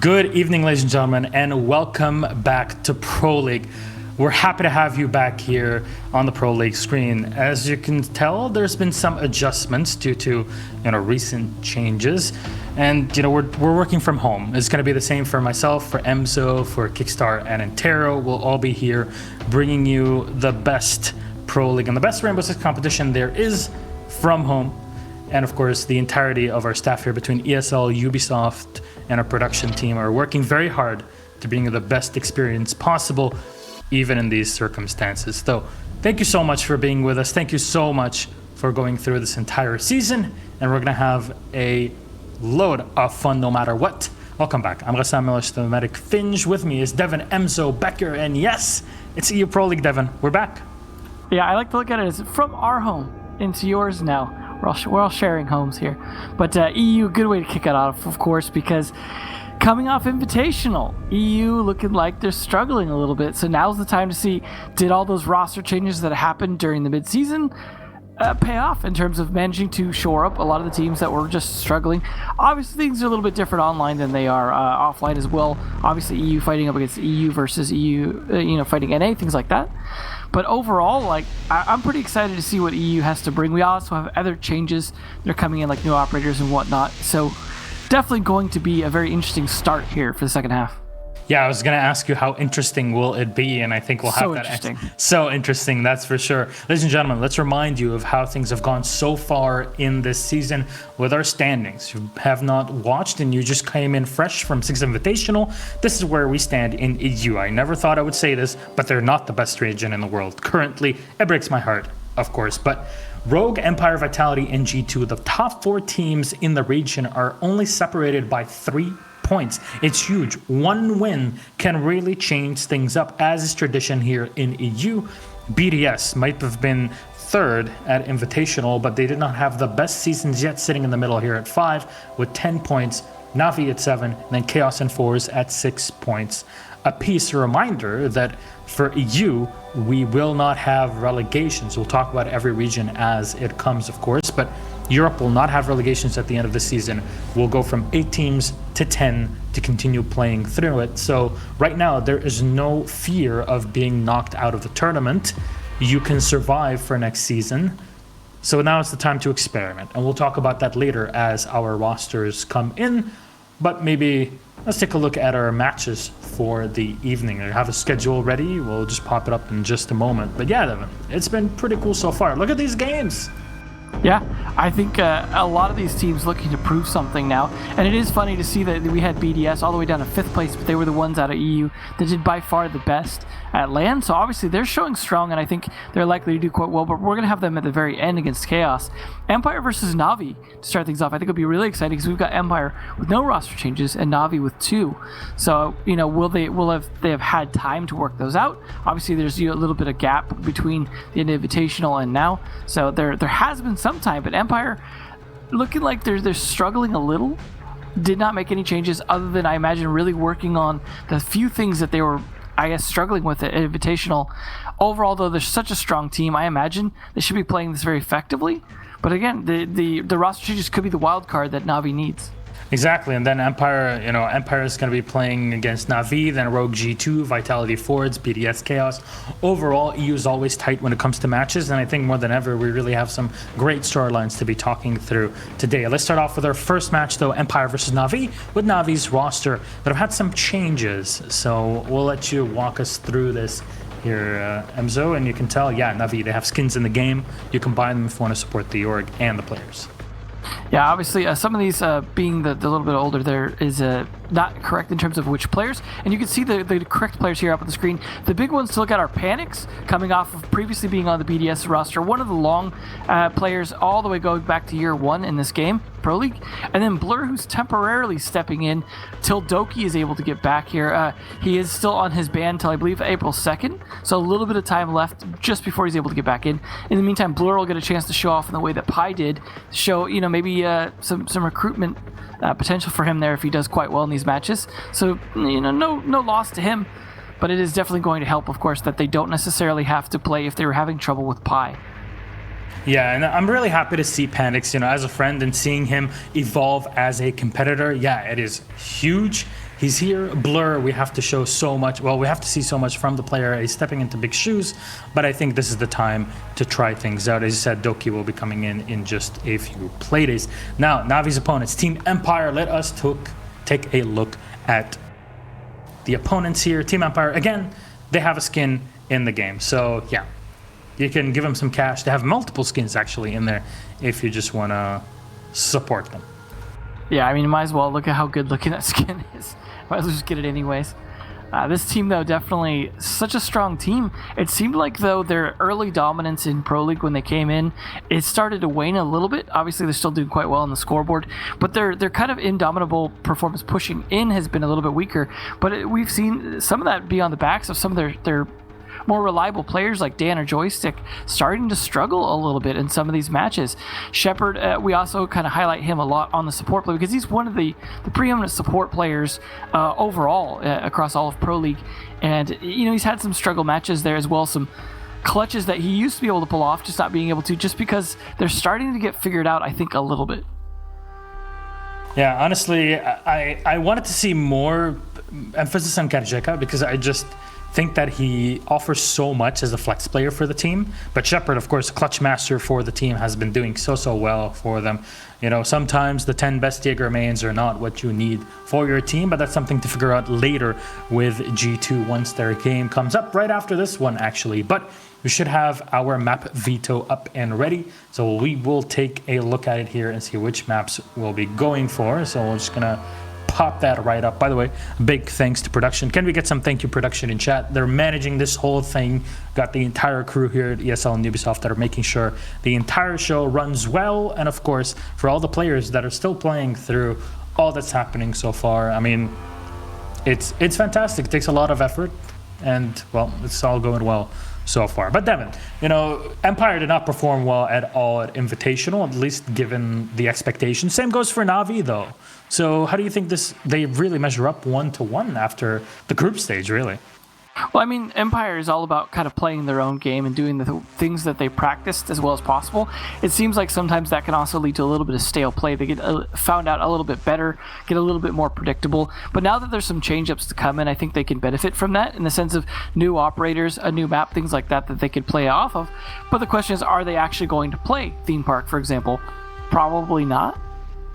Good evening, ladies and gentlemen, and welcome back to Pro League. We're happy to have you back here on the Pro League screen. As you can tell, there's been some adjustments due to recent changes, and we're working from home. It's going to be the same for myself, for Emzo, for Kickstar, and Intero. We'll all be here bringing you the best Pro League and the best Rainbow Six competition there is from home. And of course, the entirety of our staff here between ESL, Ubisoft, and our production team are working very hard to bring you the best experience possible, even in these circumstances. So thank you so much for being with us. Thank you so much for going through this entire season. And we're going to have a load of fun no matter what. Welcome back. I'm Rassam Milish, the medic Finge. With me is Devin, Emzo, Becker, and yes, it's EU Pro League, Devin. We're back. Yeah, I like to look at it as from our home into yours now. We're all sharing homes here. But EU, good way to kick it off, of course, because coming off Invitational, EU looking like they're struggling a little bit. So now's the time to see, did all those roster changes that happened during the midseason pay off in terms of managing to shore up a lot of the teams that were just struggling? Obviously, things are a little bit different online than they are offline as well. Obviously, EU fighting up against EU versus EU, fighting NA, things like that. But overall, I'm pretty excited to see what EU has to bring. We also have other changes. They're coming in, like new operators and whatnot. So definitely going to be a very interesting start here for the second half. Yeah, I was going to ask you how interesting will it be, and I think we'll have so interesting, that's for sure. Ladies and gentlemen, let's remind you of how things have gone so far in this season with our standings. You have not watched and you just came in fresh from Six Invitational. This is where we stand in EU. I never thought I would say this, but they're not the best region in the world. Currently, it breaks my heart, of course, but Rogue, Empire, Vitality, and G2, the top 4 teams in the region, are only separated by 3 points. It's huge. One win can really change things up, as is tradition here in EU. BDS might have been third at Invitational, but they did not have the best seasons yet, sitting in the middle here at 5 with 10 points, Navi at 7, and then Chaos and Fours at 6 points apiece. A reminder that for EU, we will not have relegations. We'll talk about every region as it comes, of course, but Europe will not have relegations at the end of the season. We'll go from 8 teams to 10 to continue playing through it. So right now, there is no fear of being knocked out of the tournament. You can survive for next season. So now it's the time to experiment. And we'll talk about that later as our rosters come in. But maybe let's take a look at our matches for the evening. I have a schedule ready. We'll just pop it up in just a moment. But yeah, Devin, it's been pretty cool so far. Look at these games. Yeah, I think a lot of these teams looking to prove something now. And it is funny to see that we had BDS all the way down to 5th place, but they were the ones out of EU that did by far the best at LAN. So obviously they're showing strong, and I think they're likely to do quite well. But we're going to have them at the very end against Chaos. Empire versus Navi to start things off. I think it'll be really exciting because we've got Empire with no roster changes and Navi with 2. So, will they have had time to work those out? Obviously, there's a little bit of gap between the Invitational and now. So there has been some time, but Empire looking like they're struggling a little. Did not make any changes other than, I imagine, really working on the few things that they were, I guess, struggling with at Invitational. Overall, though, they're such a strong team. I imagine they should be playing this very effectively. But again, the roster changes could be the wild card that Navi needs. Exactly, and then Empire is going to be playing against Navi, then Rogue G2, Vitality Fords, BDS Chaos. Overall, EU is always tight when it comes to matches, and I think more than ever, we really have some great storylines to be talking through today. Let's start off with our first match, though, Empire versus Navi, with Navi's roster that have had some changes. So we'll let you walk us through this here, Emzo, and you can tell, yeah, Navi, they have skins in the game. You can buy them if you want to support the org and the players. Yeah, obviously, some of these being the little bit older, there is not correct in terms of which players. And you can see the correct players here up on the screen. The big ones to look at are Panics, coming off of previously being on the BDS roster. One of the long players all the way going back to year 1 in this game, Pro League. And then Blur, who's temporarily stepping in till Doki is able to get back here. He is still on his ban till, I believe, April 2nd. So a little bit of time left just before he's able to get back in. In the meantime, Blur will get a chance to show off in the way that Pi did. Show, maybe some recruitment potential for him there if he does quite well in these matches. So, no loss to him. But it is definitely going to help, of course, that they don't necessarily have to play if they were having trouble with Pi. Yeah, and I'm really happy to see Panics, as a friend, and seeing him evolve as a competitor. Yeah, it is huge. he's here. Blur, we have to show so much. Well, we have to see so much from the player. He's stepping into big shoes, but I think this is the time to try things out. As you said, Doki will be coming in just a few playdays. Now, Navi's opponents, Team Empire. Let us take a look at the opponents here. Team Empire, again, they have a skin in the game. So, yeah, you can give them some cash. They have multiple skins, actually, in there if you just want to support them. Yeah, I mean, you might as well. Look at how good looking that skin is. Might as well just get it anyways. This team, though, definitely such a strong team. It seemed like, though, their early dominance in Pro League when they came in, it started to wane a little bit. Obviously, they're still doing quite well on the scoreboard, but their kind of indomitable performance pushing in has been a little bit weaker. But we've seen some of that be on the backs of some of their more reliable players like Dan or Joystick starting to struggle a little bit in some of these matches. Shepard, we also kind of highlight him a lot on the support play because he's one of the preeminent support players overall across all of Pro League. And, he's had some struggle matches there as well, some clutches that he used to be able to pull off, just not being able to, just because they're starting to get figured out, I think, a little bit. Yeah, honestly, I wanted to see more emphasis on Karjeka because I just think that he offers so much as a flex player for the team. But Shepard, of course, clutch master for the team, has been doing so well for them. Sometimes the 10 best Jaeger mains are not what you need for your team, but that's something to figure out later with G2 once their game comes up, right after this one, actually. But we should have our map veto up and ready. So we will take a look at it here and see which maps we'll be going for. So we're just going to pop that right up. By the way, big thanks to production. Can we get some thank you production in chat? They're managing this whole thing. Got the entire crew here at ESL and Ubisoft that are making sure the entire show runs well. And of course, for all the players that are still playing through all that's happening so far, I mean, it's fantastic. It takes a lot of effort, and well, it's all going well so far. But Devin, Empire did not perform well at all at Invitational, at least given the expectations. Same goes for Navi, though. So how do you think they really measure up 1-1 after the group stage, really? Well, I mean, Empire is all about kind of playing their own game and doing the things that they practiced as well as possible. It seems like sometimes that can also lead to a little bit of stale play. They get found out a little bit better, get a little bit more predictable. But now that there's some change-ups to come in, I think they can benefit from that in the sense of new operators, a new map, things like that they could play off of. But the question is, are they actually going to play Theme Park, for example? Probably not.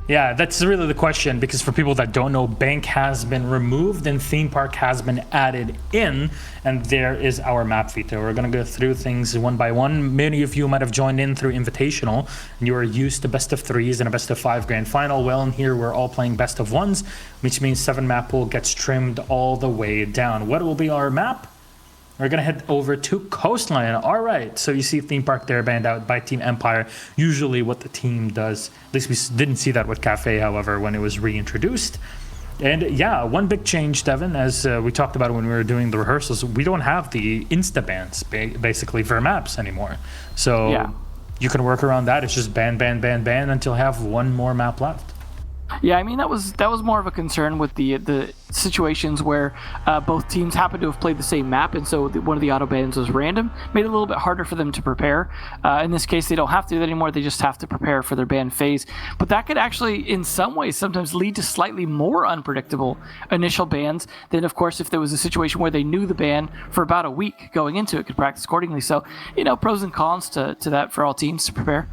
Yeah, that's really the question, because for people that don't know, Bank has been removed and Theme Park has been added in, and there is our map veto. We're going to go through things one by one. Many of you might have joined in through Invitational, and you are used to best of threes and a best of 5 grand final. Well, in here, we're all playing best of ones, which means 7 map pool gets trimmed all the way down. What will be our map? We're going to head over to Coastline. All right. So you see Theme Park there banned out by Team Empire. Usually what the team does. At least we didn't see that with Cafe, however, when it was reintroduced. And yeah, one big change, Devin, as we talked about when we were doing the rehearsals, we don't have the insta bans basically for maps anymore. So yeah, you can work around that. It's just ban until you have one more map left. Yeah, I mean, that was more of a concern with the situations where both teams happened to have played the same map, and so one of the auto bans was random. Made it a little bit harder for them to prepare. In this case, they don't have to do that anymore. They just have to prepare for their ban phase. But that could actually, in some ways, sometimes lead to slightly more unpredictable initial bans than, of course, if there was a situation where they knew the ban for about a week going into it, could practice accordingly. So, pros and cons to that for all teams to prepare.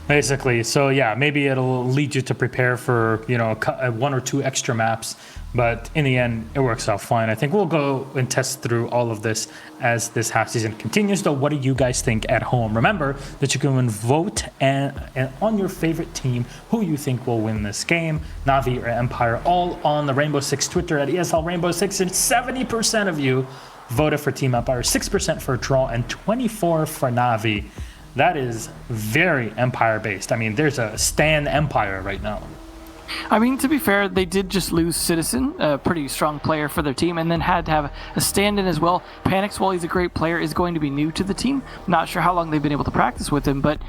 Basically, so yeah, maybe it'll lead you to prepare for, 1 or 2 extra maps, but in the end, it works out fine. I think we'll go and test through all of this as this half season continues, though. What do you guys think at home? Remember that you can vote and on your favorite team, who you think will win this game, Navi or Empire, all on the Rainbow Six Twitter at ESL Rainbow Six, and 70% of you voted for Team Empire, 6% for Draw, and 24% for Navi. That is very Empire-based. I mean, there's a Stan Empire right now. I mean, to be fair, they did just lose Citizen, a pretty strong player for their team, and then had to have a stand-in as well. Panix, while he's a great player, is going to be new to the team. Not sure how long they've been able to practice with him, but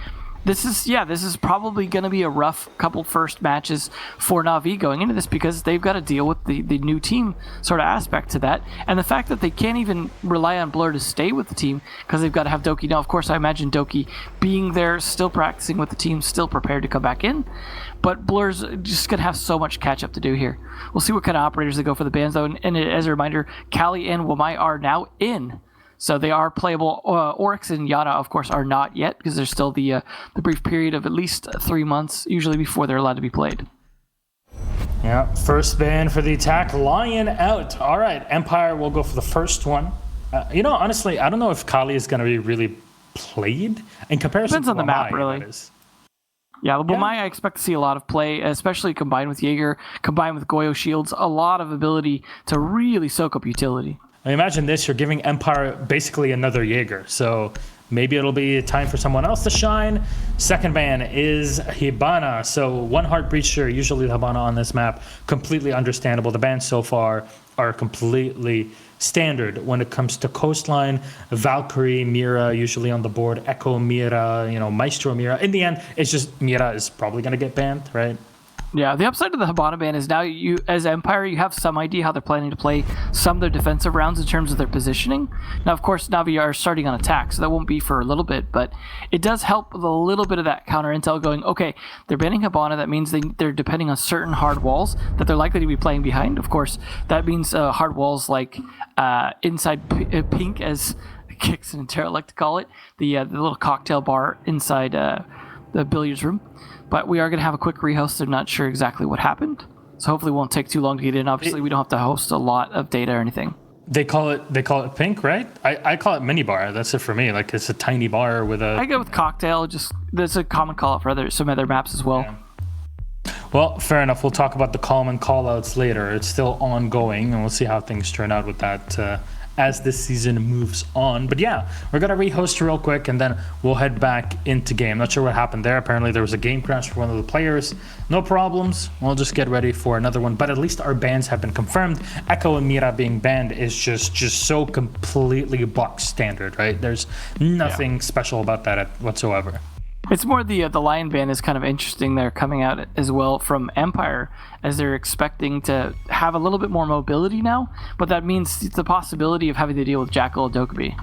This is probably going to be a rough couple first matches for Na'Vi going into this, because they've got to deal with the new team sort of aspect to that. And the fact that they can't even rely on Blur to stay with the team because they've got to have Doki. Now, of course, I imagine Doki being there, still practicing with the team, still prepared to come back in. But Blur's just going to have so much catch up to do here. We'll see what kind of operators they go for the bans, though. And as a reminder, Kali and Wamai are now in. So they are playable. Oryx and Yana, of course, are not yet, because there's still the brief period of at least 3 months, usually, before they're allowed to be played. Yeah, first ban for the attack. Lion out. All right, Empire will go for the first one. Honestly, I don't know if Kali is going to be really played in comparison Depends to on the map, really. Yeah, Wamai, I expect to see a lot of play, especially combined with Jaeger, combined with Goyo shields, a lot of ability to really soak up utility. I imagine this, you're giving Empire basically another Jaeger, so maybe it'll be time for someone else to shine. Second ban is Hibana, so one heart breacher, usually the Hibana on this map, completely understandable. The bans so far are completely standard when it comes to Coastline. Valkyrie, Mira usually on the board, Echo, Mira, Maestro, Mira. In the end, it's just Mira is probably going to get banned, right? Yeah, the upside of the Hibana ban is now you, as Empire, you have some idea how they're planning to play some of their defensive rounds in terms of their positioning. Now, of course, Na'Vi are starting on attack, so that won't be for a little bit, but it does help with a little bit of that counter intel going, okay, they're banning Hibana, that means they're depending on certain hard walls that they're likely to be playing behind. Of course, that means hard walls like inside pink, as Kix and Terra like to call it, the little cocktail bar inside the billiards room. But we are going to have a quick rehost. I'm not sure exactly what happened, so hopefully it won't take too long to get in. Obviously, we don't have to host a lot of data or anything. They call it pink, right? I call it mini bar. That's it for me. Like, it's a tiny bar with a... I go with cocktail. Just there's a common call out for some other maps as well. Yeah. Well, fair enough. We'll talk about the common call outs later. It's still ongoing, and we'll see how things turn out with that as this season moves on. But yeah, we're going to rehost real quick, and then we'll head back into game. Not sure what happened there. Apparently there was a game crash for one of the players. No problems. We'll just get ready for another one. But at least our bans have been confirmed. Echo and Mira being banned is just so completely box standard, right? There's nothing special about that whatsoever. It's more the Lion ban is kind of interesting there, coming out as well from Empire, as they're expecting to have a little bit more mobility now, but that means the possibility of having to deal with Jackal and Dokkaebi.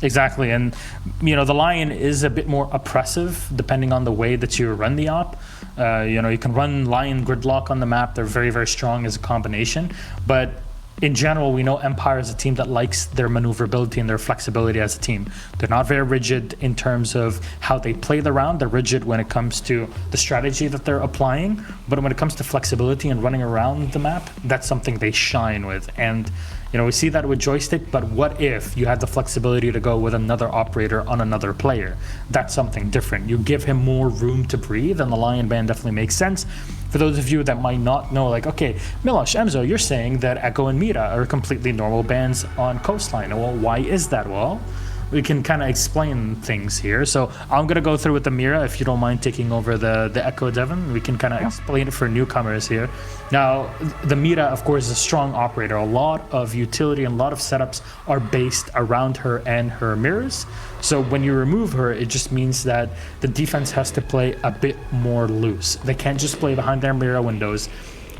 Exactly, and the Lion is a bit more oppressive depending on the way that you run the op. You can run Lion Gridlock on the map. They're very, very strong as a combination, but in general, we know Empire is a team that likes their maneuverability and their flexibility as a team. They're not very rigid in terms of how they play the round. They're rigid when it comes to the strategy that they're applying. But when it comes to flexibility and running around the map, that's something they shine with. And we see that with Joystick, but what if you had the flexibility to go with another operator on another player? That's something different. You give him more room to breathe, and the Lion ban definitely makes sense. For those of you that might not know, like, okay, Milosh, Emzo, you're saying that Echo and Mira are completely normal bans on Coastline. Well, why is that? Well, we can kind of explain things here. So I'm going to go through with the Mira, if you don't mind taking over the Echo, Devin. We can kind of explain it for newcomers here. Now, the Mira, of course, is a strong operator. A lot of utility and a lot of setups are based around her and her mirrors. So when you remove her, it just means that the defense has to play a bit more loose. They can't just play behind their Mira windows.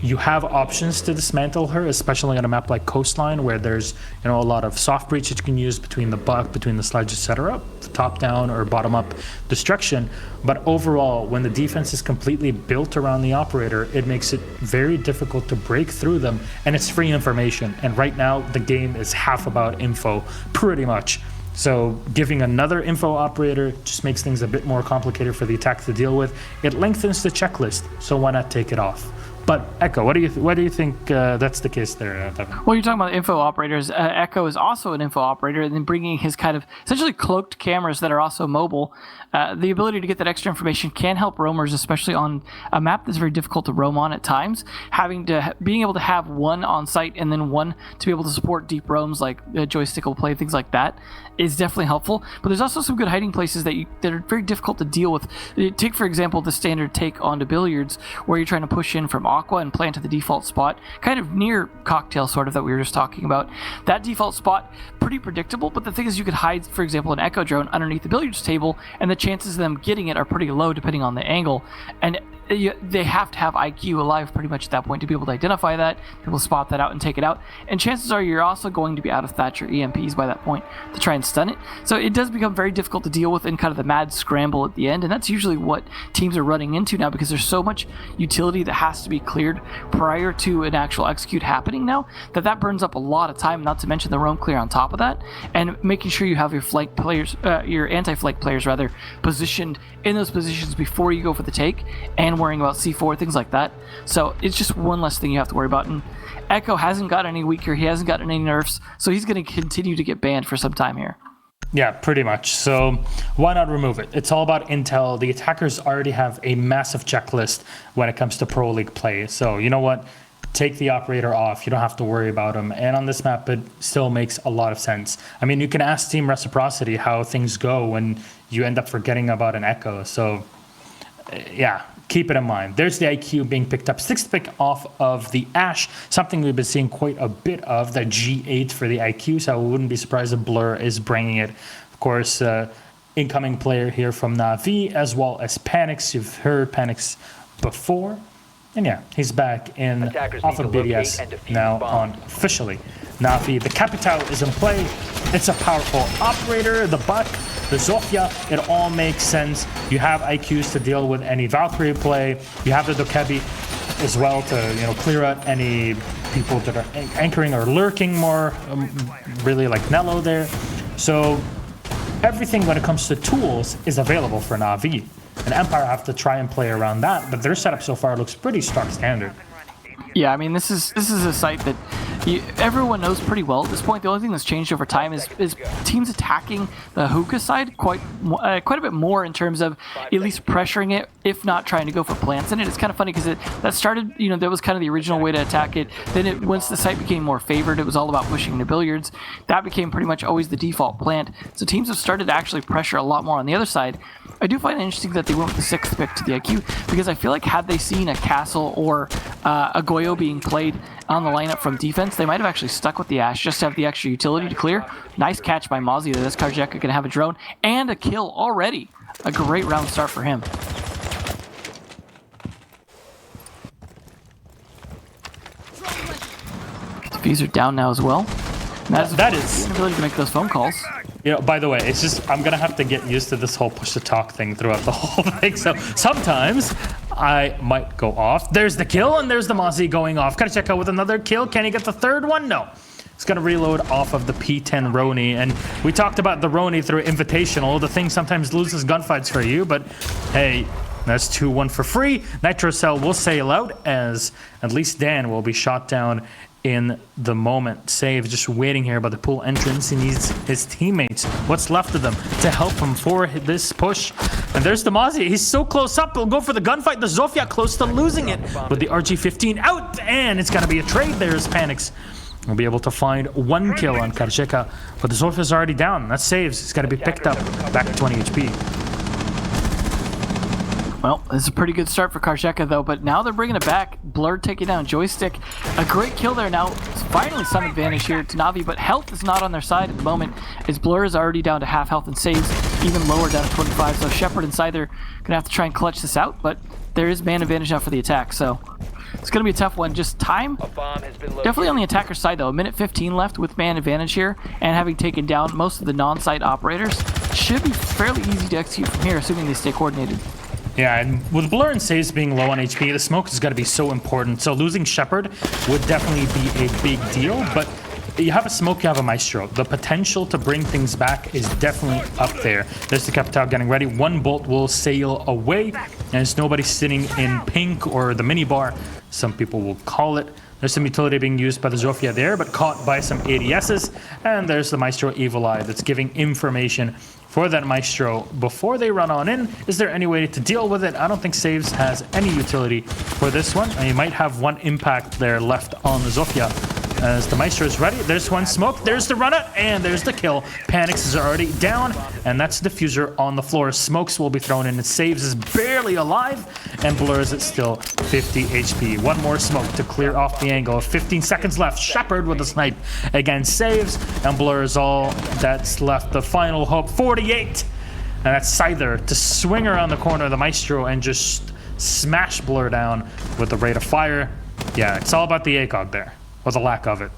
You have options to dismantle her, especially on a map like Coastline, where there's a lot of soft breach that you can use between the buck, between the sledge, etc., top down or bottom up destruction. But overall, when the defense is completely built around the operator, it makes it very difficult to break through them, and it's free information. And right now, the game is half about info, pretty much. So giving another info operator just makes things a bit more complicated for the attack to deal with. It lengthens the checklist, so why not take it off? But Echo, what do you think that's the case there, Devin? Well, you're talking about info operators. Echo is also an info operator, and then bringing his kind of essentially cloaked cameras that are also mobile. The ability to get that extra information can help roamers, especially on a map that's very difficult to roam on at times. Being able to have one on site and then one to be able to support deep roams like Joystick will play, things like that, is definitely helpful. But there's also some good hiding places that are very difficult to deal with. Take, for example, the standard take onto billiards, where you're trying to push in from Aqua and plant to the default spot, kind of near Cocktail sort of that we were just talking about. That default spot, pretty predictable, but the thing is you could hide, for example, an Echo drone underneath the billiards table, and the chances of them getting it are pretty low depending on the angle. And they have to have IQ alive pretty much at that point to be able to identify that, be able to spot that out and take it out. And chances are you're also going to be out of Thatcher EMPs by that point to try and stun it. So it does become very difficult to deal with in kind of the mad scramble at the end, and that's usually what teams are running into now because there's so much utility that has to be cleared prior to an actual execute happening now that burns up a lot of time, not to mention the roam clear on top of that, and making sure you have your flank players, your anti-flank players rather, positioned in those positions before you go for the take, and worrying about C4, things like that. So it's just one less thing you have to worry about. And Echo hasn't got any weaker, he hasn't gotten any nerfs, so he's going to continue to get banned for some time here. Yeah, pretty much. So why not remove it? It's all about intel. The attackers already have a massive checklist when it comes to Pro League play. So you know what? Take the operator off. You don't have to worry about him. And on this map, it still makes a lot of sense. I mean, you can ask Team Reciprocity how things go when you end up forgetting about an Echo. So yeah, keep it in mind. There's the IQ being picked up. 6th pick off of the Ash, something we've been seeing quite a bit of, the G8 for the IQ, so I wouldn't be surprised if Blur is bringing it. Of course, incoming player here from Na'Vi, as well as Panix. You've heard Panix before. And yeah, he's back in off of BDS now on officially. Na'Vi, the Capital is in play. It's a powerful operator, the Buck, the Zofia, it all makes sense. You have IQs to deal with any Valkyrie play. You have the Dokebi as well to clear out any people that are anchoring or lurking more, really like Nello there. So everything when it comes to tools is available for Na'Vi. And Empire have to try and play around that, but their setup so far looks pretty stock standard. Yeah, I mean, this is a site that everyone knows pretty well at this point. The only thing that's changed over time is teams attacking the hookah side quite a bit more in terms of at least pressuring it, if not trying to go for plants in it. It's kind of funny because that started, that was kind of the original way to attack it. Then once the site became more favored, it was all about pushing the billiards. That became pretty much always the default plant. So teams have started to actually pressure a lot more on the other side. I do find it interesting that they went with the 6th pick to the IQ because I feel like had they seen a Castle or a Goyo being played on the lineup from defense, they might have actually stuck with the Ash just to have the extra utility to clear. Nice catch by Mozzie. This Karjeka can have a drone and a kill already. A great round start for him. Diffuser down now as well. That is the inability to make those phone calls. By the way, it's just, I'm going to have to get used to this whole push-to-talk thing throughout the whole thing. So sometimes I might go off. There's the kill, and there's the Mozzie going off. Gotta check out with another kill. Can he get the third one? No. He's going to reload off of the P10 Roni. And we talked about the Roni through Invitational. The thing sometimes loses gunfights for you, but hey, that's 2-1 for free. Nitrocell will sail out as at least Dan will be shot down in the moment. Save just waiting here by the pool entrance. He needs his teammates, what's left of them, to help him for this push. And there's the Mozzie. He's so close up. He'll go for the gunfight. The Zofia close to losing it. With the RG-15 out, and it's going to be a trade. There's Panix. We'll be able to find 1 kill on Karjeka, but the Zofia's already down. That saves. It's got to be picked up. Back to 20 HP. Well, this is a pretty good start for Karjeka, though, but now they're bringing it back. Blur taking down Joystick. A great kill there now. It's finally some advantage here to Na'Vi, but health is not on their side at the moment, as Blur is already down to half health and saves even lower, down to 25. So Shepard and Scyther going to have to try and clutch this out, but there is man advantage now for the attack, so it's going to be a tough one. Just time, definitely on the attacker side, though. A minute 15 left with man advantage here, and having taken down most of the non-site operators, should be fairly easy to execute from here, assuming they stay coordinated. Yeah, and with Blur and Saves being low on HP, the smoke has got to be so important. So losing Shepard would definitely be a big deal, but you have a smoke, you have a Maestro. The potential to bring things back is definitely up there. There's the Capital getting ready. 1 bolt will sail away, and there's nobody sitting in pink or the minibar, some people will call it. There's some utility being used by the Zofia there, but caught by some ADSs. And there's the Maestro Evil Eye that's giving information for that Maestro before they run on in. Is there any way to deal with it? I don't think Saves has any utility for this one. And you might have 1 impact there left on the Zofia. as the Maestro is ready. There's one smoke, there's the run-out, and there's the kill. Panics is already down, and that's Diffuser on the floor. Smokes will be thrown in, and Saves is barely alive, and Blurs is still 50 HP. One more smoke to clear off the angle. 15 seconds left. Shepard with a snipe again saves, and Blur is all that's left. The final hope, 48. And that's Scyther to swing around the corner of the Maestro and just smash Blur down with the rate of fire. Yeah, it's all about the ACOG there, or the lack of it.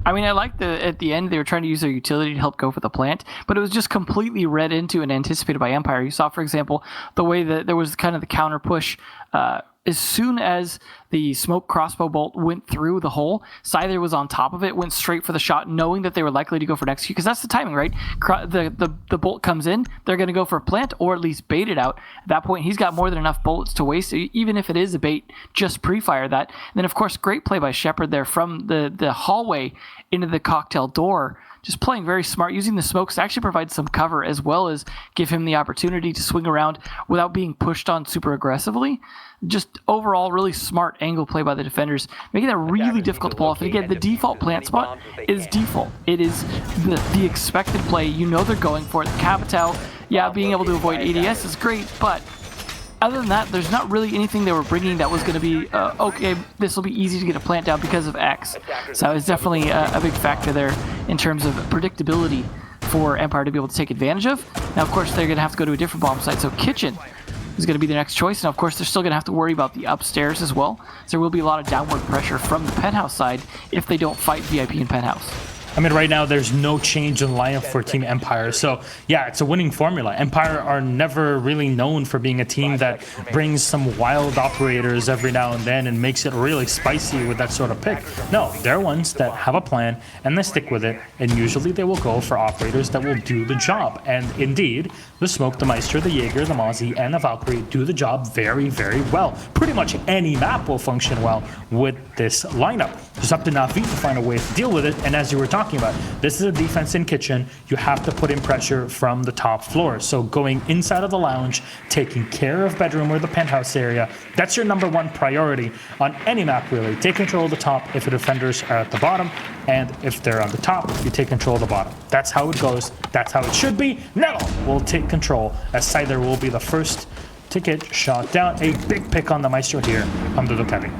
I mean, I like at the end they were trying to use their utility to help go for the plant, but it was just completely read into and anticipated by Empire. You saw, for example, the way that there was kind of the counter push. As soon as the smoke crossbow bolt went through the hole, Scyther was on top of it, went straight for the shot, knowing that they were likely to go for an execute, because that's the timing, right? The bolt comes in, they're going to go for a plant, or at least bait it out. At that point, he's got more than enough bullets to waste, even if it is a bait, just pre-fire that. And then, of course, great play by Shepard there from the hallway into the cocktail door. Just playing very smart, using the smokes to actually provide some cover, as well as give him the opportunity to swing around without being pushed on super aggressively. Just overall, really smart angle play by the defenders, making that really difficult to pull off. And again, the default plant spot is default. It is the expected play. You know they're going for it. The Capitao, yeah, being able to avoid ADS is great, but other than that, there's not really anything they were bringing that was going to be, okay, this will be easy to get a plant down because of X. So it's definitely a big factor there in terms of predictability for Empire to be able to take advantage of. Now, of course, they're going to have to go to a different bomb site, so Kitchen is going to be the next choice. And of course, they're still going to have to worry about the upstairs as well. So there will be a lot of downward pressure from the penthouse side if they don't fight VIP in penthouse. I mean, right now, there's no change in lineup for Team Empire. So, yeah, it's a winning formula. Empire are never really known for being a team that brings some wild operators every now and then and makes it really spicy with that sort of pick. No, they're ones that have a plan and they stick with it. And usually they will go for operators that will do the job. And indeed, the Smoke, the Meister, the Jaeger, the Mozzie, and the Valkyrie do the job very, very well. Pretty much any map will function well with this lineup. It's up to Na'Vi to find a way to deal with it. And as you were talking about, this is a defense in kitchen. You have to put in pressure from the top floor. So going inside of the lounge, taking care of bedroom or the penthouse area, that's your number one priority on any map, really. Take control of the top if the defenders are at the bottom, and if they're on the top, you take control of the bottom. That's how it goes. That's how it should be. Nettle will take control, as Scyther will be the first to get shot down. A big pick on the Maestro here under the Kevin.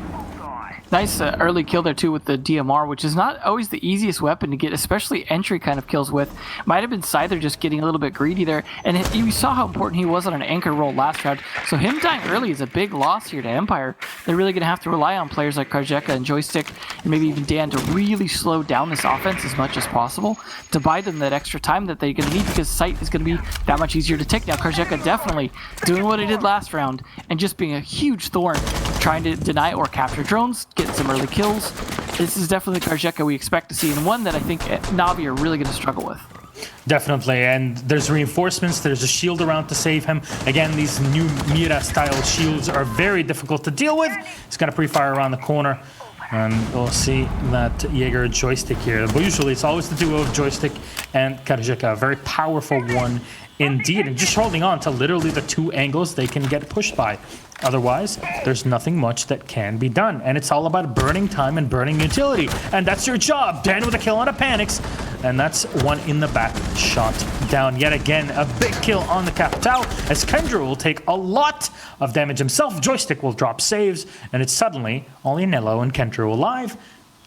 Nice early kill there too with the DMR, which is not always the easiest weapon to get, especially entry kind of kills with. Might have been Scyther just getting a little bit greedy there, and you saw how important he was on an anchor roll last round. So him dying early is a big loss here to Empire. They're really going to have to rely on players like Karjeka and Joystick, and maybe even Dan, to really slow down this offense as much as possible to buy them that extra time that they're going to need, because sight is going to be that much easier to take now. Karjeka definitely doing what he did last round and just being a huge thorn, trying to deny or capture drones, getting some early kills. This is definitely the Karjeka we expect to see, and one that I think Na'Vi are really going to struggle with. Definitely, and there's reinforcements, there's a shield around to save him. Again, these new Mira-style shields are very difficult to deal with. He's got a pre-fire around the corner, and we'll see that Jaeger Joystick here. But usually it's always the duo of Joystick and Karjeka, a very powerful one indeed, and just holding on to literally the two angles they can get pushed by. Otherwise, there's nothing much that can be done. And it's all about burning time and burning utility. And that's your job. Dan with a kill on a Panics. And that's one in the back shot down. Yet again, a big kill on the Capitao, as Kendra will take a lot of damage himself. Joystick will drop saves. And it's suddenly only Nello and Kendra alive.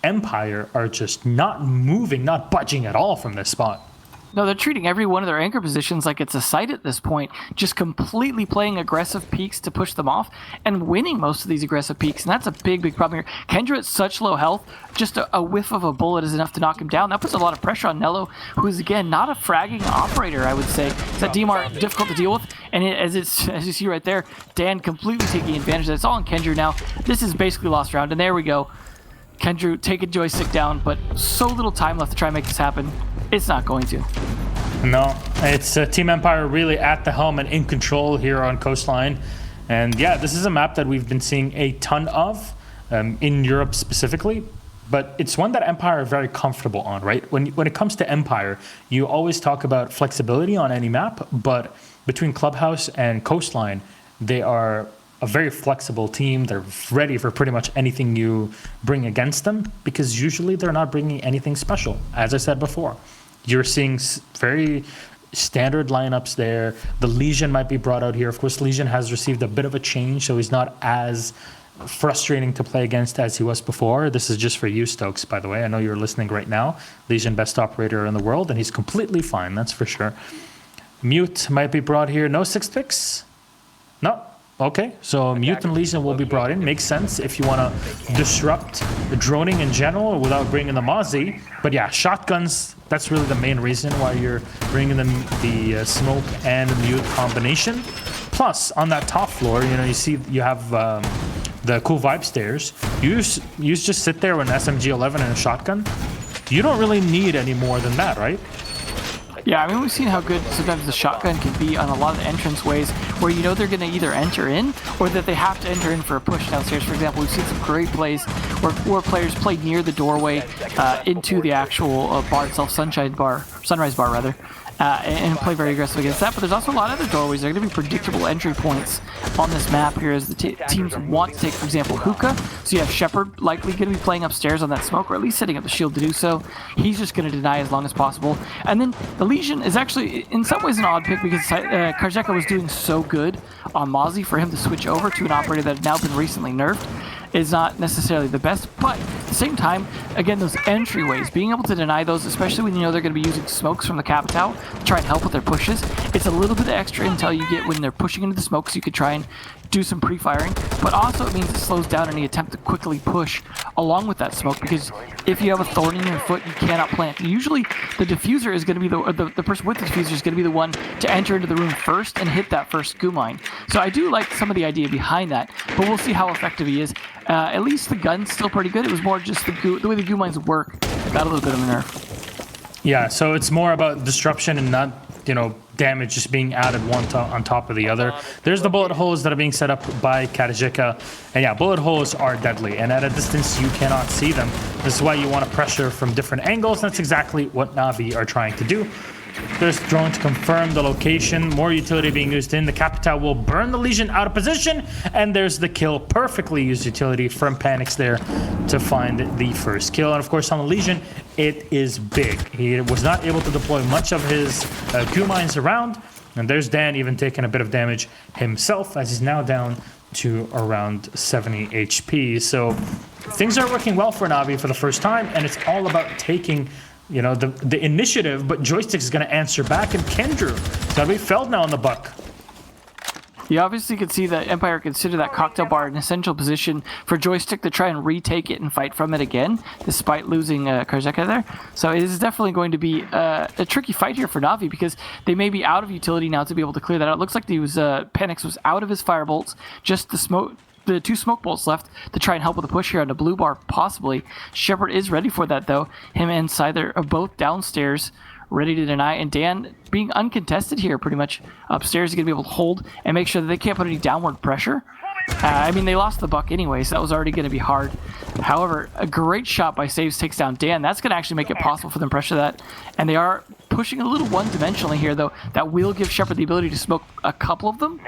Empire are just not moving, not budging at all from this spot. No, they're treating every one of their anchor positions like it's a site at this point, just completely playing aggressive peaks to push them off and winning most of these aggressive peaks, and that's a big, big problem here. Kendra at such low health, just a whiff of a bullet is enough to knock him down. That puts a lot of pressure on Nello, who is, again, not a fragging operator, I would say. It's that DMR difficult to deal with, and as you see right there, Dan completely taking advantage of that. It's all on Kendra now. This is basically lost round, and there we go. Kendra taking Joystick down, but so little time left to try and make this happen. It's not going to. No, it's Team Empire really at the helm and in control here on Coastline. And yeah, this is a map that we've been seeing a ton of in Europe specifically. But it's one that Empire are very comfortable on, right? When it comes to Empire, you always talk about flexibility on any map. But between Clubhouse and Coastline, they are a very flexible team. They're ready for pretty much anything you bring against them, because usually they're not bringing anything special. As I said before, you're seeing very standard lineups there. The Legion might be brought out here. Of course, Legion has received a bit of a change, so he's not as frustrating to play against as he was before. This is just for you, Stokes, by the way. I know you're listening right now. Legion, best operator in the world, and he's completely fine, that's for sure. Mute might be brought here. No 6 picks? No? Okay, so Mute and Legion will be brought in. Makes sense if you want to disrupt the droning in general without bringing the Mozzie. But yeah, shotguns, that's really the main reason why you're bringing them, the smoke and Mute combination. Plus, on that top floor, you see you have the cool vibe stairs. You just sit there with an SMG-11 and a shotgun. You don't really need any more than that, right? Yeah, I mean, we've seen how good sometimes the shotgun can be on a lot of the entrance ways where they're going to either enter in or that they have to enter in for a push downstairs. For example, we've seen some great plays where players play near the doorway into the actual bar itself, Sunrise Bar rather. And play very aggressive against that. But there's also a lot of other doorways. There are going to be predictable entry points on this map here as the teams want to take, for example, Hookah. So you have Shepard likely going to be playing upstairs on that smoke, or at least setting up the shield to do so. He's just going to deny as long as possible. And then the Legion is actually, in some ways, an odd pick because Karjeka was doing so good on Mozzie. For him to switch over to an operator that had now been recently nerfed is not necessarily the best, but at the same time, again, those entryways, being able to deny those, especially when they're going to be using smokes from the Capitao to try and help with their pushes, it's a little bit of extra intel you get when they're pushing into the smoke, so you could try and do some pre-firing, but also it means it slows down any attempt to quickly push along with that smoke, because if you have a thorn in your foot, you cannot plant. Usually, the diffuser is going to be the person with the diffuser is going to be the one to enter into the room first and hit that first goo mine. So I do like some of the idea behind that, but we'll see how effective he is. At least the gun's still pretty good. It was more just the way the goo mines work got a little bit of a nerf. Yeah, so it's more about disruption and not, damage just being added one on top of the other. There's the bullet holes that are being set up by Karjeka. And yeah, bullet holes are deadly. And at a distance, you cannot see them. This is why you want to pressure from different angles. That's exactly what Na'Vi are trying to do. There's drone to confirm the location. More utility being used in. The Capitao will burn the Legion out of position. And there's the kill. Perfectly used utility from Panics there to find the first kill. And of course, on the Legion, it is big. He was not able to deploy much of his Q mines around. And there's Dan even taking a bit of damage himself, as he's now down to around 70 HP. So things are working well for Na'Vi for the first time. And it's all about taking the initiative, but Joystick is going to answer back, and Kendrew is going to be felled now on the buck. You obviously can see that Empire consider that cocktail bar an essential position for Joystick to try and retake it and fight from it again, despite losing Karjeka there. So it is definitely going to be a tricky fight here for Na'Vi, because they may be out of utility now to be able to clear that out. It looks like Panix was out of his firebolts, just the 2 smoke bolts left to try and help with the push here on the blue bar, possibly. Shepard is ready for that, though. Him and Scyther are both downstairs, ready to deny, and Dan being uncontested here pretty much upstairs is going to be able to hold and make sure that they can't put any downward pressure. I mean, they lost the buck anyway, so that was already going to be hard. However, a great shot by Saves takes down Dan. That's going to actually make it possible for them to pressure that, and they are pushing a little one-dimensionally here, though. That will give Shepard the ability to smoke a couple of them.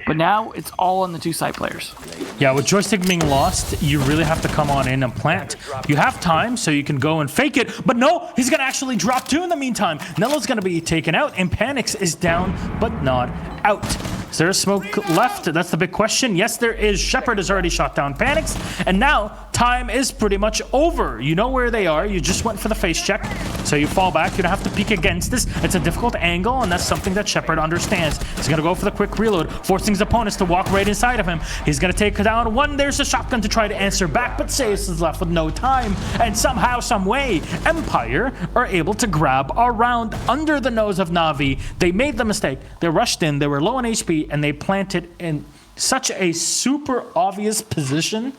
But now it's all on the 2 side players. Yeah, with Joystick being lost, you really have to come on in and plant. You have time, so you can go and fake it. But no, he's going to actually drop 2 in the meantime. Nello's going to be taken out, and Panix is down, but not out. Is there a smoke left? That's the big question. Yes, there is. Shepard has already shot down Panix, and now time is pretty much over. You know where they are. You just went for the face check, so you fall back. You don't have to peek against this. It's a difficult angle, and that's something that Shepard understands. He's going to go for the quick reload, forcing his opponents to walk right inside of him. He's going to take down 1. There's a shotgun to try to answer back, but Saves is left with no time, and somehow, some way, Empire are able to grab a round under the nose of Na'Vi. They made the mistake. They rushed in. They were low on HP, and they planted in such a super obvious position,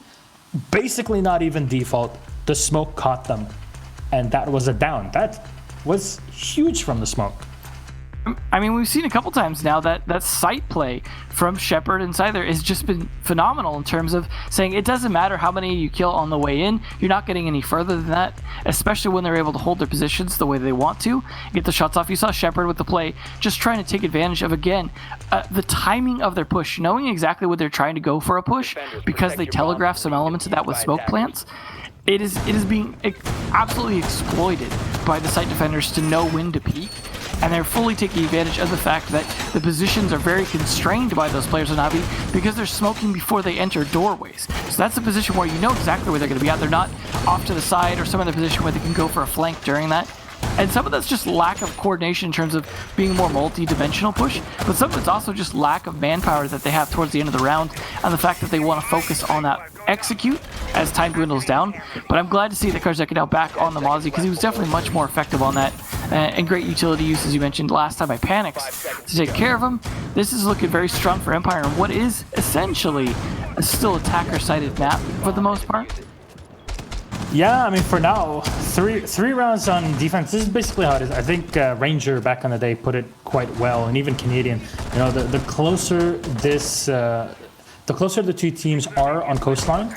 basically not even default. The smoke caught them, and that was a down. That was huge from the smoke. I mean, we've seen a couple times now that site play from Shepard and Scyther has just been phenomenal in terms of saying it doesn't matter how many you kill on the way in, you're not getting any further than that, especially when they're able to hold their positions the way they want to, get the shots off. You saw Shepard with the play, just trying to take advantage of, again, the timing of their push, knowing exactly when they're trying to go for a push, because they telegraph some elements of that with smoke plants. It is being absolutely exploited by the site defenders to know when to peek, and they're fully taking advantage of the fact that the positions are very constrained by those players on Navi because they're smoking before they enter doorways. So that's a position where you know exactly where they're going to be at. They're not off to the side or some other position where they can go for a flank during that. And some of that's just lack of coordination in terms of being more multi-dimensional push, but some of it's also just lack of manpower that they have towards the end of the round, and the fact that they want to focus on that execute as time dwindles down. But I'm glad to see that Karzeki now back on the Mozzie, because he was definitely much more effective on that, and great utility use, as you mentioned last time by Panics to take care of him. This is looking very strong for Empire on what is essentially a still attacker-sided map for the most part. Yeah, I mean, for now, three rounds on defense. This is basically how it is. I think Ranger back in the day put it quite well, and even Canadian. You know, the closer the closer the two teams are on coastline,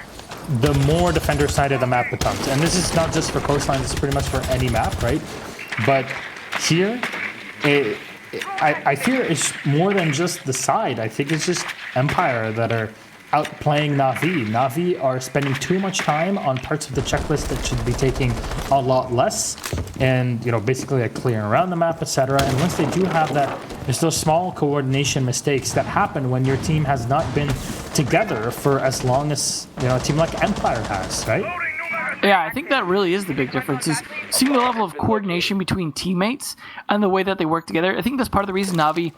the more defender-sided the map becomes. And this is not just for coastline; this is pretty much for any map, right? But here, I fear it's more than just the side. I think it's just Empire that are outplaying Na'Vi. Na'Vi are spending too much time on parts of the checklist that should be taking a lot less, and basically like clearing around the map, etc. And once they do have that, there's those small coordination mistakes that happen when your team has not been together for as long as a team like Empire has, right? Yeah, I think that really is the big difference, is seeing the level of coordination between teammates and the way that they work together. I think that's part of the reason Na'Vi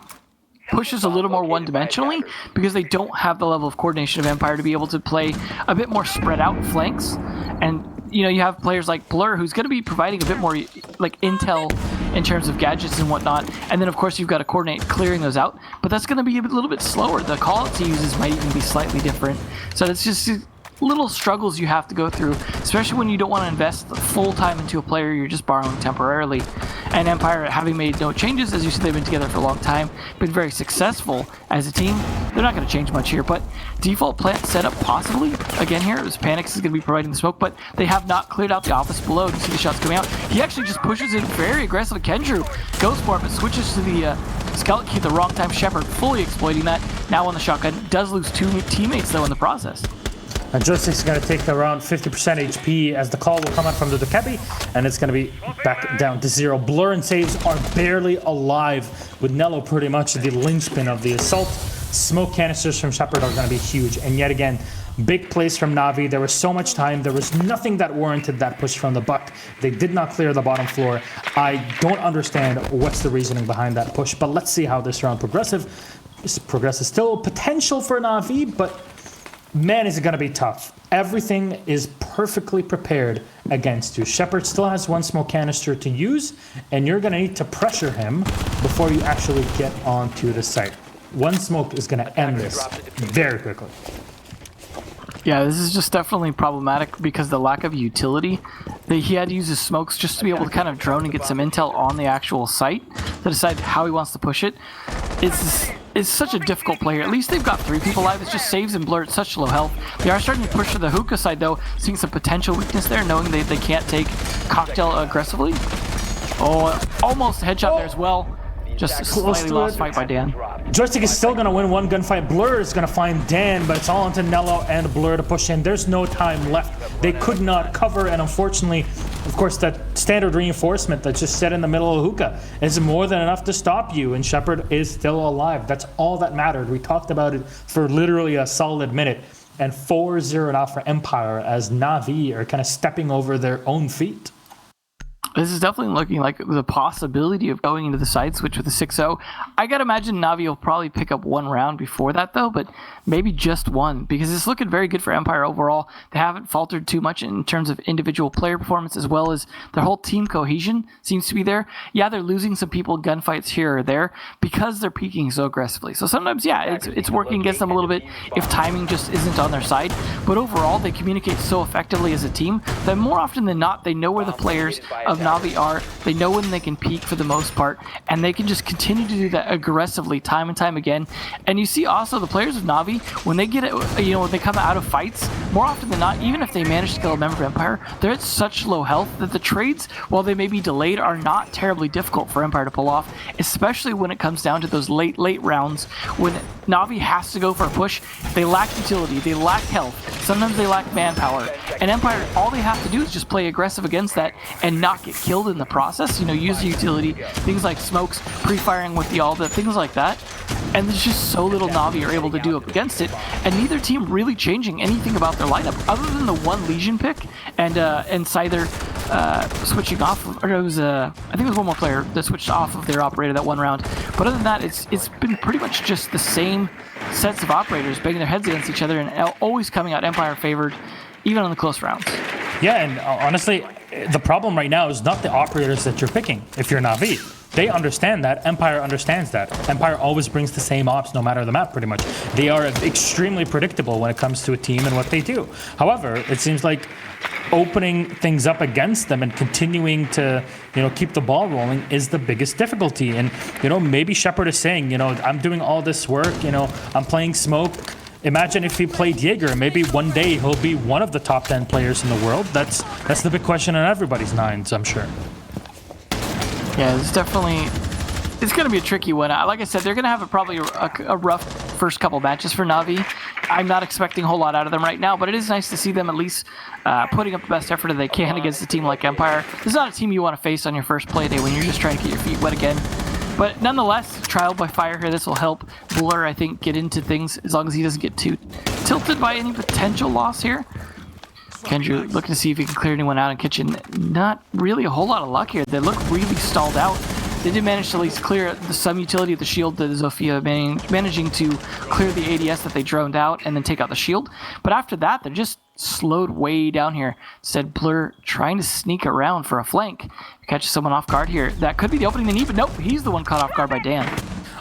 pushes a little more one-dimensionally, because they don't have the level of coordination of Empire to be able to play a bit more spread out flanks. And you have players like Blur, who's going to be providing a bit more like intel in terms of gadgets and whatnot, and then of course you've got to coordinate clearing those out, but that's going to be a little bit slower. The callouts he uses might even be slightly different, so it's just little struggles you have to go through, especially when you don't want to invest full time into a player you're just borrowing temporarily. And Empire, having made no changes, as you said, they've been together for a long time, been very successful as a team. They're not going to change much here, but default plant setup possibly. Again here, it was Panics is going to be providing the smoke, but they have not cleared out the office below. You see the shots coming out. He actually just pushes in very aggressively. Kendrew goes for it, but switches to the Skeleton Key at the wrong time. Shepard fully exploiting that. Now on the shotgun. Does lose two teammates, though, in the process. And Joystick's going to take around 50% HP as the call will come out from the Dokebi, and it's going to be back down to 0. Blur and Saves are barely alive, with Nello pretty much the linchpin of the assault. Smoke canisters from Shepard are going to be huge, and yet again, big plays from Na'Vi. There was so much time. There was nothing that warranted that push from the Buck. They did not clear the bottom floor. I don't understand what's the reasoning behind that push, but let's see how this round progresses. Still potential for Na'Vi, but man, is it going to be tough. Everything is perfectly prepared against you. Shepard still has one smoke canister to use, and you're going to need to pressure him before you actually get onto the site. One smoke is going to end this very quickly. Yeah, this is just definitely problematic because the lack of utility. He had to use his smokes just to be able to kind of drone and get some intel on the actual site to decide how he wants to push it. It's such a difficult player. At least they've got 3 people alive. It's just Saves and Blur at such low health. They are starting to push to the hookah side, though, seeing some potential weakness there, knowing they can't take Cocktail aggressively. Oh, almost a headshot there as well. Just a slightly lost fight by Dan. Joystick is still going to win one gunfight. Blur is going to find Dan, but it's all into Nello and Blur to push in. There's no time left. They could not cover, and unfortunately, of course, that standard reinforcement that's just set in the middle of hookah is more than enough to stop you, and Shepard is still alive. That's all that mattered. We talked about it for literally a solid minute, and 4-0 now for Empire as Na'Vi are kind of stepping over their own feet. This is definitely looking like the possibility of going into the side switch with a 6-0. I gotta imagine Na'Vi will probably pick up one round before that, though, but maybe just one, because it's looking very good for Empire overall. They haven't faltered too much in terms of individual player performance, as well as their whole team cohesion seems to be there. Yeah, they're losing some people in gunfights here or there because they're peaking so aggressively. So sometimes, yeah, it's working against them a little bit if timing just isn't on their side. But overall, they communicate so effectively as a team that more often than not, they know where the players of Na'Vi are, they know when they can peak for the most part, and they can just continue to do that aggressively time and time again. And you see also the players of Na'Vi, when they get it, when they come out of fights, more often than not, even if they manage to kill a member of Empire, they're at such low health that the trades, while they may be delayed, are not terribly difficult for Empire to pull off, especially when it comes down to those late rounds when Na'Vi has to go for a push. They lack utility, they lack health, sometimes they lack manpower, and Empire, all they have to do is just play aggressive against that and not get killed in the process. Use the utility, things like smokes, pre-firing with the Alda, things like that. And there's just so little Na'Vi are able to do up against it, and neither team really changing anything about their lineup other than the one Legion pick and Scyther switching off, or it was I think it was one more player that switched off of their operator that one round. But other than that, it's been pretty much just the same sets of operators banging their heads against each other and always coming out Empire favored, even on the close rounds. Yeah, and honestly, the problem right now is not the operators that you're picking if you're Na'Vi. They understand that. Empire understands that. Empire always brings the same ops no matter the map, pretty much. They are extremely predictable when it comes to a team and what they do. However, it seems like opening things up against them and continuing to, keep the ball rolling is the biggest difficulty. And, maybe Shepard is saying, I'm doing all this work, I'm playing smoke. Imagine if he played Jaeger. Maybe one day he'll be one of the top 10 players in the world. That's the big question on everybody's minds, I'm sure. Yeah, it's going to be a tricky one. Like I said, they're going to have probably a rough first couple matches for Na'Vi. I'm not expecting a whole lot out of them right now, but it is nice to see them at least putting up the best effort that they can against a team like Empire. This is not a team you want to face on your first play day when you're just trying to get your feet wet again. But nonetheless, trial by fire here. This will help Blur, I think, get into things as long as he doesn't get too tilted by any potential loss here. Kendra looking to see if he can clear anyone out in kitchen. Not really a whole lot of luck here. They look really stalled out. They did manage to at least clear some utility of the shield to Zofia, managing to clear the ADS that they droned out and then take out the shield. But after that, they're just slowed way down here. Instead, Blur trying to sneak around for a flank. Catches someone off guard here. That could be the opening they need, but nope, he's the one caught off guard by Dan.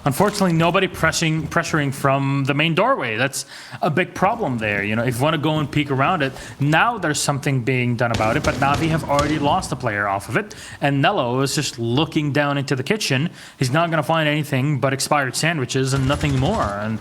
Unfortunately, nobody pressuring from the main doorway. That's a big problem there. If you want to go and peek around it, now there's something being done about it, but Na'Vi have already lost a player off of it, and Nello is just looking down into the kitchen. He's not going to find anything but expired sandwiches and nothing more. And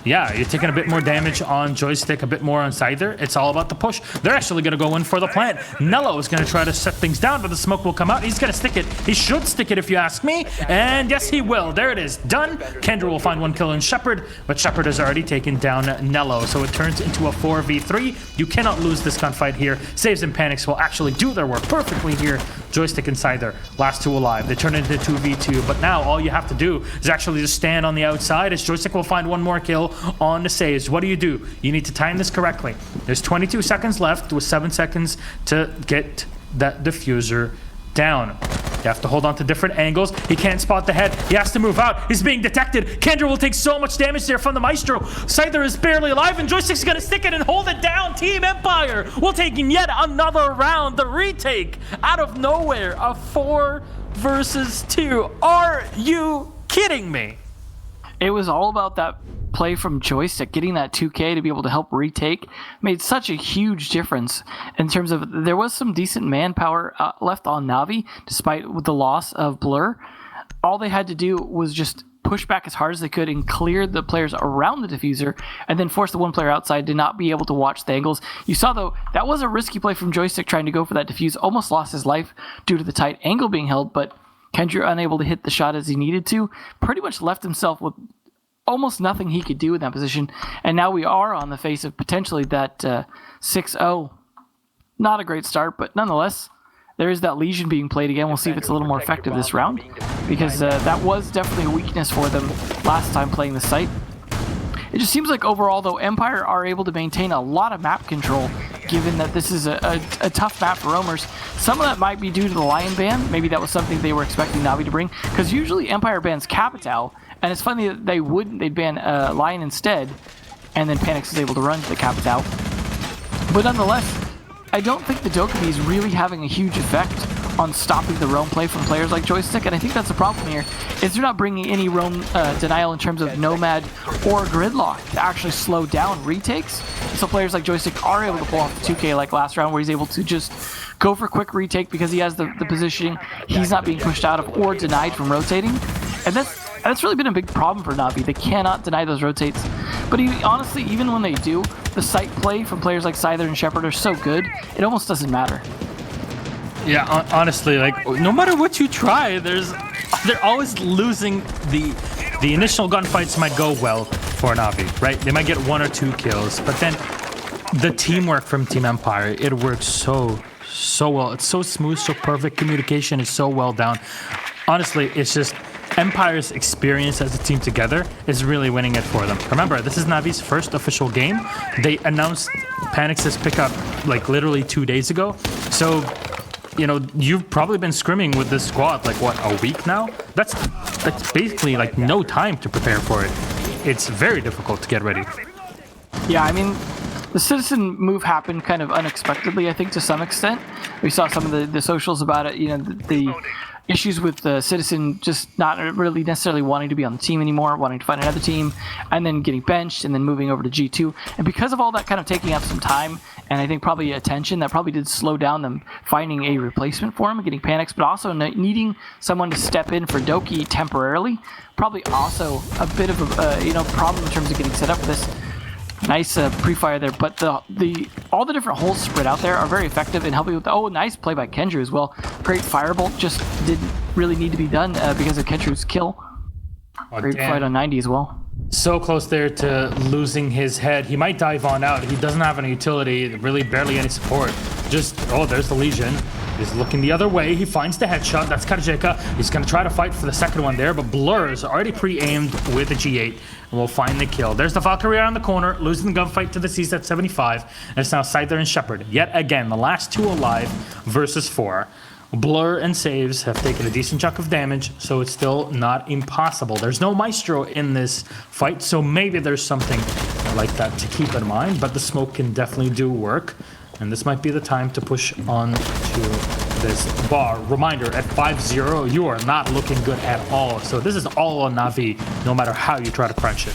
yeah, you're taking a bit more damage on Joystick, a bit more on Scyther. It's all about the push. They're actually going to go in for the plant. Nello is going to try to set things down, but the smoke will come out. He's going to stick it. He should stick it if you ask me. And yes, he will. There it is. Done. Kendra will find one kill in Shepard, but Shepard has already taken down Nello. So it turns into a 4v3. You cannot lose this gunfight here. Saves and Panics will actually do their work perfectly here. Joystick and Scyther, last two alive. They turn into 2v2, but now all you have to do is actually just stand on the outside as Joystick will find one more kill on the saves. What do? You need to time this correctly. There's 22 seconds left with 7 seconds to get that diffuser down. You have to hold on to different angles. He can't spot the head. He has to move out. He's being detected. Kendra will take so much damage there from the Maestro. Scyther is barely alive, and Joystick's going to stick it and hold it down. Team Empire will take yet another round. The retake out of nowhere. A 4 versus 2. Are you kidding me? It was all about that play from Joystick, getting that 2K to be able to help retake made such a huge difference in terms of there was some decent manpower left on Na'Vi despite the loss of Blur. All they had to do was just push back as hard as they could and clear the players around the diffuser and then force the one player outside to not be able to watch the angles. You saw though, that was a risky play from Joystick trying to go for that diffuse, almost lost his life due to the tight angle being held, but Kendra unable to hit the shot as he needed to, pretty much left himself with almost nothing he could do in that position. And now we are on the face of potentially that 6-0. Not a great start, but nonetheless, there is that Legion being played again. We'll see if it's a little more effective this round, because that was definitely a weakness for them last time playing the site. It just seems like overall, though, Empire are able to maintain a lot of map control, given that this is a tough map for roamers. Some of that might be due to the Lion ban. Maybe that was something they were expecting Na'Vi to bring, because usually Empire bans Capitao, and it's funny that they'd ban Lion instead, and then Panix is able to run to the Capitao. But nonetheless, I don't think the Dokkaebi is really having a huge effect on stopping the roam play from players like Joystick, and I think that's the problem here, is they're not bringing any roam denial in terms of Nomad or Gridlock to actually slow down retakes. So players like Joystick are able to pull off the 2K like last round, where he's able to just go for quick retake because he has the positioning. He's not being pushed out of or denied from rotating. And that's really been a big problem for Na'Vi. They cannot deny those rotates. But honestly, even when they do, the sight play from players like Scyther and Shepard are so good, it almost doesn't matter. Yeah, honestly, like, no matter what you try, they're always losing. The initial gunfights might go well for Na'Vi, right? They might get 1 or 2 kills, but then the teamwork from Team Empire, it works so well. It's so smooth, so perfect. Communication is so well done. Honestly, it's just Empire's experience as a team together is really winning it for them. Remember, this is Na'Vi's first official game. They announced Panix's pickup like literally 2 days ago. So, you know, you've probably been scrimming with this squad like what, a week now? That's basically like no time to prepare for it. It's very difficult to get ready. Yeah, I mean, the Citizen move happened kind of unexpectedly, I think, to some extent. We saw some of the socials about it, you know, the issues with the Citizen just not really necessarily wanting to be on the team anymore, wanting to find another team, and then getting benched, and then moving over to G2. And because of all that kind of taking up some time, and I think probably attention, that probably did slow down them finding a replacement for him, getting Panics, but also needing someone to step in for Doki temporarily. Probably also a bit of a problem in terms of getting set up for this. Nice pre-fire there, but all the different holes spread out there are very effective in helping with nice play by Kendrew as well. Great firebolt, just didn't really need to be done because of Kendrew's kill. Great fight on 90 as well. So close there to losing his head. He might dive on out. He doesn't have any utility, really barely any support. Just, there's the Legion. He's looking the other way. He finds the headshot. That's Karajeka. He's going to try to fight for the second one there, but Blur is already pre-aimed with the G8 and will find the kill. There's the Valkyrie on the corner, losing the gunfight to the CZ 75. And it's now Scyther and Shepard. Yet again, the last 2 alive versus 4. Blur and Saves have taken a decent chunk of damage, so it's still not impossible. There's no Maestro in this fight, so maybe there's something like that to keep in mind, but the smoke can definitely do work. And this might be the time to push on to this bar. Reminder, at 5-0, you are not looking good at all. So this is all on Na'Vi, no matter how you try to crunch it.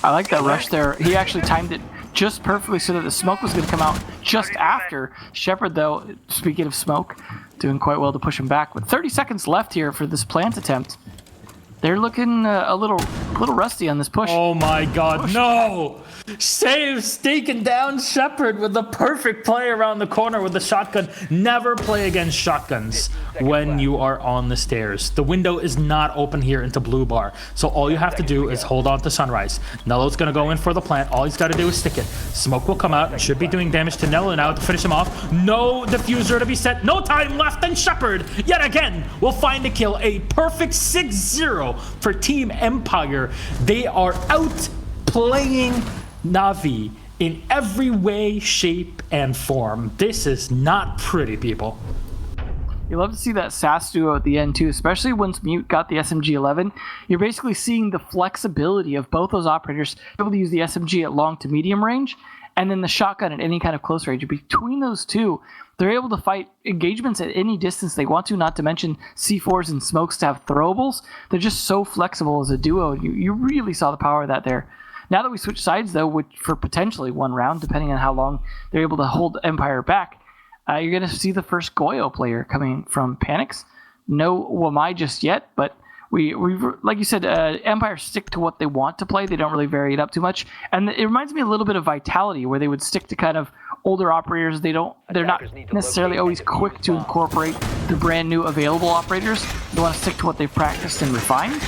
I like that rush there. He actually timed it just perfectly so that the smoke was going to come out just after. Shepard, though, speaking of smoke, doing quite well to push him back. With 30 seconds left here for this plant attempt, they're looking a little rusty on this push. Oh my god, no! Saves taking down Shepard with the perfect play around the corner with the shotgun. Never play against shotguns when you are on the stairs. The window is not open here into Blue Bar. So all you have to do is hold on to Sunrise. Nello's going to go in for the plant. All he's got to do is stick it. Smoke will come out and should be doing damage to Nello now to finish him off. No diffuser to be set. No time left, and Shepard, yet again, will find a kill. A perfect 6-0 for Team Empire. They are outplaying Na'Vi in every way, shape, and form. This is not pretty, people. You love to see that SAS duo at the end too, especially once Mute got the SMG-11. You're basically seeing the flexibility of both those operators able to use the SMG at long to medium range, and then the shotgun at any kind of close range. Between those two, they're able to fight engagements at any distance they want to, not to mention C4s and smokes to have throwables. They're just so flexible as a duo. You really saw the power of that there. Now that we switch sides, though, for potentially 1 round, depending on how long they're able to hold Empire back, you're going to see the first Goyo player coming from Panics. No Wamai just yet, but we like you said, Empire stick to what they want to play. They don't really vary it up too much. And it reminds me a little bit of Vitality, where they would stick to kind of older operators. They're not necessarily always quick to incorporate the brand new available operators. They want to stick to what they've practiced and refined.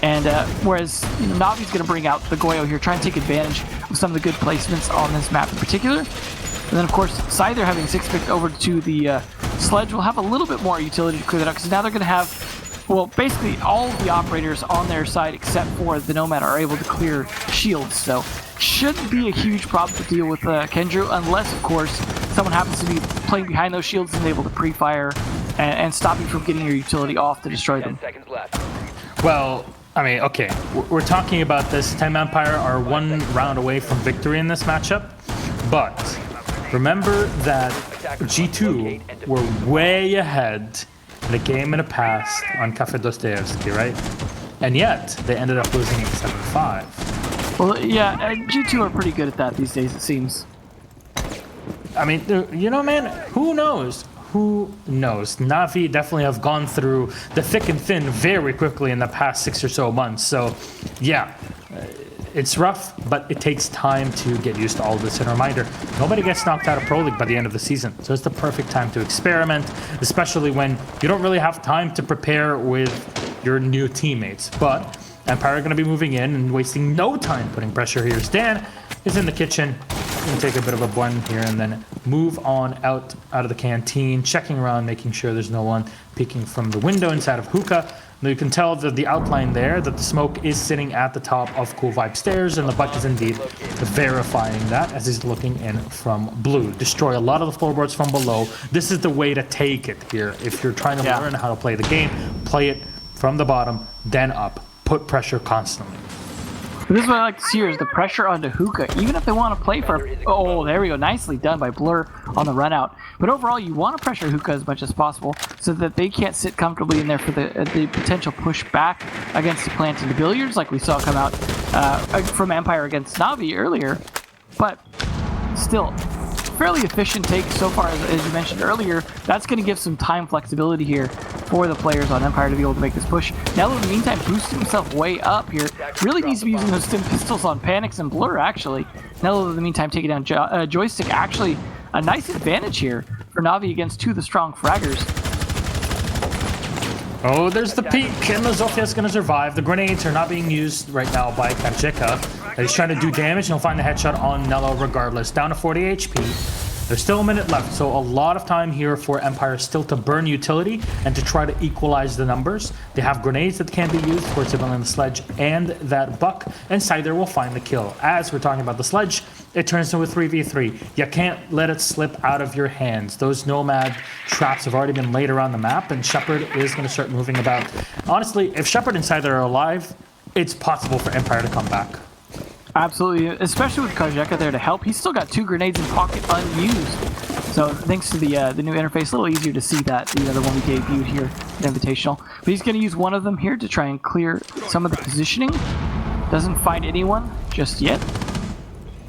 And whereas Na'Vi's going to bring out the Goyo here, try and take advantage of some of the good placements on this map in particular. And then, of course, Scyther having 6-picked over to the Sledge will have a little bit more utility to clear that up, because now they're going to have, well, basically all of the operators on their side except for the Nomad are able to clear shields. So shouldn't be a huge problem to deal with Kendrew, unless, of course, someone happens to be playing behind those shields and able to pre-fire and stop you from getting your utility off to destroy them. Well, I mean, okay, we're talking about this. Team Empire are 1 round away from victory in this matchup, but remember that G2 were way ahead in the game in the past on Cafe Dostoevsky, right? And yet, they ended up losing 7-5. Well, yeah, G2 are pretty good at that these days, it seems. I mean, you know, man, who knows? Who knows? Na'Vi definitely have gone through the thick and thin very quickly in the past 6 or so months. So, yeah, it's rough, but it takes time to get used to all this. And a reminder, nobody gets knocked out of Pro League by the end of the season. So it's the perfect time to experiment, especially when you don't really have time to prepare with your new teammates. But Empire are going to be moving in and wasting no time putting pressure here. Stan is in the kitchen. Going to take a bit of a bun here and then move on out of the canteen, checking around, making sure there's no one peeking from the window inside of hookah. Now you can tell that the outline there, that the smoke is sitting at the top of Cool Vibe stairs, and the Buck is indeed verifying that as he's looking in from blue. Destroy a lot of the floorboards from below. This is the way to take it here. If you're trying to learn how to play the game, play it from the bottom, then up. Put pressure constantly. This is what I like to see here is the pressure onto Hookah, even if they want to play for... Oh, there we go. Nicely done by Blur on the run out. But overall, you want to pressure Hookah as much as possible so that they can't sit comfortably in there for the potential push back against the plant and the billiards like we saw come out from Empire against Na'Vi earlier. But still, fairly efficient take so far, as you mentioned earlier. That's going to give some time flexibility here for the players on Empire to be able to make this push. Nello, in the meantime, boosting himself way up here. Really needs to be using those stim pistols on Panics and Blur, actually. Nello, in the meantime, taking down Joystick. Actually, a nice advantage here for Na'Vi against two of the strong fraggers. Oh, there's the peek, and the Zofia's going to survive. The grenades are not being used right now by Karjeka. He's trying to do damage, and he'll find the headshot on Nello regardless. Down to 40 HP. There's still a minute left, so a lot of time here for Empire still to burn utility and to try to equalize the numbers. They have grenades that can be used for civilian sledge and that Buck, and Scyther will find the kill. As we're talking about the sledge, it turns into a 3v3. You can't let it slip out of your hands. Those Nomad traps have already been laid around the map, and Shepard is going to start moving about. Honestly, if Shepard and Scyther are alive, it's possible for Empire to come back. Absolutely, especially with Karjeka there to help. He's still got two grenades in pocket unused. So thanks to the new interface, a little easier to see that, the other one we debuted here at Invitational. But he's going to use one of them here to try and clear some of the positioning. Doesn't find anyone just yet.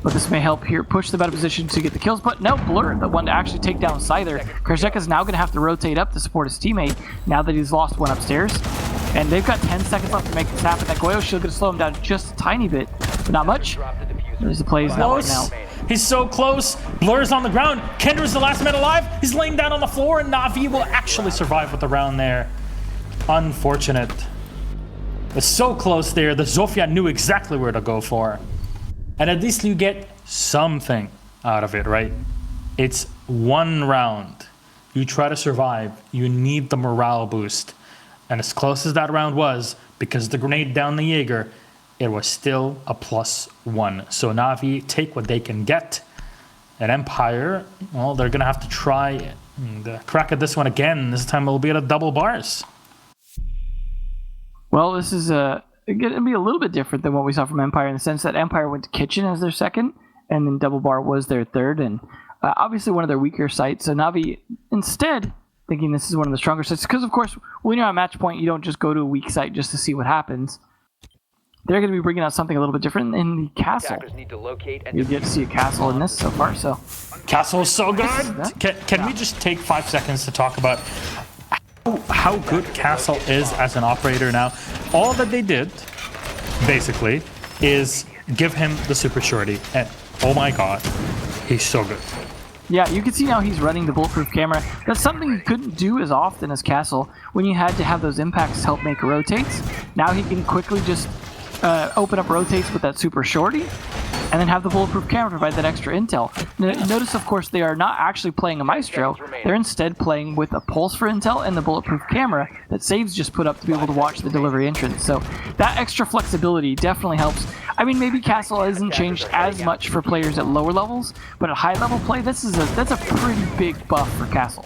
But this may help here push them out of position to get the kills. But no, Blur, the one to actually take down Scyther. Karjeka's now going to have to rotate up to support his teammate now that he's lost one upstairs. And they've got 10 seconds left to make this happen. That Goyo shield going to slow him down just a tiny bit, but not much. There's the plays now. He's so close. Blur's on the ground. Kendra's the last man alive. He's laying down on the floor, and Na'Vi will actually survive with the round there. Unfortunate. It's so close there. The Zofia knew exactly where to go for. And at least you get something out of it, right? It's one round. You try to survive. You need the morale boost. And as close as that round was, because the grenade down the Jaeger, it was still a +1. So Na'Vi take what they can get. And Empire, well, they're going to have to try and crack at this one again. This time it'll be at a double bars. Well, this is going to be a little bit different than what we saw from Empire in the sense that Empire went to Kitchen as their second, and then double bar was their third. And obviously one of their weaker sites. So Na'Vi instead... thinking this is one of the stronger sites, because of course when you're on match point you don't just go to a weak site just to see what happens. They're going to be bringing out something a little bit different in the castle. You get to see a castle in this so far. So castle is so good. Can we just take 5 seconds to talk about how good Castle is as an operator now? All that they did basically is give him the super shorty, and oh my god, he's so good. Yeah, you can see now he's running the bulletproof camera. That's something he couldn't do as often as Castle when you had to have those impacts help make rotates. Now he can quickly just open up rotates with that super shorty and then have the bulletproof camera provide that extra intel. Notice, of course, they are not actually playing a Maestro. They're instead playing with a pulse for intel and the bulletproof camera that Saves just put up to be able to watch the delivery entrance. So that extra flexibility definitely helps. I mean, maybe Castle hasn't changed as much for players at lower levels, but at high level play, that's a pretty big buff for Castle.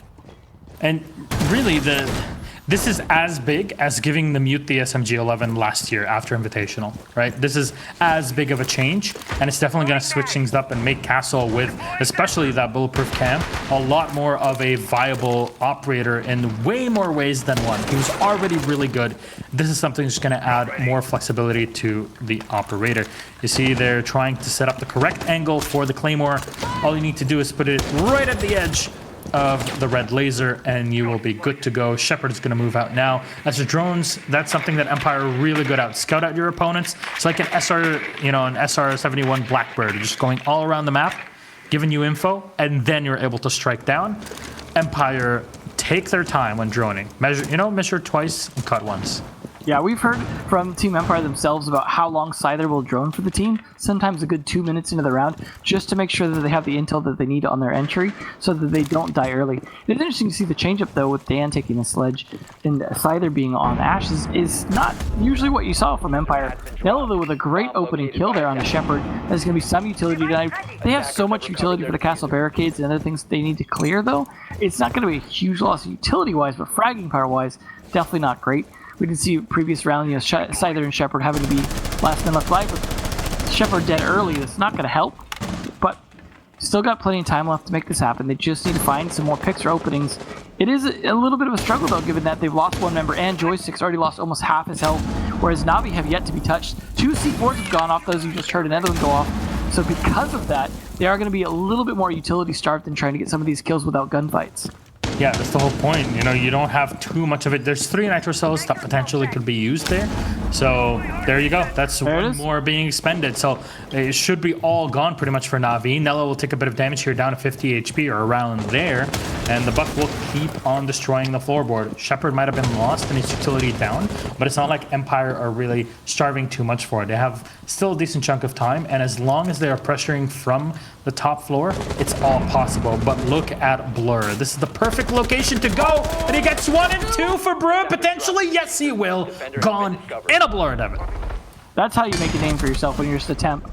And really, This is as big as giving the mute the SMG-11 last year after Invitational, right? This is as big of a change, and it's definitely going to switch things up and make Castle with, especially that bulletproof cam, a lot more of a viable operator in way more ways than one. He was already really good. This is something that's going to add more flexibility to the operator. You see they're trying to set up the correct angle for the Claymore. All you need to do is put it right at the edge of the red laser and you will be good to go. Shepard is going to move out now. As the drones, that's something that Empire are really good at. Scout out your opponents. It's like an SR, an SR-71 Blackbird, just going all around the map, giving you info, and then you're able to strike down. Empire take their time when droning. Measure twice and cut once. Yeah, we've heard from Team Empire themselves about how long Scyther will drone for the team, sometimes a good 2 minutes into the round, just to make sure that they have the intel that they need on their entry so that they don't die early. It's interesting to see the change-up, though, with Dan taking the sledge and Scyther being on Ash is not usually what you saw from Empire. Nello, though, with a great opening kill there on the Shepard, there's going to be some utility tonight. They have so much utility for the castle barricades and other things they need to clear, though. It's not going to be a huge loss utility-wise, but fragging power-wise, definitely not great. We can see previous round, Scyther and Shepard having to be last man left alive. With Shepard dead early, that's not going to help. But still got plenty of time left to make this happen. They just need to find some more picks or openings. It is a little bit of a struggle, though, given that they've lost one member and Joystick's already lost almost half his health, whereas Navi have yet to be touched. 2 C4s have gone off, those you just heard another one go off. So because of that, they are going to be a little bit more utility starved than trying to get some of these kills without gunfights. Yeah, that's the whole point. You don't have too much of it. There's 3 nitro cells that potentially could be used there. So there you go. That's one more being expended. So it should be all gone pretty much for Na'Vi. Nello will take a bit of damage here, down to 50 HP or around there. And the Buck will keep on destroying the floorboard. Shepard might have been lost and his utility down, but it's not like Empire are really starving too much for it. They have still a decent chunk of time, and as long as they are pressuring from the top floor, it's all possible. But look at Blur. This is the perfect location to go, and he gets 1 and 2 for Brew, potentially. Yes, he will. Gone in a Blur, Devin. That's how you make a name for yourself when you're just a temp.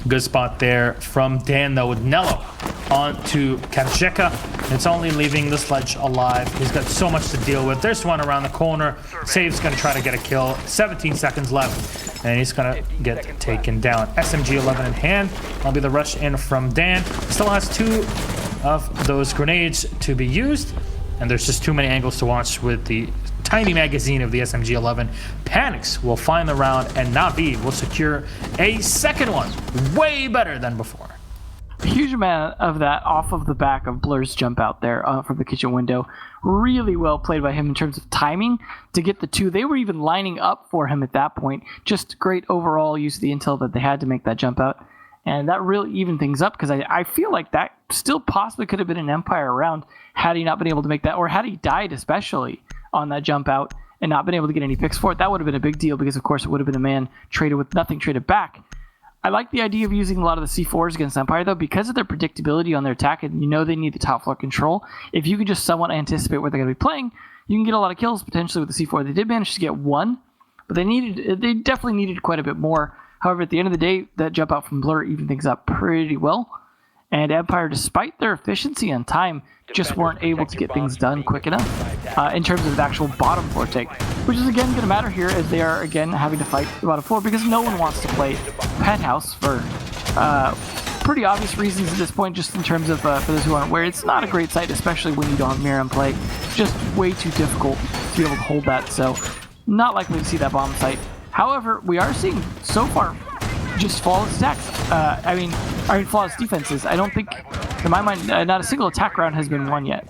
Good spot there from Dan, though, with Nello on to Kajeka. It's only leaving the sledge alive. He's got so much to deal with. There's one around the corner. Save's going to try to get a kill. 17 seconds left, and he's going to get taken down. SMG-11 in hand. That'll be the rush in from Dan. Still has 2 of those grenades to be used, and there's just too many angles to watch with the tiny magazine of the SMG-11. Panics will find the round, and Na'Vi will secure a second one. Way better than before. A huge amount of that off of the back of Blur's jump out there from the kitchen window. Really well played by him in terms of timing to get the 2. They were even lining up for him at that point. Just great overall use of the intel that they had to make that jump out. And that really evened things up, because I feel like that still possibly could have been an Empire round had he not been able to make that, or had he died especially on that jump out and not been able to get any picks for it. That would have been a big deal, because of course it would have been a man traded with nothing traded back. I like the idea of using a lot of the C4s against Empire, though, because of their predictability on their attack, and they need the top floor control. If you can just somewhat anticipate where they're going to be playing, you can get a lot of kills potentially with the C4. They did manage to get 1, but they definitely needed quite a bit more. However, at the end of the day, that jump out from Blur evened things up pretty well. And Empire, despite their efficiency and time, just weren't able to get things done quick enough in terms of the actual bottom floor take, which is again going to matter here, as they are again having to fight the bottom floor, because no one wants to play Penthouse for pretty obvious reasons at this point. Just in terms of for those who aren't aware, it's not a great site, especially when you don't have mirror in play. Just way too difficult to be able to hold that, so not likely to see that bottom site. However, we are seeing so far just flawless attacks. I mean flawless defenses. I don't think, in my mind, not a single attack round has been won yet.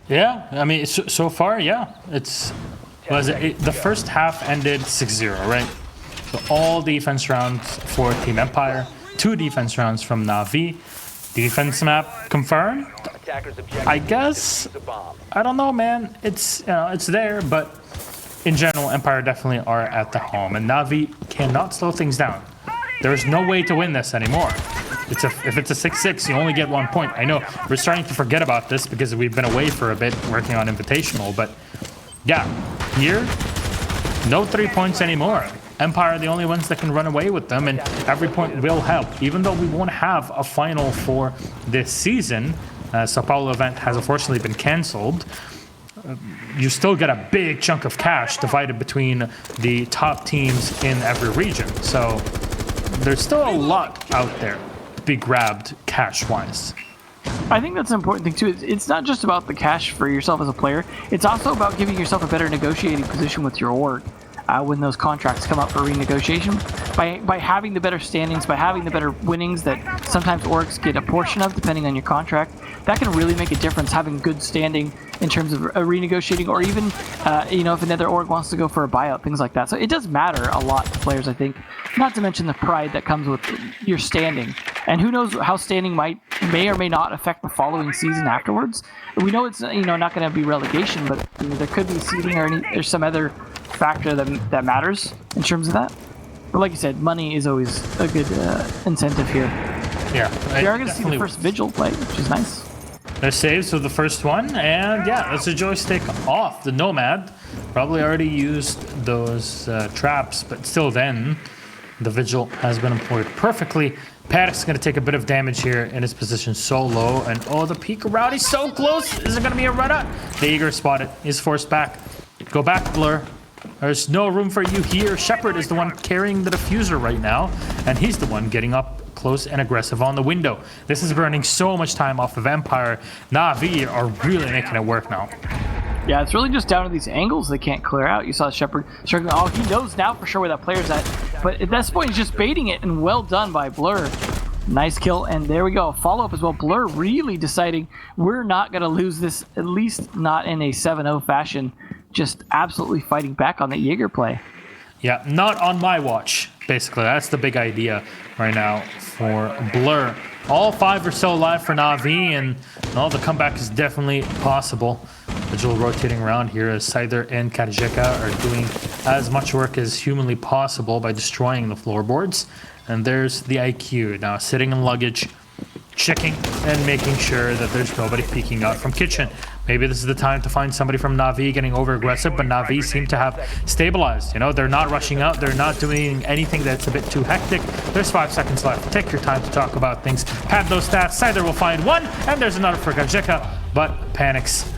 Yeah, I mean, so far, yeah. The first half ended 6-0, right? So all defense rounds for Team Empire, 2 defense rounds from Na'Vi. Defense map confirmed? I guess. I don't know, man. It's there, but in general, Empire definitely are at the home, and Na'Vi cannot slow things down. There is no way to win this anymore. If it's a 6-6, you only get 1 point. I know we're starting to forget about this because we've been away for a bit working on Invitational, but yeah, here, no 3 points anymore. Empire are the only ones that can run away with them, and every point will help. Even though we won't have a final for this season, Sao Paulo event has unfortunately been cancelled. You still get a big chunk of cash divided between the top teams in every region. So there's still a lot out there to be grabbed cash-wise. I think that's an important thing too. It's not just about the cash for yourself as a player. It's also about giving yourself a better negotiating position with your org when those contracts come up for renegotiation. By having the better standings, by having the better winnings that sometimes orgs get a portion of depending on your contract, that can really make a difference, having good standing in terms of renegotiating, or even if another org wants to go for a buyout, things like that. So it does matter a lot to players, I think, not to mention the pride that comes with your standing. And who knows how standing may or may not affect the following season afterwards. We know it's not going to be relegation, but there could be seeding or there's some other factor that matters in terms of that. But like you said, money is always a good incentive here. Yeah, we are going to see the first Vigil play, which is nice. There's saves for the first one, and yeah, that's a joystick off. The Nomad probably already used those traps, but still then, the Vigil has been employed perfectly. Paddock's going to take a bit of damage here in his position so low, and the peek around, he's so close. Is it going to be a run-up? The Eager spotted. He's forced back. Go back, Blur. There's no room for you here. Shepard is the one carrying the diffuser right now, and he's the one getting up close and aggressive on the window. This is burning so much time off of Empire. Na'Vi are really making it work now. Yeah, it's really just down to these angles they can't clear out. You saw Shepard struggling. Oh, he knows now for sure where that player's at. But at this point, he's just baiting it, and well done by Blur. Nice kill, and there we go. Follow-up as well. Blur really deciding we're not going to lose this, at least not in a 7-0 fashion. Just absolutely fighting back on the Jaeger play. Yeah, not on my watch, basically. That's the big idea right now for Blur. All 5 are still alive for Na'Vi, and the comeback is definitely possible. Vigil rotating around here as Scyther and Katajeka are doing as much work as humanly possible by destroying the floorboards. And there's the IQ now sitting in luggage, checking and making sure that there's nobody peeking out from kitchen. Maybe this is the time to find somebody from Na'Vi getting over aggressive, but Na'Vi seem to have stabilized. They're not rushing out. They're not doing anything that's a bit too hectic. There's 5 seconds left. Take your time to talk about things. Have those stats. Scyther will find one, and there's another for Kajeka, but Panics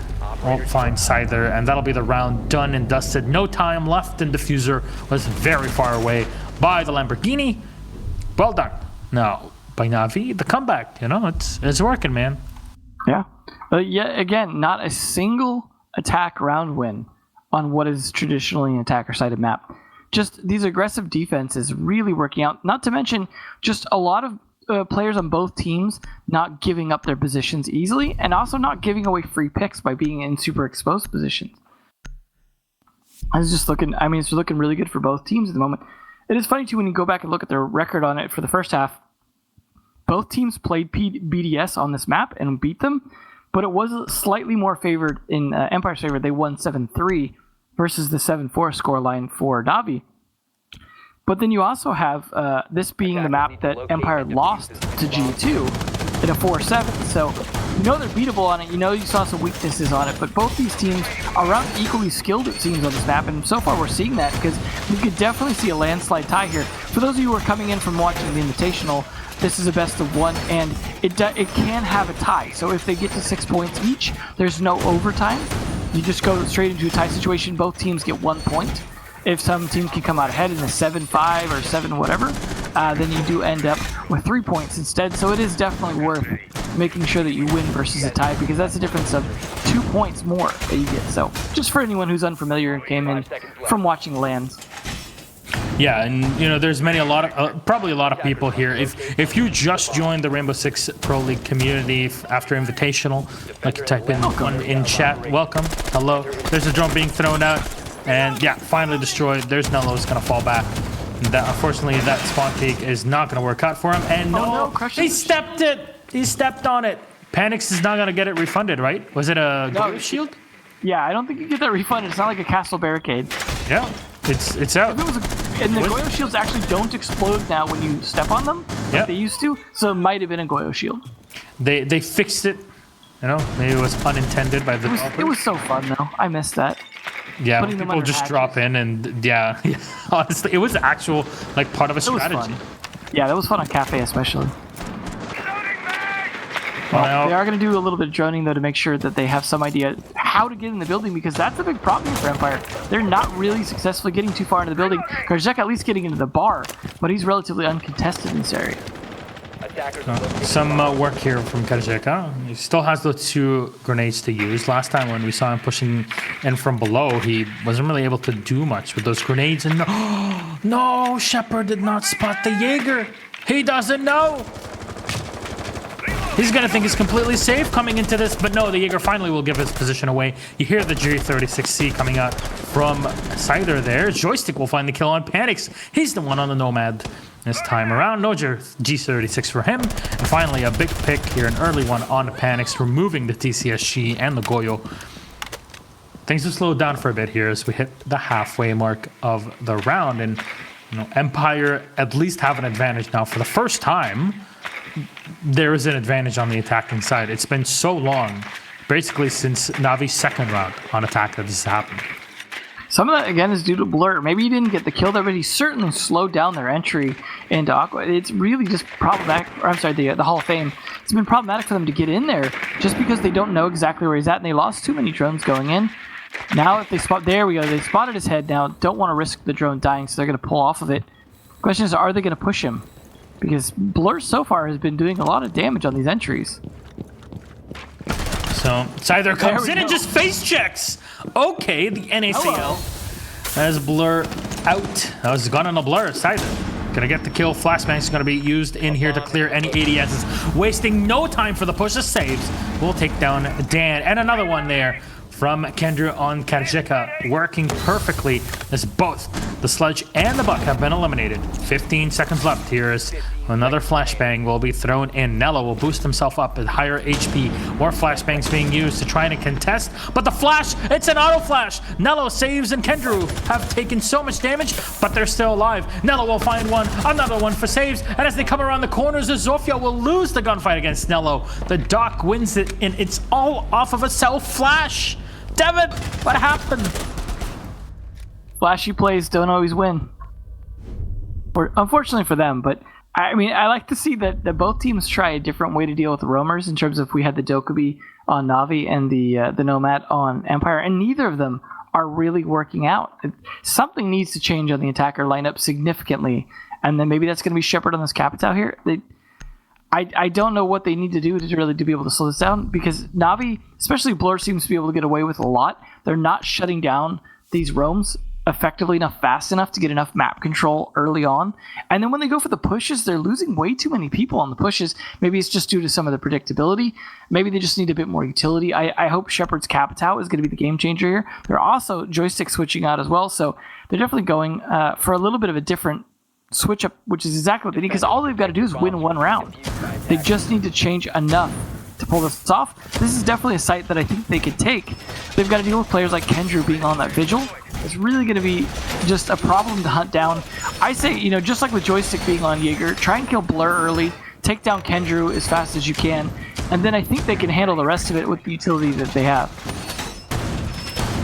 won't find Scyther, and that'll be the round done and dusted. No time left, and Diffuser was very far away by the Lamborghini. Well done. Now, by Na'Vi, the comeback, it's working, man. Yeah. Yet again, not a single attack round win on what is traditionally an attacker-sided map. Just these aggressive defenses really working out. Not to mention just a lot of players on both teams not giving up their positions easily, and also not giving away free picks by being in super exposed positions. It's looking really good for both teams at the moment. It is funny too when you go back and look at their record on it for the first half. Both teams played BDS on this map and beat them, but it was slightly more favored in Empire's favor. They won 7-3 versus the 7-4 scoreline for Na'Vi. But then you also have this being the map that Empire lost to G2 in a 4-7. So they're beatable on it. You saw some weaknesses on it. But both these teams are around equally skilled, it seems, on this map. And so far we're seeing that because we could definitely see a landslide tie here. For those of you who are coming in from watching the Invitational, this is a best of 1, and it can have a tie. So if they get to 6 points each, there's no overtime. You just go straight into a tie situation. Both teams get 1 point. If some team can come out ahead in a 7-5 or 7 whatever, then you do end up with 3 points instead. So it is definitely worth making sure that you win versus a tie, because that's a difference of 2 points more that you get. So just for anyone who's unfamiliar and came in from watching LANs. Yeah, and there's probably a lot of people here. If you just joined the Rainbow Six Pro League community after Invitational, like you type in one in chat, welcome, hello. There's a drone being thrown out, and yeah, finally destroyed. There's Nello is gonna fall back. Unfortunately, that spawn peak is not gonna work out for him. And he stepped on it. Panics is not gonna get it refunded, right? Was it a shield? Yeah, I don't think you get that refunded. It's not like a castle barricade. Yeah. It's out. And the Goyo shields actually don't explode now when you step on them, like they used to. So it might have been a Goyo shield. They fixed it. Maybe it was unintended by the developer. It was so fun though. I missed that. Yeah, people just drop in and yeah. Honestly, it was actual part of a strategy. Was fun. Yeah, that was fun on Cafe especially. Well, they are going to do a little bit of droning, though, to make sure that they have some idea how to get in the building, because that's a big problem here for Empire. They're not really successfully getting too far into the building. Karjek at least getting into the bar, but he's relatively uncontested in this area. Some work here from Karjeka. He still has those 2 grenades to use. Last time when we saw him pushing in from below, he wasn't really able to do much with those grenades. And no, Shepard did not spot the Jaeger. He doesn't know. He's going to think he's completely safe coming into this, but no, the Jaeger finally will give his position away. You hear the G36C coming out from Scyther there. Joystick will find the kill on Panics. He's the one on the Nomad this time around. No G36 for him. And finally, a big pick here, an early one on Panics, removing the TCSG and the Goyo. Things have slowed down for a bit here as we hit the halfway mark of the round. And Empire at least have an advantage now for the first time. There is an advantage on the attacking side. It's been so long, basically since Navi's second round on attack, that this has happened. Some of that, again, is due to Blur. Maybe he didn't get the kill there, but he certainly slowed down their entry into Aqua. It's really just problematic, or I'm sorry, the Hall of Fame. It's been problematic for them to get in there just because they don't know exactly where he's at, and they lost too many drones going in. Now if they spot, there we go, they spotted his head now, don't want to risk the drone dying, so they're going to pull off of it. Question is, are they going to push him? Because Blur so far has been doing a lot of damage on these entries. So Scyther comes in and just face checks. Okay, the NACL has Blur out. That was gun on a Blur. Scyther gonna get the kill. Flashbang's gonna be used in here to clear any ADSs. Wasting no time for the push. The saves will take down Dan. And another one there from Kendra on Karjeka, working perfectly as both the Sludge and the Buck have been eliminated. 15 seconds left here as another flashbang will be thrown in. Nello will boost himself up at higher HP. More flashbangs being used to try and contest, but the flash, it's an auto flash. Nello saves and Kendra have taken so much damage, but they're still alive. Nello will find one, another one for saves, and as they come around the corners, Zofia will lose the gunfight against Nello. The Doc wins it, and it's all off of a self flash. Devin, what happened? Flashy plays don't always win. Unfortunately for them, but I mean, I like to see that both teams try a different way to deal with the roamers in terms of we had the Dokkaebi on Na'Vi and the Nomad on Empire, and neither of them are really working out. Something needs to change on the attacker lineup significantly, and then maybe that's going to be Shepard on this Capitao here. I don't know what they need to do to really be able to slow this down, because Na'Vi, especially Blur, seems to be able to get away with a lot. They're not shutting down these roams effectively enough, fast enough to get enough map control early on. And then when they go for the pushes, they're losing way too many people on the pushes. Maybe it's just due to some of the predictability. Maybe they just need a bit more utility. I hope Shepard's Capitao is going to be the game changer here. They're also joystick switching out as well, so they're definitely going for a little bit of a different switch up, which is exactly what they need, because all they've got to do is win one round. They just need to change enough to pull this off. This is definitely a site that I think they could take. They've got to deal with players like Kendra being on that vigil. It's really going to be just a problem to hunt down. I say, just like with Joystick being on Jaeger, try and kill Blur early, take down Kendra as fast as you can, and then I think they can handle the rest of it with the utility that they have.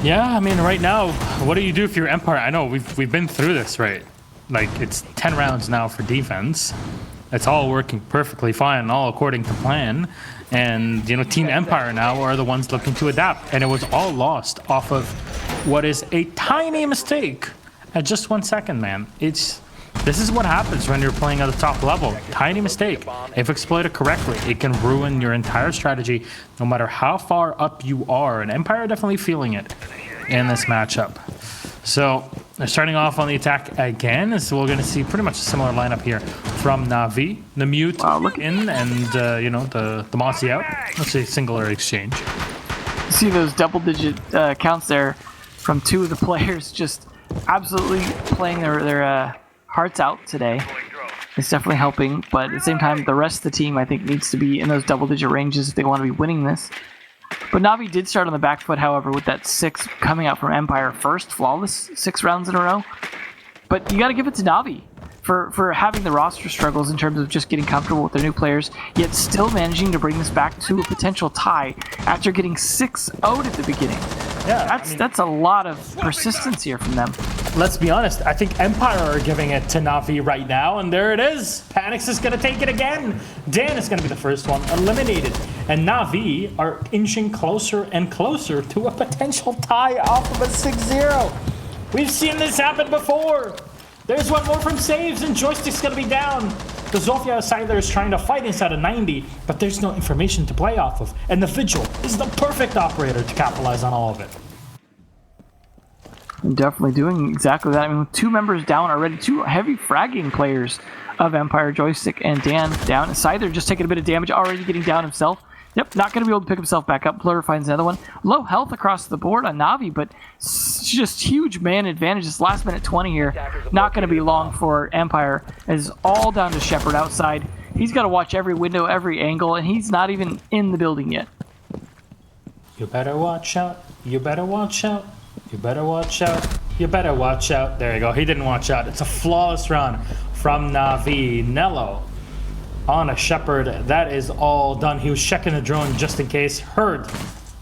Yeah, I mean, right now, what do you do if you're Empire? I know we've been through this, right? Like, it's 10 rounds now for defense. It's all working perfectly fine, all according to plan. And, Team Empire now are the ones looking to adapt. And it was all lost off of what is a tiny mistake at just 1 second, man. This is what happens when you're playing at the top level. Tiny mistake. If exploited correctly, it can ruin your entire strategy, no matter how far up you are. And Empire are definitely feeling it in this matchup. So they're starting off on the attack again, so we're going to see pretty much a similar lineup here from Na'Vi. The Mute in, and the Mossy out. Let's say singular exchange. You see those double-digit counts there from two of the players, just absolutely playing their hearts out today. It's definitely helping, but at the same time, the rest of the team, I think, needs to be in those double-digit ranges if they want to be winning this. But Na'Vi did start on the back foot, however, with that 6 coming out from Empire first, flawless 6 rounds in a row. But you got to give it to Na'Vi for having the roster struggles in terms of just getting comfortable with their new players, yet still managing to bring this back to a potential tie after getting 6-0'd at the beginning. Yeah, that's a lot of persistence here from them. let's be honest, I think Empire are giving it to Na'Vi right now, and there it is. Panics is going to take it again. Dan is going to be the first one eliminated. And Na'Vi are inching closer and closer to a potential tie off of a 6-0. We've seen this happen before. There's one more from Saves, and Joystick's going to be down. The Zofia side there is trying to fight inside of 90, but there's no information to play off of. And the Vigil is the perfect operator to capitalize on all of it. Definitely doing exactly that. I mean, with 2 members down already, 2 heavy fragging players of Empire, Joystick and Dan down. Scyther just taking a bit of damage, already getting down himself. Yep, not going to be able to pick himself back up. Blur finds another one. Low health across the board on Na'Vi, but just huge man advantage. This last minute 20 here, not going to be long for Empire. It's all down to Shepard outside. He's got to watch every window, every angle, and he's not even in the building yet. You better watch out. You better watch out. You better watch out. You better watch out. There you go. He didn't watch out. It's a flawless round from Na'Vi. Nello on a Shepard. That is all done. He was checking the drone just in case. Heard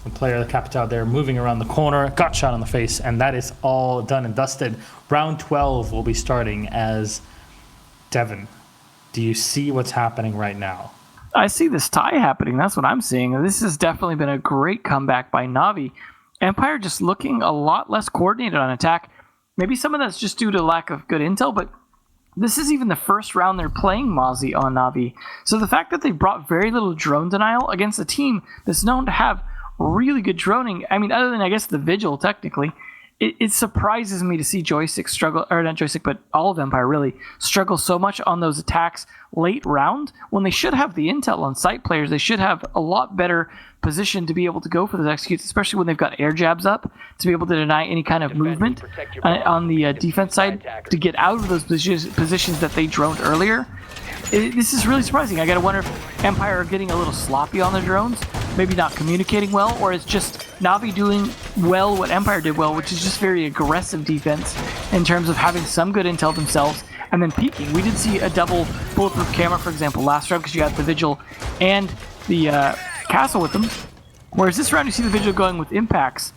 the player, the Capital there, moving around the corner. Got shot on the face. And that is all done and dusted. Round 12 will be starting as Devin. Do you see what's happening right now? I see this tie happening. That's what I'm seeing. This has definitely been a great comeback by Na'Vi. Empire just looking a lot less coordinated on attack. Maybe some of that's just due to lack of good intel, but this is even the first round they're playing Mozzie on Na'Vi. So the fact that they brought very little drone denial against a team that's known to have really good droning, I mean, other than, I guess, the Vigil, technically, it surprises me to see Joystick struggle, or not Joystick, but all of Empire really struggle so much on those attacks late round when they should have the intel on site players. They should have a lot better position to be able to go for those executes, especially when they've got air jabs up to be able to deny any kind of movement on the defense side to get out of those positions that they droned earlier. This is really surprising. I gotta wonder if Empire are getting a little sloppy on the drones, maybe not communicating well, or it's just Na'Vi doing well what Empire did well, which is just very aggressive defense in terms of having some good intel themselves and then peeking. We did see a double bulletproof camera, for example, last round, because you got the Vigil and the castle with them, whereas this round you see the Vigil going with impacts,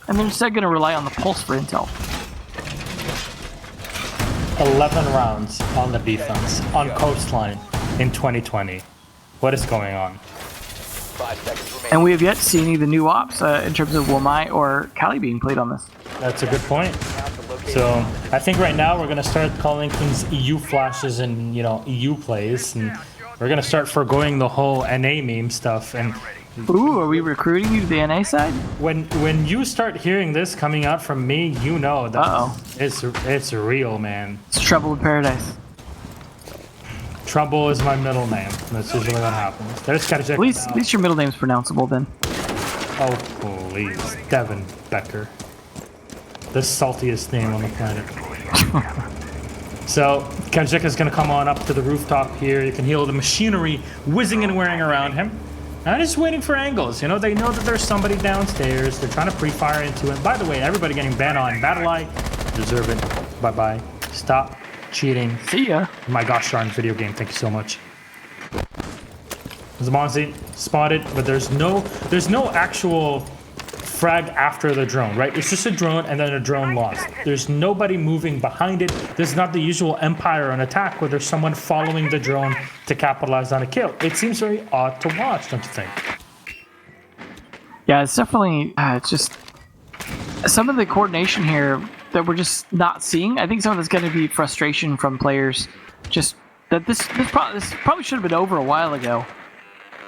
and they're instead going to rely on the pulse for intel. 11 rounds on the defense on Coastline in 2020. What is going on? And we have yet to see any of the new ops in terms of Wamai or Kali being played on this. That's a good point. So I think right now we're going to start calling things EU flashes and, you know, EU plays, and we're going to start forgoing the whole NA meme stuff. And ooh, are we recruiting you to the NA side? When you start hearing this coming out from me, you know that it's real, man. It's trouble in paradise. Trouble is my middle name. That's usually what happens. There's at least your middle name's pronounceable then. Oh please, Devin Becker, the saltiest name on the planet. So Kajek is going to come on up to the rooftop here. You can hear the machinery whizzing and whirring around him. I'm just waiting for angles. You know, they know that there's somebody downstairs. They're trying to pre-fire into it. By the way, everybody getting banned on Battle Eye. Deserve it. Bye-bye. Stop cheating. See ya. My gosh darn video game. Thank you so much. Zamonzi spotted, but there's no actual frag after the drone, right? It's just a drone and then a drone lost. There's nobody moving behind it. There's not the usual Empire on attack where there's someone following the drone to capitalize on a kill. It seems very odd to watch, don't you think? Yeah, it's definitely, it's just some of the coordination here that we're just not seeing. I think some of it's going to be frustration from players, just that this probably should have been over a while ago.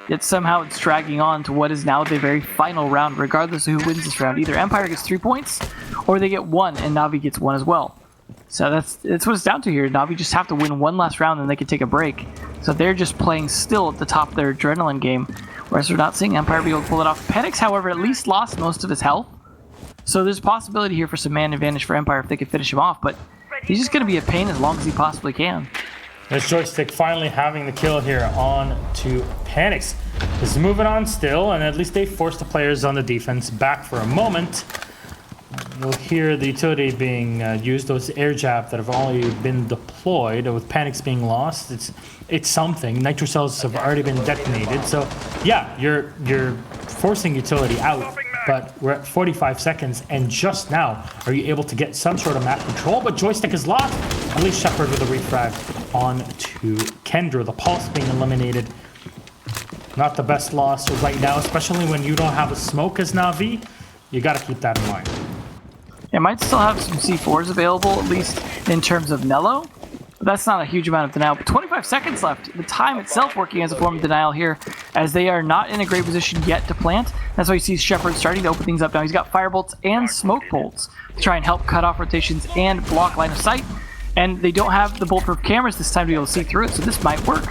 Yet somehow it's dragging on to what is now the very final round, regardless of who wins this round. Either Empire gets 3 points, or they get 1, and Na'Vi gets 1 as well. So that's what it's down to here. Na'Vi just have to win one last round, and they can take a break. So they're just playing still at the top of their adrenaline game, whereas we're not seeing Empire be able to pull it off. Penix, however, at least lost most of his health. So there's a possibility here for some man advantage for Empire if they can finish him off, but he's just going to be a pain as long as he possibly can. There's Joystick finally having the kill here on to Panix. Is moving on still, and at least they forced the players on the defense back for a moment. We'll hear the utility being used, those air jabs that have already been deployed, with Panix being lost. It's something. Nitro cells have already been detonated, so yeah, you're forcing utility out. but we're at 45 seconds, and just now are you able to get some sort of map control, but joystick is locked. At least Shepard with a refrag on to Kendra. The Pulse being eliminated. Not the best loss right now, especially when you don't have a smoke as Na'Vi. You got to keep that in mind. It might still have some C4s available, at least in terms of Nello. But that's not a huge amount of denial. But 25 seconds left. The time itself working as a form of denial here, as they are not in a great position yet to plant. That's why you see Shepard starting to open things up now. He's got firebolts and smoke bolts to try and help cut off rotations and block line of sight. And they don't have the bulletproof cameras this time to be able to see through it, so this might work.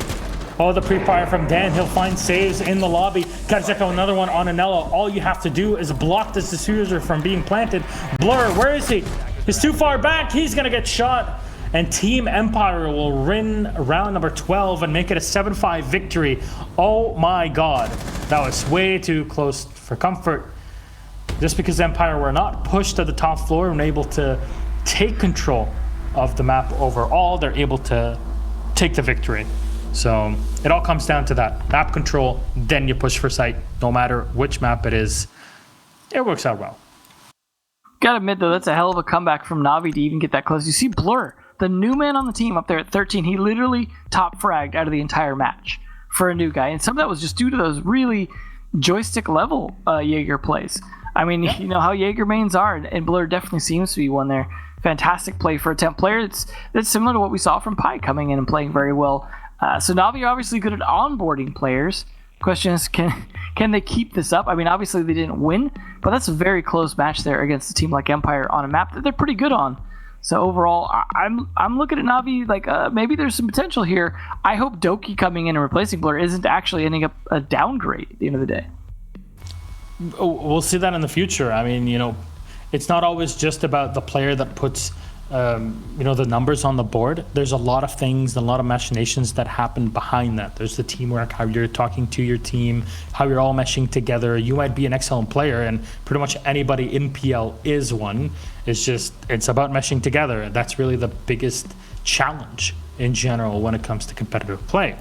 Oh, the pre-fire from Dan. He'll find saves in the lobby. Kazeko, another one on Anello. All you have to do is block this diffuser from being planted. Blur, where is he? He's too far back. He's going to get shot. And Team Empire will win round number 12 and make it a 7-5 victory. Oh my god. That was way too close for comfort. Just because Empire were not pushed to the top floor and able to take control of the map overall, they're able to take the victory. So it all comes down to that. Map control, then you push for sight. No matter which map it is, it works out well. Gotta admit, though, that's a hell of a comeback from Na'Vi to even get that close. You see Blur, the new man on the team up there at 13. He literally top fragged out of the entire match for a new guy. And some of that was just due to those really joystick level Jaeger plays. I mean, you know how Jaeger mains are, and Blur definitely seems to be one there. Fantastic play for a temp player. That's similar to what we saw from Pi coming in and playing very well. So Na'Vi are obviously good at onboarding players. Question is, can they keep this up? I mean, obviously they didn't win, but that's a very close match there against a team like Empire on a map that they're pretty good on. So overall, I'm looking at Na'Vi like maybe there's some potential here. I hope Doki coming in and replacing Blur isn't actually ending up a downgrade at the end of the day. We'll see that in the future. I mean, you know, it's not always just about the player that puts the numbers on the board. There's a lot of things, a lot of machinations that happen behind that. There's the teamwork, how you're talking to your team, how you're all meshing together. You might be an excellent player, and pretty much anybody in PL is one. It's about meshing together. That's really the biggest challenge in general when it comes to competitive play.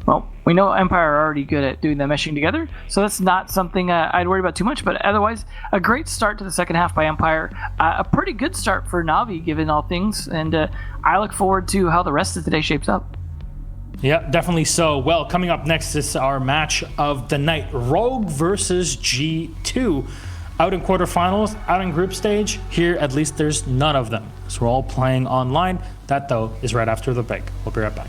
Well, we know Empire are already good at doing the meshing together, so that's not something I'd worry about too much, but otherwise, a great start to the second half by Empire. A pretty good start for Na'Vi, given all things, and I look forward to how the rest of today shapes up. Yeah, definitely so. Well, coming up next is our match of the night, Rogue versus G2. Out in quarterfinals, out in group stage, here at least there's none of them. So we're all playing online. That, though, is right after the break. We'll be right back.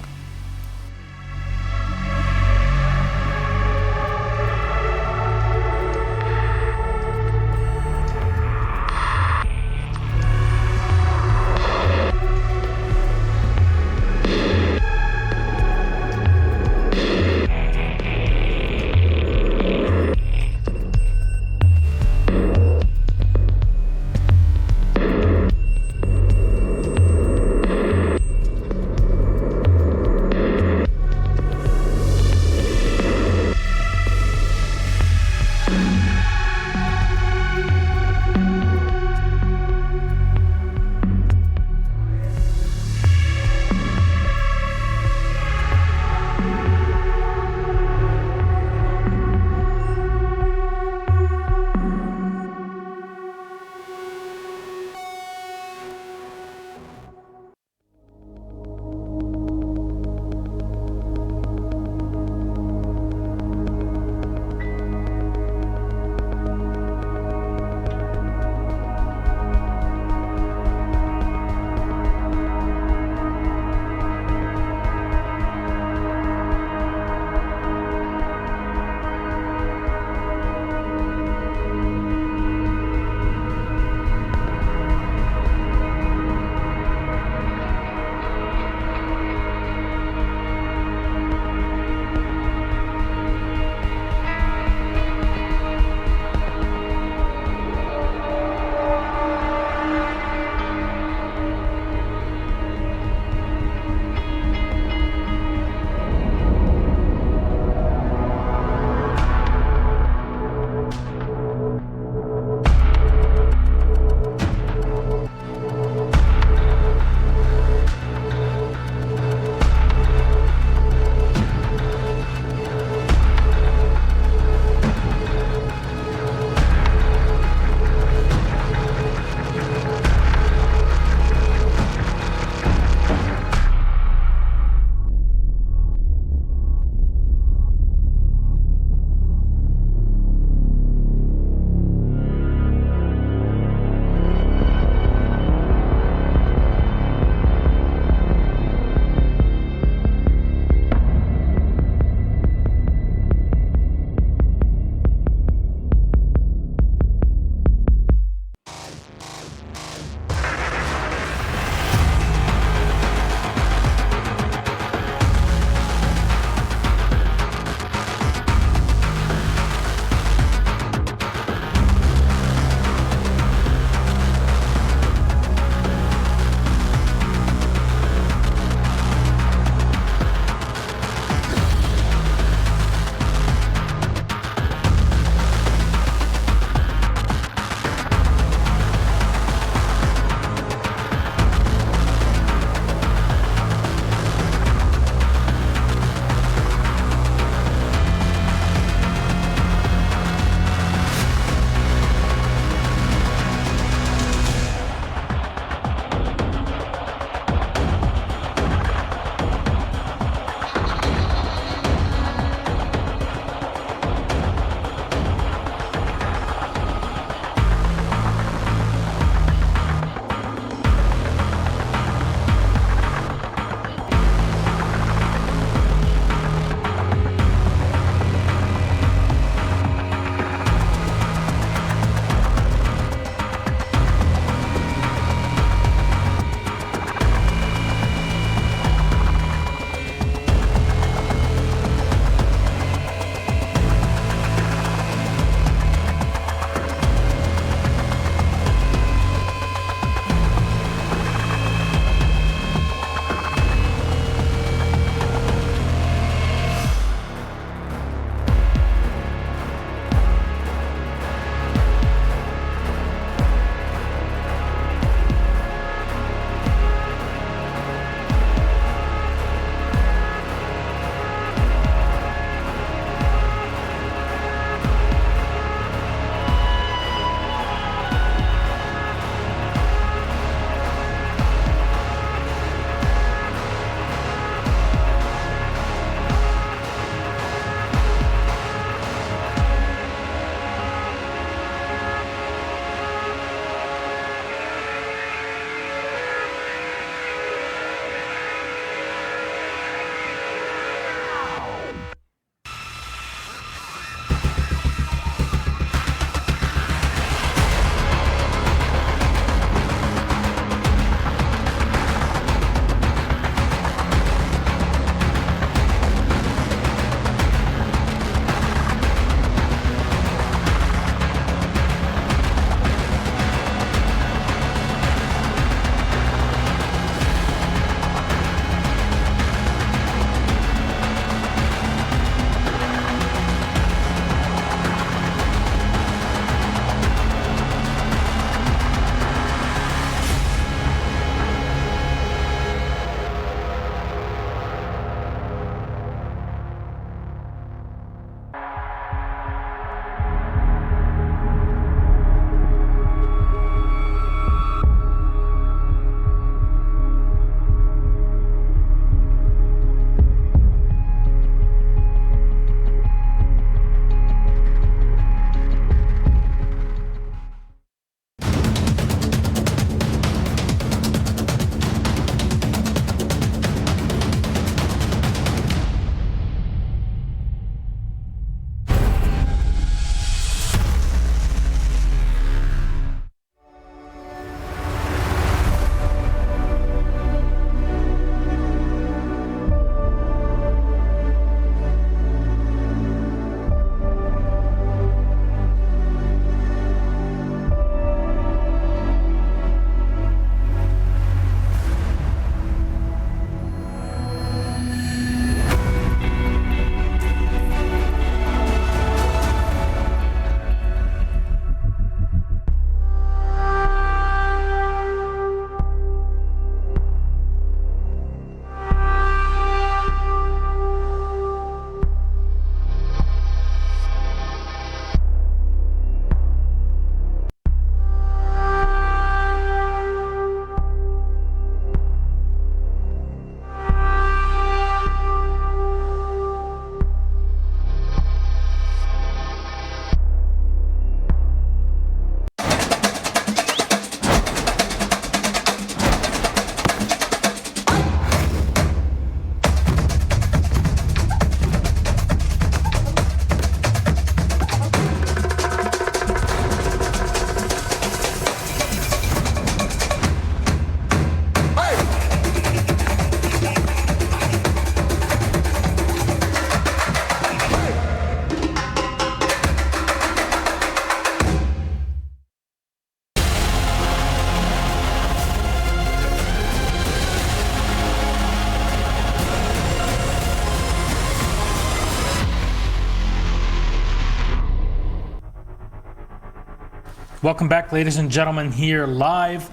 Welcome back, ladies and gentlemen, here live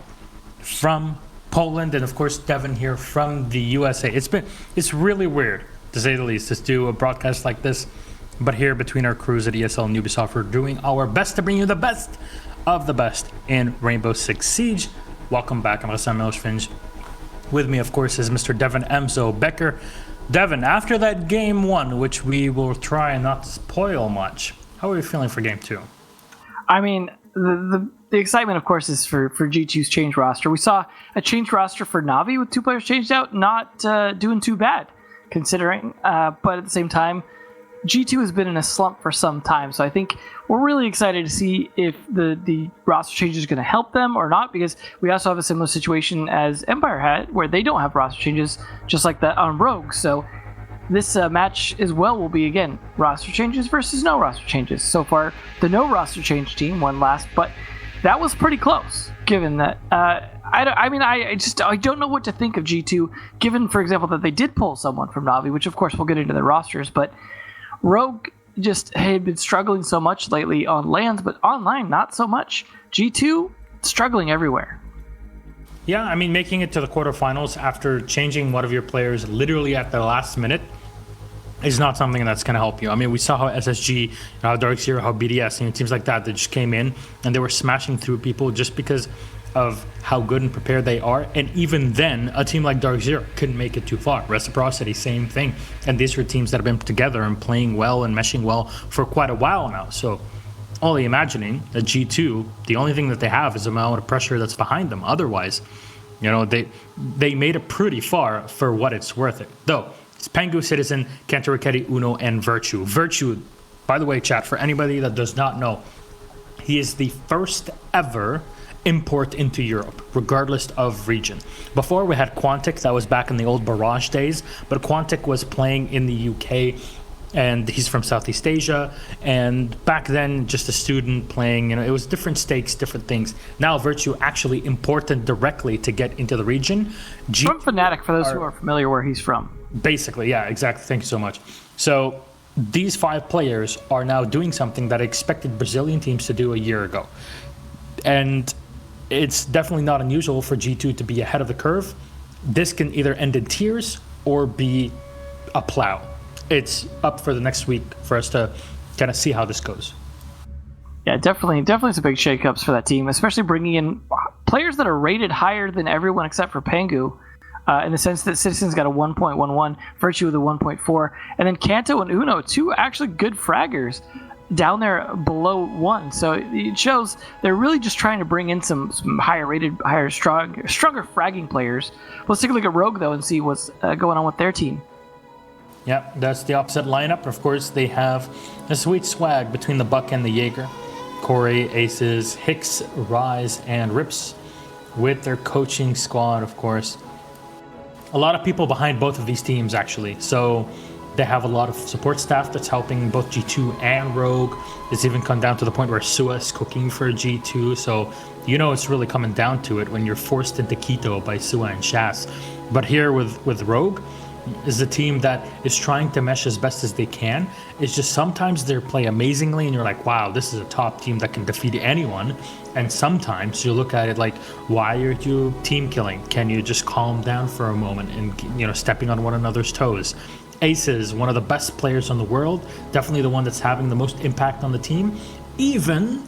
from Poland, and of course Devin here from the USA. It's really weird, to say the least, to do a broadcast like this, but here between our crews at ESL and Ubisoft, we're doing our best to bring you the best of the best in Rainbow Six Siege. Welcome back. I'm Hassan Milosfinj. With me, of course, is Mr. Devin Emzo Becker. Devin, after that game 1, which we will try not to spoil much, how are you feeling for game 2? I mean, the excitement, of course, is for G2's changed roster. We saw a changed roster for Na'Vi with 2 players changed out, not doing too bad, considering. But at the same time, G2 has been in a slump for some time, so I think we're really excited to see if the roster change is going to help them or not, because we also have a similar situation as Empire had, where they don't have roster changes, just like that on Rogue. So this match as well will be, again, roster changes versus no roster changes. So far, the no roster change team won last, but that was pretty close, given that. I don't know what to think of G2, given, for example, that they did pull someone from Na'Vi, which of course we'll get into their rosters, but Rogue just had been struggling so much lately on lands, but online not so much. G2 struggling everywhere. Yeah, I mean, making it to the quarterfinals after changing one of your players literally at the last minute is not something that's going to help you. I mean, we saw how SSG, how Dark Zero, how BDS, teams like that just came in and they were smashing through people just because of how good and prepared they are. And even then, a team like Dark Zero couldn't make it too far. Reciprocity, same thing. And these are teams that have been together and playing well and meshing well for quite a while now. So only imagining that G2, the only thing that they have is the amount of pressure that's behind them. Otherwise, they made it pretty far for what it's worth it. Though, it's Pengu, Citizen, Kenta Raketti, Uno, and Virtue. Virtue, by the way, chat, for anybody that does not know, he is the first ever import into Europe, regardless of region. Before, we had Quantic, that was back in the old Barrage days, but Quantic was playing in the UK, and he's from Southeast Asia, and back then, just a student playing, it was different stakes, different things. Now, Virtue actually imported directly to get into the region. From Fnatic, for those who are familiar where he's from. Basically, yeah, exactly. Thank you so much. So these 5 players are now doing something that I expected Brazilian teams to do a year ago. And it's definitely not unusual for G2 to be ahead of the curve. This can either end in tears or be a plow. It's up for the next week for us to kind of see how this goes. Yeah, definitely some big shakeups for that team, especially bringing in players that are rated higher than everyone except for Pengu, in the sense that Citizen's got a 1.11, Virtue with a 1.4, and then Kanto and Uno, 2 actually good fraggers down there below 1. So it shows they're really just trying to bring in some higher rated, stronger fragging players. Let's take a look at Rogue, though, and see what's going on with their team. Yeah, that's the opposite lineup. Of course, they have a sweet swag between the Buck and the Jaeger. Corey, Aces, Hicks, Rise, and Rips with their coaching squad, of course. A lot of people behind both of these teams, actually. So they have a lot of support staff that's helping both G2 and Rogue. It's even come down to the point where Sua is cooking for G2. So it's really coming down to it when you're forced into Quito by Sua and Shas. But here with Rogue is a team that is trying to mesh as best as they can. It's just sometimes they play amazingly and you're like, wow, this is a top team that can defeat anyone. And sometimes you look at it like, why are you team killing? Can you just calm down for a moment and stepping on one another's toes? Aces, one of the best players in the world, definitely the one that's having the most impact on the team, even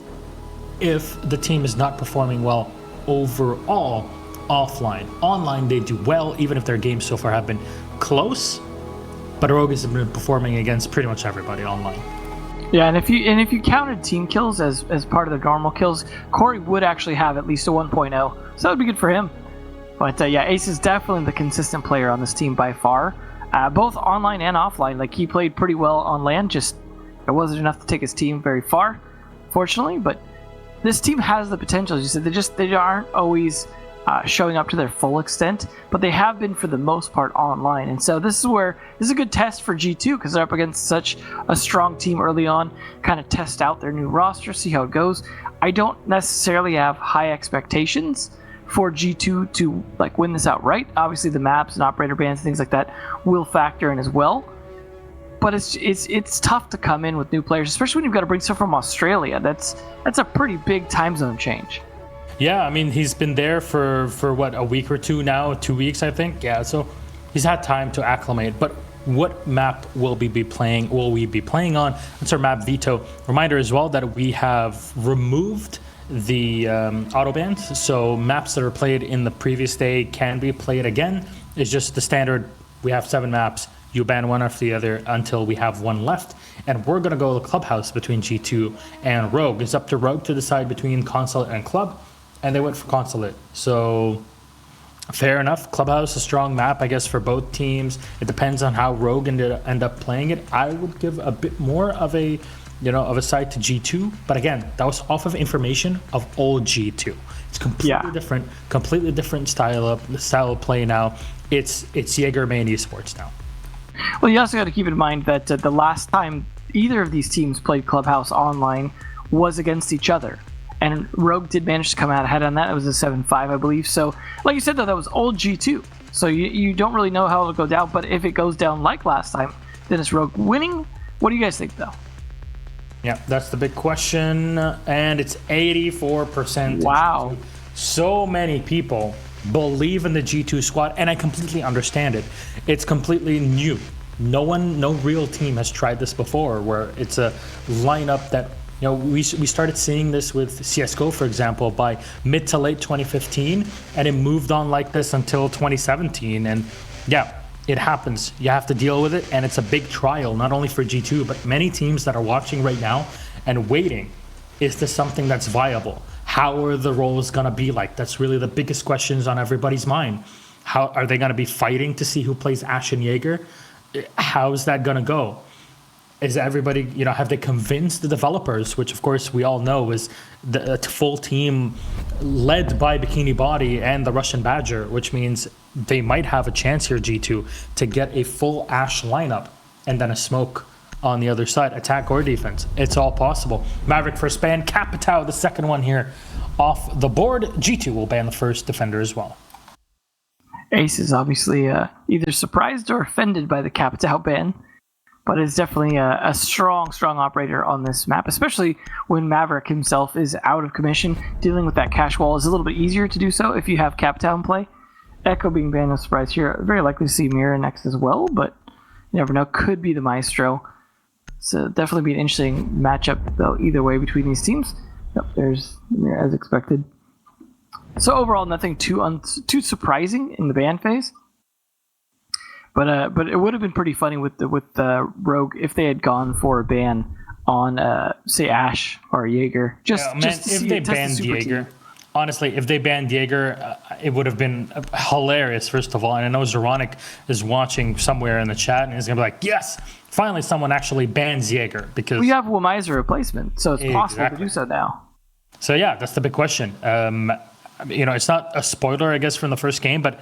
if the team is not performing well overall offline. Online, they do well, even if their games so far have been close, but Rogue has been performing against pretty much everybody online. Yeah, and if you counted team kills as part of the normal kills, Corey would actually have at least a 1.0, so that would be good for him. But yeah, Ace is definitely the consistent player on this team by far, both online and offline. Like, he played pretty well on land, just it wasn't enough to take his team very far, fortunately. But this team has the potential. As you said, they aren't always showing up to their full extent, but they have been for the most part online. And so this is a good test for G2, because they're up against such a strong team early on, kind of test out their new roster, see how it goes. I don't necessarily have high expectations for G2 to win this outright. Obviously the maps and operator bans and things like that will factor in as well. but it's tough to come in with new players, especially when you've got to bring stuff from Australia. That's a pretty big time zone change. Yeah, I mean, he's been there for what, a week or two now, 2 weeks, I think. Yeah, so he's had time to acclimate. But what map will we be playing on? That's our map veto. Reminder as well that we have removed the auto bans, so maps that are played in the previous day can be played again. It's just the standard. We have 7 maps. You ban one after the other until we have one left. And we're going to go to the clubhouse between G2 and Rogue. It's up to Rogue to decide between Consulate and Club. And they went for Consulate. So fair enough. Clubhouse, a strong map, I guess, for both teams. It depends on how Rogue end up playing it. I would give a bit more of a side to G2. But again, that was off of information of old G2. It's completely different style of play now. It's Jaeger main esports now. Well, you also got to keep in mind that the last time either of these teams played Clubhouse online was against each other. And Rogue did manage to come out ahead on that. It was a 7-5, I believe. So, like you said, though, that was old G2. So you don't really know how it'll go down. But if it goes down like last time, then it's Rogue winning. What do you guys think, though? Yeah, that's the big question. And it's 84%. Wow. So many people believe in the G2 squad, and I completely understand it. It's completely new. No real team has tried this before, where it's a lineup that, we started seeing this with CSGO, for example, by mid to late 2015, and it moved on like this until 2017. And yeah, it happens. You have to deal with it, and it's a big trial, not only for G2, but many teams that are watching right now and waiting. Is this something that's viable? How are the roles going to be like? That's really the biggest questions on everybody's mind. How are they going to be fighting to see who plays Ashe and Jaeger? How's that going to go? Is everybody, have they convinced the developers, which of course we all know is the full team led by Bikini Body and the Russian Badger, which means they might have a chance here, G2, to get a full Ashe lineup and then a smoke on the other side, attack or defense. It's all possible. Maverick first ban, Capitao the second one here off the board. G2 will ban the first defender as well. Ace is obviously either surprised or offended by the Capitao ban, but it's definitely a strong operator on this map, especially when Maverick himself is out of commission. Dealing with that cash wall is a little bit easier to do so if you have Capitao in play. Echo being banned, no surprise here. Very likely to see Mira next as well, but you never know. Could be the Maestro. So definitely be an interesting matchup, though, either way between these teams. Yep, there's Mira as expected. So overall, nothing too surprising in the ban phase. But it would have been pretty funny with the Rogue if they had gone for a ban on say Ashe or Jaeger. If they banned Jaeger, honestly, if they banned Jaeger, it would have been hilarious. First of all, and I know Zoronic is watching somewhere in the chat and he's gonna be like, "Yes, finally someone actually bans Jaeger," because we have Wamai as a replacement, so it's possible to do so now. So yeah, that's the big question. It's not a spoiler, I guess, from the first game, but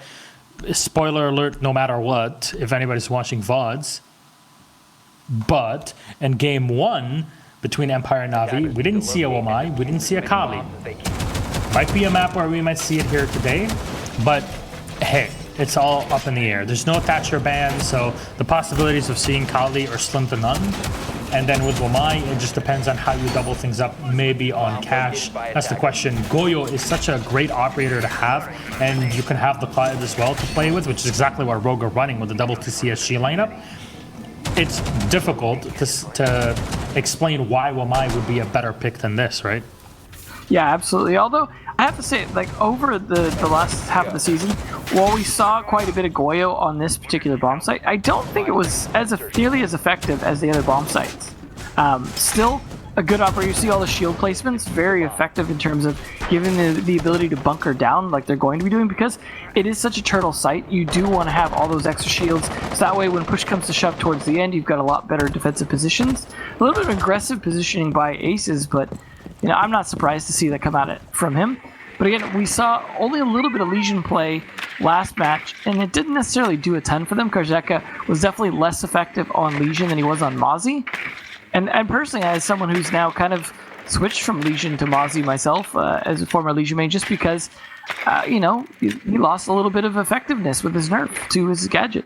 spoiler alert, no matter what, if anybody's watching VODs. But in game 1 between Empire and Na'Vi, we didn't see a Wamai, we didn't see a Kali. Might be a map where we might see it here today, but hey, it's all up in the air. There's no Thatcher ban, so the possibilities of seeing Kali are slim to none. And then with Wamai, it just depends on how you double things up, maybe on cash. That's the question. Goyo is such a great operator to have, and you can have the Clyde as well to play with, which is exactly what Rogue are running with the double TCSG lineup. It's difficult to explain why Wamai would be a better pick than this, right? Yeah, absolutely. Although, I have to say, over the last half of the season, while we saw quite a bit of Goyo on this particular bomb site, I don't think it was nearly as effective as the other bomb sites. Still, a good operator. You see all the shield placements, very effective in terms of giving the ability to bunker down like they're going to be doing, because it is such a turtle site. You do want to have all those extra shields, so that way when push comes to shove towards the end, you've got a lot better defensive positions. A little bit of aggressive positioning by Aces, but I'm not surprised to see that come out from him. But again, we saw only a little bit of Legion play last match, and it didn't necessarily do a ton for them. Karzeka was definitely less effective on Legion than he was on Mozzie. And personally, as someone who's now kind of switched from Legion to Mozzie myself, as a former Legion main, just because, he lost a little bit of effectiveness with his nerf to his gadget.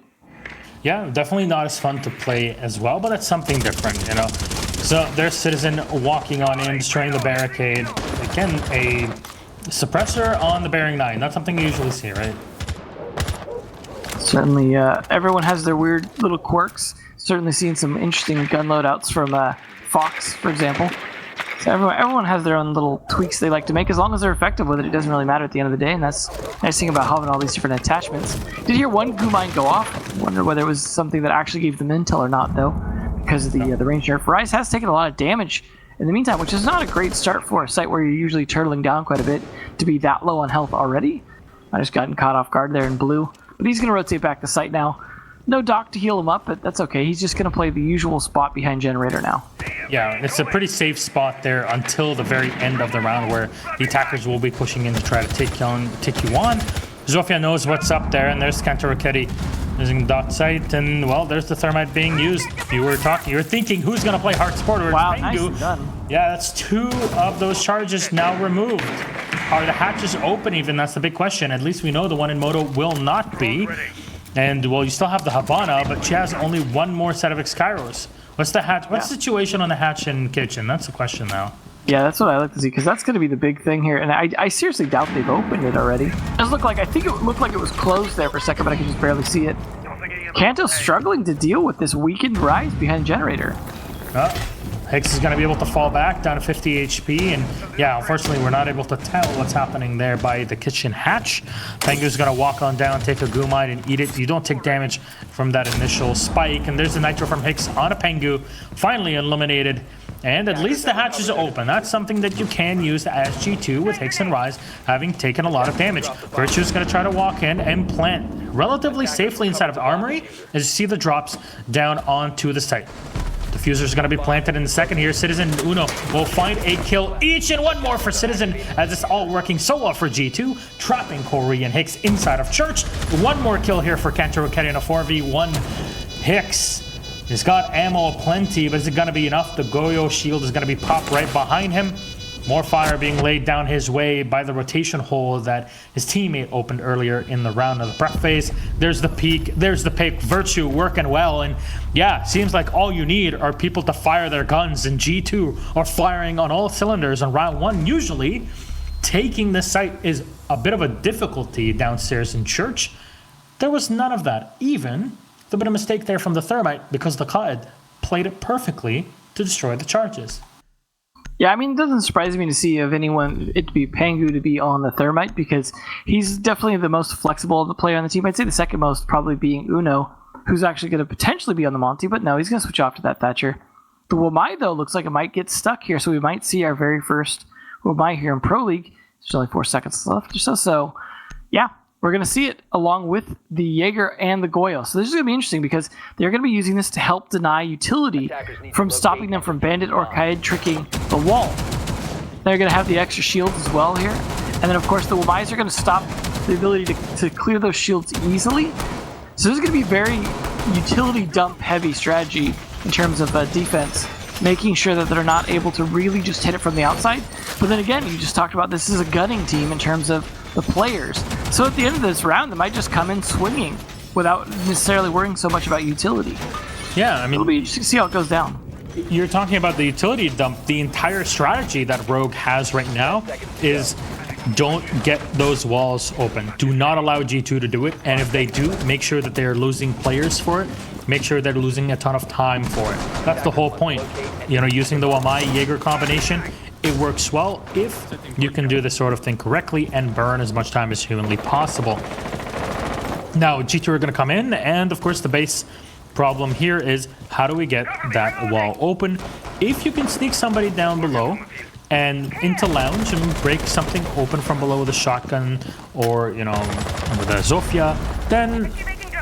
Yeah, definitely not as fun to play as well, but that's something different, you know. So there's Citizen walking on in, destroying the barricade. Again, a suppressor on the Bearing 9. Not something you usually see, right? Certainly, everyone has their weird little quirks. Certainly seen some interesting gun loadouts from Fox, for example. So everyone has their own little tweaks they like to make. As long as they're effective with it, it doesn't really matter at the end of the day, and that's the nice thing about having all these different attachments. Did hear one goo mine go off. Wonder whether it was something that actually gave them intel or not, though, because of the range nerf. Rise has taken a lot of damage in the meantime, which is not a great start for a site where you're usually turtling down quite a bit to be that low on health already. I just gotten caught off guard there in blue, but he's going to rotate back to site now. No Doc to heal him up, but that's okay. He's just going to play the usual spot behind Generator now. Yeah, it's a pretty safe spot there until the very end of the round where the attackers will be pushing in to try to take you on. Zofia knows what's up there, and there's Kantaraketi using dot sight, and well, there's the thermite being used. You were thinking who's going to play Heart Sporter? Wow, nicely done. Yeah, that's 2 of those charges now removed. Are the hatches open even? That's the big question. At least we know the one in Moto will not be. And, well, you still have the Habana, but she has only 1 more set of Exkyros. What's the hatch? What's the situation on the hatch in kitchen? That's the question now. Yeah, that's what I like to see, because that's going to be the big thing here. And I seriously doubt they've opened it already. I think it looked like it was closed there for a second, but I could just barely see it. Kanto's struggling to deal with this weakened Rise behind Generator. Hicks is going to be able to fall back down to 50 HP, and yeah, unfortunately we're not able to tell what's happening there by the kitchen hatch. Pengu's going to walk on down, take a Gumite and eat it. You don't take damage from that initial spike, and there's the Nitro from Hicks on a Pengu, finally eliminated, and at least the hatch is open. That's something that you can use as G2 with Hicks and Rise having taken a lot of damage. Virtue's going to try to walk in and plant relatively safely inside of the armory as you see the drops down onto the site. Diffuser's going to be planted in the second here. Citizen and Uno will find a kill each, and 1 more for Citizen as it's all working so well for G2, trapping Corey and Hicks inside of Church. 1 more kill here for Kantaraketi in a 4v1. Hicks has got ammo aplenty, but is it going to be enough? The Goyo shield is going to be popped right behind him. More fire being laid down his way by the rotation hole that his teammate opened earlier in the round of the prep phase. There's the peak. There's the pick. Virtue working well. And yeah, seems like all you need are people to fire their guns. And G2 are firing on all cylinders on round 1. Usually, taking this site is a bit of a difficulty downstairs in Church. There was none of that. Even a bit of mistake there from the Thermite because the COD played it perfectly to destroy the charges. Yeah, I mean, it doesn't surprise me to see of anyone, it to be Pangu to be on the Thermite, because he's definitely the most flexible of the player on the team. I'd say the second most probably being Uno, who's actually going to potentially be on the Monty, but no, he's going to switch off to that Thatcher. The Wamai, though, looks like it might get stuck here, so we might see our very first Wamai here in Pro League. There's only 4 seconds left or so, so yeah, we're going to see it along with the Jaeger and the Goyo. So this is going to be interesting because they're going to be using this to help deny utility from stopping them from Bandit or Kaid tricking the wall. They're going to have the extra shields as well here. And then, of course, the Wamais are going to stop the ability to clear those shields easily. So this is going to be very utility dump heavy strategy in terms of defense, making sure that they're not able to really just hit it from the outside. But then again, you just talked about this is a gunning team in terms of the players. So at the end of this round, they might just come in swinging without necessarily worrying so much about utility. Yeah, I mean, it'll be interesting to see how it goes down. You're talking about the utility dump. The entire strategy that Rogue has right now is don't get those walls open. Do not allow G2 to do it. And if they do, make sure that they're losing players for it. Make sure they're losing a ton of time for it. That's the whole point. You know, using the Wamai Jaeger combination, it works well if you can do this sort of thing correctly and burn as much time as humanly possible. Now, G2 are going to come in, and of course the base problem here is how do we get that wall open? If you can sneak somebody down below and into lounge and break something open from below with a shotgun or, you know, with a Zofia, then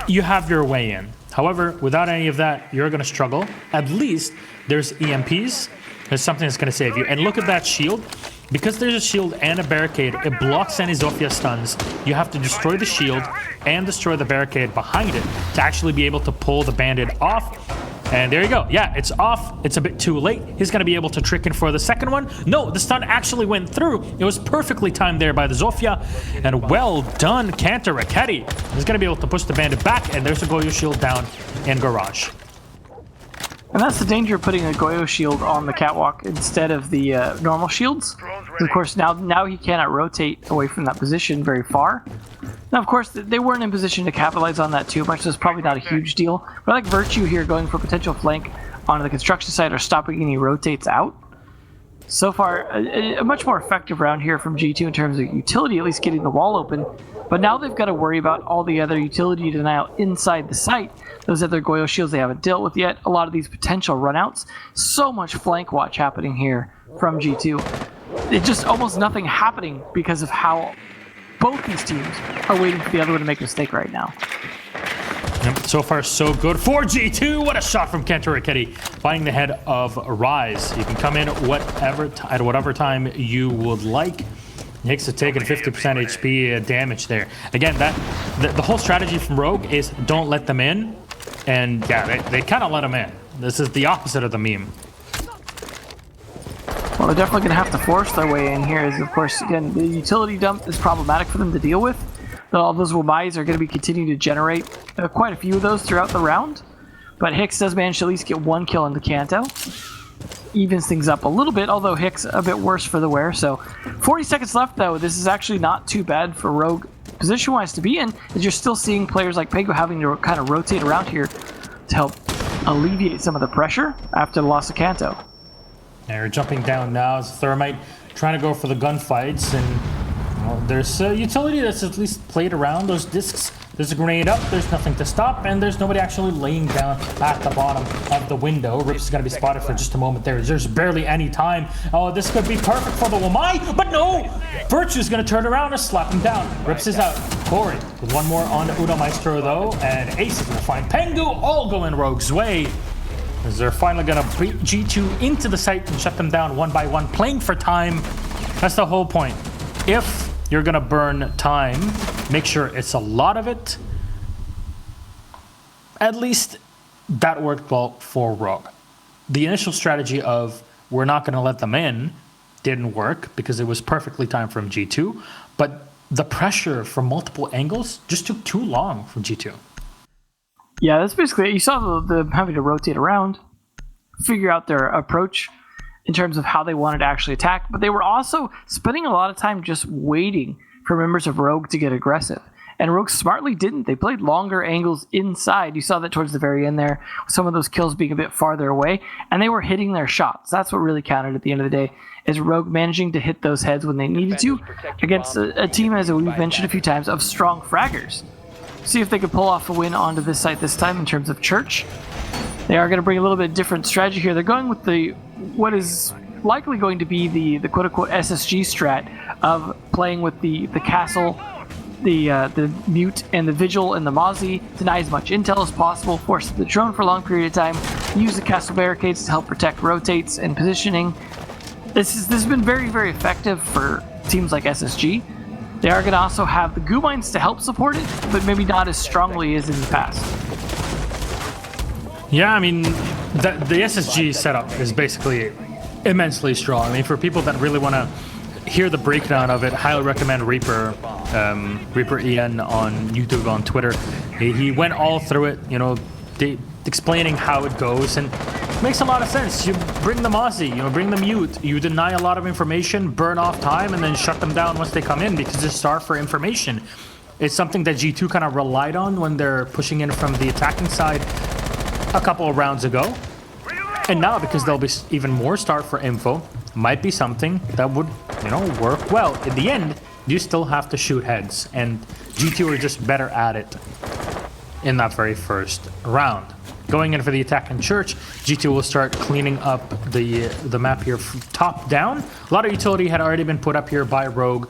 you have your way in. However, without any of that, you're going to struggle. At least there's EMPs. There's something that's going to save you. And look at that shield. Because there's a shield and a barricade, it blocks any Zofia stuns. You have to destroy the shield and destroy the barricade behind it to actually be able to pull the bandit off. And there you go. Yeah, it's off. It's a bit too late. He's going to be able to trick in for the second one. No, the stun actually went through. It was perfectly timed there by the Zofia. And well done, Cantor Raketti. He's going to be able to push the bandit back, and there's a Goyo shield down in Garage. And that's the danger of putting a Goyo shield on the catwalk instead of the normal shields. And of course, now he cannot rotate away from that position very far. Now, of course, they weren't in position to capitalize on that too much, so it's probably not a huge deal. But I like Virtue here going for potential flank onto the construction site or stopping any rotates out. So far, a much more effective round here from G2 in terms of utility, at least getting the wall open. But now they've got to worry about all the other utility denial inside the site. Those other Goyo shields they haven't dealt with yet. A lot of these potential runouts. So much flank watch happening here from G2. It's just almost nothing happening because of how both these teams are waiting for the other one to make a mistake right now. Yep, so far so good for G2. What a shot from Cantor Raketti, finding the head of Rise. You can come in at whatever time you would like. Hicks have taken 50% HP damage there. Again, the whole strategy from Rogue is don't let them in. And yeah, they kind of let them in. This is the opposite of the meme. Well, they're definitely going to have to force their way in here. As of course, again, the utility dump is problematic for them to deal with. All those Wamais are going to be continuing to generate quite a few of those throughout the round. But Hicks does manage to at least get one kill into Kanto. Evens things up a little bit, although Hicks a bit worse for the wear. So 40 seconds left, though. This is actually not too bad for Rogue position-wise to be in, as you're still seeing players like Pego having to kind of rotate around here to help alleviate some of the pressure after the loss of Kanto. They're jumping down now as Thermite trying to go for the gunfights, and there's a utility that's at least played around those discs. There's a grenade up, there's nothing to stop, and there's nobody actually laying down at the bottom of the window. Rips is going to be spotted for just a moment there. There's barely any time. Oh, this could be perfect for the Wamai, but no! Virtue's going to turn around and slap him down. Rips is out. Corey with one more on Udo Maestro, though, and Ace is going to find Pengu, all going Rogue's way. As they're finally going to beat G2 into the site and shut them down one by one, playing for time. That's the whole point. If you're going to burn time, make sure it's a lot of it. At least that worked well for Rogue. The initial strategy of we're not going to let them in didn't work because it was perfectly timed from G2, but the pressure from multiple angles just took too long from G2. Yeah, that's basically it. You saw the having to rotate around, figure out their approach in terms of how they wanted to actually attack, but they were also spending a lot of time just waiting for members of Rogue to get aggressive. And Rogue smartly didn't. They played longer angles inside. You saw that towards the very end there, some of those kills being a bit farther away, and they were hitting their shots. That's what really counted at the end of the day, is Rogue managing to hit those heads when they needed to against a team, as we've mentioned a few times, of strong fraggers. See if they could pull off a win onto this site this time in terms of Church. They are going to bring a little bit different strategy here. They're going with what is likely going to be the quote-unquote SSG strat of playing with the castle, the mute and the vigil and the Mozzie, deny as much intel as possible, force the drone for a long period of time, use the castle barricades to help protect rotates and positioning. This has been very, very effective for teams like SSG. They are going to also have the goo mines to help support it, but maybe not as strongly as in the past. Yeah, I mean, the SSG setup is basically immensely strong. I mean, for people that really want to hear the breakdown of it, highly recommend Reaper Ian on YouTube, on Twitter. He went all through it, explaining how it goes, and it makes a lot of sense. You bring the Mozzie, bring the mute, you deny a lot of information, burn off time, and then shut them down once they come in because they starve for information. It's something that G2 kind of relied on when they're pushing in from the attacking side a couple of rounds ago. And now, because they'll be even more starved for info, might be something that would, work well. In the end, you still have to shoot heads, and G2 are just better at it in that very first round. Going in for the attack in Church, G2 will start cleaning up the map here from top down. A lot of utility had already been put up here by Rogue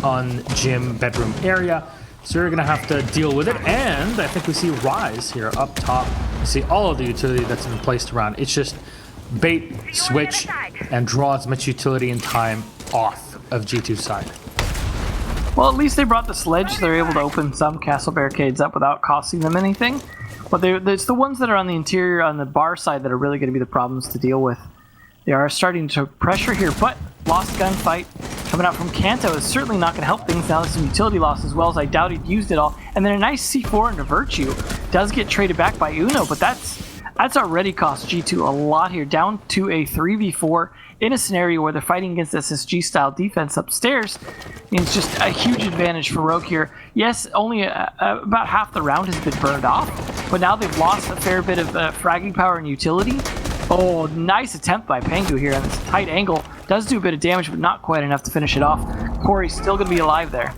on gym bedroom area, so you're gonna have to deal with it. And I think we see Rise here up top. You see all of the utility that's been placed around. It's just bait, switch, and draw as much utility and time off of G2's side. Well, at least they brought the sledge, so they're able to open some castle barricades up without costing them anything. But it's the ones that are on the interior, on the bar side, that are really going to be the problems to deal with. They are starting to pressure here, but lost gunfight coming out from Kanto is certainly not going to help things. Now there's some utility loss as well, as I doubt he'd used it all. And then a nice C4 into Virtue does get traded back by Uno, but that's already cost G2 a lot here, down to a 3v4 in a scenario where they're fighting against SSG-style defense upstairs. And it's just a huge advantage for Rogue here. Yes, only about half the round has been burned off, but now they've lost a fair bit of fragging power and utility. Oh, nice attempt by Pengu here on this tight angle. Does do a bit of damage, but not quite enough to finish it off. Corey's still going to be alive there.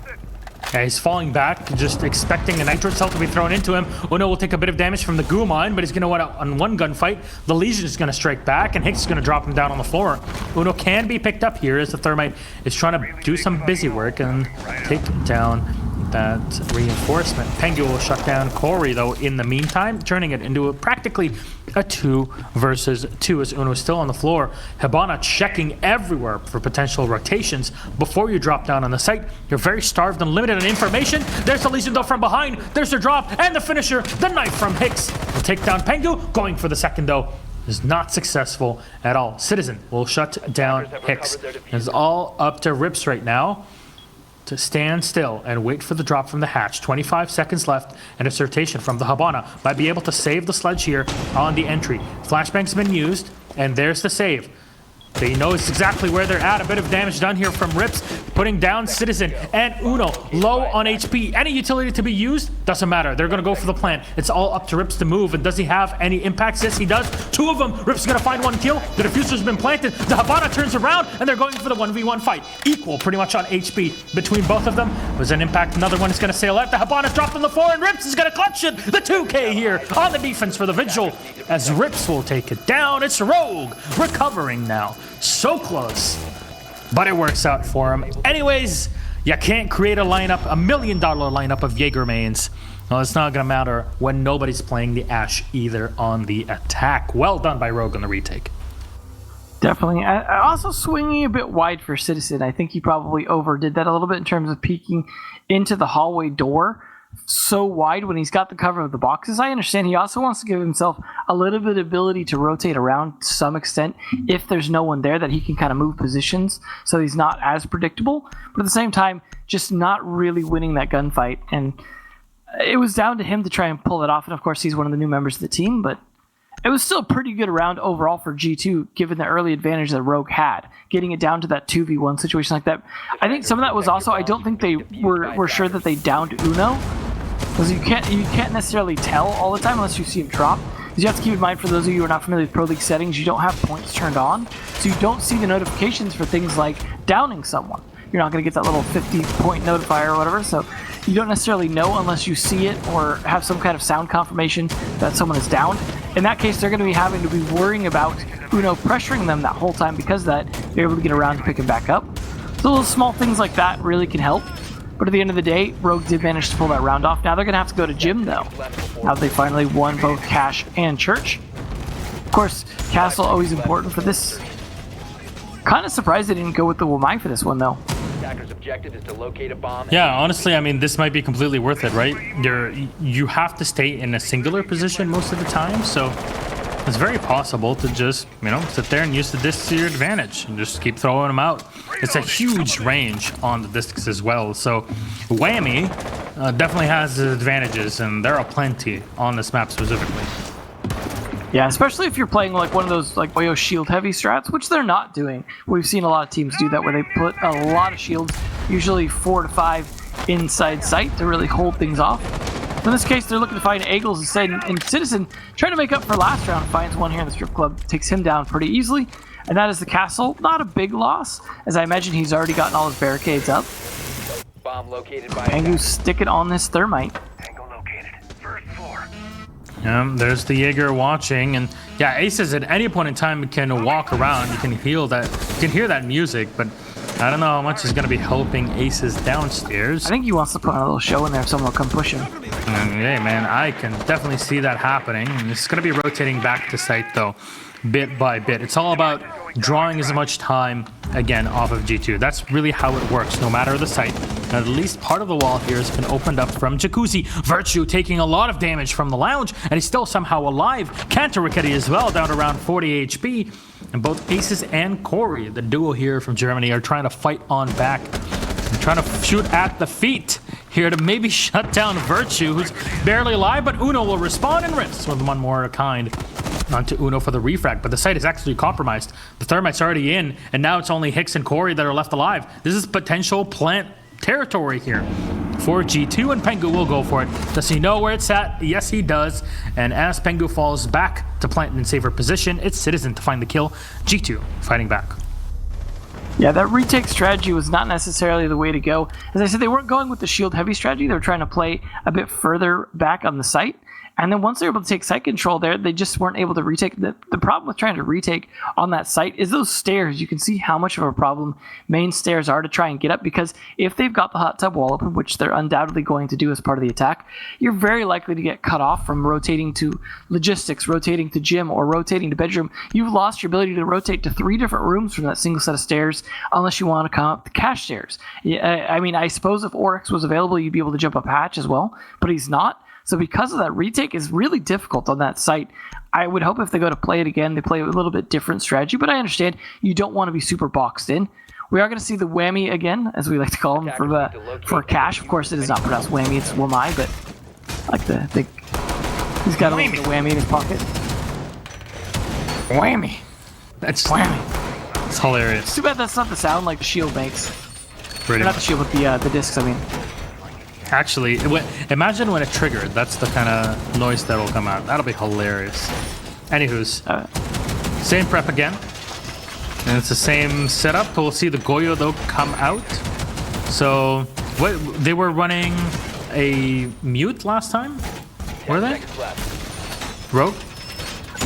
Yeah, he's falling back, just expecting a nitro cell to be thrown into him. Uno will take a bit of damage from the goo mine, but he's going to win on one gunfight. The Legion is going to strike back, and Hicks is going to drop him down on the floor. Uno can be picked up here as the Thermite is trying to do some busy work and take down that reinforcement. Pengu will shut down Corey, though, in the meantime, turning it into practically a 2 versus 2 as Uno is still on the floor. Hibana checking everywhere for potential rotations before you drop down on the site. You're very starved and limited on information. There's the Legion, though, from behind. There's the drop and the finisher. The knife from Hicks will take down Pengu. Going for the second, though, is not successful at all. Citizen will shut down Hicks. It's all up to Rips right now to stand still and wait for the drop from the hatch. 25 seconds left, and a sortation from the Habana might be able to save the sledge here on the entry. Flashbang's been used, and there's the save. They know exactly where they're at. A bit of damage done here from Rips, putting down Citizen and Uno low on HP. Any utility to be used, doesn't matter. They're going to go for the plant. It's all up to Rips to move. And does he have any impacts? Yes, he does. 2 of them. Rips is going to find 1 kill. The diffuser's been planted. The Habana turns around, and they're going for the 1v1 fight. Equal pretty much on HP between both of them. There's an impact. Another one is going to sail out. The Habana's dropped on the floor, and Rips is going to clutch it. The 2K here on the defense for the Vigil, as Rips will take it down. It's Rogue recovering now. So close, but it works out for him. Anyways, you can't create a lineup, $1 million lineup of Jaeger mains. Well, it's not gonna matter when nobody's playing the Ashe either on the attack. Well done by Rogue on the retake. Definitely. Also swinging a bit wide for Citizen. I think he probably overdid that a little bit in terms of peeking into the hallway door so wide when he's got the cover of the boxes. I understand he also wants to give himself a little bit of ability to rotate around to some extent if there's no one there, that he can kind of move positions so he's not as predictable, but at the same time just not really winning that gunfight. And it was down to him to try and pull it off, and of course he's one of the new members of the team, but it was still a pretty good round overall for G2 given the early advantage that Rogue had, getting it down to that 2v1 situation like that. I think some of that was also, I don't think they were sure that they downed Uno, because you can't necessarily tell all the time unless you see him drop. Because you have to keep in mind, for those of you who are not familiar with Pro League settings, you don't have points turned on, so you don't see the notifications for things like downing someone. You're not going to get that little 50-point notifier or whatever, so you don't necessarily know unless you see it or have some kind of sound confirmation that someone is downed. In that case, they're going to be having to be worrying about Uno pressuring them that whole time. Because of that, they're able to get around to pick him back up. So little small things like that really can help. But at the end of the day, Rogue did manage to pull that round off. Now they're going to have to go to Gym, though. Now they finally won both Cash and Church. Of course, Castle always important for this. Kind of surprised they didn't go with the Wamai for this one, though. Objective is to locate a bomb. Yeah, honestly, I mean, this might be completely worth it, right? You have to stay in a singular position most of the time, so it's very possible to just, sit there and use the discs to your advantage and just keep throwing them out. It's a huge range on the discs as well, so Whammy definitely has advantages, and there are plenty on this map specifically. Yeah, especially if you're playing like one of those like Oyo shield heavy strats, which they're not doing. We've seen a lot of teams do that where they put a lot of shields, usually 4 to 5 inside sight to really hold things off. In this case, they're looking to find Eagles instead, and Citizen, trying to make up for last round, finds one here in the strip club, takes him down pretty easily, and that is the Castle. Not a big loss, as I imagine he's already gotten all his barricades up. Bomb located by Pengu sticking on this Thermite. There's the Jaeger watching, and yeah, Aces at any point in time can walk around. You can hear that music, but I don't know how much is going to be helping Aces downstairs. I think he wants to put on a little show in there if someone will come push him. Hey man, I can definitely see that happening. It's going to be rotating back to site though, bit by bit. It's all about drawing as much time again off of G2. That's really how it works, no matter the site. At least part of the wall here has been opened up from Jacuzzi. Virtue taking a lot of damage from the lounge, and he's still somehow alive. Cantor as well, down to around 40 HP. And both Aces and Corey, the duo here from Germany, are trying to fight on back. And trying to shoot at the feet here to maybe shut down Virtue, who's barely alive, but Uno will respond and rips with one more kind onto Uno for the refrag. But the site is actually compromised. The Thermite's already in, and now it's only Hicks and Corey that are left alive. This is potential plant territory here for G2, and Pengu will go for it. Does he know where it's at? Yes, he does. And as Pengu falls back to plant in safer position, it's Citizen to find the kill. G2 fighting back. Yeah, that retake strategy was not necessarily the way to go. As I said, they weren't going with the shield heavy strategy. They were trying to play a bit further back on the site. And then once they were able to take site control there, they just weren't able to retake. The problem with trying to retake on that site is those stairs. You can see how much of a problem main stairs are to try and get up, because if they've got the hot tub wall open, which they're undoubtedly going to do as part of the attack, you're very likely to get cut off from rotating to logistics, rotating to gym, or rotating to bedroom. You've lost your ability to rotate to 3 different rooms from that single set of stairs unless you want to come up the cache stairs. I mean, I suppose if Oryx was available, you'd be able to jump up hatch as well, but he's not. So because of that, retake is really difficult on that site. I would hope if they go to play it again, they play a little bit different strategy, but I understand you don't want to be super boxed in. We are going to see the whammy again, as we like to call him, for cash. Of course, it is not pronounced whammy, it's whammy, but I like the big... He's got a little bit of whammy in his pocket. Whammy. That's whammy. It's hilarious. It's too bad that's not the sound like the shield makes. Not the shield, but the discs, I mean. Actually, imagine when it triggered. That's the kind of noise that will come out. That'll be hilarious. Anywho's, same prep again. And it's the same setup. We'll see the Goyo, though, come out. So, they were running a mute last time? Were they? Rogue?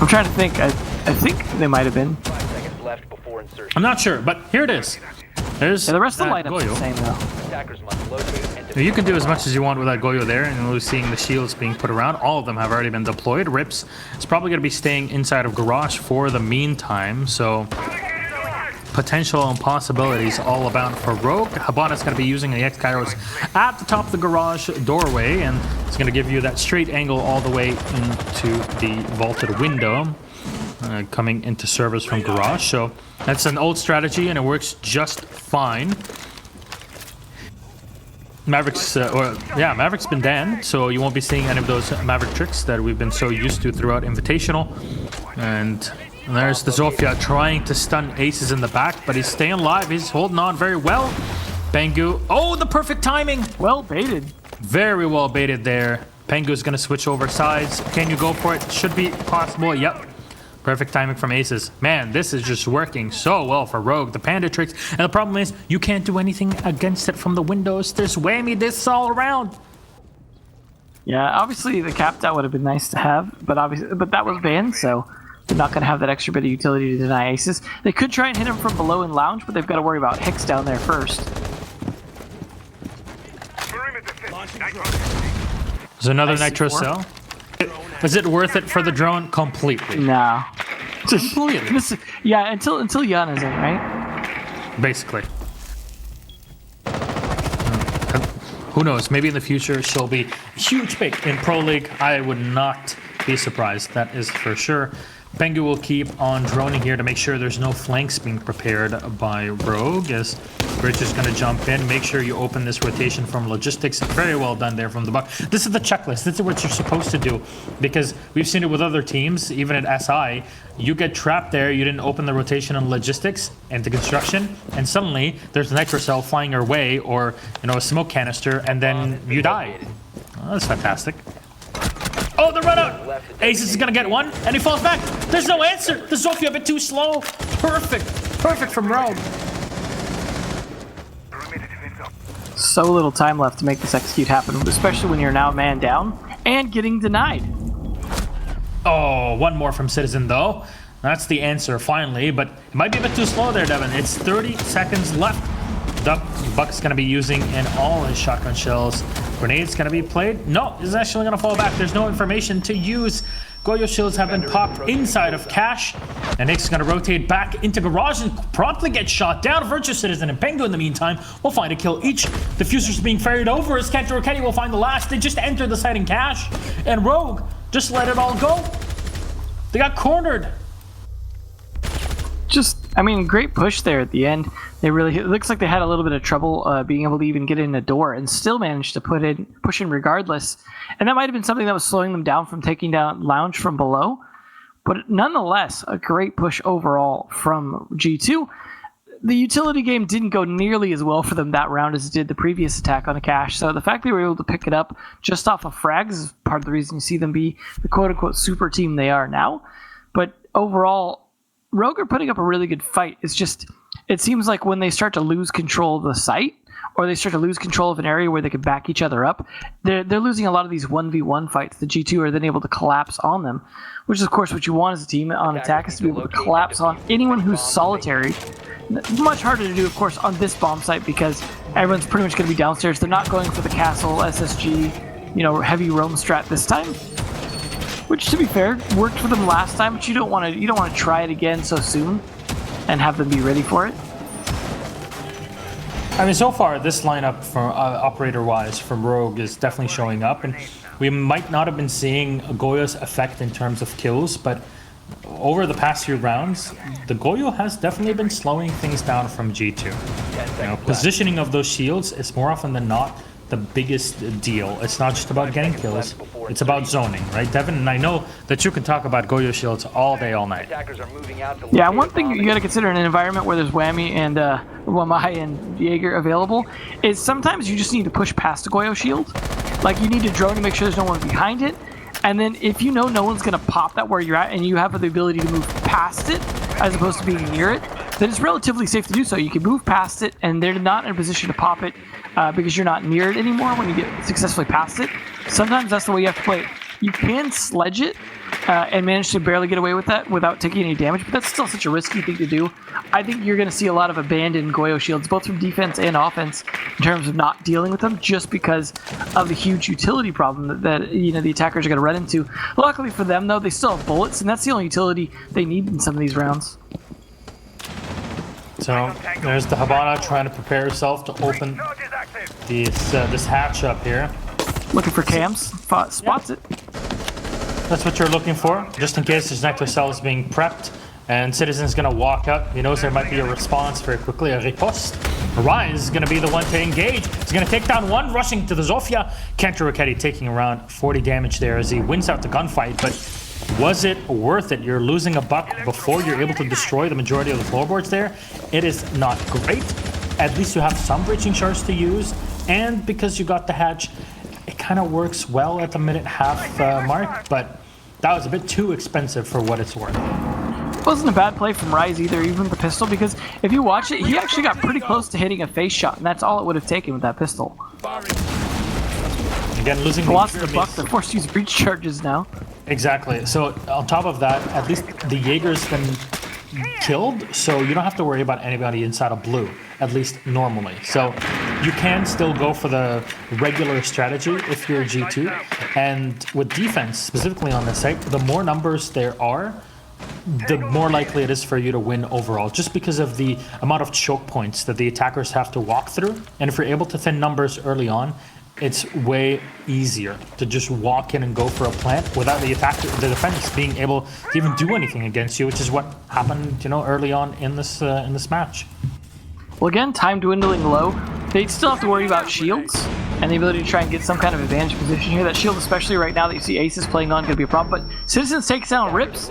I'm trying to think. I think they might have been. 5 seconds left before insertion. I'm not sure, but here it is. There's the rest of the lineup's Goyo. the same, though. Attackers must locate and You can do as much as you want with that Goyo there, and we're seeing the shields being put around. All of them have already been deployed. Rips is probably going to be staying inside of Garage for the meantime, so potential and possibilities all about for Rogue. Habana's going to be using the X-Kairos at the top of the Garage doorway, and it's going to give you that straight angle all the way into the vaulted window. Coming into service from Garage, so that's an old strategy and it works just fine. Maverick's been banned, so you won't be seeing any of those Maverick tricks that we've been so used to throughout Invitational. And there's the Zofia trying to stun Aces in the back, but he's staying alive. He's holding on very well. Pengu, oh, the perfect timing! Well baited. Very well baited there. Pengu's gonna switch over sides. Can you go for it? Should be possible. Yep. Perfect timing from Aces. Man, this is just working so well for Rogue. The Panda tricks. And the problem is, you can't do anything against it from the windows. There's whammy this all around. Yeah, obviously the capped out would have been nice to have, but that was banned, so they're not going to have that extra bit of utility to deny Aces. They could try and hit him from below in Lounge, but they've got to worry about Hicks down there first. There's another Nitro cell. Is it worth it for the drone? Completely. No. Completely. Yeah, until Yan is in, right? Basically. Who knows? Maybe in the future she'll be huge pick in Pro League. I would not be surprised. That is for sure. Pengu will keep on droning here to make sure there's no flanks being prepared by Rogue, as Rich is going to jump in. Make sure you open this rotation from logistics. Very well done there from the Buck. This is the checklist. This is what you're supposed to do, because we've seen it with other teams, even at SI. You get trapped there, you didn't open the rotation on logistics and the construction, and suddenly there's a nitro cell flying your way, or a smoke canister, and then you die. Oh, that's fantastic. Oh, the run out! Aces is gonna get one, and he falls back. There's no answer. The Zofia a bit too slow. Perfect. Perfect from Rogue. So little time left to make this execute happen, especially when you're now man down and getting denied. Oh, one more from Citizen, though. That's the answer, finally, but it might be a bit too slow there, Devin. It's 30 seconds left. Buck's going to be using in all his shotgun shells. Grenade's going to be played. No, he's actually going to fall back. There's no information to use. Goyo shields have been popped inside of Cash. And Nick's going to rotate back into Garage and promptly get shot down. Virtuous Citizen and Pengu in the meantime will find a kill each. Diffusers being ferried over as Kenta Roketi will find the last. They just entered the site in Cash. And Rogue just let it all go. They got cornered. Great push there at the end. It looks like they had a little bit of trouble being able to even get in the door and still managed to push in regardless. And that might have been something that was slowing them down from taking down Lounge from below. But nonetheless, a great push overall from G2. The utility game didn't go nearly as well for them that round as it did the previous attack on a Cache. So the fact they were able to pick it up just off of frags is part of the reason you see them be the quote-unquote super team they are now. But overall, Rogue are putting up a really good fight. It's just, it seems like when they start to lose control of the site, or they start to lose control of an area where they could back each other up, they're losing a lot of these 1v1 fights. The G2 are then able to collapse on them, which is, of course, what you want as a team on attack, is to be able to collapse on anyone who's solitary. Much harder to do, of course, on this bomb site because everyone's pretty much going to be downstairs. They're not going for the castle, SSG, heavy roam strat this time. Which, to be fair, worked for them last time, but you don't want to try it again so soon and have them be ready for it. So far, this lineup, for operator-wise, from Rogue is definitely showing up, and we might not have been seeing Goyo's effect in terms of kills, but over the past few rounds, the Goyo has definitely been slowing things down from G2. Positioning of those shields is more often than not the biggest deal. It's not just about getting kills, it's about zoning, right, Devin? And I know that you can talk about Goyo shields all day, all night. Yeah, one thing you got to consider in an environment where there's Whammy and Wamai and Jaeger available is sometimes you just need to push past a Goyo shield. Like, you need to drone to make sure there's no one behind it, and then if you know no one's going to pop that where you're at and you have the ability to move past it as opposed to being near it, then it's relatively safe to do so. You can move past it and they're not in a position to pop it because you're not near it anymore when you get successfully past it. Sometimes that's the way you have to play it. You can sledge it and manage to barely get away with that without taking any damage, but that's still such a risky thing to do. I think you're going to see a lot of abandoned Goyo shields, both from defense and offense, in terms of not dealing with them, just because of the huge utility problem that the attackers are going to run into. Luckily for them, though, they still have bullets, and that's the only utility they need in some of these rounds. So there's the Habana trying to prepare herself to open this hatch up here. Looking for cams, spots it. That's what you're looking for, just in case there's nectar cells being prepped and Citizen's gonna walk up. He knows there might be a response very quickly, a riposte. Rise is gonna be the one to engage. He's gonna take down one, rushing to the Zofia. Kenta Roketi taking around 40 damage there as he wins out the gunfight, but was it worth it? You're losing a buck before you're able to destroy the majority of the floorboards there. It is not great. At least you have some breaching shards to use, and because you got the hatch, it kind of works well at the minute-half mark, but that was a bit too expensive for what it's worth. It wasn't a bad play from Rise either, even with the pistol, because if you watch it, he actually got pretty close to hitting a face shot, and that's all it would have taken with that pistol. Again, losing the lost the buck, they're forced to use breach charges now. Exactly. So on top of that, at least the Jaeger's been killed, so you don't have to worry about anybody inside of blue, at least normally. So you can still go for the regular strategy if you're a G2, and with defense, specifically on this site, the more numbers there are, the more likely it is for you to win overall, just because of the amount of choke points that the attackers have to walk through. And if you're able to thin numbers early on, it's way easier to just walk in and go for a plant without the defense being able to even do anything against you, which is what happened, early on in this match. Well, again, time dwindling low. They'd still have to worry about shields and the ability to try and get some kind of advantage position here. That shield, especially right now that you see Aces playing on, could be a problem. But Citizens takes down Rips.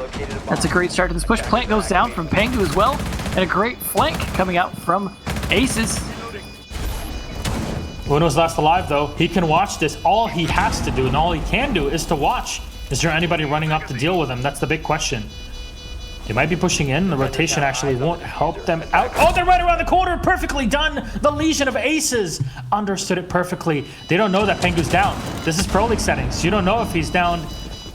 That's a great start to this push. Plant goes down from Pengu as well, and a great flank coming out from Aces. Uno's last alive, though. He can watch this. All he has to do and all he can do is to watch. Is there anybody running up to deal with him? That's the big question. They might be pushing in. The rotation actually won't help them out. Oh, they're right around the corner. Perfectly done. The Legion of Aces understood it perfectly. They don't know that Pengu's down. This is Pro League settings. You don't know if he's down.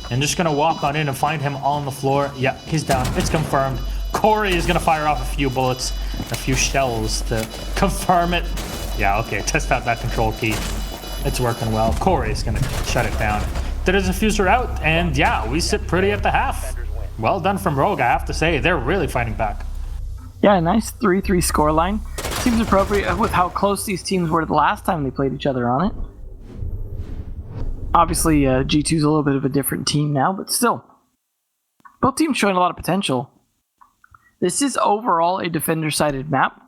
And just going to walk on in and find him on the floor. Yeah, he's down. It's confirmed. Corey is going to fire off a few bullets, a few shells to confirm it. Yeah, okay, test out that control key. It's working well. Corey's going to shut it down. the diffuser out, and yeah, we sit pretty at the half. Well done from Rogue, I have to say. They're really fighting back. Yeah, nice 3-3 scoreline. Seems appropriate with how close these teams were the last time they played each other on it. Obviously, G2's a little bit of a different team now, but still. Both teams showing a lot of potential. This is overall a defender-sided map.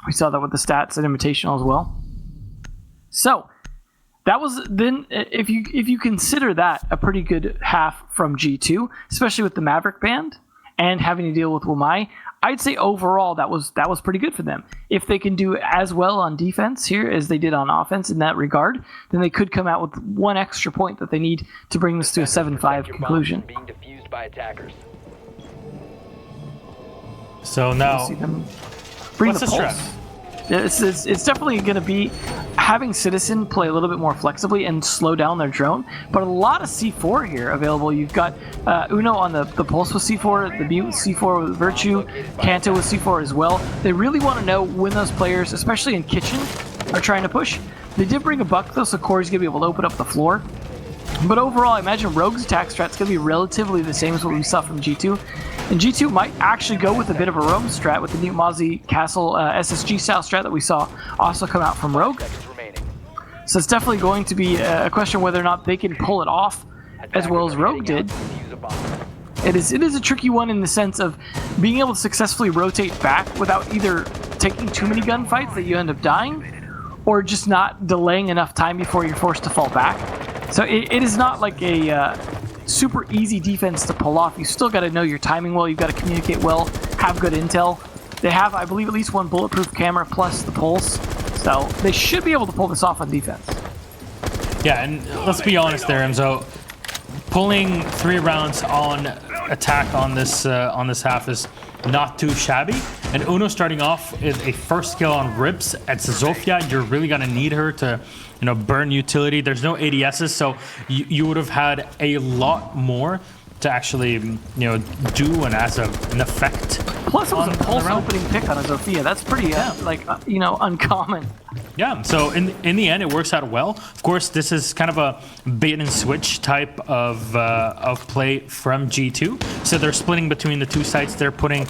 We saw that with the stats and Invitational as well. So, that was then, if you consider that a pretty good half from G2, especially with the Maverick band and having to deal with Wamai, I'd say overall that was pretty good for them. If they can do as well on defense here as they did on offense in that regard, then they could come out with one extra point that they need to bring this to a 7-5 conclusion. Being defused by attackers. So now, bring what's the strat? It's definitely going to be having Citizen play a little bit more flexibly and slow down their drone, but a lot of C4 here available. You've got Uno on the Pulse with C4, the Butte with C4 with Virtue, Kanto with C4 as well. They really want to know when those players, especially in Kitchen, are trying to push. They did bring a buck though, so Corey's going to be able to open up the floor. But overall, I imagine Rogue's attack strat's going to be relatively the same as what we saw from G2. And G2 might actually go with a bit of a roam strat with the new Mozzie Castle SSG style strat that we saw also come out from Rogue. So it's definitely going to be a question whether or not they can pull it off as well as Rogue did. It is a tricky one in the sense of being able to successfully rotate back without either taking too many gunfights that you end up dying, or just not delaying enough time before you're forced to fall back. So it is not like a super easy defense to pull off. You still got to know your timing well. You've got to communicate well, have good intel. They have, I believe, at least one bulletproof camera plus the pulse. So they should be able to pull this off on defense. Yeah, and let's be honest there, Enzo. Pulling 3 rounds on attack on this half is not too shabby. And Uno starting off is a first kill on Rips at Zofia. You're really gonna need her to, burn utility. There's no ADSs, so you would have had a lot more to actually, do and as an effect. Plus, it was a pulse opening pick on a Zofia. That's pretty, uncommon. Yeah, so in the end, it works out well. Of course, this is kind of a bait and switch type of play from G2. So they're splitting between the two sites. They're putting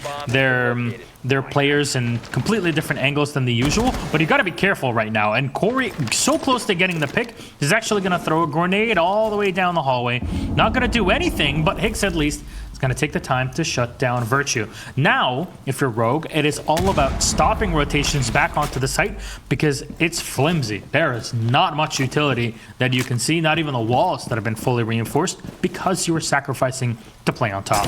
their players in completely different angles than the usual. But you got to be careful right now. And Corey, so close to getting the pick, is actually going to throw a grenade all the way down the hallway. Not going to do anything, but Hicks at least is going to take the time to shut down Virtue. Now, if you're Rogue, it is all about stopping rotations back onto the site because it's flimsy. There is not much utility that you can see, not even the walls that have been fully reinforced because you were sacrificing to play on top.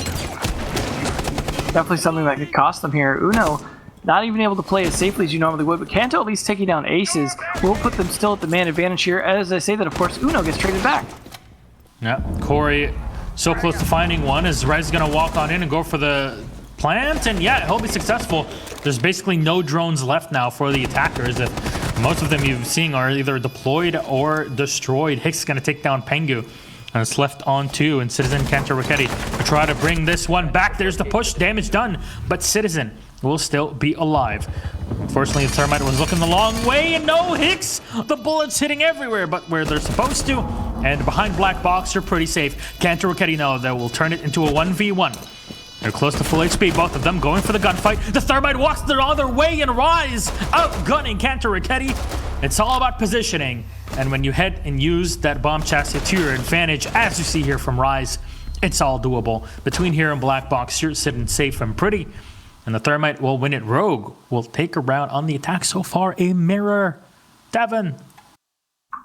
Definitely something that could cost them here. Uno not even able to play as safely as you normally would, but Kanto at least taking down aces will put them still at the man advantage here. As I say that, of course, Uno gets traded back. Yeah, Corey so close to finding one as Rez is going to walk on in and go for the plant, and yeah, he'll be successful. There's basically no drones left now for the attackers. Most of them you've seen are either deployed or destroyed. Hicks is going to take down Pengu, and it's left on 2, and Citizen Kenta Raketti to try to bring this one back. There's the push, damage done, but Citizen will still be alive. Unfortunately, the Thermite was looking the long way, and no, Hicks! The bullets hitting everywhere but where they're supposed to, and behind Black Box, you're pretty safe. Kenta Raketti now, that will turn it into a 1v1. They're close to full HP, both of them going for the gunfight. The Thermite walks the other way and Rise outgunning Kenta Raketti. It's all about positioning, and when you hit and use that bomb chassis to your advantage, as you see here from Rise, it's all doable. Between here and Black Box, you're sitting safe and pretty, and the Thermite will win it. Rogue will take a round on the attack. So far, a mirror. Devin.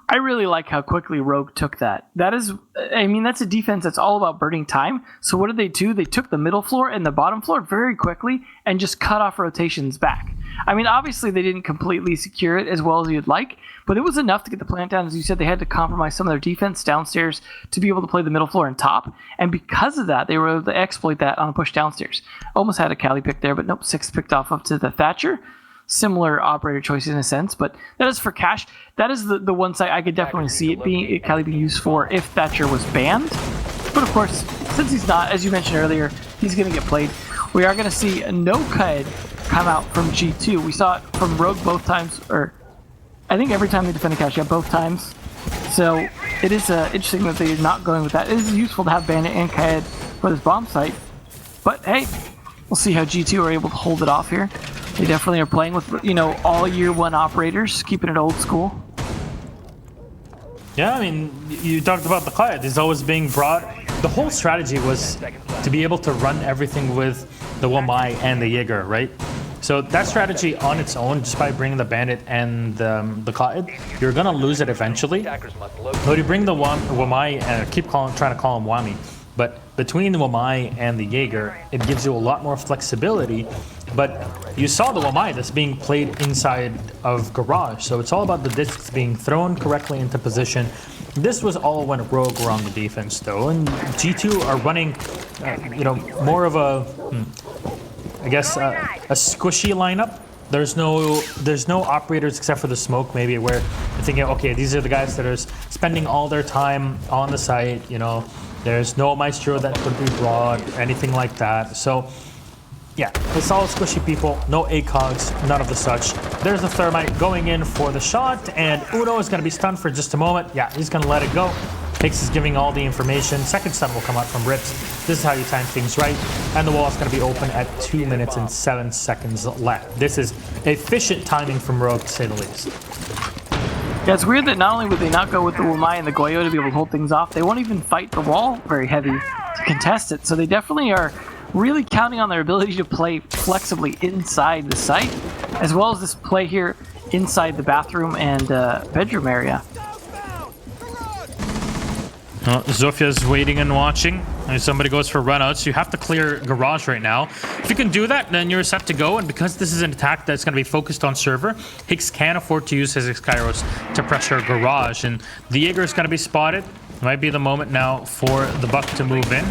I really like how quickly Rogue took that. That's a defense that's all about burning time. So what did they do? They took the middle floor and the bottom floor very quickly and just cut off rotations back. I mean, obviously they didn't completely secure it as well as you'd like, but it was enough to get the plant down. As you said, they had to compromise some of their defense downstairs to be able to play the middle floor and top. And because of that, they were able to exploit that on a push downstairs. Almost had a Cali pick there, but nope, 6 picked off up to the Thatcher. Similar operator choice in a sense, but that is for cash. That is the one site I could definitely see it Cali being used for if Thatcher was banned. But of course, since he's not, as you mentioned earlier, he's going to get played. We are going to see a no-cud come out from G2. We saw it from Rogue both times, or I think every time they defended cash, yeah, both times. So it is interesting that they're not going with that. It is useful to have Bandit and Kaed for this bomb site. But hey, we'll see how G2 are able to hold it off here. They definitely are playing with, all year one operators, keeping it old school. Yeah, I mean, you talked about the Kaed. He's always being brought. The whole strategy was to be able to run everything with the Wamai and the Jaeger, right? So that strategy on its own, just by bringing the Bandit and the Kaed, you're gonna lose it eventually. But you bring the Wamai, and trying to call him Wami, but between the Wamai and the Jaeger, it gives you a lot more flexibility. But you saw the Wamai that's being played inside of Garage, so it's all about the discs being thrown correctly into position. This was all when Rogue were on the defense, though, and G2 are running, more of a, I guess, a squishy lineup. There's no operators except for the smoke, maybe, where you're thinking, okay, these are the guys that are spending all their time on the site. There's no Maestro that could be brought, anything like that. So, yeah, it's all squishy people, no ACOGs, none of the such. There's the Thermite going in for the shot, and Uno is going to be stunned for just a moment. Yeah, he's going to let it go. Hicks is giving all the information. Second stun will come out from Rips. This is how you time things right. And the wall is going to be open at 2 minutes and 7 seconds left. This is efficient timing from Rogue, to say the least. Yeah, it's weird that not only would they not go with the Wamai and the Goyo to be able to hold things off, they won't even fight the wall very heavy to contest it. So they definitely are really counting on their ability to play flexibly inside the site, as well as this play here inside the bathroom and bedroom area. Well, Zofia's waiting and watching. And somebody goes for runouts. You have to clear Garage right now. If you can do that, then you're set to go. And because this is an attack that's going to be focused on server, Hicks can afford to use his Kairos to pressure Garage. And the Jaeger is going to be spotted. Might be the moment now for the Buck to move in.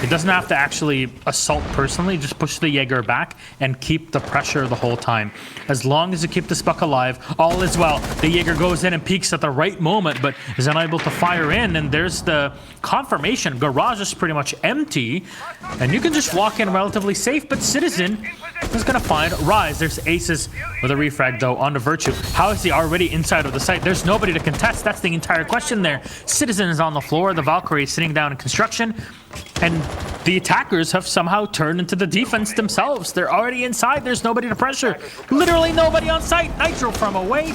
It doesn't have to actually assault personally, just push the Jaeger back and keep the pressure the whole time. As long as you keep this Buck alive, all is well. The Jaeger goes in and peeks at the right moment, but is unable to fire in, and there's the confirmation. Garage is pretty much empty, and you can just walk in relatively safe, but Citizen is going to find Rise. There's Aces with a refrag, though, onto Virtue. How is he already inside of the site? There's nobody to contest. That's the entire question there. Citizen is on the floor. The Valkyrie is sitting down in construction. And the attackers have somehow turned into the defense themselves. They're already inside. There's nobody to pressure. Literally nobody on site. Nitro from away.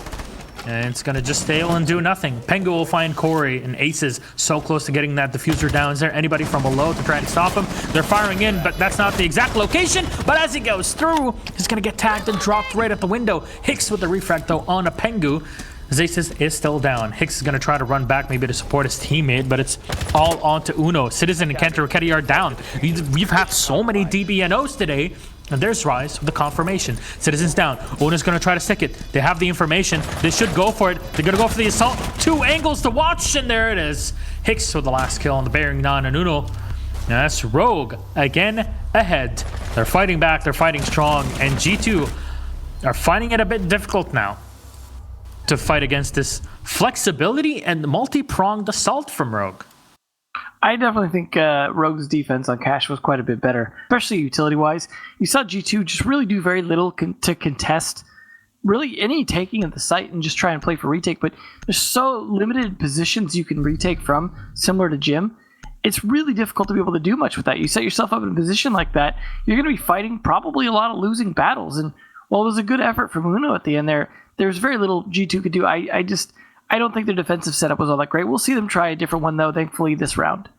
And it's going to just fail and do nothing. Pengu will find Corey and Aces so close to getting that diffuser down. Is there anybody from below to try and stop him? They're firing in, but that's not the exact location. But as he goes through, he's going to get tagged and dropped right at the window. Hicks with the refract, though, on a Pengu. Aces is still down. Hicks is going to try to run back maybe to support his teammate, but it's all on to Uno. Citizen and Kenta Raketti are down. We've had so many DBNOs today. And there's Rise with the confirmation. Citizen's down. Uno's going to try to stick it. They have the information. They should go for it. They're going to go for the assault. 2 angles to watch, and there it is. Hicks with the last kill on the Bearing 9 and Uno. Now that's Rogue again ahead. They're fighting back. They're fighting strong. And G2 are finding it a bit difficult now to fight against this flexibility and multi-pronged assault from Rogue. I definitely think Rogue's defense on Cash was quite a bit better, especially utility-wise. You saw G2 just really do very little to contest really any taking of the site and just try and play for retake, but there's so limited positions you can retake from, similar to Jim. It's really difficult to be able to do much with that. You set yourself up in a position like that, you're going to be fighting probably a lot of losing battles. And while it was a good effort from Uno at the end there's very little G2 could do. I don't think their defensive setup was all that great. We'll see them try a different one, though, thankfully, this round.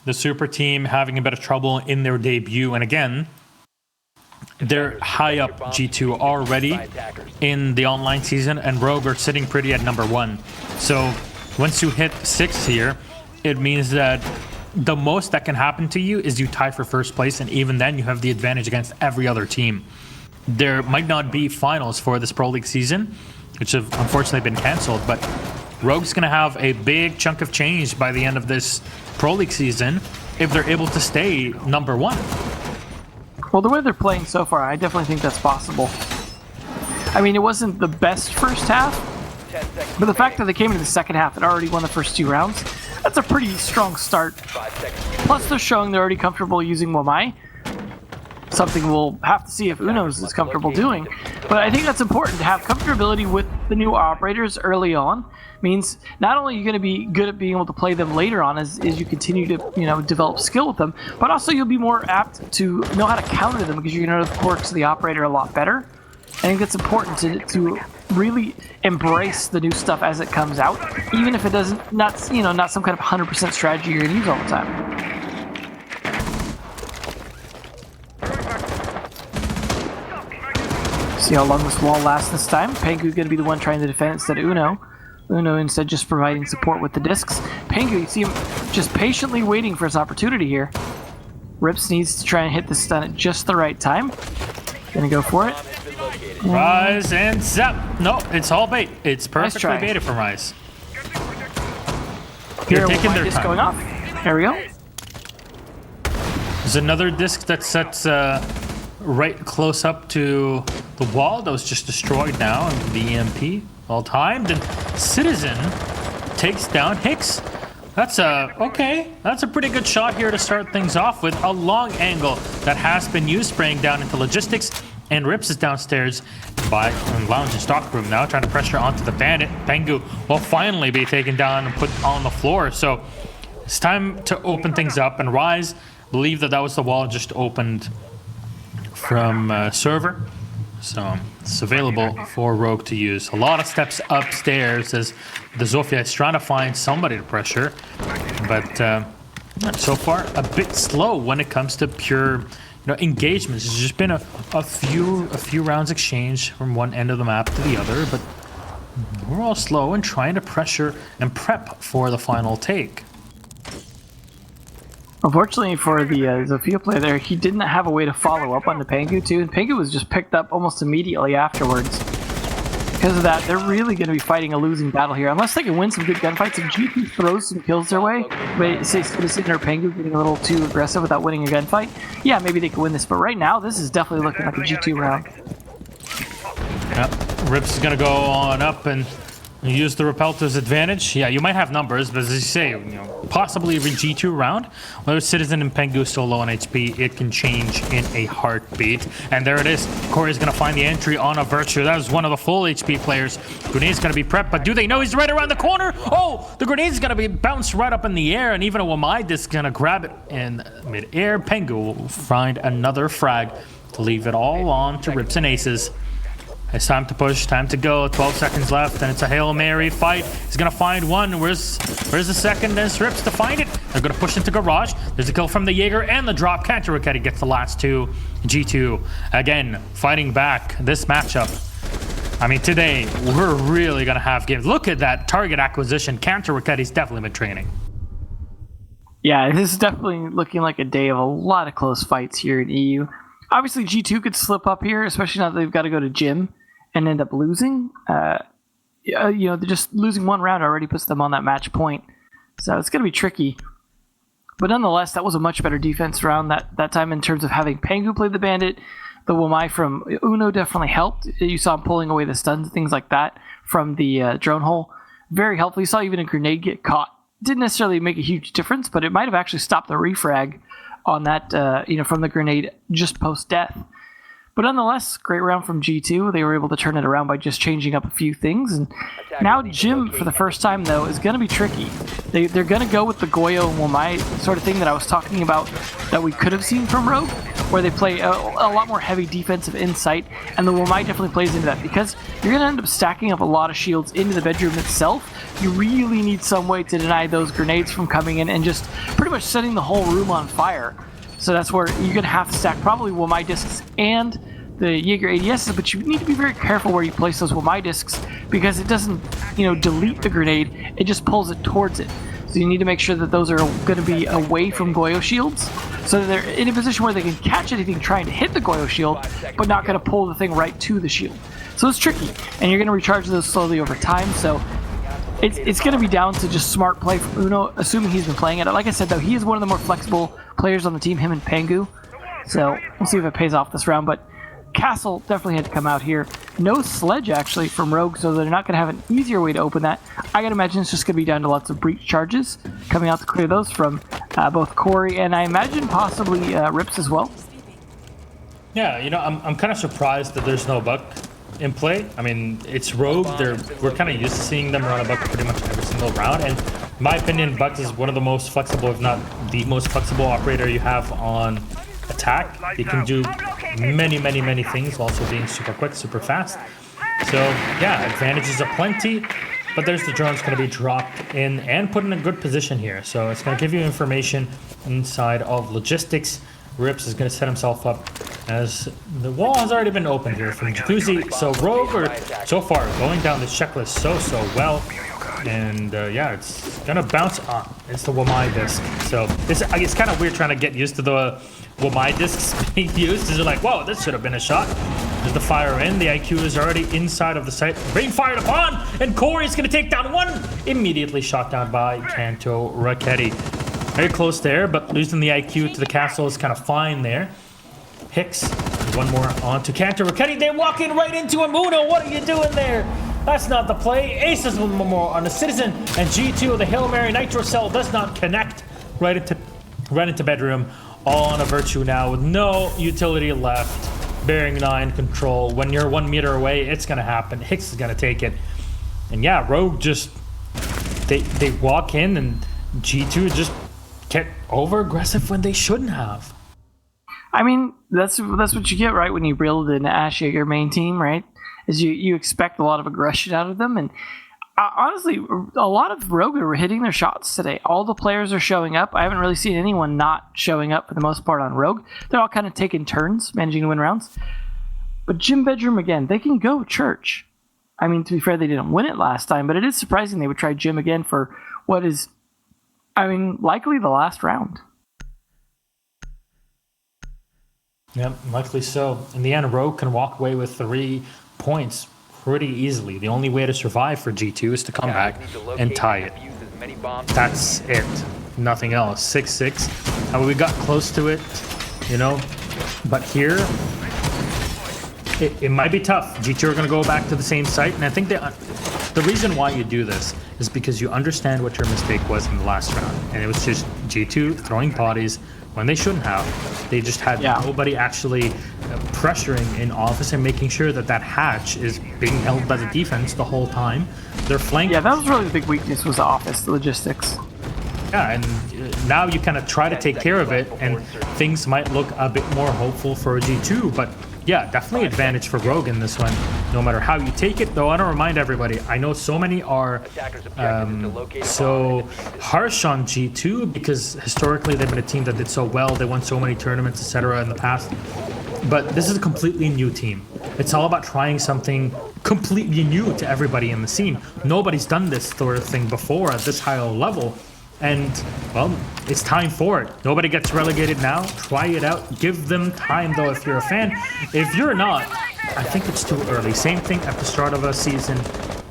The super team having a bit of trouble in their debut. And again, they're high up G2 already in the online season, and Rogue are sitting pretty at number 1. So once you hit 6 here, it means that the most that can happen to you is you tie for first place, and even then you have the advantage against every other team. There might not be finals for this Pro League season, which have unfortunately been canceled, but Rogue's going to have a big chunk of change by the end of this Pro League season if they're able to stay number 1. Well, the way they're playing so far, I definitely think that's possible. I mean, it wasn't the best first half, but the fact that they came into the second half and already won the first 2 rounds, that's a pretty strong start. Plus, they're showing they're already comfortable using Wamai. something we'll have to see if Uno's is comfortable doing. But I think that's important to have comfortability with the new operators early on. Means not only are you going to be good at being able to play them later on as you continue to develop skill with them, but also you'll be more apt to know how to counter them because you're going to know the quirks of the operator a lot better. I think it's important to really embrace the new stuff as it comes out, even if it doesn't not some kind of 100% strategy you're going to use all the time. See how long this wall lasts this time. Pengu's going to be the one trying to defend instead of Uno. Uno instead just providing support with the discs. Pengu, you see him just patiently waiting for his opportunity here. Rips needs to try and hit the stun at just the right time. Gonna go for it. Rise and zap. No, it's all bait. It's perfectly Nice baited from Rise. Here, taking their disc time. going off. There we go. There's another disc that sets right close up to the wall that was just destroyed now. And the EMP all timed. And Citizen takes down Hicks. That's okay. That's a pretty good shot here to start things off with. A long angle that has been used, spraying down into logistics. And Rips is downstairs by lounge and stock room now, trying to pressure onto the bandit. Pengu will finally be taken down and put on the floor. So it's time to open things up. And Rise believe that was the wall just opened from server. So it's available for Rogue to use. A lot of steps upstairs as the Zofia is trying to find somebody to pressure. But so far, a bit slow when it comes to pure engagements. There's just been a few rounds exchanged from one end of the map to the other, but we're all slow and trying to pressure and prep for the final take. Unfortunately for the Zofia player there, he didn't have a way to follow up on the Pengu too, and Pengu was just picked up almost immediately afterwards. Because of that, they're really going to be fighting a losing battle here. Unless they can win some good gunfights, if GP throws some kills their way, but say Citizen or Pengu getting a little too aggressive without winning a gunfight, yeah, maybe they can win this. But right now, this is definitely looking like a G2 round. Yep, Rips is going to go on up and use the repel to his advantage. Yeah, you might have numbers, but as you say, possibly every G2 round, whether Citizen and Pengu still low on HP, it can change in a heartbeat. And there it is. Corey's going to find the entry on a Virtue. That was one of the full HP players. Grenade's going to be prepped, but do they know he's right around the corner? Oh, the grenade's going to be bounced right up in the air, and even a Wamai is going to grab it in mid-air. Pengu will find another frag to leave it all on to Rips and Aces. It's time to push, time to go. 12 seconds left, and it's a Hail Mary fight. He's gonna find one. Where's the second? There's Rips to find it. They're gonna push into garage. There's a kill from the Jaeger and the drop. Kantaruketti gets the last two. G2 again fighting back this matchup. I mean, today we're really gonna have games. Look at that target acquisition. Kantaruketti's definitely been training. Yeah, this is definitely looking like a day of a lot of close fights here in EU. Obviously, G2 could slip up here, especially now that they've got to go to gym and end up losing. They're just losing one round already puts them on that match point. So it's going to be tricky. But nonetheless, that was a much better defense round that time in terms of having Pengu play the bandit. The Wamai from Uno definitely helped. You saw him pulling away the stuns, things like that from the drone hole. Very helpful. You saw even a grenade get caught. Didn't necessarily make a huge difference, but it might have actually stopped the refrag on that, from the grenade just post-death. But nonetheless, great round from G2. They were able to turn it around by just changing up a few things. And now Jim, for the first time, though, is going to be tricky. They're going to go with the Goyo and Wamai sort of thing that I was talking about that we could have seen from Rogue, where they play a lot more heavy defensive insight. And the Wamai definitely plays into that because you're going to end up stacking up a lot of shields into the bedroom itself. You really need some way to deny those grenades from coming in and just pretty much setting the whole room on fire. So that's where you're going to have to stack probably Wamai discs and the Jaeger ADSs, but you need to be very careful where you place those Wamai discs because it doesn't, delete the grenade, it just pulls it towards it. So you need to make sure that those are going to be away from Goyo shields so that they're in a position where they can catch anything trying to hit the Goyo shield, but not going to pull the thing right to the shield. So it's tricky, and you're going to recharge those slowly over time, so it's going to be down to just smart play from Uno, assuming he's been playing it. Like I said, though, he is one of the more flexible players on the team, him and Pengu. So we'll see if it pays off this round. But Castle definitely had to come out here. No sledge, actually, from Rogue, so they're not going to have an easier way to open that. I got to imagine it's just going to be down to lots of breach charges coming out to clear those from both Corey and I imagine possibly Rips as well. Yeah, you know, I'm kind of surprised that there's no buck in play. I mean, it's Rogue. We're kind of used to seeing them run a buck pretty much every single round. And in my opinion, Buck is one of the most flexible, if not the most flexible operator you have on attack. He can do many things while also being super quick, super fast. So yeah, advantages are plenty. But there's the drone's going to be dropped in and put in a good position here. So it's going to give you information inside of logistics. Rips is going to set himself up as the wall has already been opened here from Jacuzzi. So Rogue are so far going down the checklist so well. And yeah, it's going to bounce on. It's the Wamai disc. So it's kind of weird trying to get used to the Wamai discs being used. Because you're like, whoa, this should have been a shot. There's the fire in. The IQ is already inside of the site. Being fired upon. And Corey's going to take down one. Immediately shot down by Kanto Raketti. Very close there, but losing the IQ to the castle is kind of fine there. Hicks, one more on to Kanto Raketti. They walk in right into him. Uno, what are you doing there? That's not the play. Aces one more on the Citizen. And G2, the Hail Mary Nitro Cell does not connect. Right into bedroom. All on a Virtue now with no utility left. Bearing 9 control. When you're 1 meter away, it's going to happen. Hicks is going to take it. And yeah, Rogue just... They walk in and G2 just get over aggressive when they shouldn't have. I mean, that's what you get, right, when you build an Ash Jaeger main team, right? Is you expect a lot of aggression out of them. And honestly, a lot of Rogue are hitting their shots today. All the players are showing up. I haven't really seen anyone not showing up for the most part on Rogue. They're all kind of taking turns managing to win rounds. But Gym Bedroom, again, they can go church. I mean, to be fair, they didn't win it last time, but it is surprising they would try Gym again for what is, I mean, likely the last round. Yep, likely so. In the end, Rogue can walk away with 3 points pretty easily. The only way to survive for G2 is to come back and tie it. That's it. Nothing else. 6-6. I mean, we got close to it, you know, but here it might be tough. G2 are going to go back to the same site, and I think the reason why you do this is because you understand what your mistake was in the last round, and it was just G2 throwing bodies when they shouldn't have. They just had nobody actually pressuring in office and making sure that hatch is being held by the defense the whole time. They're flanking. Yeah, that was really the big weakness, was the office, the logistics. Yeah, and now you kind of try to take care of it, and things might look a bit more hopeful for G2, but yeah, definitely advantage for Rogue in this one, no matter how you take it. Though I don't remind everybody, I know so many are so harsh on G2 because historically they've been a team that did so well. They won so many tournaments, etc. in the past. But this is a completely new team. It's all about trying something completely new to everybody in the scene. Nobody's done this sort of thing before at this high level. And, well, it's time for it. Nobody gets relegated now. Try it out. Give them time, though, if you're a fan. If you're not, I think it's too early. Same thing at the start of a season.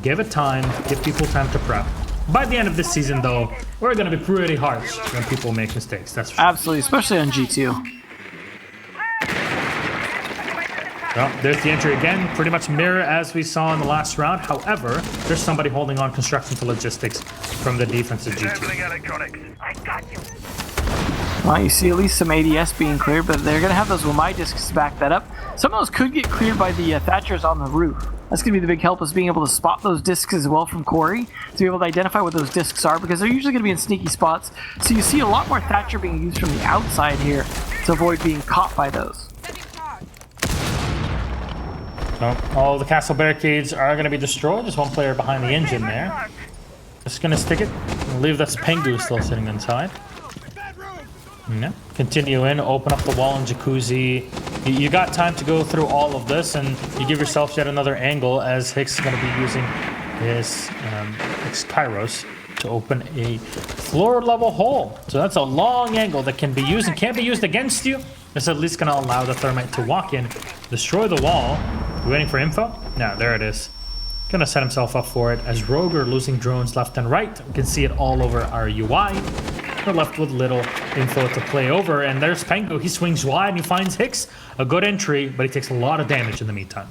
Give it time. Give people time to prep. By the end of this season, though, we're going to be pretty harsh when people make mistakes. That's for sure. Absolutely, especially on G2. Well, there's the entry again. Pretty much mirror as we saw in the last round. However, there's somebody holding on construction to logistics from the defense of G2. Well, you see at least some ADS being cleared, but they're going to have those Wamai discs to back that up. Some of those could get cleared by the Thatchers on the roof. That's going to be the big help, is being able to spot those discs as well from Corey, to be able to identify what those discs are, because they're usually going to be in sneaky spots. So you see a lot more Thatcher being used from the outside here to avoid being caught by those. So all the castle barricades are going to be destroyed. There's one player behind the engine there. Just going to stick it. Leave that Pengu still sitting inside. Yeah. Continue in, open up the wall in Jacuzzi. You got time to go through all of this, and you give yourself yet another angle as Hicks is going to be using his Kairos to open a floor level hole. So that's a long angle that can be used and can't be used against you. It's at least going to allow the Thermite to walk in, destroy the wall. You waiting for info? No, there it is. Gonna set himself up for it as Rogue are losing drones left and right. We can see it all over our UI. We're left with little info to play over, and there's Pengu. He swings wide and he finds Hicks. A good entry, but he takes a lot of damage in the meantime.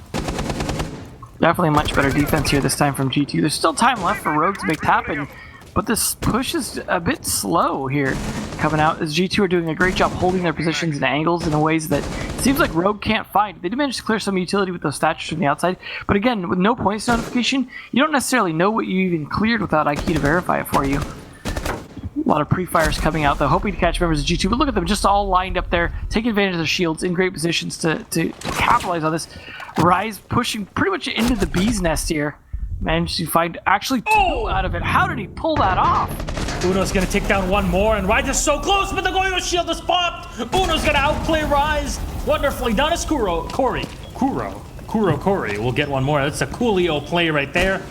Definitely much better defense here this time from G2. There's still time left for Rogue to make it happen, but this push is a bit slow here. coming out, as G2 are doing a great job holding their positions and angles in ways that it seems like Rogue can't find. They did manage to clear some utility with those statues from the outside, but again, with no points notification, you don't necessarily know what you even cleared without IQ to verify it for you. A lot of pre-fires coming out, though, hoping to catch members of G2, but look at them just all lined up there, taking advantage of their shields, in great positions to capitalize on this. Rise pushing pretty much into the bee's nest here. Managed to find actually two out of it. How did he pull that off? Uno's gonna take down one more, and Rise is so close, but the Goyo shield is popped. Uno's gonna outplay Rise. Wonderfully done. As Kuro Corey will get one more. That's a coolio play right there.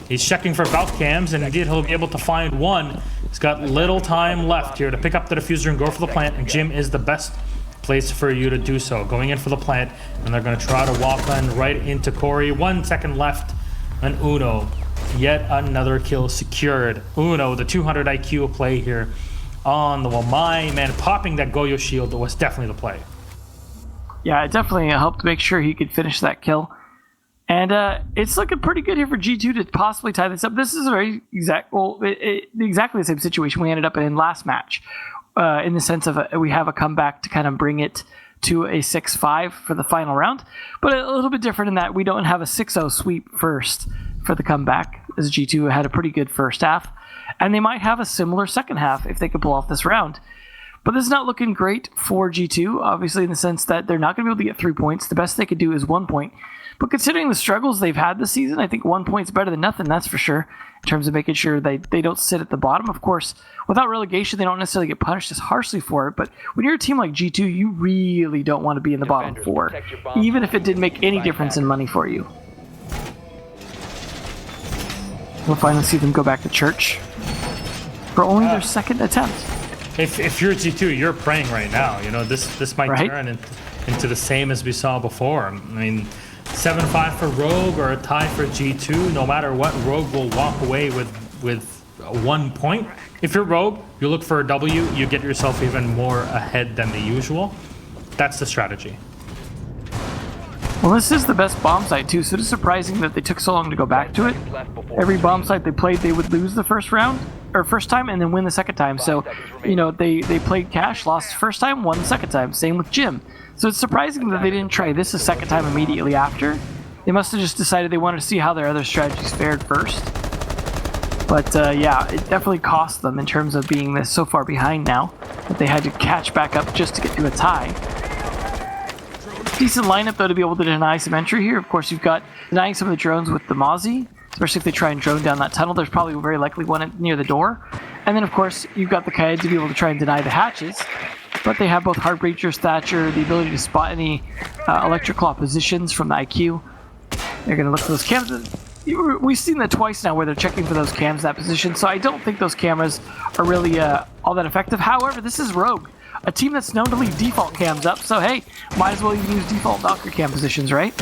He's checking for Valve cams, and indeed he'll be able to find one. He's got little time left here to pick up the diffuser and go for the plant, and Gym is the best place for you to do so. Going in for the plant, and they're gonna try to walk on right into Corey. 1 second left, and Uno, yet another kill secured. Uno, the 200 IQ play here on the wall. My man, popping that Goyo shield was definitely the play. Yeah, it definitely helped make sure he could finish that kill. And it's looking pretty good here for G2 to possibly tie this up. This is a very exactly the same situation we ended up in last match, in the sense of we have a comeback to kind of bring it to a 6-5 for the final round, but a little bit different in that we don't have a 6-0 sweep first for the comeback, as G2 had a pretty good first half, and they might have a similar second half if they could pull off this round. But this is not looking great for G2, obviously, in the sense that they're not going to be able to get 3 points. The best they could do is 1 point. But considering the struggles they've had this season, I think 1 point's better than nothing, that's for sure, in terms of making sure they don't sit at the bottom. Of course, without relegation, they don't necessarily get punished as harshly for it, but when you're a team like G2, you really don't want to be in the bottom 4, even if it didn't make any difference in money for you. We'll finally see them go back to church for only their second attempt. If you're G2, you're praying right now. You know, this might turn into the same as we saw before. I mean, 7-5 for Rogue or a tie for G2. No matter what, Rogue will walk away with 1 point. If you're Rogue, you look for a W, you get yourself even more ahead than the usual. That's the strategy. Well, this is the best bomb site too, so it is surprising that they took so long to go back to it. Every bomb site they played, they would lose the first round, or first time, and then win the second time. So, you know, they played cash, lost the first time, won the second time. Same with Jim. So it's surprising that they didn't try this a second time immediately after. They must have just decided they wanted to see how their other strategies fared first. But yeah, it definitely cost them in terms of being this so far behind now that they had to catch back up just to get to a tie. Decent lineup though to be able to deny some entry here. Of course, you've got denying some of the drones with the Mozzie, especially if they try and drone down that tunnel. There's probably very likely one near the door. And then of course, you've got the Kaid to be able to try and deny the hatches. But they have both Heartbreacher, Thatcher, the ability to spot any electric claw positions from the IQ. They're going to look for those cams. We've seen that twice now where they're checking for those cams in that position, so I don't think those cameras are really all that effective. However, this is Rogue, a team that's known to leave default cams up, so hey, might as well even use default Valkyrie cam positions, right?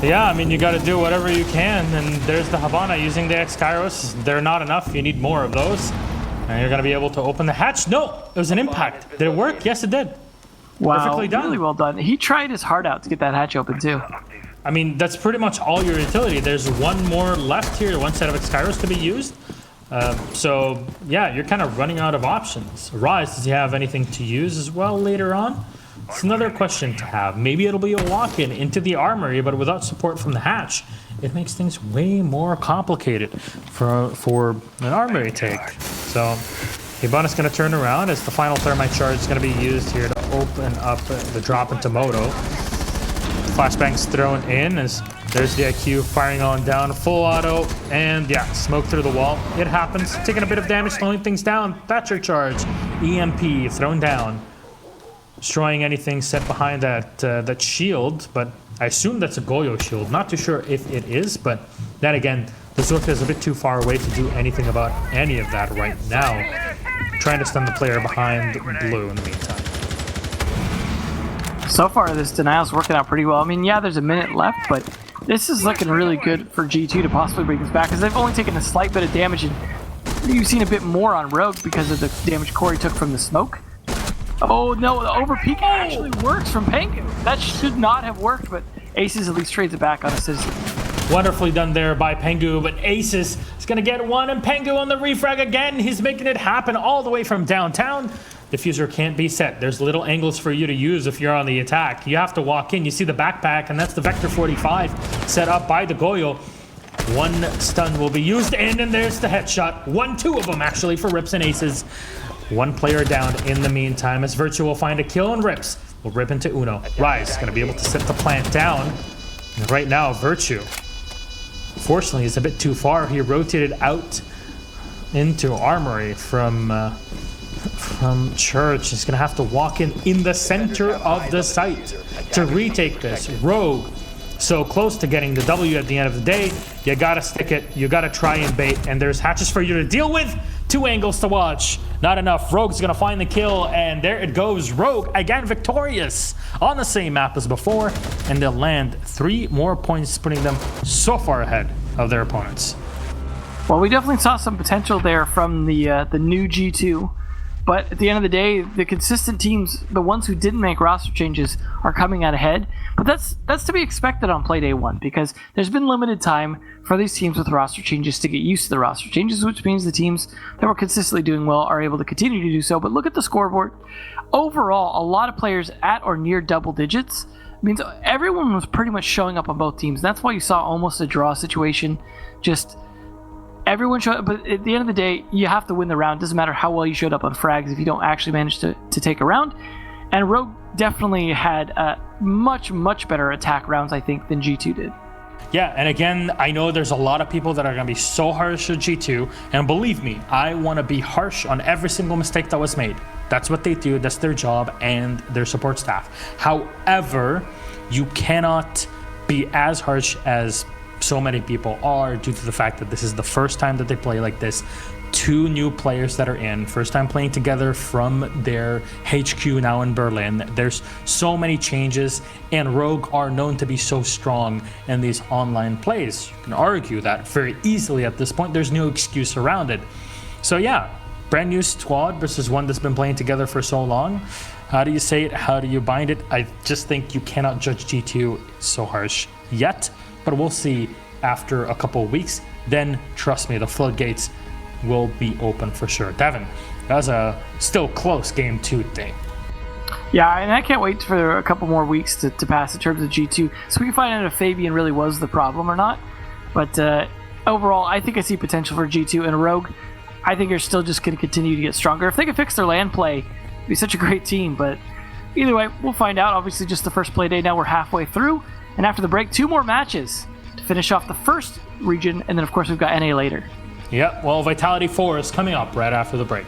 Yeah, I mean, you got to do whatever you can, and there's the Havana using the X-Kairos. They're not enough, you need more of those. And you're going to be able to open the hatch. No, it was an impact. Did it work? Yes, it did. Wow, perfectly done. Really well done. He tried his heart out to get that hatch open too. I mean, that's pretty much all your utility. There's one more left here, one set of X-Kairos to be used. So, yeah, you're kind of running out of options. Rise, does he have anything to use as well later on? It's another question to have. Maybe it'll be a walk-in into the armory, but without support from the hatch, it makes things way more complicated for an armory take. So, Hibana's going to turn around as the final thermite charge is going to be used here to open up the drop into Moto. Flashbang's thrown in as there's the IQ firing on down, full auto, and yeah, smoke through the wall. It happens, taking a bit of damage, slowing things down. Thatcher charge, EMP thrown down, destroying anything set behind that shield, but I assume that's a Goyo shield. Not too sure if it is, but then again, the Zorka is a bit too far away to do anything about any of that right now. Trying to stun the player behind blue in the meantime. So far, this denial's working out pretty well. I mean, yeah, there's a minute left, but this is looking really good for G2 to possibly bring this back, because they've only taken a slight bit of damage, and you've seen a bit more on Rogue because of the damage Corey took from the smoke. Oh no, the overpeak actually works from Pengu. That should not have worked, but Aces at least trades it back on a Citizen. Wonderfully done there by Pengu, but Aces is going to get one, and Pengu on the refrag again. He's making it happen all the way from downtown. Diffuser can't be set. There's little angles for you to use if you're on the attack. You have to walk in. You see the backpack, and that's the Vector 45 set up by the Goyo. One stun will be used, and there's the headshot. Two of them, actually, for Rips and Aces. One player down in the meantime, as Virtue will find a kill, and Rips will rip into Uno. Rise going to be able to set the plant down. And right now, Virtue, fortunately, is a bit too far. He rotated out into Armory from Church. He's going to have to walk in the center of the site to retake this. Rogue, so close to getting the W at the end of the day. You got to stick it. You got to try and bait. And there's hatches for you to deal with. 2 angles to watch. Not enough. Rogue's going to find the kill. And there it goes. Rogue, again, victorious on the same map as before. And they'll land 3 more points, putting them so far ahead of their opponents. Well, we definitely saw some potential there from the new G2. But at the end of the day, the consistent teams, the ones who didn't make roster changes, are coming out ahead. But that's to be expected on Playday 1, because there's been limited time for these teams with roster changes to get used to the roster changes, which means the teams that were consistently doing well are able to continue to do so. But look at the scoreboard. Overall, a lot of players at or near double digits. It means everyone was pretty much showing up on both teams. That's why you saw almost a draw situation. Just everyone showed up, but at the end of the day, you have to win the round. Doesn't matter how well you showed up on frags if you don't actually manage to take a round. And Rogue definitely had much better attack rounds, I think, than G2 did. Yeah, and again, I know there's a lot of people that are going to be so harsh at G2, and believe me, I want to be harsh on every single mistake that was made. That's what they do, that's their job, and their support staff. However, you cannot be as harsh as so many people are, due to the fact that this is the first time that they play like this. 2 new players that are in, first time playing together from their HQ now in Berlin. There's so many changes, and Rogue are known to be so strong in these online plays. You can argue that very easily at this point. There's no excuse around it. So yeah, brand new squad versus one that's been playing together for so long. How do you say it? How do you bind it? I just think you cannot judge G2 so harsh yet, but we'll see after a couple of weeks. Then trust me, the floodgates will be open for sure. Devin, that was a still close game 2 thing. Yeah, and I can't wait for a couple more weeks to pass in terms of G2, so we can find out if Fabian really was the problem or not. But overall, I think I see potential for G2, and Rogue, I think are still just going to continue to get stronger. If they can fix their land play, it'd be such a great team. But either way, we'll find out. Obviously, just the first play day. Now we're halfway through, and after the break, 2 more matches to finish off the first region, and then of course we've got NA later. Yep, well, Vitality 4 is coming up right after the break.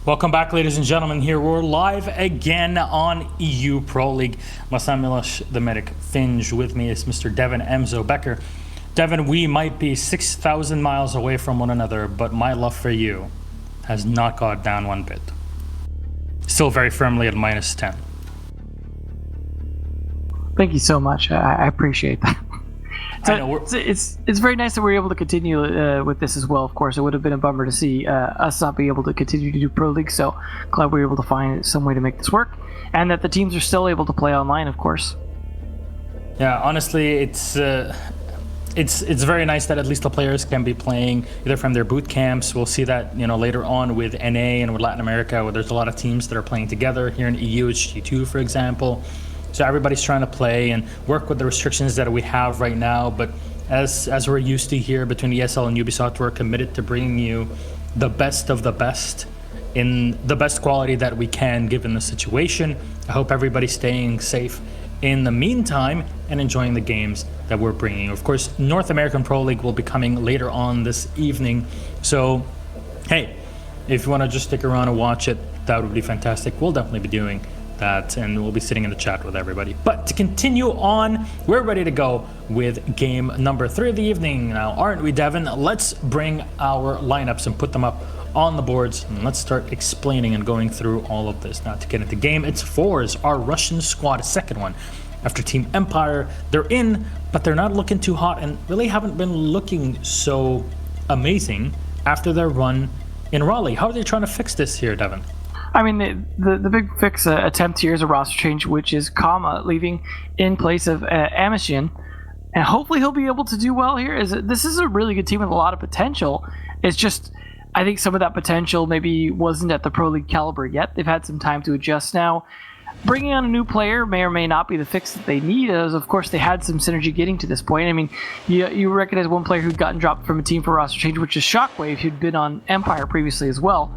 Welcome back, ladies and gentlemen. Here we're live again on EU Pro League. Masam Milosh, the medic Finge. With me is Mr. Devin Emzo Becker. Devin, we might be 6,000 miles away from one another, but my love for you has not gone down one bit. Still very firmly at -10. Thank you so much. I appreciate that. So I know it's very nice that we're able to continue with this as well. Of course, it would have been a bummer to see us not be able to continue to do Pro League. So glad we were able to find some way to make this work, and that the teams are still able to play online. Of course. Yeah, honestly, it's very nice that at least the players can be playing either from their boot camps. We'll see that later on with NA and with Latin America, where there's a lot of teams that are playing together. Here in EU, it's G2, for example. So everybody's trying to play and work with the restrictions that we have right now. But as we're used to here between ESL and Ubisoft, we're committed to bringing you the best of the best in the best quality that we can given the situation. I hope everybody's staying safe in the meantime and enjoying the games that we're bringing. Of course, North American Pro League will be coming later on this evening. So, hey, if you want to just stick around and watch it, that would be fantastic. We'll definitely be doing that, and we'll be sitting in the chat with everybody. But to continue on, we're ready to go with game number 3 of the evening now, aren't we, Devin? Let's bring our lineups and put them up on the boards, and let's start explaining and going through all of this. Now, to get into game, it's Fours, our Russian squad, second one after Team Empire. They're in, but they're not looking too hot and really haven't been looking so amazing after their run in Raleigh. How are they trying to fix this here, Devin? I mean, the big fix attempt here is a roster change, which is Kama leaving in place of Amishin, and hopefully he'll be able to do well here. This is a really good team with a lot of potential. It's just, I think some of that potential maybe wasn't at the Pro League caliber yet. They've had some time to adjust now. Bringing on a new player may or may not be the fix that they need, as of course they had some synergy getting to this point. I mean, you recognize one player who'd gotten dropped from a team for roster change, which is Shockwave, who'd been on Empire previously as well.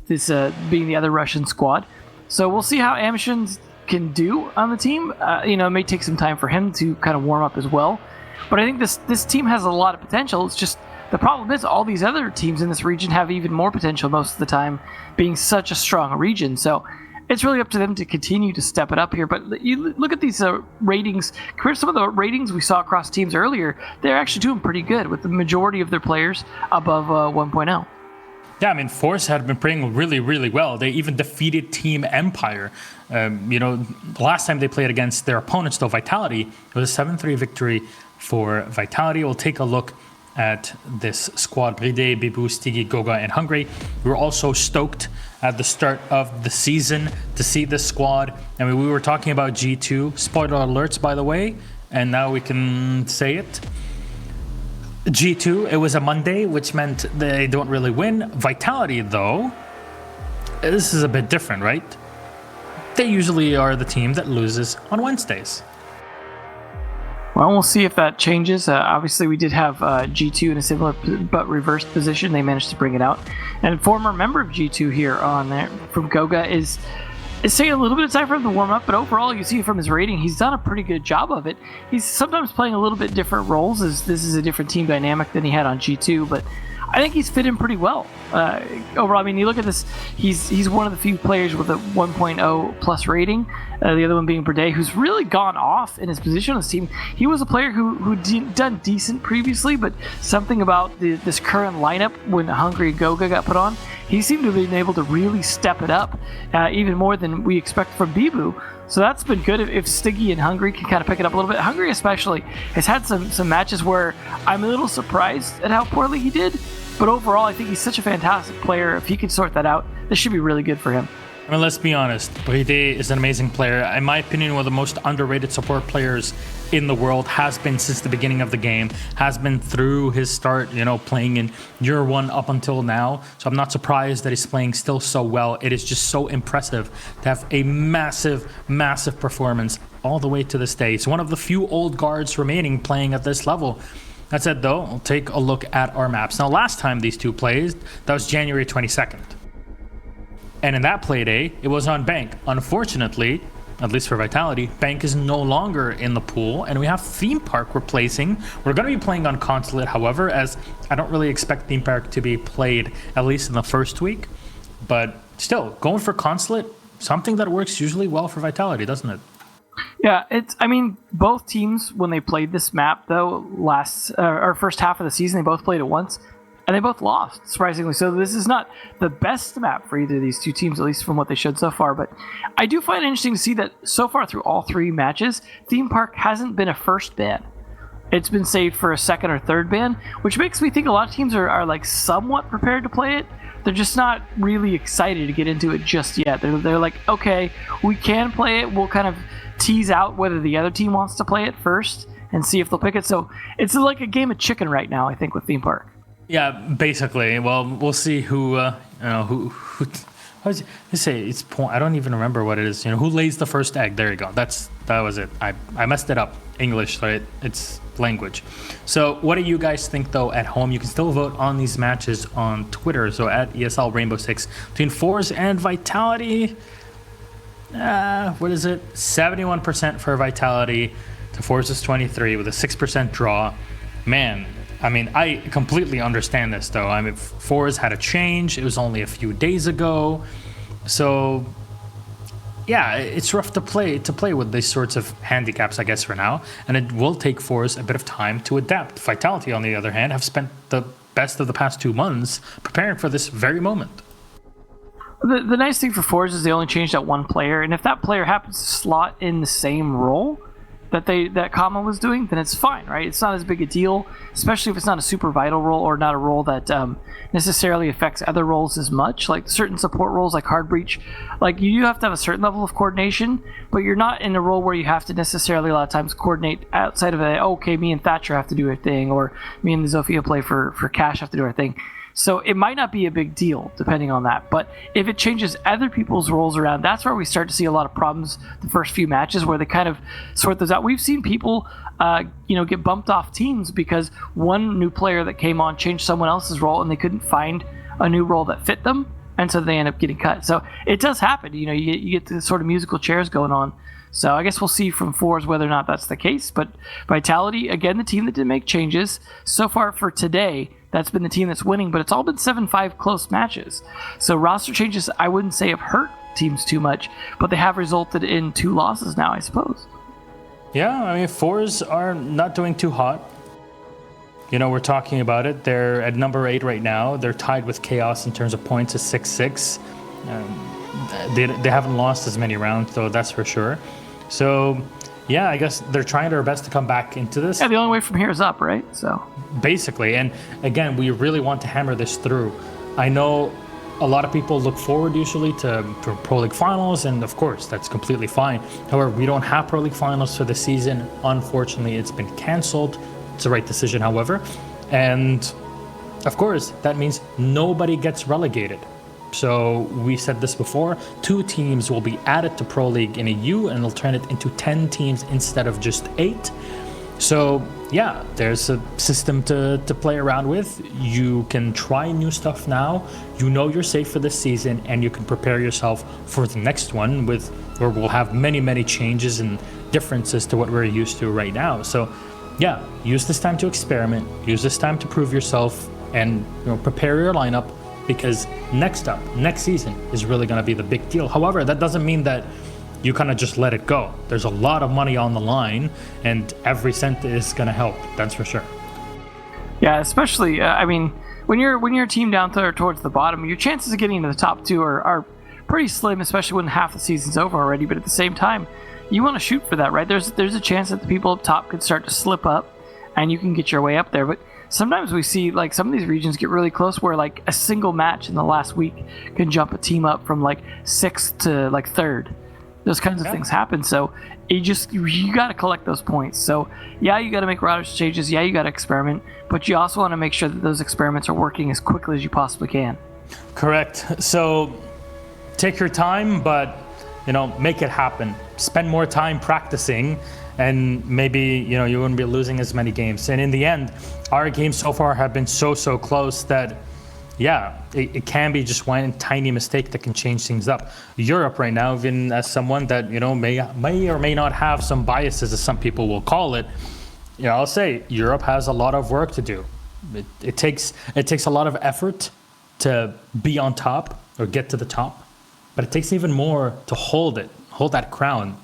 This being the other Russian squad. So we'll see how Amishin can do on the team. It may take some time for him to kind of warm up as well. But I think this team has a lot of potential. It's just the problem is all these other teams in this region have even more potential most of the time, being such a strong region. So it's really up to them to continue to step it up here. But you look at these ratings, compared to some of the ratings we saw across teams earlier, they're actually doing pretty good with the majority of their players above 1.0. Yeah, I mean, Force had been playing really, really well. They even defeated Team Empire. The last time they played against their opponents, though, Vitality, it was a 7-3 victory for Vitality. We'll take a look at this squad. Playday, Bibu, Stigi, Goga, and Hungry. We were also stoked at the start of the season to see this squad. I mean, we were talking about G2. Spoiler alerts, by the way, and now we can say it. G2, it was a Monday, which meant they don't really win. Vitality, though, this is a bit different, right? They usually are the team that loses on Wednesdays. Well, we'll see if that changes. Obviously, we did have G2 in a similar but reversed position. They managed to bring it out. And a former member of G2 here on there from Goga is taking a little bit of time for him to warm up, but overall, you see from his rating, he's done a pretty good job of it. He's sometimes playing a little bit different roles, as this is a different team dynamic than he had on G2, but I think he's fit in pretty well. Overall, I mean, you look at this, he's one of the few players with a 1.0 plus rating, the other one being Playday, who's really gone off in his position on this team. He was a player who'd done decent previously, but something about this current lineup, when Hungry and Goga got put on, he seemed to have been able to really step it up, even more than we expect from Bibu. So that's been good if Stiggy and Hungry can kind of pick it up a little bit. Hungry especially has had some matches where I'm a little surprised at how poorly he did. But overall, I think he's such a fantastic player. If he can sort that out, this should be really good for him. I mean, let's be honest. Playday is an amazing player. In my opinion, one of the most underrated support players in the world, has been since the beginning of the game, has been through his start, playing in year one up until now. So I'm not surprised that he's playing still so well. It is just so impressive to have a massive, massive performance all the way to this day. He's one of the few old guards remaining playing at this level. That said, though, we'll take a look at our maps. Now, last time these two played, that was January 22nd. And in that play day, it was on Bank. Unfortunately, at least for Vitality, Bank is no longer in the pool, and we have Theme Park replacing. We're going to be playing on Consulate, however, as I don't really expect Theme Park to be played, at least in the first week. But still, going for Consulate, something that works usually well for Vitality, doesn't it? Yeah, both teams, when they played this map, though, first half of the season, they both played it once, and they both lost, surprisingly. So this is not the best map for either of these two teams, at least from what they showed so far. But I do find it interesting to see that so far through all three matches, Theme Park hasn't been a first ban. It's been saved for a second or third ban, which makes me think a lot of teams are like somewhat prepared to play it. They're just not really excited to get into it just yet. They're like, okay, we can play it. We'll kind of tease out whether the other team wants to play it first and see if they'll pick it. So it's like a game of chicken right now, I think, with Theme Park. Yeah, basically. Well, we'll see who it's point. I don't even remember what it is. Who lays the first egg? There you go. That was it. I messed it up. English, so it's language. So what do you guys think, though, at home? You can still vote on these matches on Twitter. So at ESL Rainbow Six between Force and Vitality. What is it? 71% for Vitality to Force's 23 with a 6% draw. Man, I completely understand this, though. Force had a change. It was only a few days ago. So, yeah, it's rough to play with these sorts of handicaps, I guess, for now. And it will take Force a bit of time to adapt. Vitality, on the other hand, have spent the best of the past 2 months preparing for this very moment. The nice thing for Force is they only changed out one player, and if that player happens to slot in the same role that Kama was doing, then it's fine, right? It's not as big a deal, especially if it's not a super vital role or not a role that necessarily affects other roles as much. Like certain support roles, like Hard Breach, like you do have to have a certain level of coordination, but you're not in a role where you have to necessarily a lot of times coordinate outside of me and Thatcher have to do our thing, or me and the Zofia play for Cash have to do our thing. So it might not be a big deal depending on that. But if it changes other people's roles around, that's where we start to see a lot of problems the first few matches where they kind of sort those out. We've seen people get bumped off teams because one new player that came on changed someone else's role and they couldn't find a new role that fit them. And so they end up getting cut. So it does happen. You get the sort of musical chairs going on. So I guess we'll see from Fours whether or not that's the case. But Vitality, again, the team that didn't make changes. So far for today, that's been the team that's winning, but it's all been 7-5 close matches. So roster changes, I wouldn't say have hurt teams too much, but they have resulted in 2 losses now, I suppose. Yeah, Fours are not doing too hot. We're talking about it. They're at number 8 right now. They're tied with Chaos in terms of points at 6-6. They haven't lost as many rounds, though, that's for sure. So, yeah, I guess they're trying their best to come back into this. Yeah, the only way from here is up, right? So basically, and again, we really want to hammer this through. I know a lot of people look forward usually to Pro League Finals, and of course, that's completely fine. However, we don't have Pro League Finals for the season. Unfortunately, it's been canceled. It's the right decision, however. And of course, that means nobody gets relegated. So we said this before, 2 teams will be added to Pro League in a U, and they'll turn it into 10 teams instead of just 8. So yeah, there's a system to play around with. You can try new stuff now. You're safe for this season, and you can prepare yourself for the next one where we'll have many, many changes and differences to what we're used to right now. So yeah, use this time to experiment, use this time to prove yourself, and prepare your lineup, because next season is really going to be the big deal. However, that doesn't mean that you kind of just let it go. There's a lot of money on the line, and every cent is going to help. That's for sure. Yeah, especially, when you're a team down there towards the bottom, your chances of getting into the top 2 are pretty slim, especially when half the season's over already. But at the same time, you want to shoot for that, right? There's a chance that the people up top could start to slip up, and you can get your way up there. But sometimes we see like some of these regions get really close where like a single match in the last week can jump a team up from like 6th to like 3rd. Those kinds of things happen. So you got to collect those points. So yeah, you got to make roster changes. Yeah, you got to experiment, but you also want to make sure that those experiments are working as quickly as you possibly can. Correct. So take your time, but make it happen. Spend more time practicing, and maybe you wouldn't be losing as many games. And in the end, our games so far have been so close that it can be just one tiny mistake that can change things up. Europe right now, even as someone that may or may not have some biases, as some people will call it, I'll say Europe has a lot of work to do. It takes a lot of effort to be on top or get to the top. but it takes even more to hold that crown.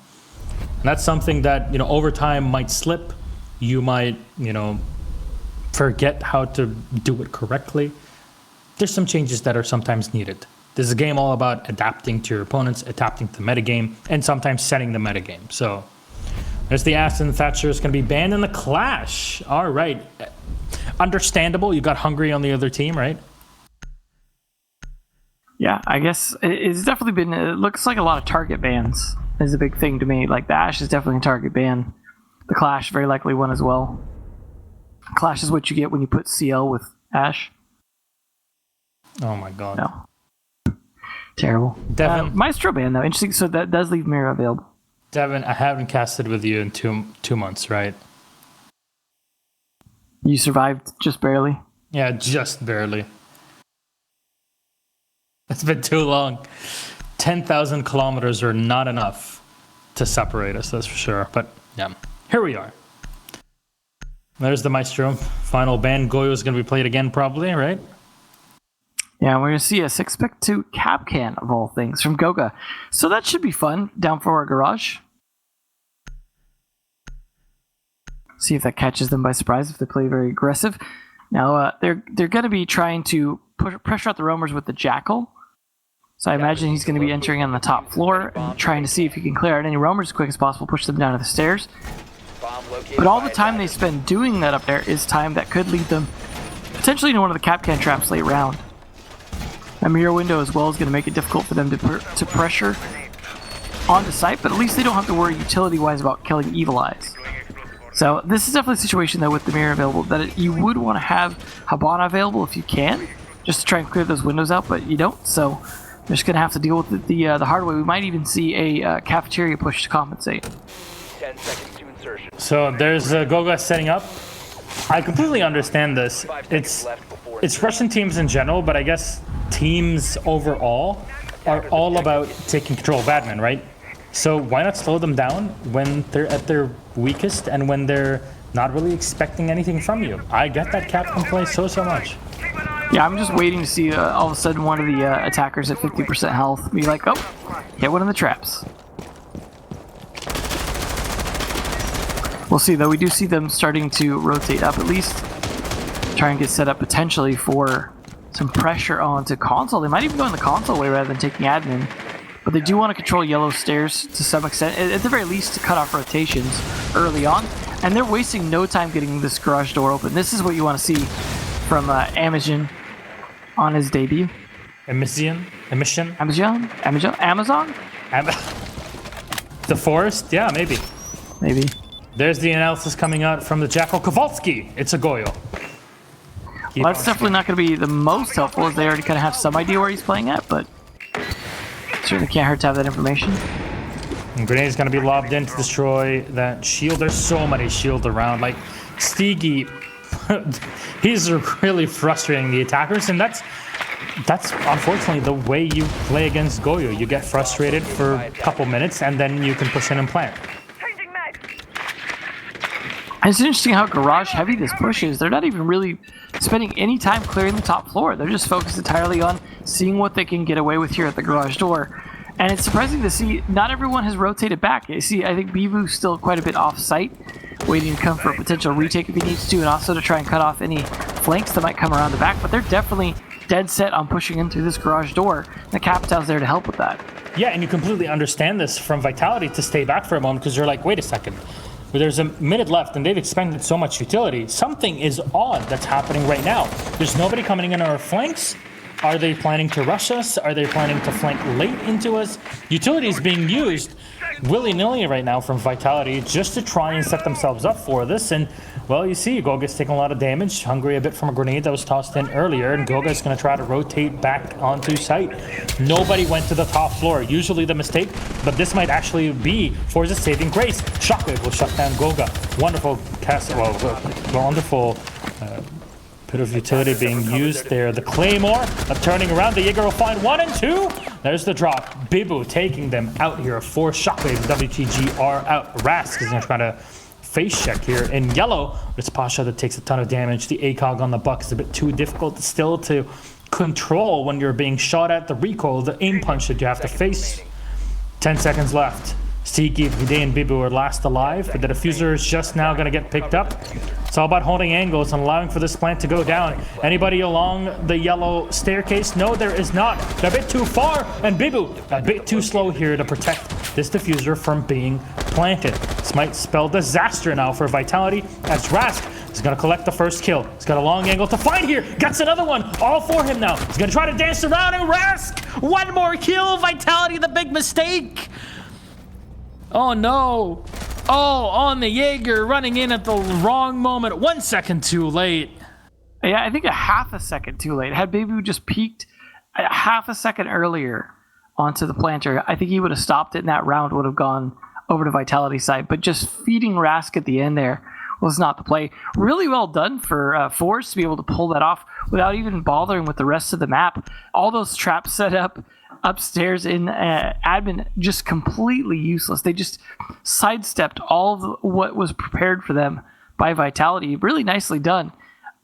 And that's something that, you know, over time might slip. You might, you know, forget how to do it correctly. There's some changes that are sometimes needed. This is a game all about adapting to your opponents, adapting to the metagame, and sometimes setting the metagame. So there's the Aston Thatcher is going to be banned in the Clash. All right. Understandable. You got Hungry on the other team, right? Yeah, I guess it's definitely been, it looks like a lot of target bans is a big thing to me. Like the Ashe is definitely a target ban. The Clash, very likely one as well. Clash is what you get when you put CL with Ashe. Oh my god. No. Terrible. Devin. Maestro ban, though. Interesting. So that does leave Mira available. Devin, I haven't casted with you in two months, right? You survived just barely? Yeah, just barely. It's been too long. 10,000 kilometers are not enough to separate us, that's for sure. But yeah, here we are. There's the Maestro. Final ban. Goyo is going to be played again, probably, right? Yeah, we're going to see a 6-pick to Capcan, of all things, from Goga. So that should be fun, down for our garage. See if that catches them by surprise, if they play very aggressive. Now, they're going to be trying to pressure out the roamers with the Jackal. So I imagine he's going to be entering on the top floor and trying to see if he can clear out any roamers as quick as possible, push them down to the stairs. But all the time they spend doing that up there is time that could lead them potentially into one of the Capcan traps late round. A mirror window as well is going to make it difficult for them to pressure onto site, but at least they don't have to worry utility-wise about killing Evil Eyes. So this is definitely a situation, though, with the mirror available, that you would want to have Habana available if you can, just to try and clear those windows out, but you don't, so they're just going to have to deal with it the hard way. We might even see a cafeteria push to compensate. 10 seconds to insertion. So there's Goga setting up. I completely understand this. 5 seconds left before It's Russian teams in general, but I guess teams overall are all about taking control of admin, right? So why not slow them down when they're at their weakest and when they're not really expecting anything from you? I get that Cap can play so much. Yeah, I'm just waiting to see all of a sudden one of the attackers at 50% health be like, oh, hit one of the traps. We'll see, though. We do see them starting to rotate up at least. Try and get set up potentially for some pressure onto console. They might even go in the console way rather than taking admin. But they do want to control yellow stairs to some extent, at the very least to cut off rotations early on. And they're wasting no time getting this garage door open. This is what you want to see from Amazon on his debut. Amazon? The Forest? Yeah, maybe. Maybe. There's the analysis coming out from the Jackal Kowalski. It's a Goyo. Well, that's definitely not going to be the most helpful, as they already kind of have some idea where he's playing at, but certainly can't hurt to have that information. And Grenade's going to be lobbed in to destroy that shield. There's so many shields around. Like, Steegi, he's really frustrating the attackers, and that's unfortunately the way you play against Goyo. You get frustrated for a couple minutes, and then you can push in and plant. It's interesting how garage heavy this push is. They're not even really spending any time clearing the top floor. They're just focused entirely on seeing what they can get away with here at the garage door. And it's surprising to see not everyone has rotated back. You see, I think Bivu's still quite a bit off site, waiting to come for a potential retake if he needs to, and also to try and cut off any flanks that might come around the back. But they're definitely dead set on pushing in through this garage door. The Capital's there to help with that. Yeah, and you completely understand this from Vitality to stay back for a moment, because you're like, wait a second. There's a minute left, and they've expended so much utility. Something is odd that's happening right now. There's nobody coming in on our flanks. Are they planning to rush us? Are they planning to flank late into us? Utility is being used willy-nilly right now from Vitality just to try and set themselves up for this. And, well, you see, Goga's taking a lot of damage. Hungry a bit from a grenade that was tossed in earlier, and Goga's going to try to rotate back onto site. Nobody went to the top floor. Usually the mistake, but this might actually be Forza's saving grace. Shockwave will shut down Goga. Wonderful cast, wonderful bit of utility being used there. The Claymore turning around. The Jaeger will find 1 and 2. There's the drop. Bibu taking them out here for Shockwave. WTG are out. Rask is going to try to face check here in yellow. It's Pasha that takes a ton of damage. The ACOG on the Buck is a bit too difficult still to control when you're being shot at, the recoil, the aim punch that you have to face. 10 seconds left. Stiki, Playday, and Bibu are last alive, but the diffuser is just now going to get picked up. It's all about holding angles and allowing for this plant to go down. Anybody along the yellow staircase? No, there is not. They're a bit too far, and Bibu a bit too slow here to protect this diffuser from being planted. This might spell disaster now for Vitality, as Rask is going to collect the first kill. He's got a long angle to find here. Gets another one. All for him now. He's going to try to dance around, and Rask, one more kill. Vitality, the big mistake. Oh no. Oh, on the Jaeger, running in at the wrong moment. 1 second too late. Yeah, I think a half a second too late. Had Bibu just peeked a half a second earlier onto the planter, I think he would have stopped it, and that round would have gone over to Vitality's side. But just feeding Rask at the end there was not the play. Really well done for Force to be able to pull that off without even bothering with the rest of the map. All those traps set up upstairs in admin, just completely useless. They just sidestepped all of what was prepared for them by Vitality. Really nicely done.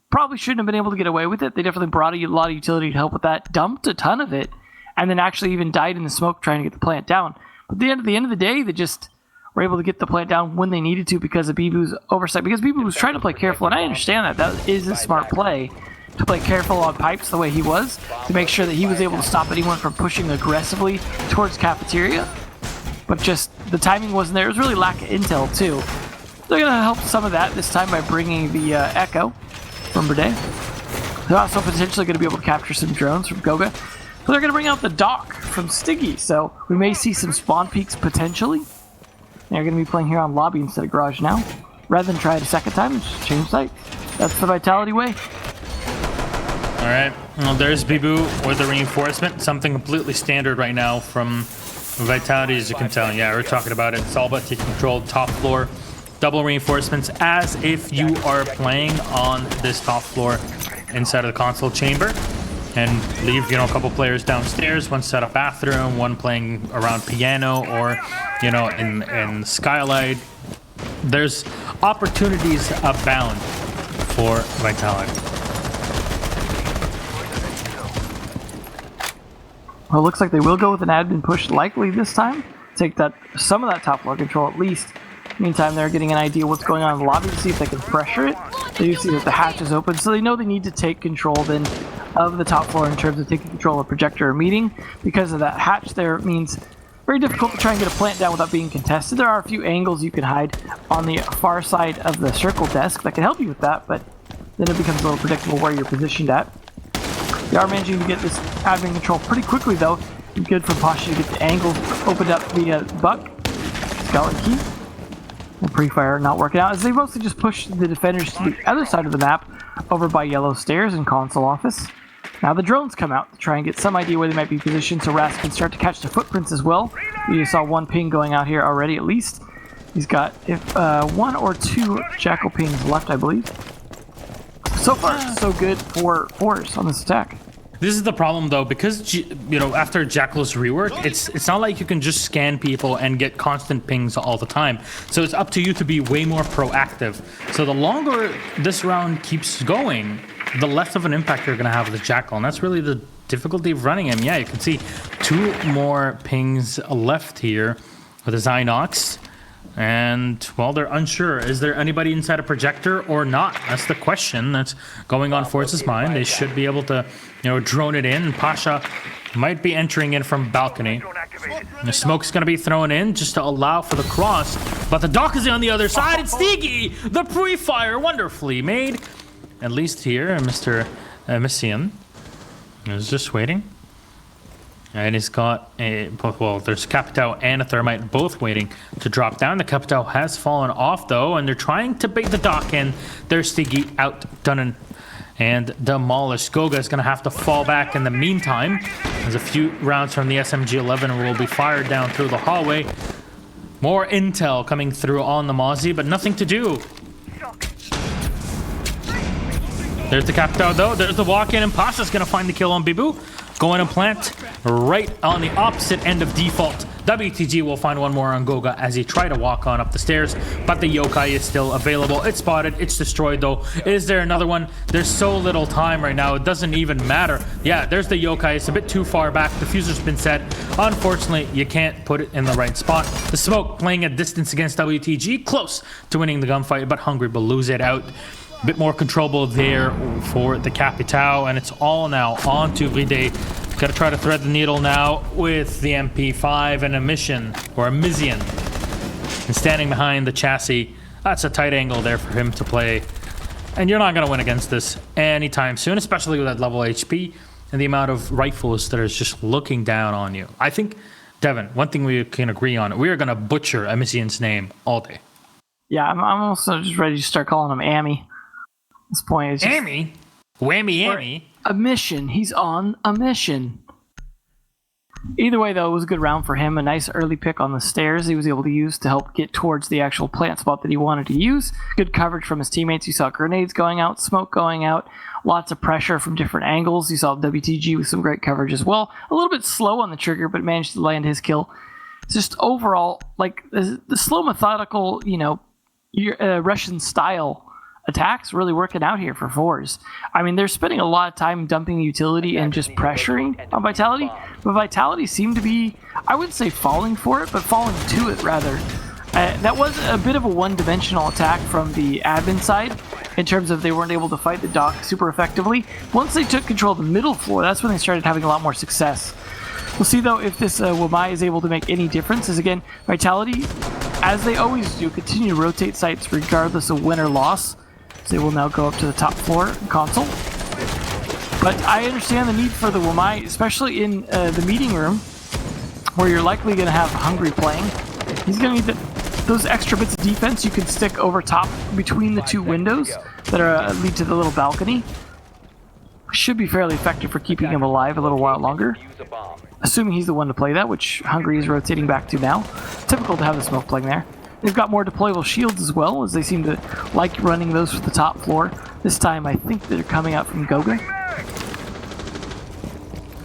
Probably shouldn't have been able to get away with it. They definitely brought a lot of utility to help with that, dumped a ton of it, and then actually even died in the smoke trying to get the plant down. But at the end of the day, they just were able to get the plant down when they needed to because of Bibu's oversight. Because Bibu was trying to play careful, and I understand that. That is a smart play, to play careful on pipes the way he was, to make sure that he was able to stop anyone from pushing aggressively towards cafeteria. But just the timing wasn't there. It was really lack of intel too. They're going to help some of that this time by bringing the Echo from Playday. They're also potentially going to be able to capture some drones from Goga. So they're going to bring out the Dock from Stiggy. So we may see some spawn peaks potentially. They're going to be playing here on lobby instead of garage now. Rather than try it a second time and just change site. That's the Vitality way. All right, well, there's Bibu with the reinforcement. Something completely standard right now from Vitality, as you can tell. Yeah, we're talking about it. It's all about taking control, top floor, double reinforcements, as if you are playing on this top floor inside of the console chamber. And leave, a couple players downstairs, one set up bathroom, one playing around piano, or, in Skylight. There's opportunities abound for Vitality. Well, it looks like they will go with an admin push likely this time. Take some of that top floor control at least. Meantime, they're getting an idea what's going on in the lobby to see if they can pressure it. They do see that the hatch is open, so they know they need to take control then of the top floor in terms of taking control of projector or meeting. Because of that hatch there, it means very difficult to try and get a plant down without being contested. There are a few angles you can hide on the far side of the circle desk that can help you with that, but then it becomes a little predictable where you're positioned at. They are managing to get this admin control pretty quickly, though. Good for Pasha to get the angle opened up via Buck. Scarlet Key. And Pre-Fire not working out, as they mostly just push the defenders to the other side of the map, over by Yellow Stairs and Console Office. Now the drones come out to try and get some idea where they might be positioned, so Rask can start to catch the footprints as well. You saw one ping going out here already, at least. He's got one or two Jackal pings left, I believe. So far, so good for Force on this attack. This is the problem, though, because after Jackal's rework, it's not like you can just scan people and get constant pings all the time. So it's up to you to be way more proactive. So the longer this round keeps going, the less of an impact you're going to have with Jackal, and that's really the difficulty of running him. Yeah, you can see 2 more pings left here with the Zynox. And, well, they're unsure. Is there anybody inside a projector or not? That's the question that's going on Force's mind. They should be able to, drone it in. Pasha might be entering in from balcony. The smoke's going to be thrown in just to allow for the cross. But the Dock is on the other side. It's Stigi! The pre-fire wonderfully made. At least here, Mr. Messian is just waiting. And he's got there's Capitao and a Thermite both waiting to drop down. The Capitao has fallen off, though, and they're trying to bait the Dock in. There's Stiggy outdone and demolished. Goga is going to have to fall back in the meantime. There's a few rounds from the SMG-11 will be fired down through the hallway. More intel coming through on the Mozzie, but nothing to do. There's the Capitao, though. There's the walk-in, and Pasha's going to find the kill on Bibu. going to plant right on the opposite end of default. WTG will find one more on Goga as he tried to walk on up the stairs, but the yokai is still available. It's spotted, it's destroyed though. Is there another one? There's so little time right now, it doesn't even matter. Yeah, there's the yokai, it's a bit too far back. The fuser's been set. Unfortunately, you can't put it in the right spot. The smoke playing at distance against WTG, close to winning the gunfight, but Hungry will lose it out. A bit more controllable there for the Capitao, and it's all now on to Playday. Got to try to thread the needle now with the MP5 and a mission, or a Mizian. And standing behind the chassis, that's a tight angle there for him to play. And you're not going to win against this anytime soon, especially with that level HP and the amount of rifles that are just looking down on you. I think, Devin, one thing we can agree on, we are going to butcher a Mizian's name all day. Yeah, I'm also just ready to start calling him Amy. At this point, it's just... Amy? Whammy Amy? A mission. He's on a mission. Either way, though, it was a good round for him. A nice early pick on the stairs he was able to use to help get towards the actual plant spot that he wanted to use. Good coverage from his teammates. You saw grenades going out, smoke going out, lots of pressure from different angles. You saw WTG with some great coverage as well. A little bit slow on the trigger, but managed to land his kill. It's just overall, like, the slow, methodical, Russian style attacks really working out here for fours. I mean, they're spending a lot of time dumping utility and just pressuring on Vitality, but Vitality seemed to be, I wouldn't say falling for it, but falling to it rather. That was a bit of a one-dimensional attack from the admin side in terms of they weren't able to fight the dock super effectively. Once they took control of the middle floor, that's when they started having a lot more success. We'll see though if this Wamai is able to make any difference, as again, Vitality, as they always do, continue to rotate sites regardless of win or loss. So they will now go up to the top floor console. But I understand the need for the Wamai, especially in the meeting room, where you're likely going to have Hungry playing. He's going to need those extra bits of defense you can stick over top between the two windows that are lead to the little balcony. Should be fairly effective for keeping him alive a little while longer. Assuming he's the one to play that, which Hungry is rotating back to now. Typical to have the smoke playing there. They've got more deployable shields as well, as they seem to like running those for the top floor. This time, I think they're coming out from Goga.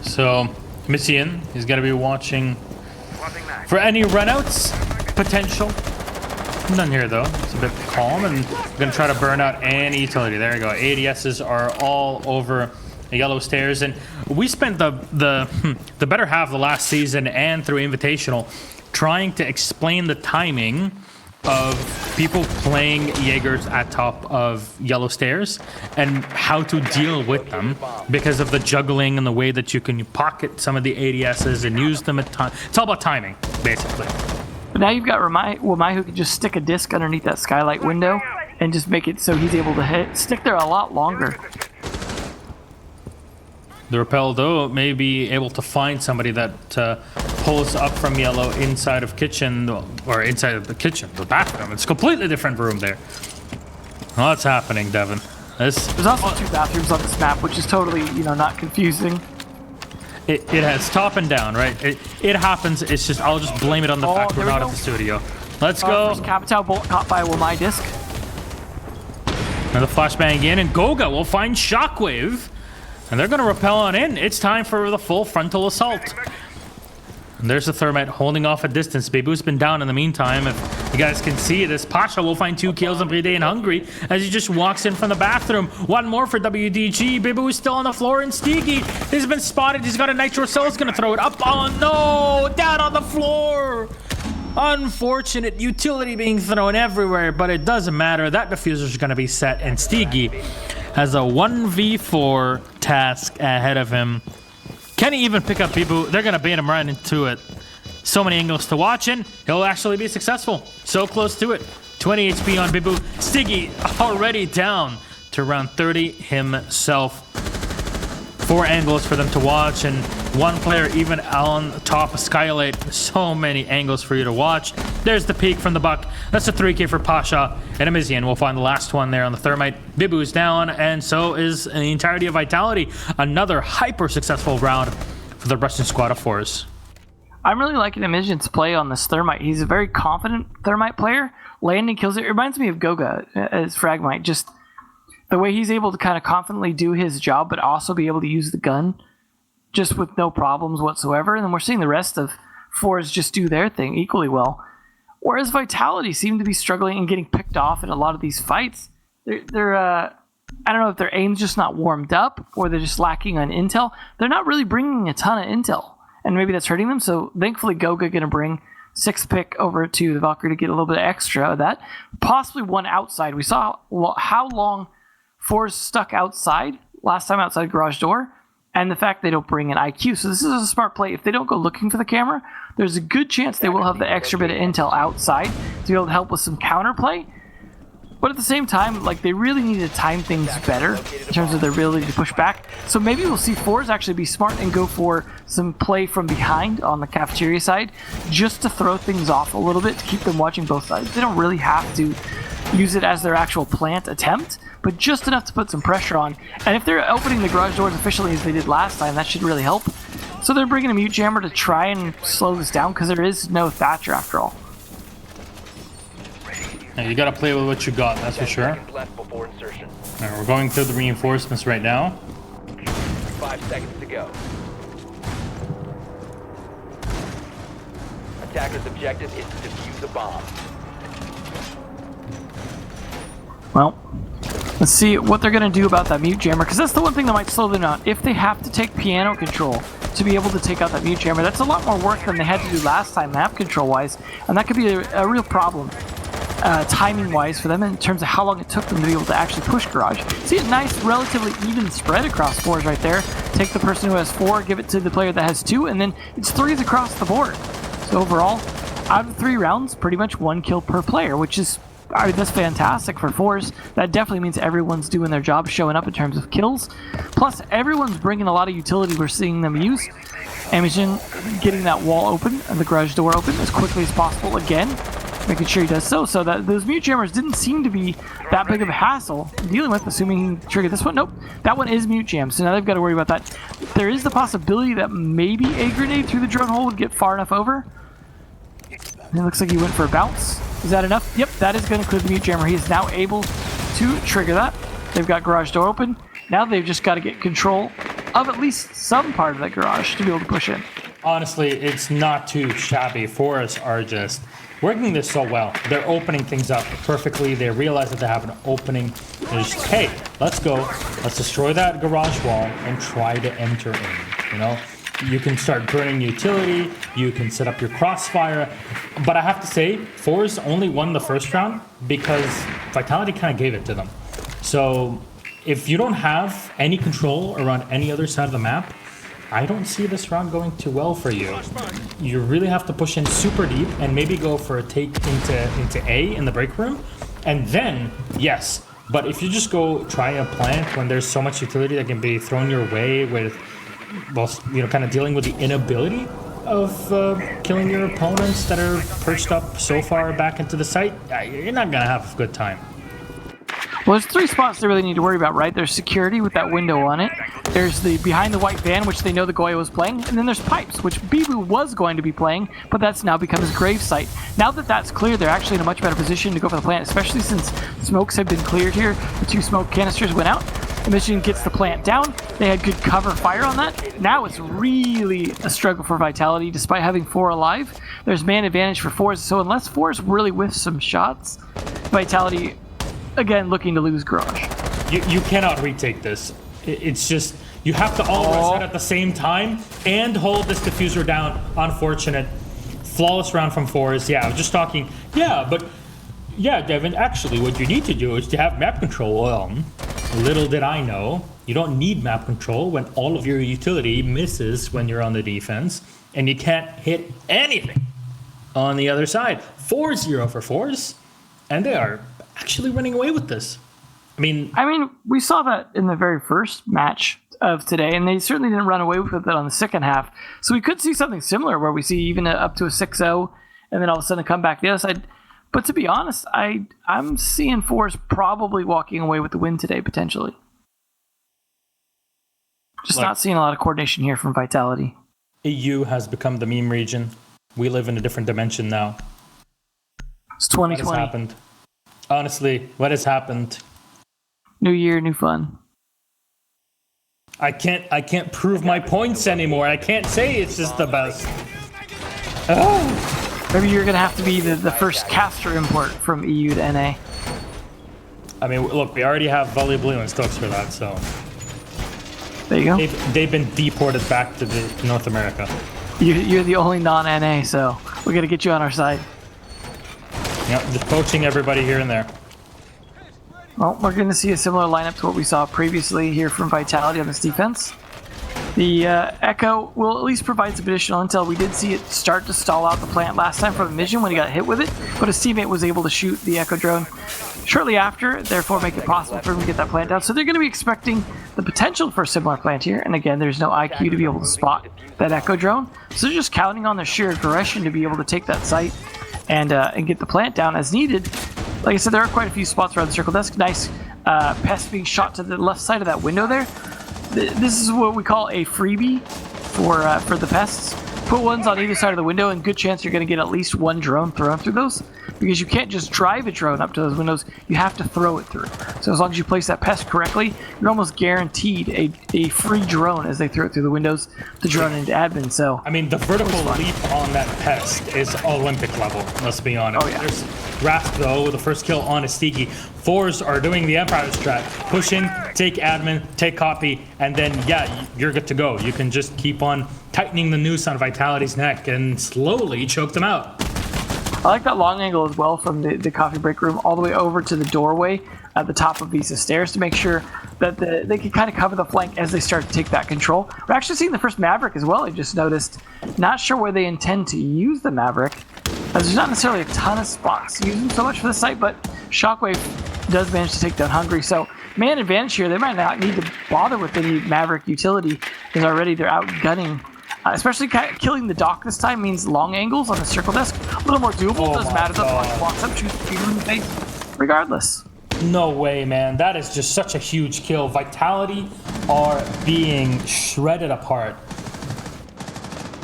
So, Mizian is going to be watching for any runouts potential. None here, though. It's a bit calm, and going to try to burn out any utility. There you go. ADSs are all over the yellow stairs, and we spent the better half of the last season and through Invitational trying to explain the timing of people playing Jaegers at top of yellow stairs and how to deal with them because of the juggling and the way that you can pocket some of the ADSs and use them at time. It's all about timing, basically. But now you've got Wamai who can just stick a disc underneath that skylight window and just make it so he's able to stick there a lot longer. The Repel, though, may be able to find somebody that pulls up from yellow inside of kitchen, or inside of the kitchen, the bathroom. It's a completely different room there. What's happening, Devin? There's also two bathrooms on this map, which is totally, not confusing. It has top and down, right? It happens. It's just, I'll just blame it on the fact we're not at the studio. Let's go. First Capitao bolt caught by a Wamai disc. Another flashbang in, and Goga will find Shockwave. And they're going to rappel on in. It's time for the full frontal assault. And there's the Thermite holding off a distance. Bebu's been down in the meantime. If you guys can see this, Pasha will find 2 kills on Playday and Hungry as he just walks in from the bathroom. One more for WDG. Bebu is still on the floor, and Steegy has been spotted. He's got a nitro cell. He's going to throw it up. Oh no! Down on the floor! Unfortunate utility being thrown everywhere, but it doesn't matter. That diffuser is going to be set, and Steegy has a 1v4 task ahead of him. Can he even pick up Bebu? They're going to bait him right into it. So many angles to watch, and he'll actually be successful. So close to it. 20 HP on Bebu. Stiggy already down to around 30 himself. 4 angles for them to watch, and 1 player even on top of Skylight. So many angles for you to watch. There's the peak from the Buck. That's a 3K for Pasha. And Amizian will find the last one there on the Thermite. Bibu's down, and so is the entirety of Vitality. Another hyper successful round for the Russian squad of 4s. I'm really liking Amizian's play on this Thermite. He's a very confident Thermite player. Landing kills. It reminds me of Goga as Fragmite. Just the way he's able to kind of confidently do his job, but also be able to use the gun just with no problems whatsoever. And then we're seeing the rest of Force just do their thing equally well. Whereas Vitality seem to be struggling and getting picked off in a lot of these fights. They're I don't know if their aim's just not warmed up or they're just lacking on intel. They're not really bringing a ton of intel, and maybe that's hurting them. So thankfully, Goga going to bring 6th pick over to the Valkyrie to get a little bit extra of that. Possibly one outside. We saw how long Force stuck outside last time outside garage door, and the fact they don't bring an IQ. So this is a smart play. If they don't go looking for the camera, there's a good chance they will have the extra bit of intel outside to be able to help with some counterplay. But at the same time, like, they really need to time things better in terms of their ability to push back. So maybe we'll see Fours actually be smart and go for some play from behind on the cafeteria side, just to throw things off a little bit, to keep them watching both sides. They don't really have to use it as their actual plant attempt, but just enough to put some pressure on. And if they're opening the garage doors efficiently as they did last time, that should really help. So they're bringing a mute jammer to try and slow this down, because there is no Thatcher after all. Yeah, you gotta play with what you got, that's for sure. Left before insertion. All right, we're going through the reinforcements right now. 5 seconds to go. Attacker's objective is to defuse the bomb. Well, let's see what they're going to do about that mute jammer, because that's the one thing that might slow them down. If they have to take piano control to be able to take out that mute jammer, that's a lot more work than they had to do last time, map control-wise, and that could be a real problem, timing-wise, for them in terms of how long it took them to be able to actually push garage. See a nice, relatively even spread across 4s right there. Take the person who has 4, give it to the player that has 2, and then it's 3s across the board. So overall, out of 3 rounds, pretty much 1 kill per player, which is, I mean, that's fantastic for 4s. That definitely means everyone's doing their job, showing up in terms of kills. Plus, everyone's bringing a lot of utility we're seeing them use. Imogen getting that wall open and the garage door open as quickly as possible again, making sure he does so that those mute jammers didn't seem to be that big of a hassle dealing with, assuming he triggered this one. Nope, that one is mute jam, so now they've got to worry about that. There is the possibility that maybe a grenade through the drone hole would get far enough over. It looks like he went for a bounce. Is that enough? Yep, that is going to clear the mute jammer. He is now able to trigger that. They've got garage door open. Now they've just got to get control of at least some part of that garage to be able to push in. Honestly, it's not too shabby. Forests are just working this so well. They're opening things up perfectly. They realize that they have an opening. They're just, hey, let's go. Let's destroy that garage wall and try to enter in, you know? You can start burning utility, you can set up your crossfire, but I have to say, Fours only won the first round because Vitality kind of gave it to them. So if you don't have any control around any other side of the map, I don't see this round going too well for you. You really have to push in super deep and maybe go for a take into A in the break room, and then, yes. But if you just go try a plant when there's so much utility that can be thrown your way with, well, you know, kind of dealing with the inability of killing your opponents that are perched up so far back into the site, you're not going to have a good time. Well, there's 3 spots they really need to worry about, right? There's security with that window on it. There's the behind the white van, which they know the Goya was playing. And then there's pipes, which Bibu was going to be playing, but that's now become his grave site. Now that that's clear, they're actually in a much better position to go for the plant, especially since smokes have been cleared here. The 2 smoke canisters went out. The Michigan gets the plant down. They had good cover fire on that. Now it's really a struggle for Vitality, despite having 4 alive. There's man advantage for 4s, so unless 4s really whiff some shots, Vitality, again, looking to lose garage. You cannot retake this. It's just, you have to all reset at the same time and hold this diffuser down. Unfortunate. Flawless round from 4s. Yeah, I was just talking. Yeah, Devin, actually what you need to do is to have map control. Well, little did I know, you don't need map control when all of your utility misses when you're on the defense, and you can't hit anything on the other side. 4-0 for 4s, and they are actually running away with this. I mean, we saw that in the very first match of today, and they certainly didn't run away with it on the second half. So we could see something similar where we see even up to a 6-0, and then all of a sudden come back the other side. But to be honest, I'm seeing 4s probably walking away with the win today, potentially. Just not seeing a lot of coordination here from Vitality. EU has become the meme region. We live in a different dimension now. It's 2020. What has happened? Honestly, what has happened? New year, new fun. I can't prove my points anymore. I can't say it's just the best. Oh. Maybe you're gonna have to be the first caster import from EU to NA. I mean, look, we already have Volley Blue and Stokes for that, so. There you go. They've been deported back to North America. You're the only non-NA, so we're gonna get you on our side. Yep, just poaching everybody here and there. Well, we're going to see a similar lineup to what we saw previously here from Vitality on this defense. The Echo will at least provide some additional intel. We did see it start to stall out the plant last time from Mission when he got hit with it, but his teammate was able to shoot the Echo drone shortly after, therefore make it possible for him to get that plant down. So they're going to be expecting the potential for a similar plant here, and again, there's no IQ to be able to spot that Echo drone, so they're just counting on their sheer aggression to be able to take that site and get the plant down as needed. Like I said, there are quite a few spots around the circle desk. Nice pest being shot to the left side of that window there. This is what we call a freebie for the pests. Put ones on either side of the window, and good chance you're going to get at least one drone thrown through those, because you can't just drive a drone up to those windows, you have to throw it through. So as long as you place that pest correctly, you're almost guaranteed a free drone as they throw it through the windows to drone into admin. So I mean, the vertical leap on that pest is Olympic level, let's be honest. Oh, yeah. There's Raft, though, with the first kill on Astigi. Fours are doing the Empire strat. Push in, take admin, take copy, and then, yeah, you're good to go. You can just keep on tightening the noose on Vitality's neck and slowly choke them out. I like that long angle as well from the coffee break room all the way over to the doorway at the top of Visa stairs to make sure that they can kind of cover the flank as they start to take that control. We're actually seeing the first Maverick as well, I just noticed. Not sure where they intend to use the Maverick, as there's not necessarily a ton of spots to use them so much for the site, but Shockwave does manage to take down Hungry, so man advantage here. They might not need to bother with any Maverick utility, because already they're out gunning. Especially killing the dock this time means long angles on the circle desk. A little more doable. Doesn't matter. The punch walks up, shoots the in the face. Regardless. No way, man. That is just such a huge kill. Vitality are being shredded apart.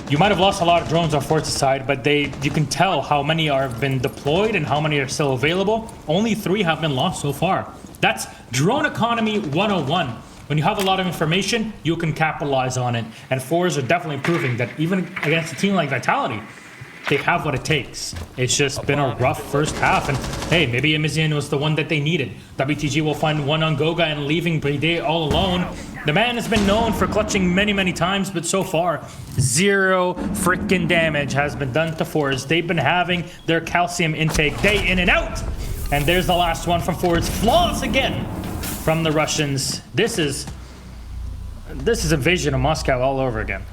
You might have lost a lot of drones on Forza's side, but you can tell how many have been deployed and how many are still available. Only 3 have been lost so far. That's drone economy 101. When you have a lot of information, you can capitalize on it. And fours are definitely proving that even against a team like Vitality, they have what it takes. It's just been a rough first half. And hey, maybe Emizian was the one that they needed. WTG will find one on Goga and leaving Playday all alone. The man has been known for clutching many, many times, but so far, 0 freaking damage has been done to fours. They've been having their calcium intake day in and out. And there's the last one from fours. Flaws again from the Russians. This is Invasion of Moscow all over again.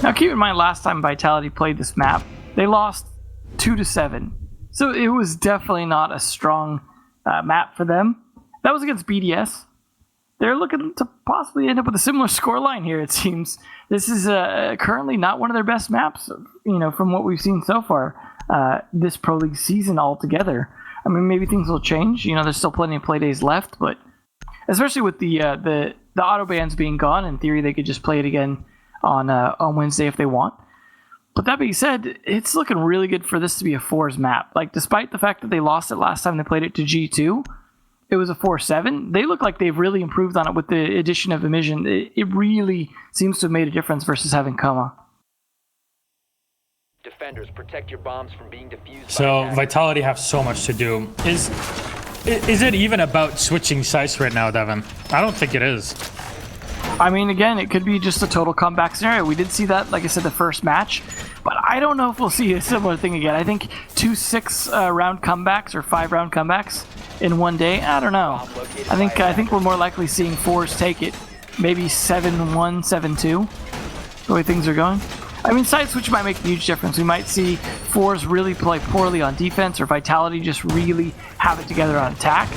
Now keep in mind, last time Vitality played this map, they lost 2-7. So it was definitely not a strong map for them. That was against BDS. They're looking to possibly end up with a similar scoreline here, it seems. This is currently not one of their best maps, from what we've seen so far this Pro League season altogether. I mean, maybe things will change. There's still plenty of play days left, but especially with the auto bans being gone, in theory they could just play it again on Wednesday if they want. But that being said, it's looking really good for this to be a 4s map. Like, despite the fact that they lost it last time they played it to G2, it was a 4-7. They look like they've really improved on it with the addition of Emission. It really seems to have made a difference versus having Coma. Defenders, protect your bombs from being defused. So Vitality have so much to do. Is it even about switching sites right now, Devin? I don't think it is. I mean, again, it could be just a total comeback scenario. We did see that, like I said, the first match, but I don't know if we'll see a similar thing again. I think 2 6-round comebacks or 5-round comebacks in one day. I don't know. I think we're more likely seeing 4s take it, maybe 7-1, 7-2, the way things are going. I mean, side switch might make a huge difference. We might see 4s really play poorly on defense, or Vitality just really have it together on attack.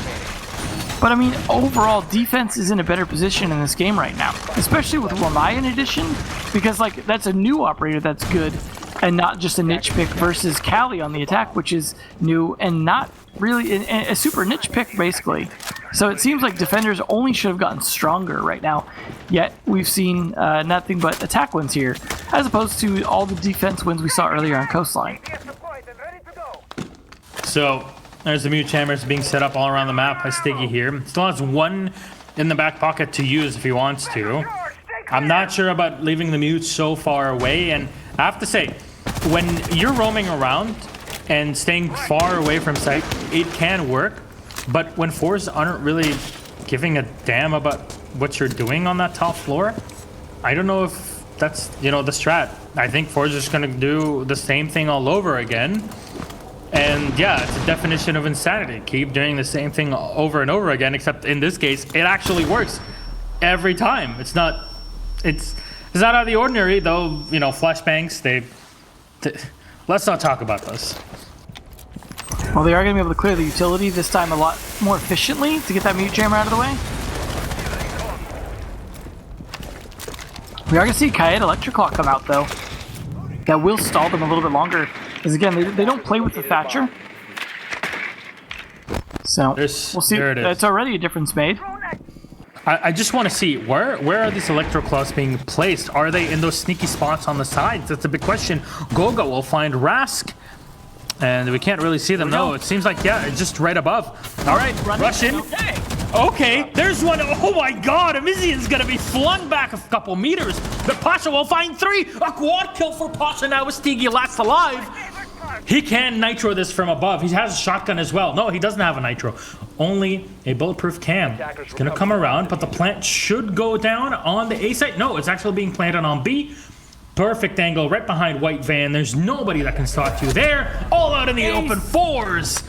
But I mean, overall, defense is in a better position in this game right now, especially with Lamai in addition, because that's a new operator that's good, and not just a niche pick versus Cali on the attack, which is new and not really a super niche pick, basically. So it seems like defenders only should have gotten stronger right now, yet we've seen nothing but attack wins here, as opposed to all the defense wins we saw earlier on Coastline. So there's the mute chambers being set up all around the map by Stiggy here. Still has one in the back pocket to use if he wants to. I'm not sure about leaving the mute so far away, and I have to say, when you're roaming around and staying far away from sight, it can work, but when fours aren't really giving a damn about what you're doing on that top floor, I don't know if that's, the strat. I think fours are just going to do the same thing all over again. And yeah, it's a definition of insanity. Keep doing the same thing over and over again, except in this case, it actually works every time. It's not out of the ordinary, though. Flashbangs, let's not talk about this. Well, they are going to be able to clear the utility this time a lot more efficiently to get that mute jammer out of the way. We are going to see Kaed Electric Clock come out, though. That will stall them a little bit longer. Because, again, they don't play with the Thatcher. So, we'll see. It's already a difference made. I just want to see, where are these Electro Claws being placed? Are they in those sneaky spots on the sides? That's a big question. Goga will find Rask. And we can't really see them, though. It seems like, it's just right above. All right, rush in. Okay, there's one. Oh my god, Amizian's gonna be flung back a couple meters. But Pasha will find 3. A quad kill for Pasha now with Stigi last alive. He can nitro this from above. He has a shotgun as well. No, he doesn't have a nitro. Only a bulletproof cam. It's gonna come around, but the plant should go down on the A site. No, it's actually being planted on B. Perfect angle right behind White Van. There's nobody that can stop you there. All out in the open. Fours.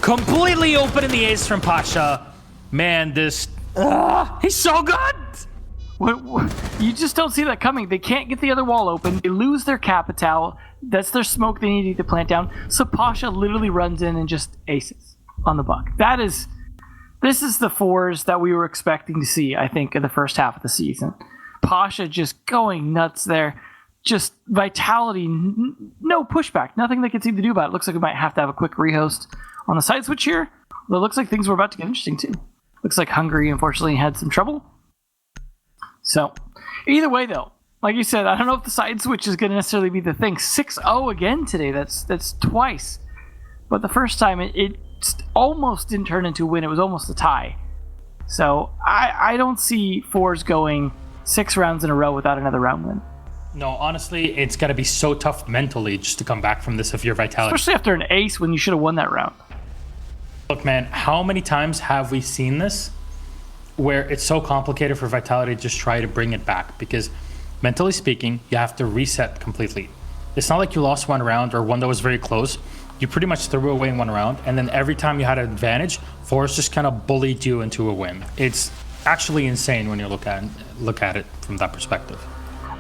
Completely open in the ace from Pasha. Man, he's so good. What? You just don't see that coming. They can't get the other wall open. They lose their Capital. That's their smoke they need to plant down. So Pasha literally runs in and just aces on the buck. This is the fours that we were expecting to see, I think, in the first half of the season. Pasha just going nuts there. Just vitality, no pushback, nothing they can seem to do about it. Looks like we might have to have a quick rehost on the side switch here. But it looks like things were about to get interesting too. Looks like Hungary unfortunately had some trouble. So, either way though, like you said, I don't know if the side switch is going to necessarily be the thing. 6-0 again today, that's twice. But the first time it almost didn't turn into a win, it was almost a tie. So, I don't see fours going 6 rounds in a row without another round win. No, honestly, it's got to be so tough mentally just to come back from this if you're Vitality. Especially after an ace when you should have won that round. Look, man, how many times have we seen this where it's so complicated for Vitality to just try to bring it back? Because mentally speaking, you have to reset completely. It's not like you lost one round or one that was very close. You pretty much threw away one round, and then every time you had an advantage, Force just kind of bullied you into a win. It's actually insane when you look at it from that perspective.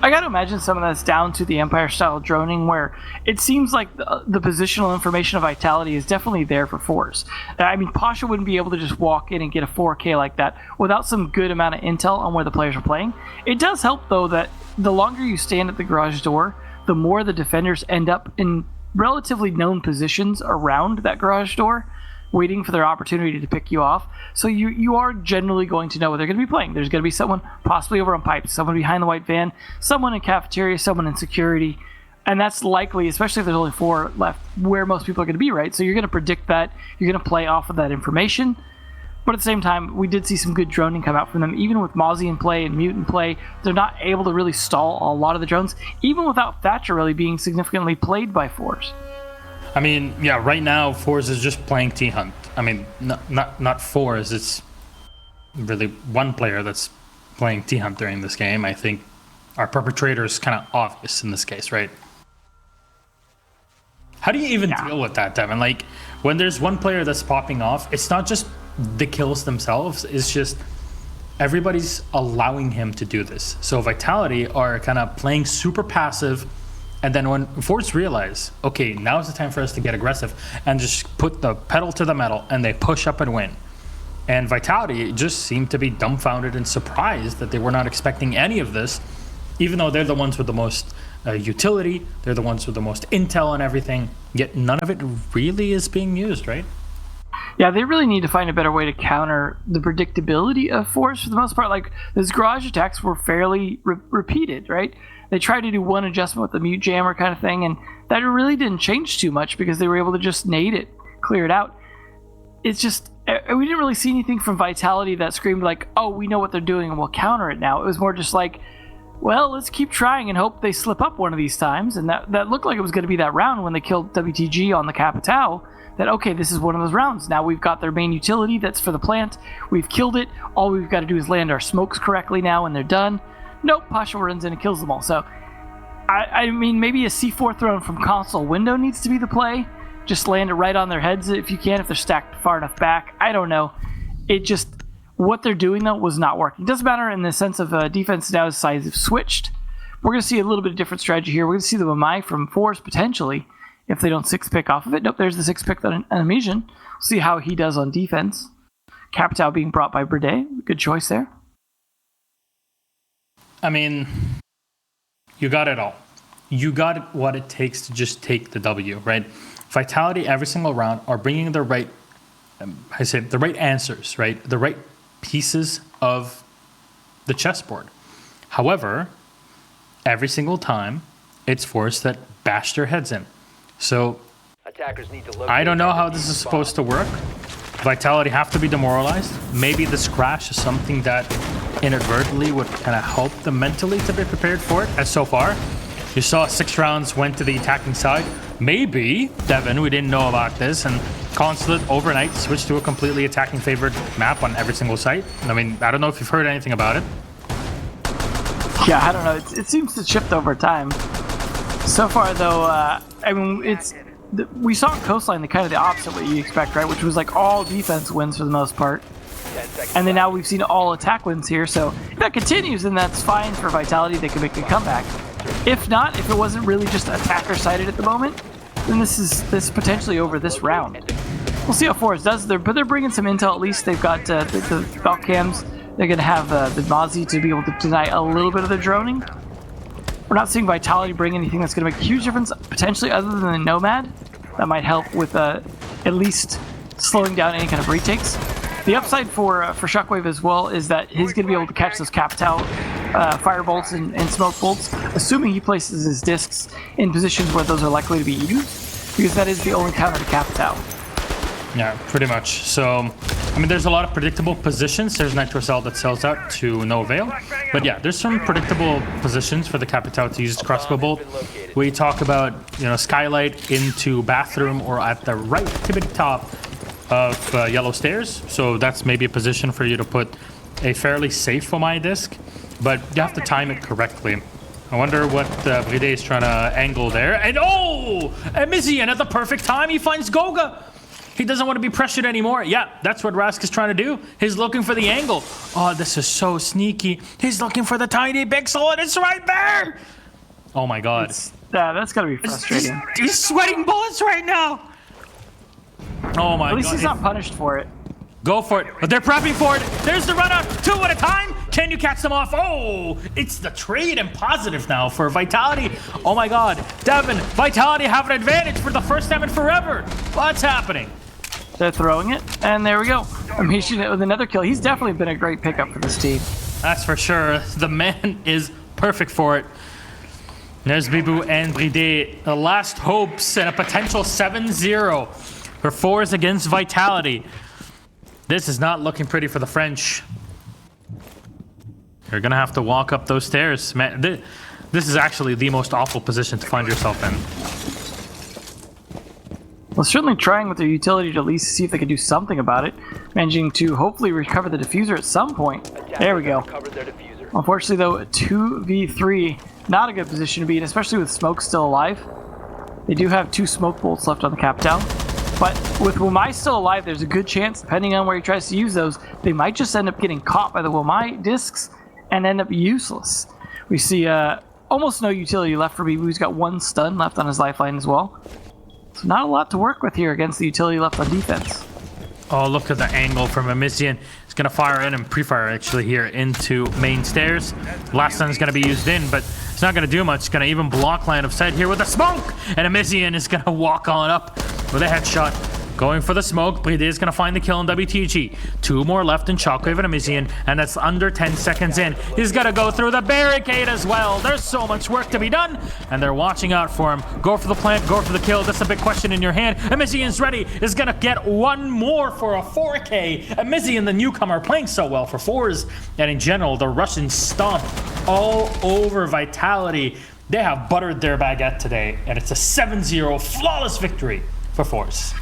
I gotta imagine some of that's down to the Empire-style droning, where it seems like the positional information of Vitality is definitely there for Force. I mean, Pasha wouldn't be able to just walk in and get a 4K like that without some good amount of intel on where the players are playing. It does help, though, that the longer you stand at the garage door, the more the defenders end up in relatively known positions around that garage door, waiting for their opportunity to pick you off. So you are generally going to know what they're going to be playing. There's going to be someone possibly over on pipes, someone behind the white van, someone in cafeteria, someone in security. And that's likely, especially if there's only 4 left, where most people are going to be, right? So you're going to predict that. You're going to play off of that information. But at the same time, we did see some good droning come out from them. Even with Mozzie in play and Mute in play, they're not able to really stall a lot of the drones, even without Thatcher really being significantly played by Force. I mean, yeah, right now, Force is just playing T-Hunt. I mean, not Force, it's really one player that's playing T-Hunt during this game. I think our perpetrator is kind of obvious in this case, right? How do you even deal with that, Devin? Like, when there's one player that's popping off, it's not just the kills themselves, it's just everybody's allowing him to do this. So Vitality are kind of playing super passive. And then when Force realize, okay, now's the time for us to get aggressive and just put the pedal to the metal, and they push up and win. And Vitality just seemed to be dumbfounded and surprised that they were not expecting any of this, even though they're the ones with the most utility, they're the ones with the most intel and everything, yet none of it really is being used, right? Yeah, they really need to find a better way to counter the predictability of Force for the most part. Like, those garage attacks were fairly repeated, right? They tried to do one adjustment with the mute jammer kind of thing, and that really didn't change too much because they were able to just nade it, clear it out. It's just, we didn't really see anything from Vitality that screamed like, oh, we know what they're doing and we'll counter it now. It was more just like, well, let's keep trying and hope they slip up one of these times. And that looked like it was going to be that round when they killed WTG on the Capitao. That, okay, this is one of those rounds. Now we've got their main utility that's for the plant. We've killed it. All we've got to do is land our smokes correctly now and they're done. Nope, Pasha runs in and kills them all. So, I mean, maybe a C4 thrown from console window needs to be the play. Just land it right on their heads if you can, if they're stacked far enough back. I don't know. It just, what they're doing though was not working. It doesn't matter in the sense of defense now sides have switched. We're going to see a little bit of different strategy here. We're going to see the Wamai from Force potentially. If they don't 6-pick off of it. Nope, there's the 6-pick on Amesian. We'll see how he does on defense. Capitao being brought by Brede. Good choice there. I mean, you got it all. You got what it takes to just take the W, right? Vitality every single round are bringing the right, the right answers, right? The right pieces of the chessboard. However, every single time, it's Force that bash their heads in. So, Attackers need to I don't know how this is supposed to work. Vitality have to be demoralized. Maybe this crash is something that inadvertently would kind of help them mentally to be prepared for it. As so far, you saw 6 rounds went to the attacking side. Maybe, Devin, we didn't know about this, and Consulate overnight switched to a completely attacking favored map on every single site. I mean, I don't know if you've heard anything about it. Yeah, I don't know. It seems to shift over time. So far, though, I mean, we saw Coastline the kind of the opposite what you expect, right? Which was like all defense wins for the most part. And then now we've seen all attack wins here. So if that continues, then that's fine for Vitality. They can make a comeback. If not, if it wasn't really just attacker-sided at the moment, then this is potentially over this round. We'll see how Force does. But they're bringing some intel at least. They've got the Valcams. They're going to have the Mozzie to be able to deny a little bit of the droning. We're not seeing Vitality bring anything that's going to make a huge difference, potentially, other than the Nomad. That might help with at least slowing down any kind of retakes. The upside for Shockwave as well is that he's going to be able to catch those Capitao fire bolts and smoke bolts, assuming he places his discs in positions where those are likely to be used, because that is the only counter to Capitao. Yeah, pretty much. So, I mean, there's a lot of predictable positions. There's Nitrocell that sells out to no avail. But yeah, there's some predictable positions for the Capitao to use crossbow bolt. We talk about, skylight into bathroom or at the right tippity top of yellow stairs. So that's maybe a position for you to put a fairly safe Wamai disc, but you have to time it correctly. I wonder what Brede is trying to angle there. And Amesian at the perfect time, he finds Goga. He doesn't want to be pressured anymore. Yeah, that's what Rask is trying to do. He's looking for the angle. Oh, this is so sneaky. He's looking for the tiny pixel, and it's right there. Oh my god. That's gotta be frustrating. He's sweating bullets right now. Oh my god. At least he's not punished for it. Go for it. But they're prepping for it. There's the run out. 2 at a time. Can you catch them off? Oh, it's the trade and positive now for Vitality. Oh my god. Devin, Vitality have an advantage for the first time in forever. What's happening? They're throwing it, and there we go. Amesian with another kill. He's definitely been a great pickup for this team. That's for sure. The man is perfect for it. There's Bibu and Brede. The last hopes and a potential 7-0 for Force against Vitality. This is not looking pretty for the French. You're going to have to walk up those stairs. Man, this is actually the most awful position to find yourself in. Well, certainly trying with their utility to at least see if they can do something about it. Managing to hopefully recover the diffuser at some point. There we go. Unfortunately, though, 2v3, not a good position to be in, especially with Smoke still alive. They do have 2 smoke bolts left on the Capitao. But with Wamai still alive, there's a good chance, depending on where he tries to use those, they might just end up getting caught by the Wamai discs and end up useless. We see almost no utility left for Bibu. He's got 1 stun left on his lifeline as well. So not a lot to work with here against the utility left on defense. Oh, look at the angle from Amesian. He's going to fire in and pre-fire actually here into main stairs. Last stun is going to be used in, but it's not going to do much. It's going to even block line of sight here with a smoke. And Amesian is going to walk on up with a headshot. going for the smoke. Playday is going to find the kill in WTG. 2 more left in Shockwave and Amizian, and that's under 10 seconds in. He's got to go through the barricade as well. There's so much work to be done, and they're watching out for him. Go for the plant, go for the kill. That's a big question in your hand. Amizian's ready, is going to get one more for a 4K. Amizian, the newcomer, playing so well for fours, and in general, the Russians stomp all over Vitality. They have buttered their baguette today, and it's a 7-0 flawless victory for Force.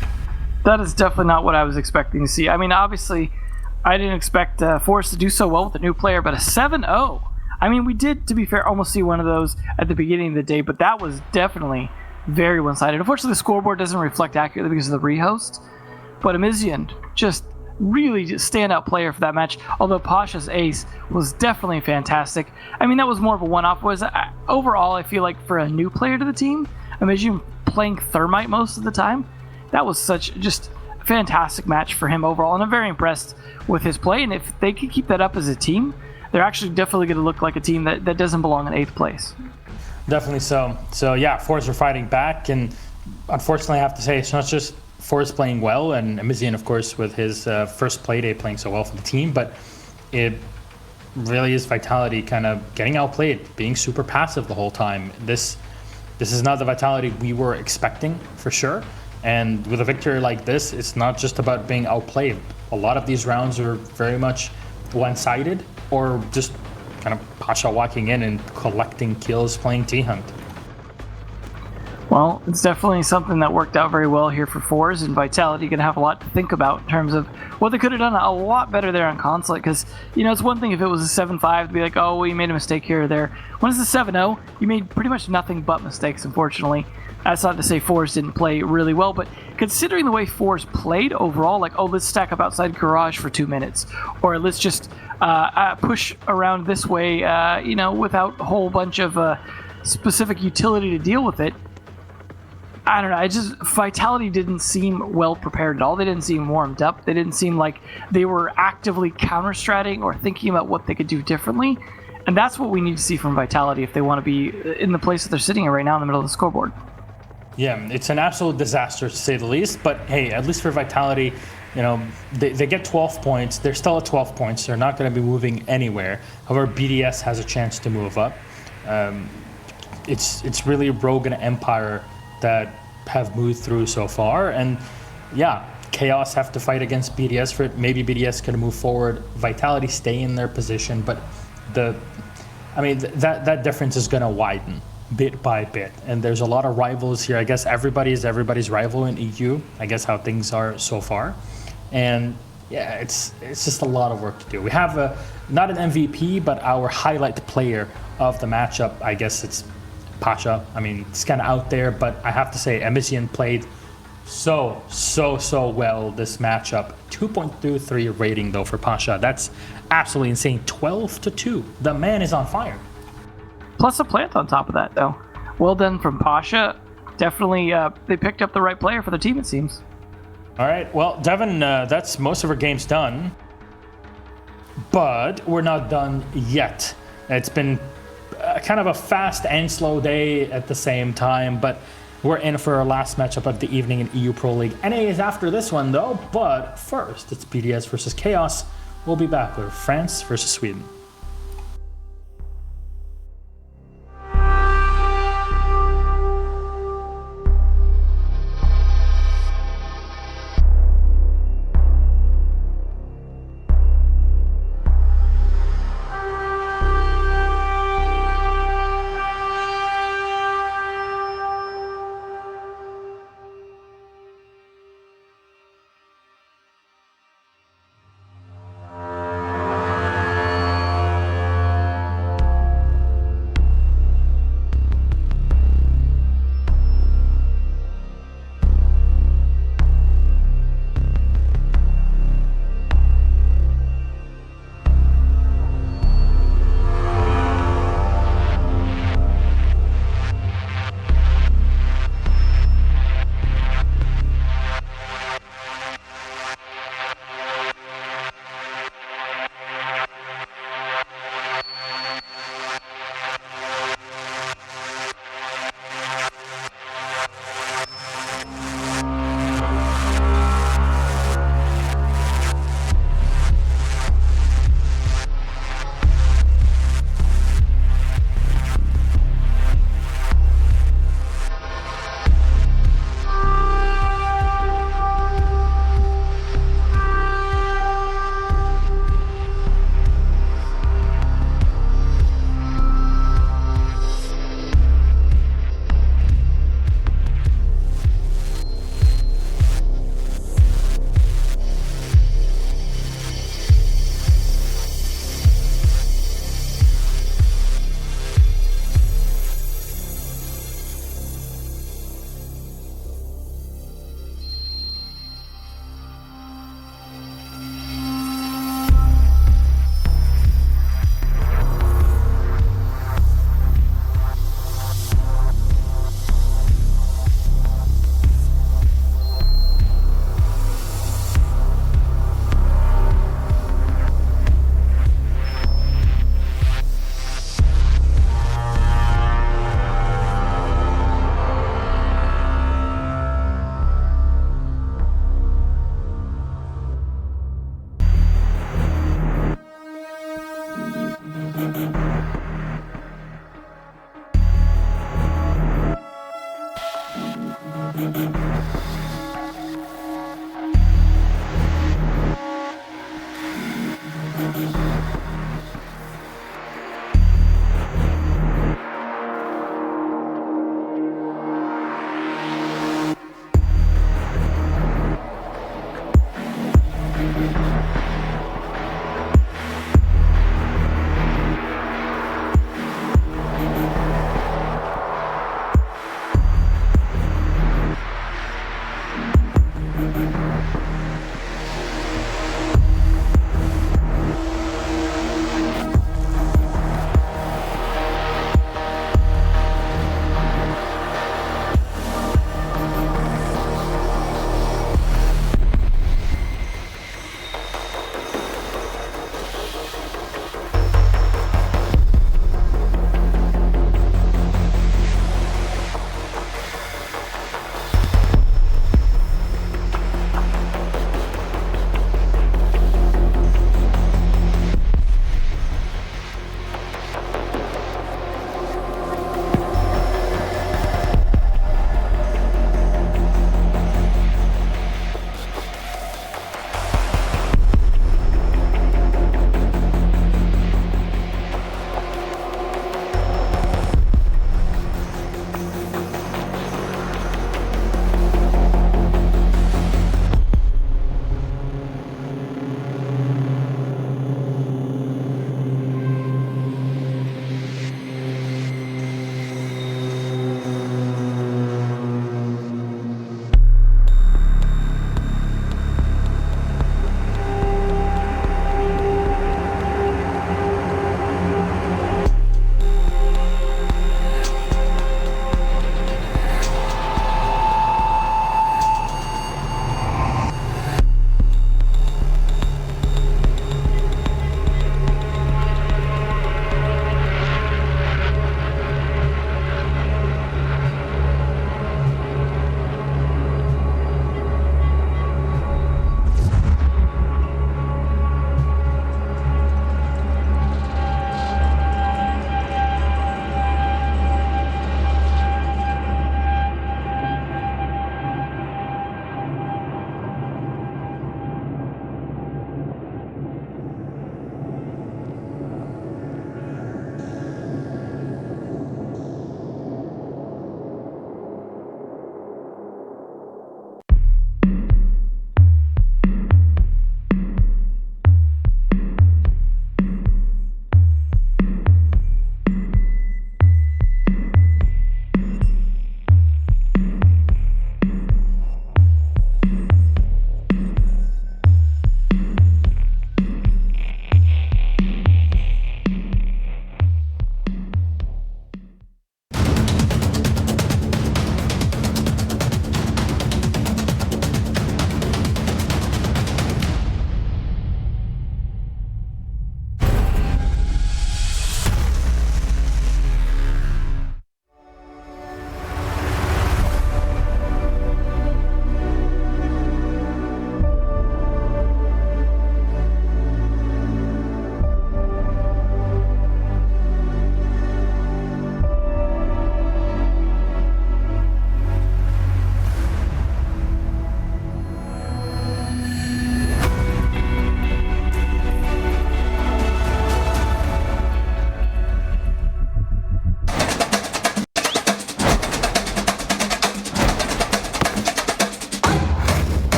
That is definitely not what I was expecting to see. I mean, obviously, I didn't expect Force to do so well with a new player, but a 7-0. I mean, we did, to be fair, almost see one of those at the beginning of the day, but that was definitely very one-sided. Unfortunately, the scoreboard doesn't reflect accurately because of the rehost, but Amizian, just really standout player for that match, although Pasha's ace was definitely fantastic. I mean, that was more of a one-off. Overall, I feel like for a new player to the team, Amizian playing Thermite most of the time, that was such just a fantastic match for him overall, and I'm very impressed with his play, and if they can keep that up as a team, they're actually definitely going to look like a team that doesn't belong in 8th place. Definitely so. So yeah, Force are fighting back, and unfortunately I have to say it's not just Force playing well, and Amizian, of course, with his first Playday playing so well for the team, but it really is Vitality kind of getting outplayed, being super passive the whole time. This is not the Vitality we were expecting, for sure. And with a victory like this, it's not just about being outplayed. A lot of these rounds are very much one-sided, or just kind of Pasha walking in and collecting kills playing T-Hunt. Well, it's definitely something that worked out very well here for Fours, and Vitality going to have a lot to think about in terms of what they could have done a lot better there on Consulate, because, you know, it's one thing if it was a 7-5 to be like, oh, well, you made a mistake here or there. When it's a 7-0, you made pretty much nothing but mistakes, unfortunately. That's not to say Fours didn't play really well, but considering the way Fours played overall, like, oh, let's stack up outside Garage for 2 minutes, or let's just push around this way, you know, without a whole bunch of specific utility to deal with it, I don't know. Vitality didn't seem well prepared at all. They didn't seem warmed up. They didn't seem like they were actively counter-stratting or thinking about what they could do differently. And that's what we need to see from Vitality if they want to be in the place that they're sitting in right now in the middle of the scoreboard. Yeah, it's an absolute disaster to say the least. But hey, at least for Vitality, you know, they get 12 points. They're still at 12 points. They're not going to be moving anywhere. However, BDS has a chance to move up. It's really Rogue and Empire that have moved through so far, and yeah, Chaos have to fight against BDS for it. Maybe BDS can move forward, Vitality stay in their position, but that difference is going to widen bit by bit, and there's a lot of rivals here. I guess everybody is everybody's rival in EU, I guess how things are so far, and yeah, it's just a lot of work to do. We have not an MVP, but our highlight player of the matchup, I guess it's Pasha. I mean, it's kind of out there, but I have to say, Amizian played so well this matchup. 2.23 rating, though, for Pasha. That's absolutely insane. 12-2. The man is on fire. Plus a plant on top of that, though. Well done from Pasha. Definitely, they picked up the right player for the team, it seems. All right. Well, Devin, that's most of our games done. But we're not done yet. It's been kind of a fast and slow day at the same time, but we're in for our last matchup of the evening in EU Pro League. NA is after this one, though, but first, it's BDS versus Chaos. We'll be back with France versus Sweden.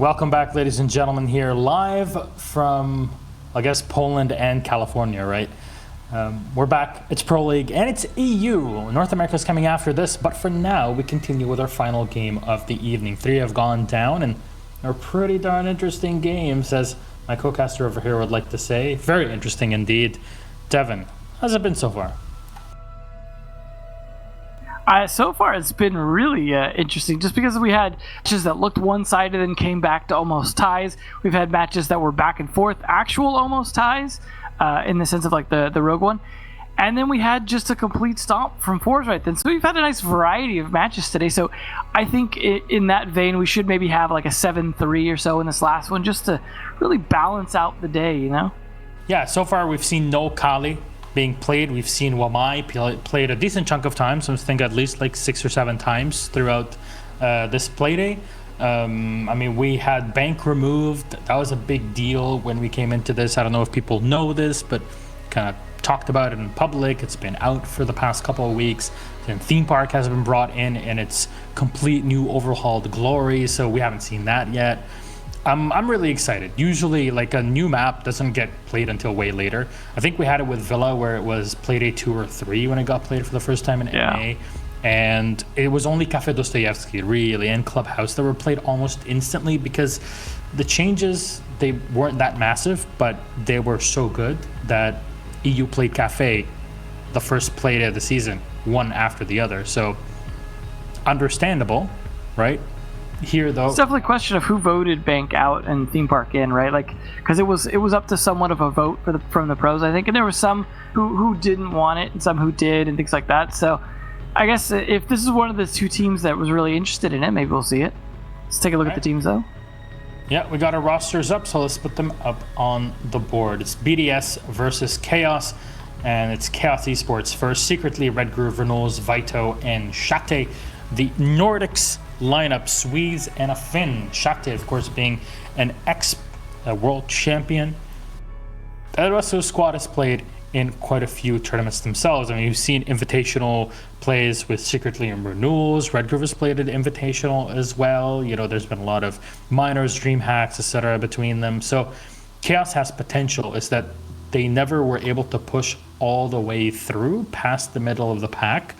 Welcome back, ladies and gentlemen, here live from, I guess, Poland and California, right? We're back. It's Pro League and it's EU. North America's coming after this, but for now, we continue with our final game of the evening. 3 have gone down, and they're pretty darn interesting games, as my co-caster over here would like to say. Very interesting indeed. Devin, how's it been so far? So far, it's been really interesting, just because we had matches that looked one-sided and came back to almost ties. We've had matches that were back and forth, actual almost ties, in the sense of like the Rogue one. And then we had just a complete stomp from fours right then. So we've had a nice variety of matches today. So I think in that vein, we should maybe have like a 7-3 or so in this last one, just to really balance out the day, you know? Yeah, so far we've seen no Kali being played. We've seen Wamai played a decent chunk of times. I think at least like 6 or 7 times throughout this Playday. I mean, we had Bank removed. That was a big deal when we came into this. I don't know if people know this, but kind of talked about it in public. It's been out for the past couple of weeks. And Theme Park has been brought in its complete new overhauled glory, so we haven't seen that yet. I'm really excited. Usually, like, a new map doesn't get played until way later. I think we had it with Villa, where it was Playday 2 or 3 when it got played for the first time in NA. And it was only Cafe Dostoyevsky, really, and Clubhouse that were played almost instantly, because the changes, they weren't that massive, but they were so good that EU played Cafe the first Playday of the season, one after the other. So, understandable, right? Here, though, it's definitely a question of who voted Bank out and Theme Park in, right? Like, because it was up to somewhat of a vote from the pros, I think, and there were some who didn't want it and some who did and things like that. So I guess if this is one of the 2 teams that was really interested in it, maybe we'll see it. Let's take a look at the teams, though. Yeah, we got our rosters up, so let's put them up on the board. It's BDS versus Chaos, and it's Chaos Esports first. Secretly, Red Groove, Renaults, Vito, and Shate. The Nordics lineup, Swedes and a Finn. Shate, of course, being an ex-world champion. The rest of the squad has played in quite a few tournaments themselves. I mean, you've seen invitational plays with Secretly and Renewals. Red Groove has played at invitational as well. You know, there's been a lot of minors, dream hacks, etc. between them. So Chaos has potential. Is that they never were able to push all the way through past the middle of the pack.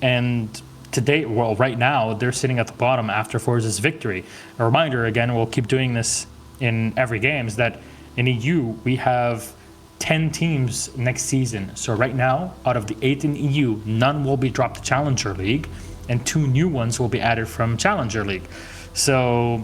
And today, well, right now, they're sitting at the bottom after Forza's victory. A reminder, again, we'll keep doing this in every game, is that in EU, we have 10 teams next season. So right now, out of the 8 in EU, none will be dropped to Challenger League, and 2 new ones will be added from Challenger League. So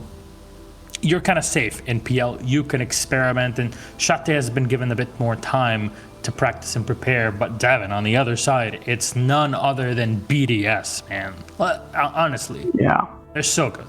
you're kind of safe in PL. You can experiment, and Shate has been given a bit more time to practice and prepare. But Devin, on the other side, it's none other than BDS, man. Well, honestly, yeah, they're so good.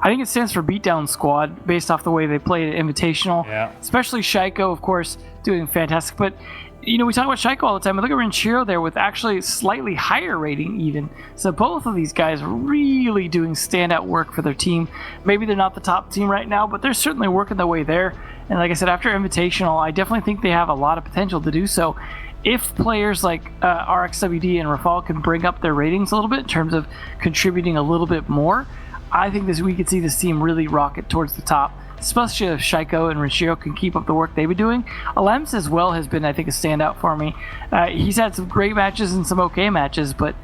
I think it stands for Beatdown Squad, based off the way they played at Invitational. Yeah. Especially Shaiko, of course, doing fantastic. But, you know, we talk about Shaiko all the time. But look at Renchiro there with actually slightly higher rating even. So both of these guys are really doing standout work for their team. Maybe they're not the top team right now, but they're certainly working their way there. And like I said, after Invitational, I definitely think they have a lot of potential to do so. If players like RXWD and Rafal can bring up their ratings a little bit in terms of contributing a little bit more, I think we could see this team really rocket towards the top, especially if Shaiko and Renchiro can keep up the work they've been doing. Alems as well has been, I think, a standout for me. He's had some great matches and some okay matches, but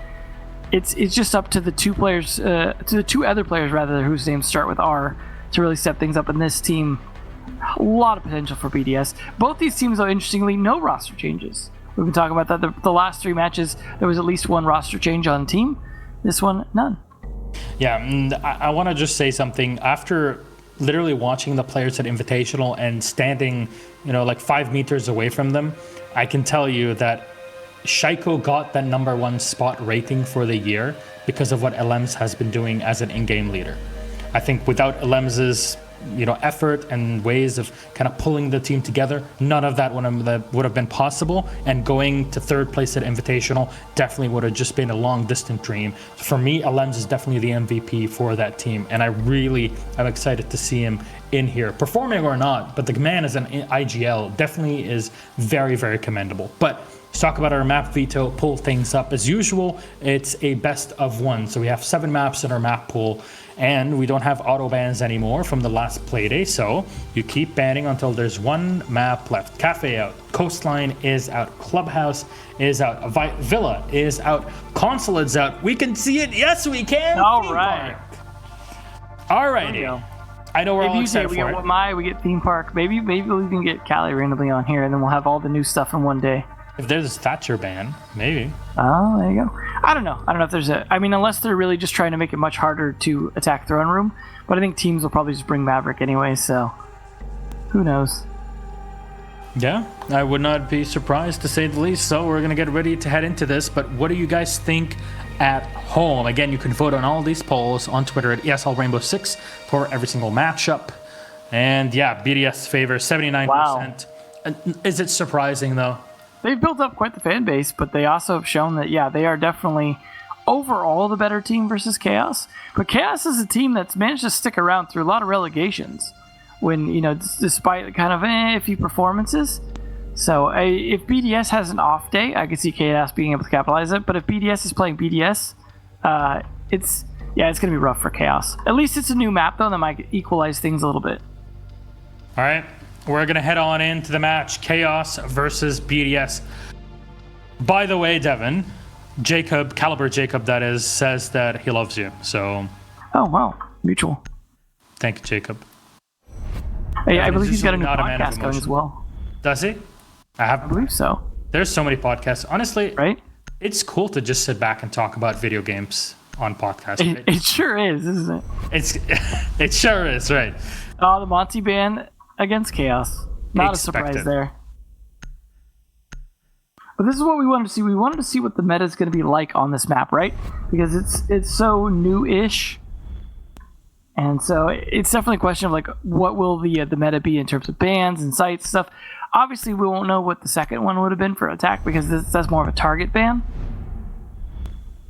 it's just up to the 2 players, to the 2 other players rather, whose names start with R, to really step things up in this team. A lot of potential for BDS. Both these teams, though, interestingly, no roster changes. We've been talking about that. The last 3 matches, there was at least 1 roster change on the team. This one, none. Yeah, I want to just say something. After literally watching the players at Invitational and standing, you know, like 5 meters away from them, I can tell you that Shaiko got that #1 spot rating for the year because of what Alems has been doing as an in-game leader. I think without Alems's, you know, effort and ways of kind of pulling the team together, none of that would have been possible. And going to 3rd place at Invitational definitely would have just been a long distant dream. For me, Alems is definitely the MVP for that team, and I really am excited to see him in here, performing or not. But the man as an IGL definitely is very, very commendable. But let's talk about our map veto, pull things up. As usual, it's a best of 1. So we have 7 maps in our map pool. And we don't have auto bans anymore from the last Playday, so you keep banning until there's one map left. Cafe out, Coastline is out, Clubhouse is out, Villa is out, Consulate's out. We can see it. Yes, we can. All right. Alrighty. I know we're all excited for it. We get Wamai, we get theme park. Maybe we'll even get Cali randomly on here, and then we'll have all the new stuff in one day. If there's a Thatcher ban, maybe. Oh, there you go. I don't know if there's unless they're really just trying to make it much harder to attack Throne Room. But I think teams will probably just bring Maverick anyway, so who knows? Yeah, I would not be surprised to say the least. So we're going to get ready to head into this. But what do you guys think at home? Again, you can vote on all these polls on Twitter at ESL Rainbow 6 for every single matchup. And yeah, BDS favors 79%. Wow. Is it surprising though? They've built up quite the fan base, but they also have shown that, yeah, they are definitely overall the better team versus Chaos. But Chaos is a team that's managed to stick around through a lot of relegations when, despite kind of iffy performances. So if BDS has an off day, I could see Chaos being able to capitalize it. But if BDS is playing BDS, it's going to be rough for Chaos. At least it's a new map, though, that might equalize things a little bit. All right. We're going to head on into the match, Chaos versus BDS. By the way, Devin, Caliber Jacob, that is, says that he loves you. So. Oh, wow. Mutual. Thank you, Jacob. Hey, I believe he's got a new podcast going as well. Does he? I believe so. There's so many podcasts. Honestly, right? It's cool to just sit back and talk about video games on podcasts. Right? It sure is, isn't it? It sure is, right. Oh, the Monty ban against Chaos. Not a surprise there. But this is what we wanted to see. We wanted to see what the meta is going to be like on this map, right? Because it's so new-ish. And so it's definitely a question of like, what will the meta be in terms of bans and sites and stuff. Obviously, we won't know what the second one would have been for attack because that's more of a target ban.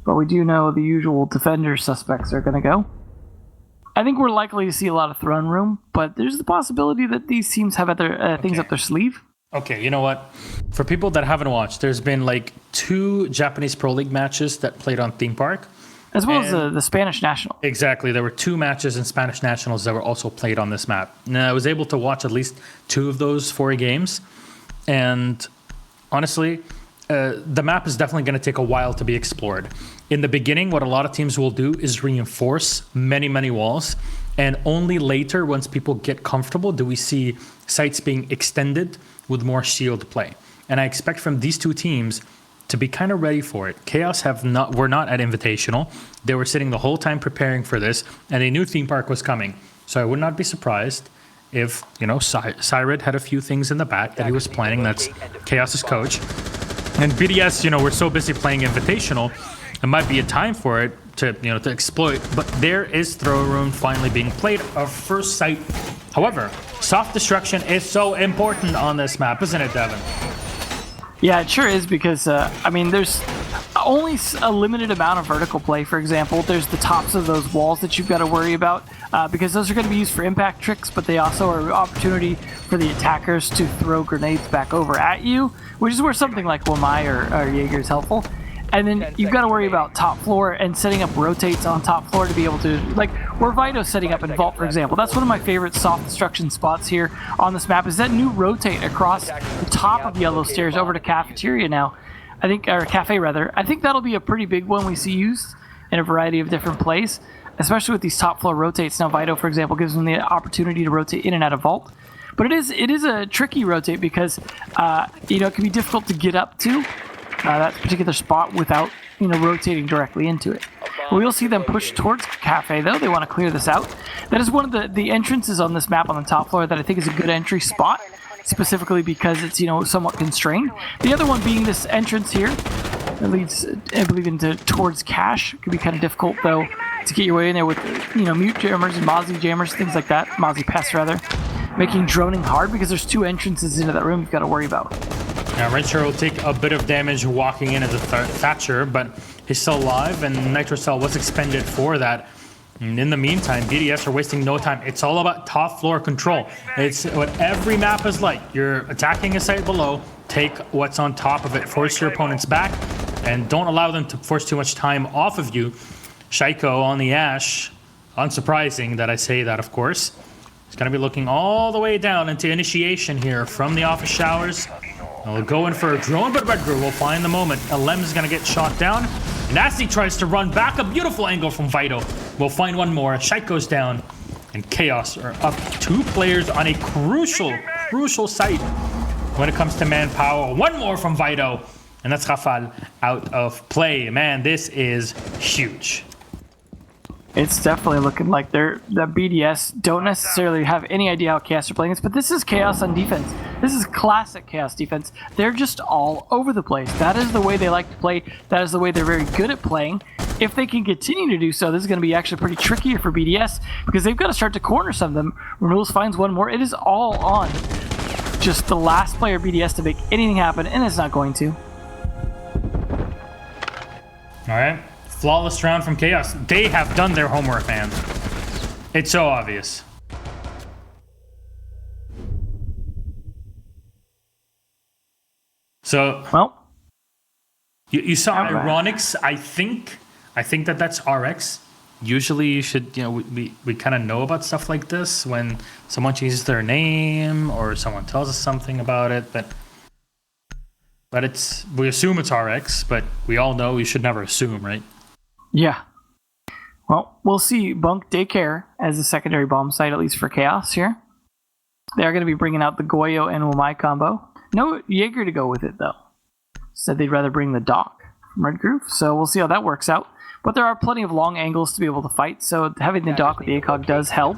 But we do know the usual defender suspects are going to go. I think we're likely to see a lot of Throne Room, but there's the possibility that these teams have other things up their sleeve. Okay, you know what? For people that haven't watched, there's been like 2 Japanese Pro League matches that played on Theme Park. As well as the Spanish National. Exactly. There were 2 matches in Spanish Nationals that were also played on this map. And I was able to watch at least 2 of those 4 games. And honestly, the map is definitely going to take a while to be explored. In the beginning, what a lot of teams will do is reinforce many walls. And only later, once people get comfortable, do we see sites being extended with more shield play. And I expect from these 2 teams to be kind of ready for it. Chaos were not at Invitational. They were sitting the whole time preparing for this, and they knew Theme Park was coming. So I would not be surprised if, Syred had a few things in the back that he was planning. That's Chaos's coach. And BDS, we're so busy playing Invitational, it might be a time for it to exploit. But there is Throne Room finally being played, our first site. However, soft destruction is so important on this map, isn't it, Devin? Yeah, it sure is because, there's only a limited amount of vertical play, for example. There's the tops of those walls that you've got to worry about because those are going to be used for impact tricks, but they also are an opportunity for the attackers to throw grenades back over at you, which is where something like Wamai or Jaeger is helpful. And then you've got to worry about top floor and setting up rotates on top floor to be able to, like where Vito's setting up in Vault, for example. That's one of my favorite soft destruction spots here on this map is that new rotate across the top of Yellow Stairs over to Cafeteria now. Or Cafe rather. I think that'll be a pretty big one we see used in a variety of different plays, especially with these top floor rotates. Now Vito, for example, gives them the opportunity to rotate in and out of Vault. But it is a tricky rotate because, it can be difficult to get up to that particular spot without rotating directly into it. We'll see them push towards Cafe though. They want to clear this out. That is one of the entrances on this map on the top floor that I think is a good entry spot, specifically because it's somewhat constrained. The other one being this entrance here that leads, I believe, towards Cache. It could be kind of difficult though to get your way in there with mute jammers and Mozzie jammers, things like that. Mozzie pests rather, making droning hard because there's 2 entrances into that room you've got to worry about. Now, Redshire will take a bit of damage walking in as a Thatcher, but he's still alive, and Nitro Cell was expended for that. And in the meantime, BDS are wasting no time. It's all about top floor control. It's what every map is like. You're attacking a site below, take what's on top of it, force your opponents back, and don't allow them to force too much time off of you. Shaiko on the Ash. Unsurprising that I say that, of course. He's going to be looking all the way down into initiation here from the office showers. And we'll go in for a drone, but Red Groove will find the moment. Lem is going to get shot down. And as he tries to run back, a beautiful angle from Vito. We'll find one more. Shite goes down. And Chaos are up 2 players on a crucial site when it comes to manpower. One more from Vito. And that's Rafal out of play. Man, this is huge. It's definitely looking like the BDS don't necessarily have any idea how Chaos are playing this, but this is Chaos on defense. This is classic Chaos defense. They're just all over the place. That is the way they like to play. That is the way they're very good at playing. If they can continue to do so, this is going to be actually pretty trickier for BDS because they've got to start to corner some of them. Renewals finds one more. It is all on just the last player BDS to make anything happen, and it's not going to. All right. Flawless round from Chaos. They have done their homework, man. It's so obvious. So, well, you saw Ironics. I think that's RX. Usually, you should, we kind of know about stuff like this when someone changes their name or someone tells us something about it, but we assume it's RX, but we all know you should never assume, right? Yeah. Well, we'll see Bunk Daycare as a secondary bomb site, at least for Chaos here. They're going to be bringing out the Goyo and Wamai combo. No Jaeger to go with it, though. Said they'd rather bring the Doc from Red Groove, so we'll see how that works out. But there are plenty of long angles to be able to fight, so having the Doc with the ACOG does help.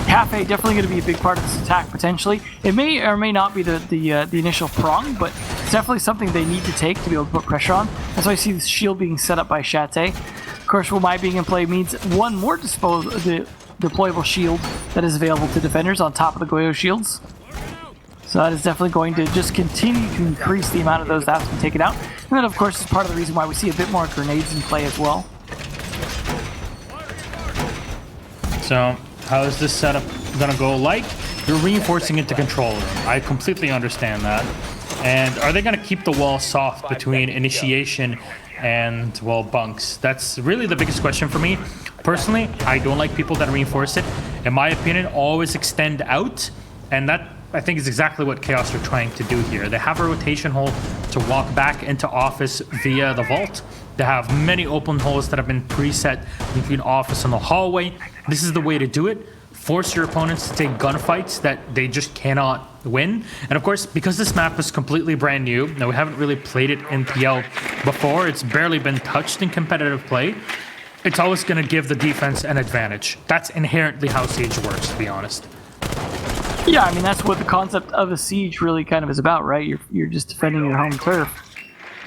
Cafe definitely going to be a big part of this attack, potentially. It may or may not be the initial prong, but it's definitely something they need to take to be able to put pressure on. That's why I see the shield being set up by Shate. Of course, Wamai being in play means one more deployable shield that is available to defenders on top of the Goyo shields. So that is definitely going to just continue to increase the amount of those that have been taken out. And that, of course, is part of the reason why we see a bit more grenades in play as well. So, how is this setup gonna go? Like, you're reinforcing into control room. I completely understand that. And are they gonna keep the wall soft between initiation and, well, bunks? That's really the biggest question for me. Personally, I don't like people that reinforce it. In my opinion, always extend out. And that, I think, is exactly what Chaos are trying to do here. They have a rotation hole to walk back into office via the vault. They have many open holes that have been preset between office and the hallway. This is the way to do it. Force your opponents to take gunfights that they just cannot win. And of course, because this map is completely brand new, now we haven't really played it in PL before, it's barely been touched in competitive play, it's always going to give the defense an advantage. That's inherently how Siege works, to be honest. Yeah, I mean, that's what the concept of a siege really kind of is about, right? You're just defending your home turf.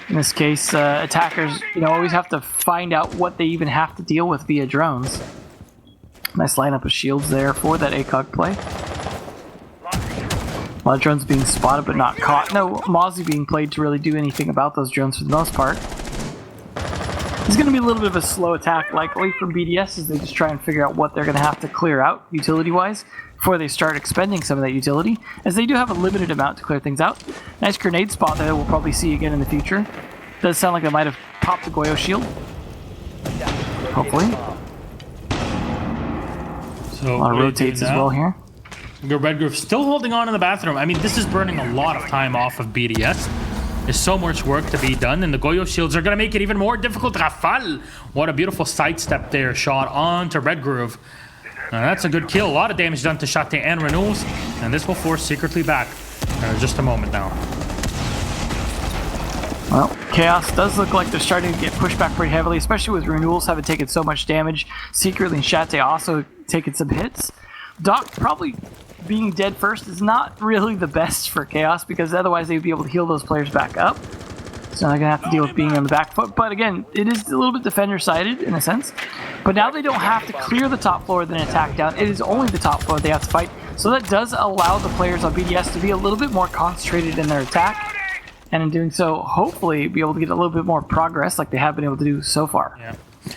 In this case, attackers, always have to find out what they even have to deal with via drones. Nice lineup of shields there for that ACOG play. A lot of drones being spotted but not caught. No Mozzie being played to really do anything about those drones for the most part. It's going to be a little bit of a slow attack likely from BDS as they just try and figure out what they're going to have to clear out utility-wise before they start expending some of that utility, as they do have a limited amount to clear things out. Nice grenade spot there that we'll probably see again in the future. Does sound like they might have popped the Goyo shield. Hopefully. So a lot of rotates as well here. Red Groove still holding on in the bathroom. I mean, this is burning a lot of time off of BDS. There's so much work to be done, and the Goyo shields are going to make it even more difficult. Rafal, what a beautiful sidestep there. Shot on to Red Groove. That's a good kill. A lot of damage done to Shate and Renewals, and this will force Secretly back. Just a moment now. Well, Chaos does look like they're starting to get pushed back pretty heavily, especially with Renewals having taken so much damage. Secretly and Shate also taking some hits. Doc probably being dead first is not really the best for Chaos, because otherwise they'd be able to heal those players back up. So they're going to have to deal with being on the back foot. But again, it is a little bit defender-sided in a sense. But now they don't have to clear the top floor then attack down. It is only the top floor they have to fight. So that does allow the players on BDS to be a little bit more concentrated in their attack. And in doing so, hopefully be able to get a little bit more progress like they have been able to do so far. Yeah.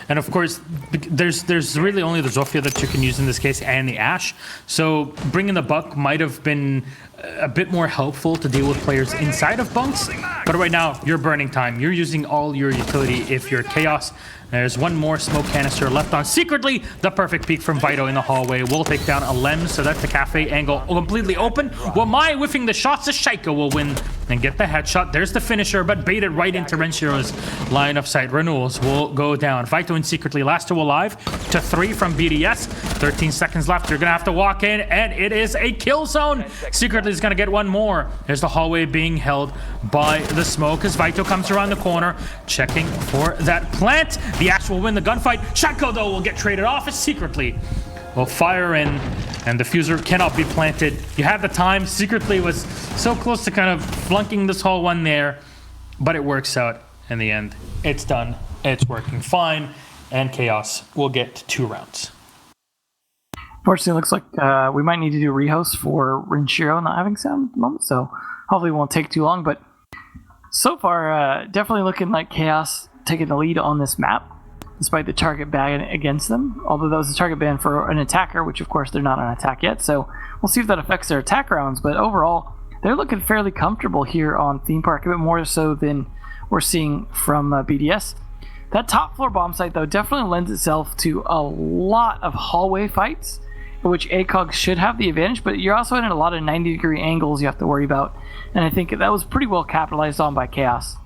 And of course, there's really only the Zofia that you can use in this case, and the Ash. So bringing the Buck might have been a bit more helpful to deal with players inside of bunks. But right now, you're burning time. You're using all your utility if you're Chaos. There's one more smoke canister left on. Secretly, the perfect peek from Vito in the hallway will take down a Lem, so that's the cafe angle completely open. Wamai whiffing the shots, the Shaika will win and get the headshot. There's the finisher, but baited right into Renshiro's line of sight. Renewals will go down. Vito and Secretly last two alive to 3 from BDS. 13 seconds left. You're going to have to walk in, and it is a kill zone. Secretly is going to get one more. There's the hallway being held by the smoke as Vito comes around the corner, checking for that plant. The Ash will win the gunfight. Shako, though, will get traded off as Secretly will fire in, and the fuser cannot be planted. You have the time. Secretly was so close to kind of flunking this whole one there, but it works out in the end. It's done. It's working fine, and Chaos will get 2 rounds. Fortunately, it looks like we might need to do a rehost for Renshiro not having sound at the moment, so hopefully it won't take too long. But so far, definitely looking like Chaos taking the lead on this map, despite the target ban against them. Although that was a target ban for an attacker, which of course they're not on attack yet, so we'll see if that affects their attack rounds. But overall, they're looking fairly comfortable here on Theme Park, a bit more so than we're seeing from BDS. That top floor bomb site, though, definitely lends itself to a lot of hallway fights, in which ACOG should have the advantage, but you're also in a lot of 90-degree angles you have to worry about. And I think that was pretty well capitalized on by Chaos.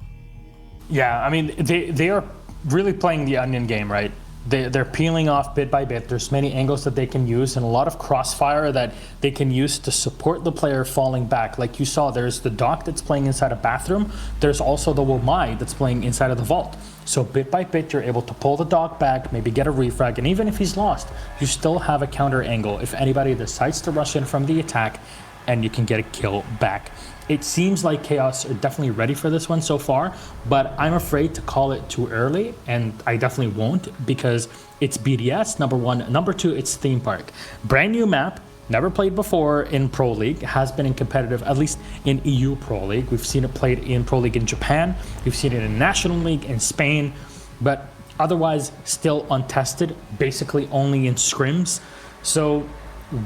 Yeah, I mean, they are really playing the onion game, right? They're peeling off bit by bit. There's many angles that they can use and a lot of crossfire that they can use to support the player falling back. Like you saw, there's the Doc that's playing inside a bathroom. There's also the Womai that's playing inside of the vault. So bit by bit, you're able to pull the Doc back, maybe get a refrag, and even if he's lost, you still have a counter angle if anybody decides to rush in from the attack, and you can get a kill back. It seems like Chaos are definitely ready for this one so far, but I'm afraid to call it too early, and I definitely won't, because it's BDS, number one. Number two, it's Theme Park. Brand new map, never played before in Pro League, has been in competitive, at least in EU Pro League. We've seen it played in Pro League in Japan, we've seen it in National League in Spain, but otherwise still untested, basically only in scrims. So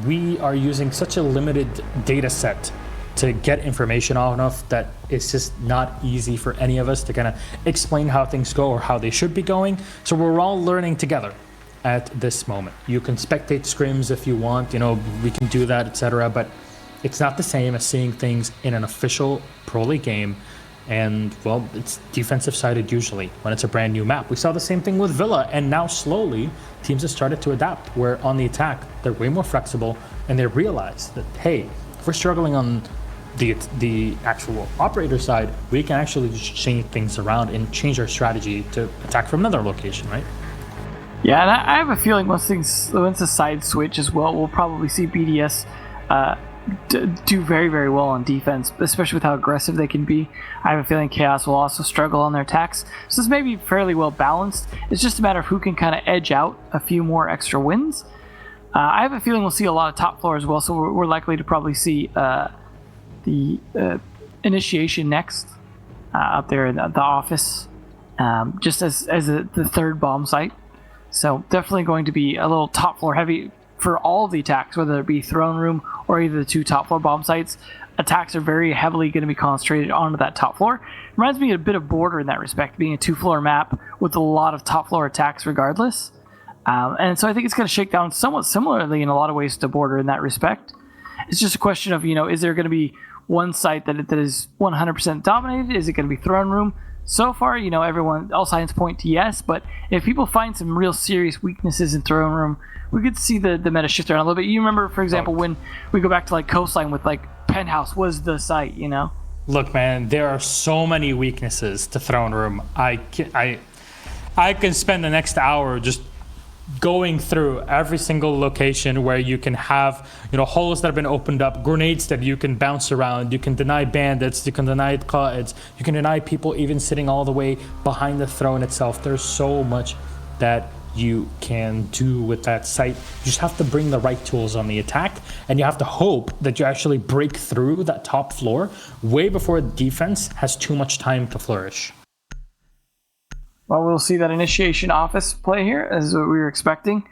we are using such a limited data set to get information on of that it's just not easy for any of us to kind of explain how things go or how they should be going. So we're all learning together at this moment. You can spectate scrims if you want, we can do that, etc. But it's not the same as seeing things in an official Pro League game. And, well, it's defensive sided usually when it's a brand new map. We saw the same thing with Villa, and now slowly teams have started to adapt, where on the attack, they're way more flexible, and they realize that, hey, if we're struggling on the actual operator side, we can actually just change things around and change our strategy to attack from another location, right? Yeah, and I have a feling once the side switch as well, we'll probably see BDS do very, very well on defense, especially with how aggressive they can be. I have a feeling Chaos will also struggle on their attacks. So this may be fairly well balanced. It's just a matter of who can kind of edge out a few more extra wins. I have a feeling we'll see a lot of top floor as well, so we're likely to probably see the initiation next up there in the office, just as the third bomb site. So definitely going to be a little top floor heavy for all of the attacks, whether it be throne room or either the 2 top floor bomb sites. Attacks are very heavily going to be concentrated onto that top floor. Reminds me a bit of Border in that respect, being a 2-floor map with a lot of top floor attacks regardless. And so I think it's going to shake down somewhat similarly in a lot of ways to Border in that respect. It's just a question of, is there going to be one site that is 100% dominated? Is it going to be throne room? So far, all signs point to yes, but if people find some real serious weaknesses in throne room, we could see the meta shift around a little bit. You remember, for example, when we go back to Coastline with Penthouse was the site, Look, man, there are so many weaknesses to throne room. I can spend the next hour just going through every single location where you can have, holes that have been opened up, grenades that you can bounce around, you can deny bandits, you can deny qaids, you can deny people even sitting all the way behind the throne itself. There's so much that you can do with that site. You just have to bring the right tools on the attack, and you have to hope that you actually break through that top floor way before defense has too much time to flourish. Well, we'll see that initiation office play here, as what we were expecting.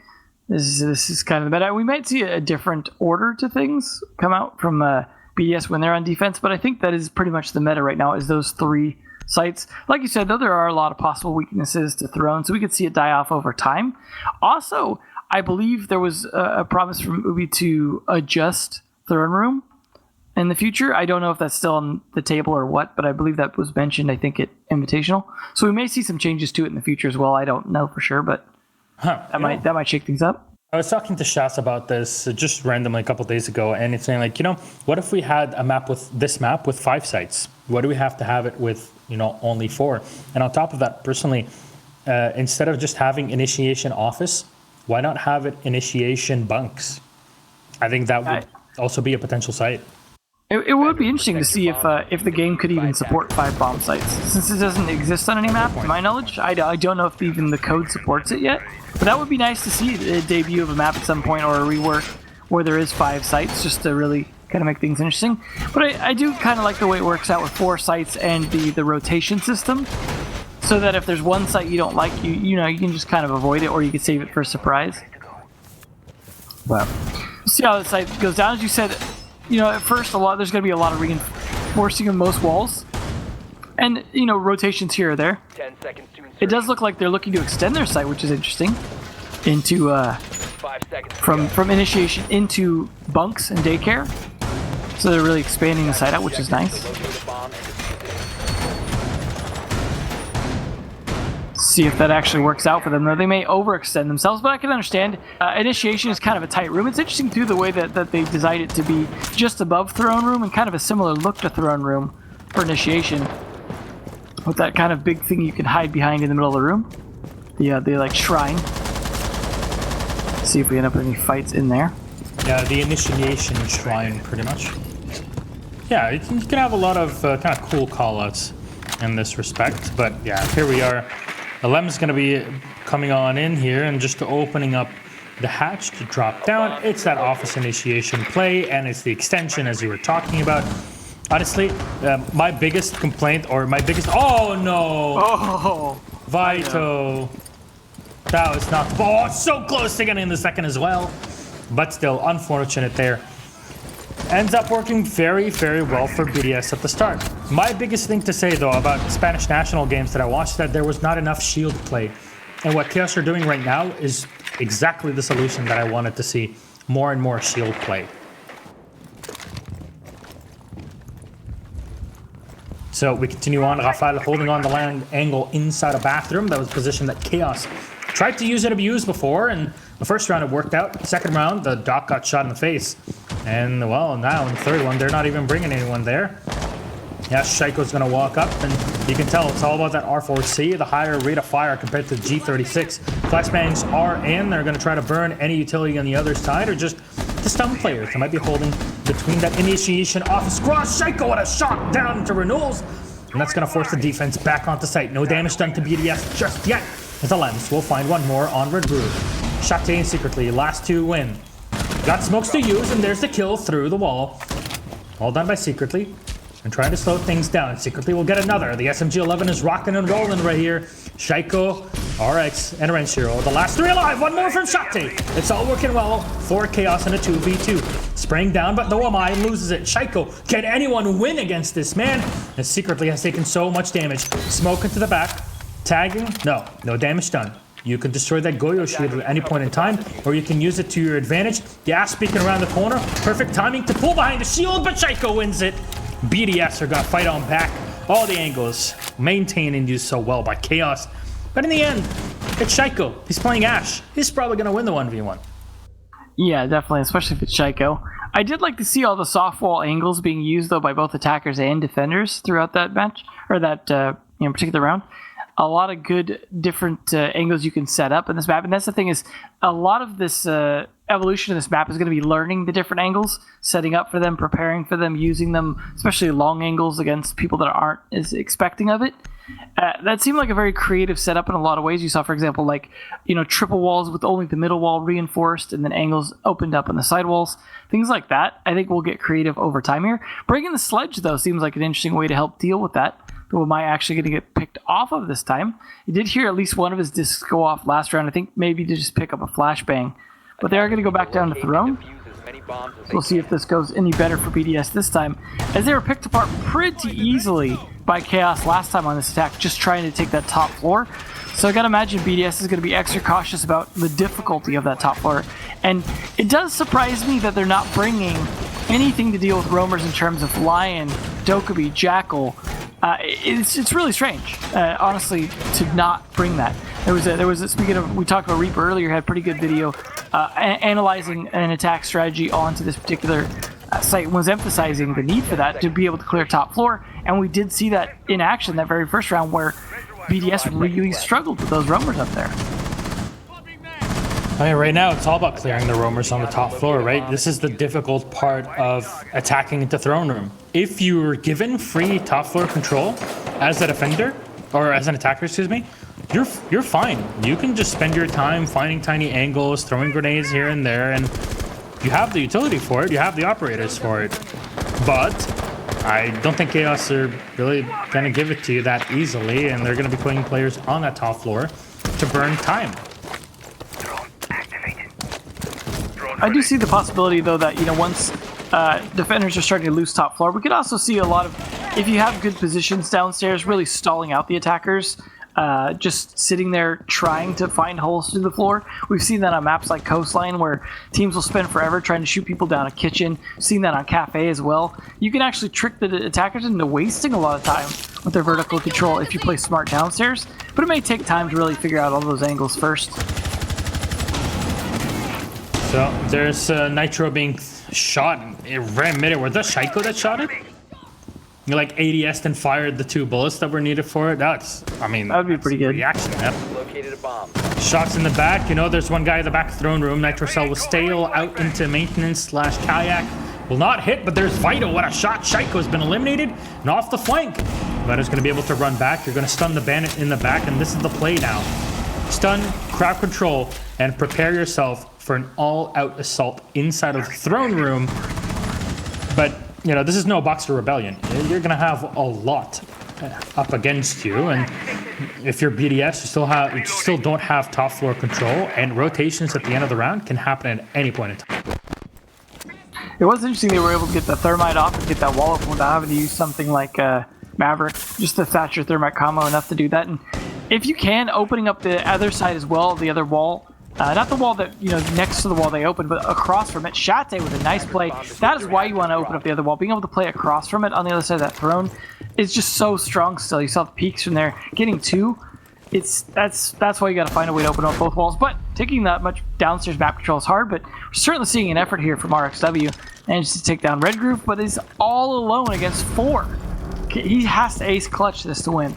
This is kind of the meta. We might see a different order to things come out from BDS when they're on defense, but I think that is pretty much the meta right now, is those 3 sites. Like you said, though, there are a lot of possible weaknesses to Throne, so we could see it die off over time. Also, I believe there was a promise from Ubi to adjust Throne Room in the future. I don't know if that's still on the table or what, but I believe that was mentioned, I think, at Invitational. So we may see some changes to it in the future as well. I don't know for sure, but that might shake things up. I was talking to Shas about this just randomly a couple of days ago, and it's saying like, what if we had a map with 5 sites? What do we have to have it with, only 4? And on top of that, personally, instead of just having initiation office, why not have it initiation bunks? I think that would also be a potential site. It would be interesting to see if the game could even support 5 bomb sites. Since it doesn't exist on any map, to my knowledge, I don't know if even the code supports it yet. But that would be nice to see a debut of a map at some point, or a rework where there is 5 sites, just to really kind of make things interesting. But I do kind of like the way it works out with 4 sites and the rotation system, so that if there's one site you don't like, you can just kind of avoid it, or you can save it for a surprise. Wow. We'll see how the site goes down. As you said, at first there's going to be a lot of reinforcing of most walls, and rotations here or there. 10 seconds to insert. It does look like they're looking to extend their site, which is interesting, into 5 seconds. from initiation into bunks and daycare. So they're really expanding the site out, which is nice. Locate a bomb and defuse it. See if that actually works out for them. Though they may overextend themselves, but I can understand. Initiation is kind of a tight room. It's interesting too the way that they designed it to be just above Throne Room and kind of a similar look to Throne Room for initiation, with that kind of big thing you can hide behind in the middle of the room. The like shrine. See if we end up with any fights in there. Yeah, the initiation shrine, pretty much. Yeah, you can have a lot of kind of cool callouts in this respect, but yeah, here we are. Lem's going to be coming on in here and just opening up the hatch to drop down. It's that office initiation play, and it's the extension as you were talking about. Honestly, my biggest complaint, or my biggest... Oh, no! Oh! Vito. That was not... Oh, so close to getting the second as well. But still, unfortunate there. Ends up working very, very well for BDS at the start. My biggest thing to say, though, about Spanish national games that I watched, that there was not enough shield play. And what Chaos are doing right now is exactly the solution that I wanted to see. More and more shield play. So we continue on. Rafael holding on the land angle inside a bathroom. That was a position that Chaos tried to use and abuse before. And the first round it worked out. Second round, the Doc got shot in the face. And, well, now in the third one, they're not even bringing anyone there. Yeah, Shaiko's going to walk up, and you can tell it's all about that R4C, the higher rate of fire compared to G36. Flashbangs are in. They're going to try to burn any utility on the other side, or just to stun players. They might be holding between that initiation office cross. Shaiko with a shot down into Renewals, and that's going to force the defense back onto site. No damage done to BDS just yet. As the Lems will find one more on Red Brood. Shate secretly, last 2 win. Got smokes to use, and there's the kill through the wall. All done by Secretly. And trying to slow things down. Secretly will get another. The SMG-11 is rocking and rolling right here. Shaiko, RX, and Renshiro. The last 3 alive. One more from Shate. It's all working well for Chaos in a 2v2. Spraying down, but no Amai loses it. Shaiko, can anyone win against this man? And Secretly has taken so much damage. Smoke into the back. Tagging? No damage done. You can destroy that Goyo shield at any point in time, or you can use it to your advantage. Gas peeking around the corner. Perfect timing to pull behind the shield, but Shaiko wins it. BDS are going to fight on back. All the angles maintained and used so well by Chaos. But in the end, it's Shaiko. He's playing Ashe. He's probably going to win the 1v1. Yeah, definitely, especially if it's Shaiko. I did like to see all the soft wall angles being used, though, by both attackers and defenders throughout that match, or that particular round. A lot of good different angles you can set up in this map. And that's the thing, is a lot of this evolution of this map is going to be learning the different angles, setting up for them, preparing for them, using them, especially long angles against people that aren't as expecting of it. That seemed like a very creative setup in a lot of ways. You saw, for example, like, triple walls with only the middle wall reinforced and then angles opened up on the side walls. Things like that. I think we'll get creative over time here. Bringing the sledge, though, seems like an interesting way to help deal with that. Who am I actually going to get picked off of this time? You did hear at least one of his discs go off last round. I think maybe to just pick up a flashbang. But they are going to go back down to Throne. bombs as they We'll see if this goes any better for BDS this time, as they were picked apart pretty easily by Chaos last time on this attack, just trying to take that top floor. So I gotta imagine BDS is gonna be extra cautious about the difficulty of that top floor. And it does surprise me that they're not bringing anything to deal with roamers in terms of Lion, Dokkaebi, Jackal. It's really strange, honestly, to not bring that. There was a, speaking of, we talked about Reaper earlier, had a pretty good video analyzing an attack strategy onto this particular site, was emphasizing the need for that to be able to clear top floor, and we did see that in action that very first round where BDS really struggled with those roamers up there. Right now it's all about clearing the roamers on the top floor, right? This is the difficult part of attacking into throne room. If you were given free top floor control as a defender, or as an attacker, excuse me, you're fine. You can just spend your time finding tiny angles, throwing grenades here and there, and you have the utility for it, you have the operators for it. But I don't think Chaos are really gonna give it to you that easily, and they're gonna be putting players on that top floor to burn time. I do see the possibility, though, that, you know, once defenders are starting to lose top floor, we could also see a lot of, if you have good positions downstairs, really stalling out the attackers, just sitting there trying to find holes through the floor. We've seen that on maps like Coastline, where teams will spend forever trying to shoot people down a kitchen. We've seen that on Cafe as well. You can actually trick the attackers into wasting a lot of time with their vertical control if you play smart downstairs, but it may take time to really figure out all those angles first. So there's Nitro being shot right in midair. Was that Shaiko that shot it? You like ADS'd and fired the 2 bullets that were needed for it. That's, I mean, that would be pretty good. Reaction, man. located a bomb. Shots in the back. You know, there's one guy in the back throne room. Nitro Cell will stale out into maintenance / kayak. Will not hit, but there's Vital. What a shot. Shaiko's been eliminated and off the flank. Vital's going to be able to run back. You're going to stun the bandit in the back, and this is the play now. Stun, crowd control, and prepare yourself for an all-out assault inside of the throne room. But, you know, this is no Boxer Rebellion. You're going to have a lot up against you, and if you're BDS, you still don't have top floor control, and rotations at the end of the round can happen at any point in time. It was interesting they were able to get the thermite off and get that wall open without having to use something like Maverick, just the Thatcher thermite combo enough to do that. And if you can, opening up the other side as well, the other wall, not the wall that, you know, next to the wall they opened, but across from it. Shate with a nice play. That is why you want to open up the other wall. Being able to play across from it on the other side of that throne is just so strong still. You saw the peaks from there. Getting 2, that's why you got to find a way to open up both walls. But taking that much downstairs map control is hard, but we're certainly seeing an effort here from RXW. Managed to take down Red Groove, but is all alone against 4. He has to ace clutch this to win.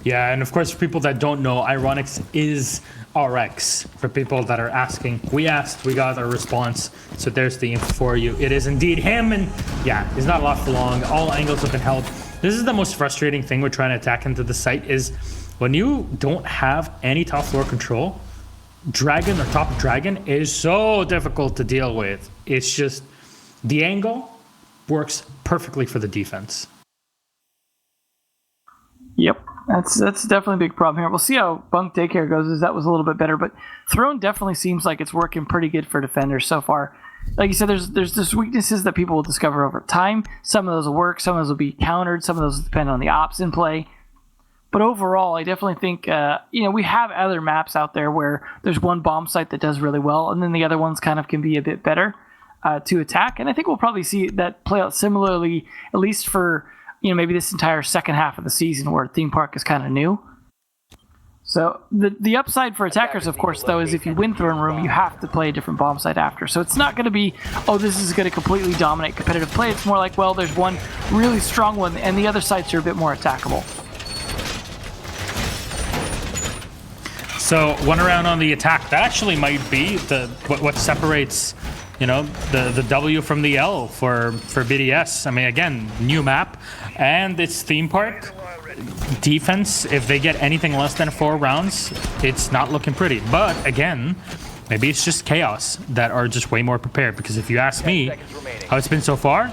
Yeah, and of course, for people that don't know, Ironics is RX. For people that are asking, we asked, we got a response, so there's the info for you. It is indeed him, and yeah, he's not lost for long. All angles have been held. This is the most frustrating thing with trying to attack into the site, is when you don't have any top floor control, Dragon or top Dragon is so difficult to deal with. It's just, the angle works perfectly for the defense. Yep, that's definitely a big problem here. We'll see how Bunk Daycare goes, as that was a little bit better, but Throne definitely seems like it's working pretty good for defenders so far. Like you said, there's just weaknesses that people will discover over time. Some of those will work, some of those will be countered, some of those will depend on the ops in play. But overall, I definitely think, you know, we have other maps out there where there's one bomb site that does really well, and then the other ones kind of can be a bit better to attack. And I think we'll probably see that play out similarly, at least for, you know, maybe this entire second half of the season where Theme Park is kind of new. So the upside for attackers, of course, though, is if you win Throne Room, you have to play a different bomb site after. So it's not going to be, oh, this is going to completely dominate competitive play. It's more like, well, there's one really strong one, and the other sites are a bit more attackable. So one around on the attack, that actually might be what separates, you know, the W from the L for BDS. I mean, again, new map, and it's Theme Park. Defense, if they get anything less than 4 rounds, it's not looking pretty. But again, maybe it's just Chaos that are just way more prepared, because if you ask me how it's been so far,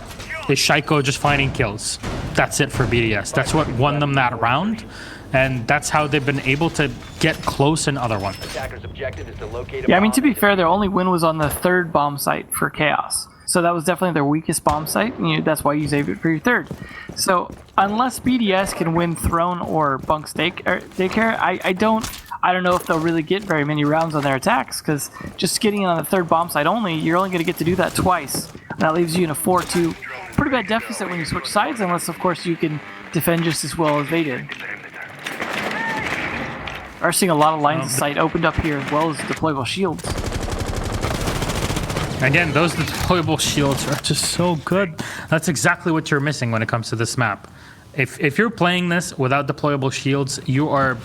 is Shaiko just finding kills. That's it for BDS. That's what won them that round. and that's how they've been able to get close in other ones. Attacker's objective is to locate a Yeah, I mean, bomb to be and fair, their only win was on the third bomb site for Chaos. So that was definitely their weakest bomb site, and that's why you saved it for your third. So unless BDS can win Throne or Bunk's Daycare, I don't know if they'll really get very many rounds on their attacks, because just getting on the third bomb site only, you're only going to get to do that twice. And that leaves you in a 4-2 pretty bad deficit when you switch sides, unless, of course, you can defend just as well as they did. We're seeing a lot of lines of sight opened up here, as well as deployable shields. Again, those deployable shields are just so good. That's exactly what you're missing when it comes to this map. If you're playing this without deployable shields, you are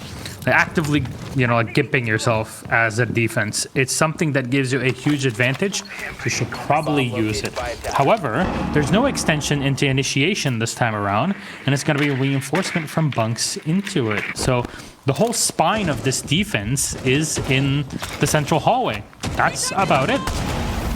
actively, gimping yourself as a defense. It's something that gives you a huge advantage. You should probably use it. However, there's no extension into initiation this time around, and it's going to be a reinforcement from bunks into it. So the whole spine of this defense is in the central hallway. That's about it.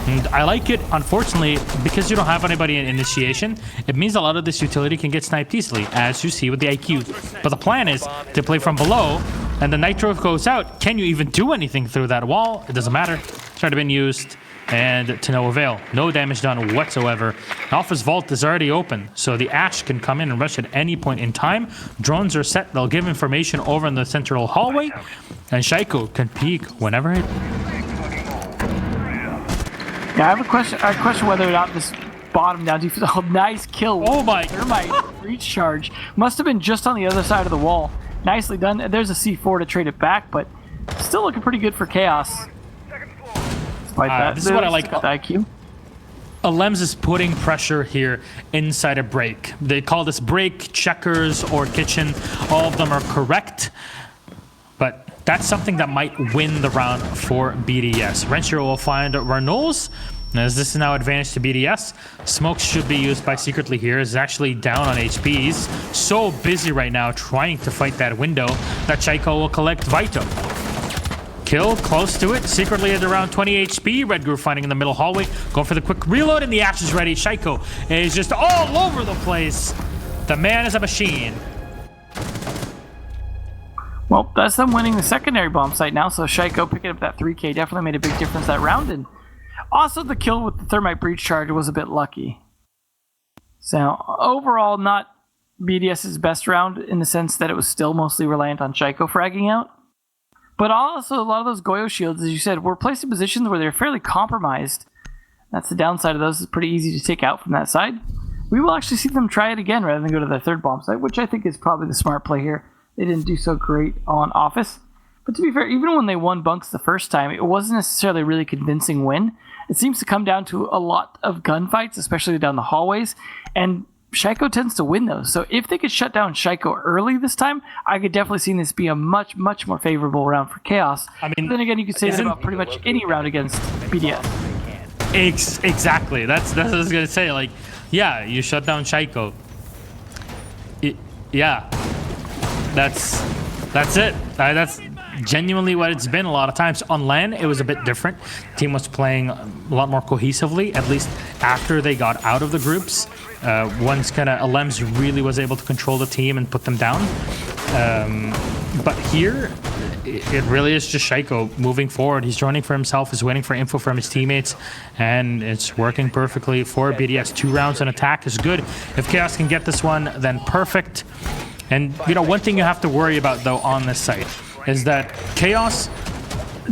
And I like it, unfortunately, because you don't have anybody in initiation, it means a lot of this utility can get sniped easily, as you see with the IQ. But the plan is to play from below, and the nitro goes out. Can you even do anything through that wall? It doesn't matter. It's already been used, and to no avail. No damage done whatsoever. Alpha's vault is already open, so the Ash can come in and rush at any point in time. Drones are set. They'll give information over in the central hallway, and Shaiko can peek whenever it... Yeah, I have a question. I question whether or not this bottom down defense. Oh, nice kill. Oh my! Thermite breach charge must have been just on the other side of the wall. Nicely done. There's a C4 to trade it back, but still looking pretty good for Chaos. Despite that, this is what I like. The IQ. Alems is putting pressure here inside a break. They call this break, checkers, or kitchen. All of them are correct, but that's something that might win the round for BDS. Renshiro will find Renaults, as this is now advantage to BDS. Smoke should be used by Secretly here. Is actually down on HP. He's so busy right now trying to fight that window that Shaiko will collect Vito. Kill close to it. Secretly at around 20 HP. Red Group fighting in the middle hallway. Going for the quick reload, and the Ash is ready. Shaiko is just all over the place. The man is a machine. Well, that's them winning the secondary bomb site now, so Shaiko picking up that 3K definitely made a big difference that round. And also the kill with the thermite breach charge was a bit lucky. So overall, not BDS's best round in the sense that it was still mostly reliant on Shaiko fragging out. But also a lot of those Goyo shields, as you said, were placed in positions where they're fairly compromised. That's the downside of those. It's pretty easy to take out from that side. We will actually see them try it again rather than go to their third bomb site, which I think is probably the smart play here. They didn't do so great on Office. But to be fair, even when they won bunks the first time, it wasn't necessarily a really convincing win. It seems to come down to a lot of gunfights, especially down the hallways, and Shaiko tends to win those. So if they could shut down Shaiko early this time, I could definitely see this be a much, much more favorable round for Chaos. I mean, but then again, you could say that about pretty much any round against BDS. Exactly. That's what I was going to say. Like, yeah, you shut down Shaiko. Yeah. That's it. That's genuinely what it's been a lot of times. On LAN, it was a bit different. The team was playing a lot more cohesively, at least after they got out of the groups. Once kind of Alems really was able to control the team and put them down. But here, it really is just Shaiko moving forward. He's running for himself, he's waiting for info from his teammates, and it's working perfectly for BDS. 2 rounds on attack is good. If Chaos can get this one, then perfect. And, one thing you have to worry about, though, on this site is that Chaos,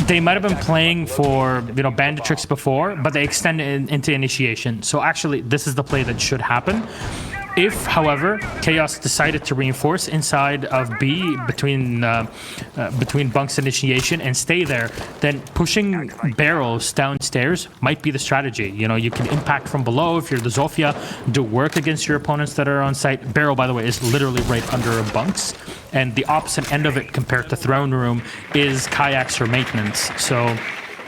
they might have been playing for, bandit tricks before, but they extend it into initiation. So actually, this is the play that should happen. If, however, Chaos decided to reinforce inside of B between bunks initiation and stay there, then pushing barrels downstairs might be the strategy. You can impact from below if you're the Zofia, do work against your opponents that are on site. Barrel, by the way, is literally right under bunks, and the opposite end of it compared to throne room is kayaks or maintenance. So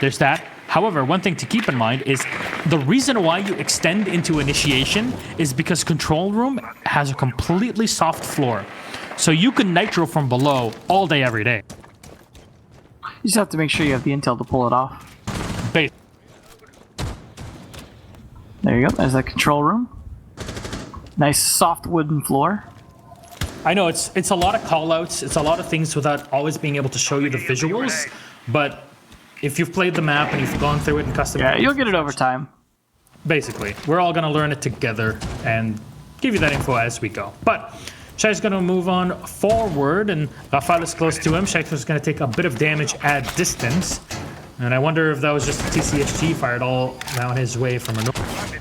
there's that. However, one thing to keep in mind is the reason why you extend into initiation is because control room has a completely soft floor. So you can nitro from below all day, every day. You just have to make sure you have the intel to pull it off. Base. There you go. There's that control room. Nice soft wooden floor. I know it's a lot of call-outs. It's a lot of things without always being able to show you the visuals. But if you've played the map and you've gone through it in custom... Yeah, you'll get it over time. Basically. We're all going to learn it together and give you that info as we go. But Shai's going to move on forward, and Rafael is close to him. Shai's going to take a bit of damage at distance. And I wonder if that was just a TCSG fired all down his way from a north.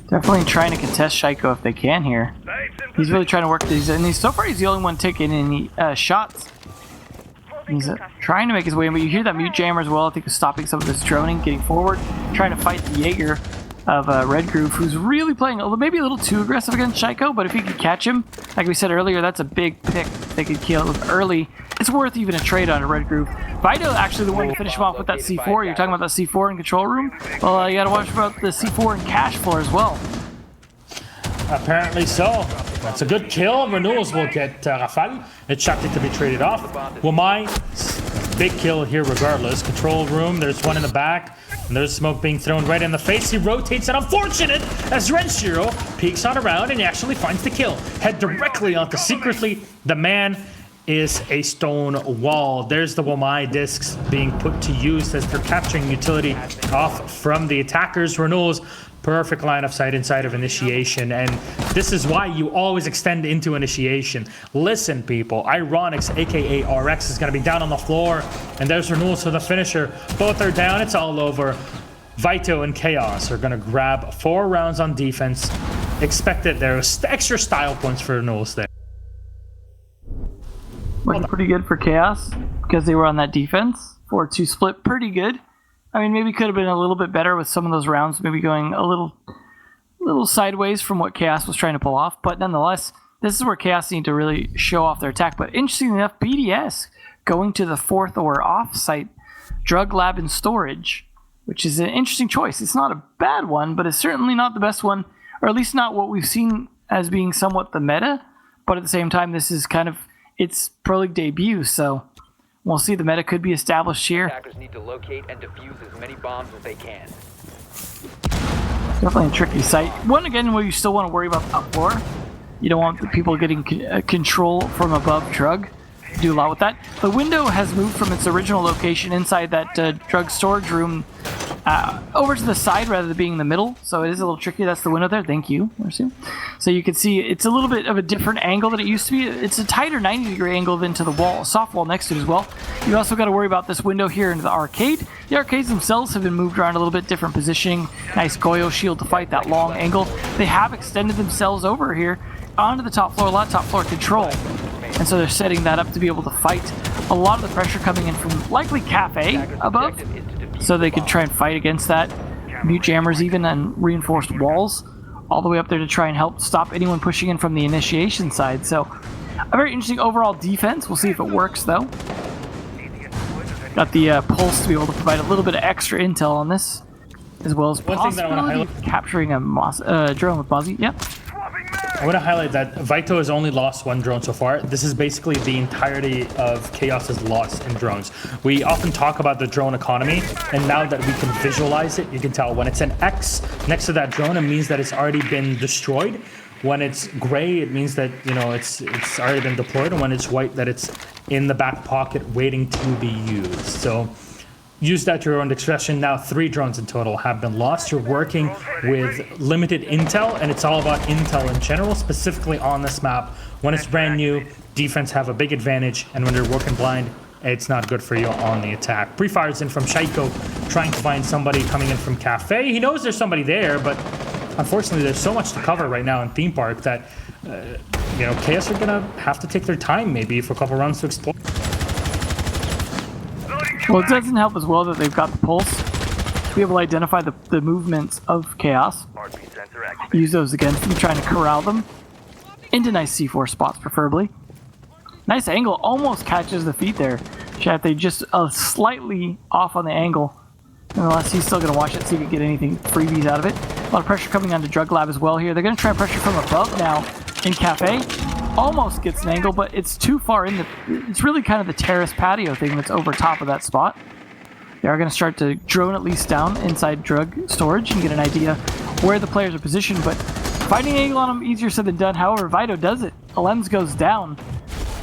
Definitely trying to contest Shaiko if they can here. He's really trying to work these, and so far he's the only one taking any shots. He's trying to make his way in, but you hear that mute jammer as well. I think he's stopping some of this droning, getting forward, trying to fight the Jaeger of Red Groove, who's really playing maybe a little too aggressive against Shaiko, but if he could catch him, like we said earlier, that's a big pick. They could kill him early. It's worth even a trade on a Red Groove. Vito actually the one to finish him off with that C4. You're talking about that C4 in control room? Well, you gotta watch about the C4 in cash floor as well. Apparently so. That's a good kill. Renewals will get Rafal. It's shocking to be traded off. Wamai, big kill here regardless. Control room, there's one in the back. And there's smoke being thrown right in the face. He rotates and unfortunate as Renshiro peeks on around and he actually finds the kill. Head directly onto secretly. The man is a stone wall. There's the Wamai discs being put to use as they're capturing utility off from the attackers. Renewals, perfect line of sight inside of initiation, and this is why you always extend into initiation. Listen, people, Ironics, aka RX, is going to be down on the floor, and there's Renewals for the finisher. Both are down, it's all over. Vito and Chaos are going to grab 4 rounds on defense. Expected there's extra style points for Renewals there. Looking pretty good for Chaos because they were on that defense. 4-2 split, pretty good. I mean, maybe could have been a little bit better with some of those rounds, maybe going a little sideways from what Chaos was trying to pull off. But nonetheless, this is where Chaos need to really show off their attack. But interestingly enough, BDS going to the 4th or off-site drug lab and storage, which is an interesting choice. It's not a bad one, but it's certainly not the best one, or at least not what we've seen as being somewhat the meta. But at the same time, this is kind of its Pro League debut, so we'll see. The meta could be established here. Attackers need to locate and defuse as many bombs as they can. Definitely a tricky site. One, again, where you still want to worry about top floor. You don't want the people getting control from above drug. Do a lot with that. The window has moved from its original location inside that drug storage room over to the side rather than being in the middle. So it is a little tricky. That's the window there. Thank you. So you can see it's a little bit of a different angle than it used to be. It's a tighter 90-degree angle than to the wall, soft wall next to it as well. You also got to worry about this window here into the arcade. The arcades themselves have been moved around a little bit, different positioning. Nice Goyo shield to fight that long angle. They have extended themselves over here onto the top floor, a lot of top floor control. And so they're setting that up to be able to fight a lot of the pressure coming in from likely Cafe above. So they could try and fight against that. Mute jammers even and reinforced walls all the way up there to try and help stop anyone pushing in from the initiation side. So a very interesting overall defense. We'll see if it works though. Got the pulse to be able to provide a little bit of extra intel on this, as well as possibility of capturing a drone with Mozzie. Yep. I want to highlight that Vito has only lost 1 drone so far. This is basically the entirety of Chaos's loss in drones. We often talk about the drone economy, and now that we can visualize it, you can tell when it's an X next to that drone, it means that it's already been destroyed. When it's gray, it means that, you know, it's already been deployed, and when it's white, that it's in the back pocket waiting to be used. So use that to your own discretion. Now 3 drones in total have been lost. You're working with limited intel, and it's all about intel in general, specifically on this map. When it's brand new, defense have a big advantage, and when you're working blind, it's not good for you on the attack. Pre-fires in from Shaiko, trying to find somebody coming in from Cafe. He knows there's somebody there, but unfortunately there's so much to cover right now in Theme Park that you know, Chaos are gonna have to take their time maybe for a couple rounds to explore. Well, it doesn't help as well that they've got the pulse to be able to identify the movements of Chaos. Use those against them, trying to corral them into nice C4 spots, preferably. Nice angle, almost catches the feet there. Chat, they just slightly off on the angle. Nonetheless, he's still going to watch it, see if he can get anything freebies out of it. A lot of pressure coming onto Drug Lab as well here. They're going to try and pressure from above now in Cafe. Almost gets an angle, but it's too far in. It's really kind of the terrace patio thing that's over top of that spot. They are going to start to drone at least down inside drug storage and get an idea where the players are positioned, but finding an angle on them easier said than done. However, Vito does it. Alems goes down.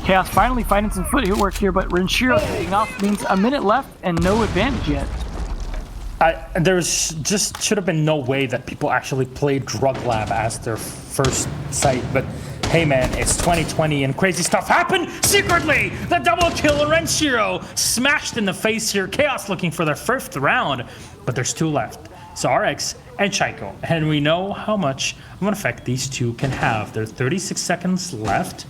Chaos finally finding some footwork here, but Renshiro getting off means a minute left and no advantage yet. There's just should have been no way that people actually played Drug Lab as their first site, but hey man, it's 2020 and crazy stuff happened secretly! The double kill and Renshiro smashed in the face here. Chaos looking for their first round, but there's 2 left. So RX and Shaiko, and we know how much of an effect these two can have. There are 36 seconds left,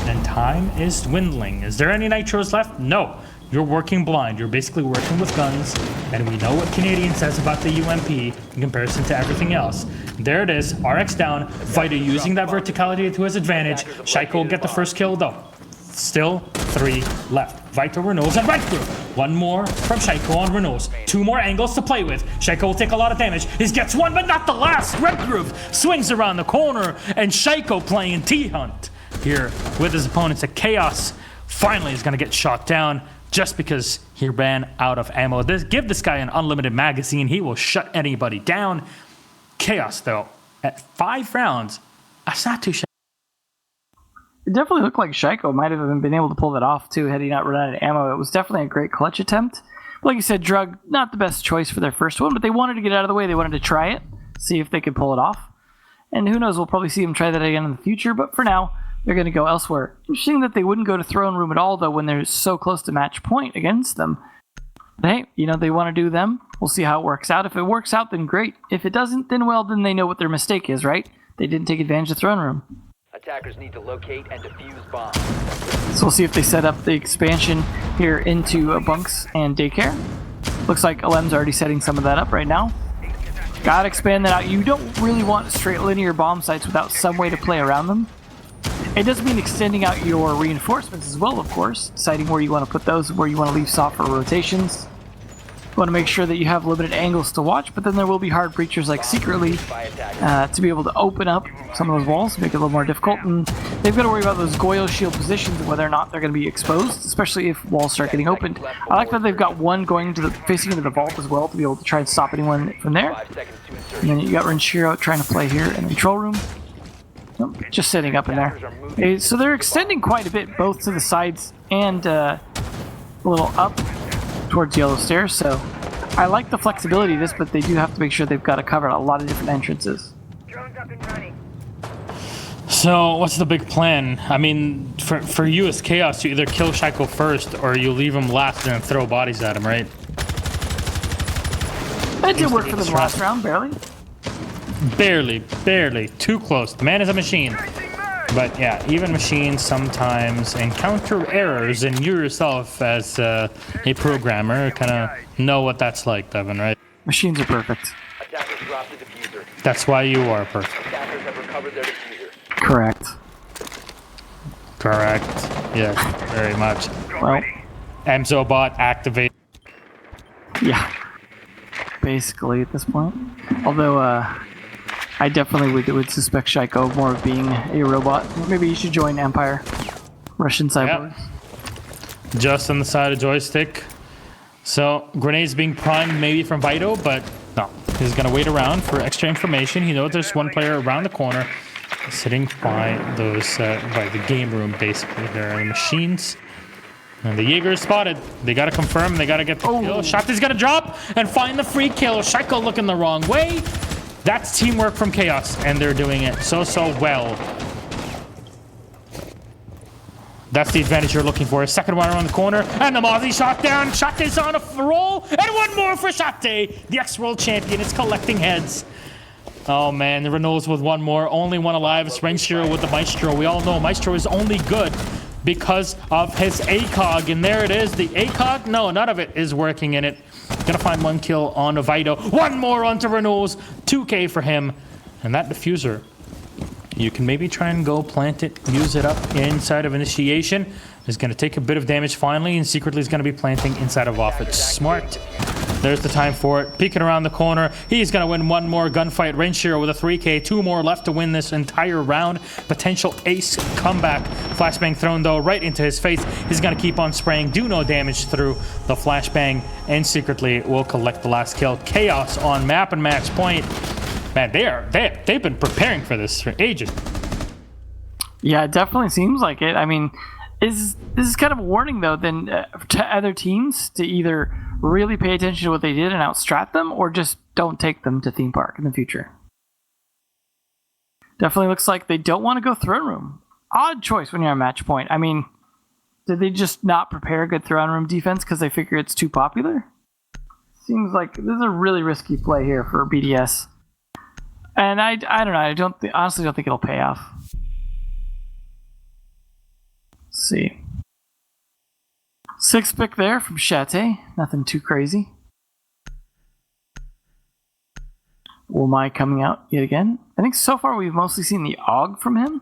and time is dwindling. Is there any nitros left? No. You're working blind. You're basically working with guns, and we know what Canadian says about the UMP in comparison to everything else. There it is. RX down. Vito using that verticality to his advantage. Shaiko will get the first kill, though. Still 3 left. Vito, Renaults, and Red Groove. 1 more from Shaiko on Renaults. 2 more angles to play with. Shaiko will take a lot of damage. He gets 1, but not the last. Red Groove swings around the corner, and Shaiko playing T-Hunt here with his opponents at Chaos. Finally is going to get shot down just because he ran out of ammo. Give this guy an unlimited magazine. He will shut anybody down. Chaos, though, at 5 rounds, that's not too shabby. It definitely looked like Shaiko might have been able to pull that off, too, had he not run out of ammo. It was definitely a great clutch attempt. But like you said, Drug, not the best choice for their first one, but they wanted to get out of the way. They wanted to try it, see if they could pull it off. And who knows, we'll probably see them try that again in the future, but for now, they're going to go elsewhere. Interesting that they wouldn't go to throne room at all, though, when they're so close to match point against them. But hey, you know, they want to do them. We'll see how it works out. If it works out, then great. If it doesn't, then well, then they know what their mistake is, right? They didn't take advantage of throne room. Attackers need to locate and defuse bombs. So we'll see if they set up the expansion here into bunks and daycare. Looks like Alem's already setting some of that up right now. Gotta expand that out. You don't really want straight linear bomb sites without some way to play around them. It does mean extending out your reinforcements as well, of course. Deciding where you want to put those, where you want to leave soft for rotations. You want to make sure that you have limited angles to watch, but then there will be hard breachers like secretly to be able to open up some of those walls, make it a little more difficult. And they've got to worry about those Goyo shield positions and whether or not they're going to be exposed, especially if walls start getting opened. I like that they've got one going to facing into the vault as well to be able to try and stop anyone from there. And then you got Renshiro trying to play here in the control room. Nope, just setting up in there. So they're extending quite a bit, both to the sides and a little up towards Yellow Stairs, so I like the flexibility of this, but they do have to make sure they've got to cover a lot of different entrances. So what's the big plan? I mean, for you as Chaos, you either kill Shaiko first or you leave him last and then throw bodies at him, right? That did work for them last round, barely. Barely. Too close. The man is a machine. But yeah, even machines sometimes encounter errors, and you yourself, as a programmer, kind of know what that's like, Devin, right? Machines are perfect. Attackers dropped the diffuser. That's why you are perfect. Attackers have recovered their diffuser. Correct. Yes, very much. Well, Emzobot activate. Yeah. Basically, at this point. Although, I definitely would suspect Shaiko more of being a robot. Maybe you should join Empire. Russian cyborg. Yep. Just on the side of joystick. So, grenades being primed maybe from Vito, but no. He's going to wait around for extra information. He knows there's one player around the corner sitting by those, by the game room, basically. There are the machines. And the Jaeger is spotted. They got to confirm. They got to get the kill. Shot is going to drop and find the free kill. Shaiko looking the wrong way. That's teamwork from Chaos, and they're doing it so well. That's the advantage you're looking for. A second one around the corner, and the Mozzie shot down. Shate's on a roll, and one more for Shate. The ex-world champion is collecting heads. Oh man, the Renaults with one more. Only one alive. It's Renshiro with the Maestro. We all know Maestro is only good because of his ACOG, and there it is. The ACOG, no, none of it is working in it. Gonna find one kill on Vito. One more onto Renaults. 2K for him. And that diffuser, you can maybe try and go plant it, use it up inside of initiation. Is gonna take a bit of damage finally, and secretly is gonna be planting inside of off. It's smart. There's the time for it. Peeking around the corner. He's going to win one more gunfight. Renshiro with a 3K. 2 more left to win this entire round. Potential ace comeback. Flashbang thrown, though, right into his face. He's going to keep on spraying. Do no damage through the flashbang. And secretly will collect the last kill. Chaos on map and match point. Man, they've been preparing for this for ages. Yeah, it definitely seems like it. I mean, this is kind of a warning, though, then to other teams to either really pay attention to what they did and outstrat them, or just don't take them to theme park in the future. Definitely looks like they don't want to go throne room. Odd choice when you're on match point. I mean, did they just not prepare a good throne room defense because they figure it's too popular? Seems like this is a really risky play here for BDS. And I don't know. Honestly don't think it'll pay off. Let's see. 6th pick there from Chate. Nothing too crazy. Womai coming out yet again. I think so far we've mostly seen the AUG from him,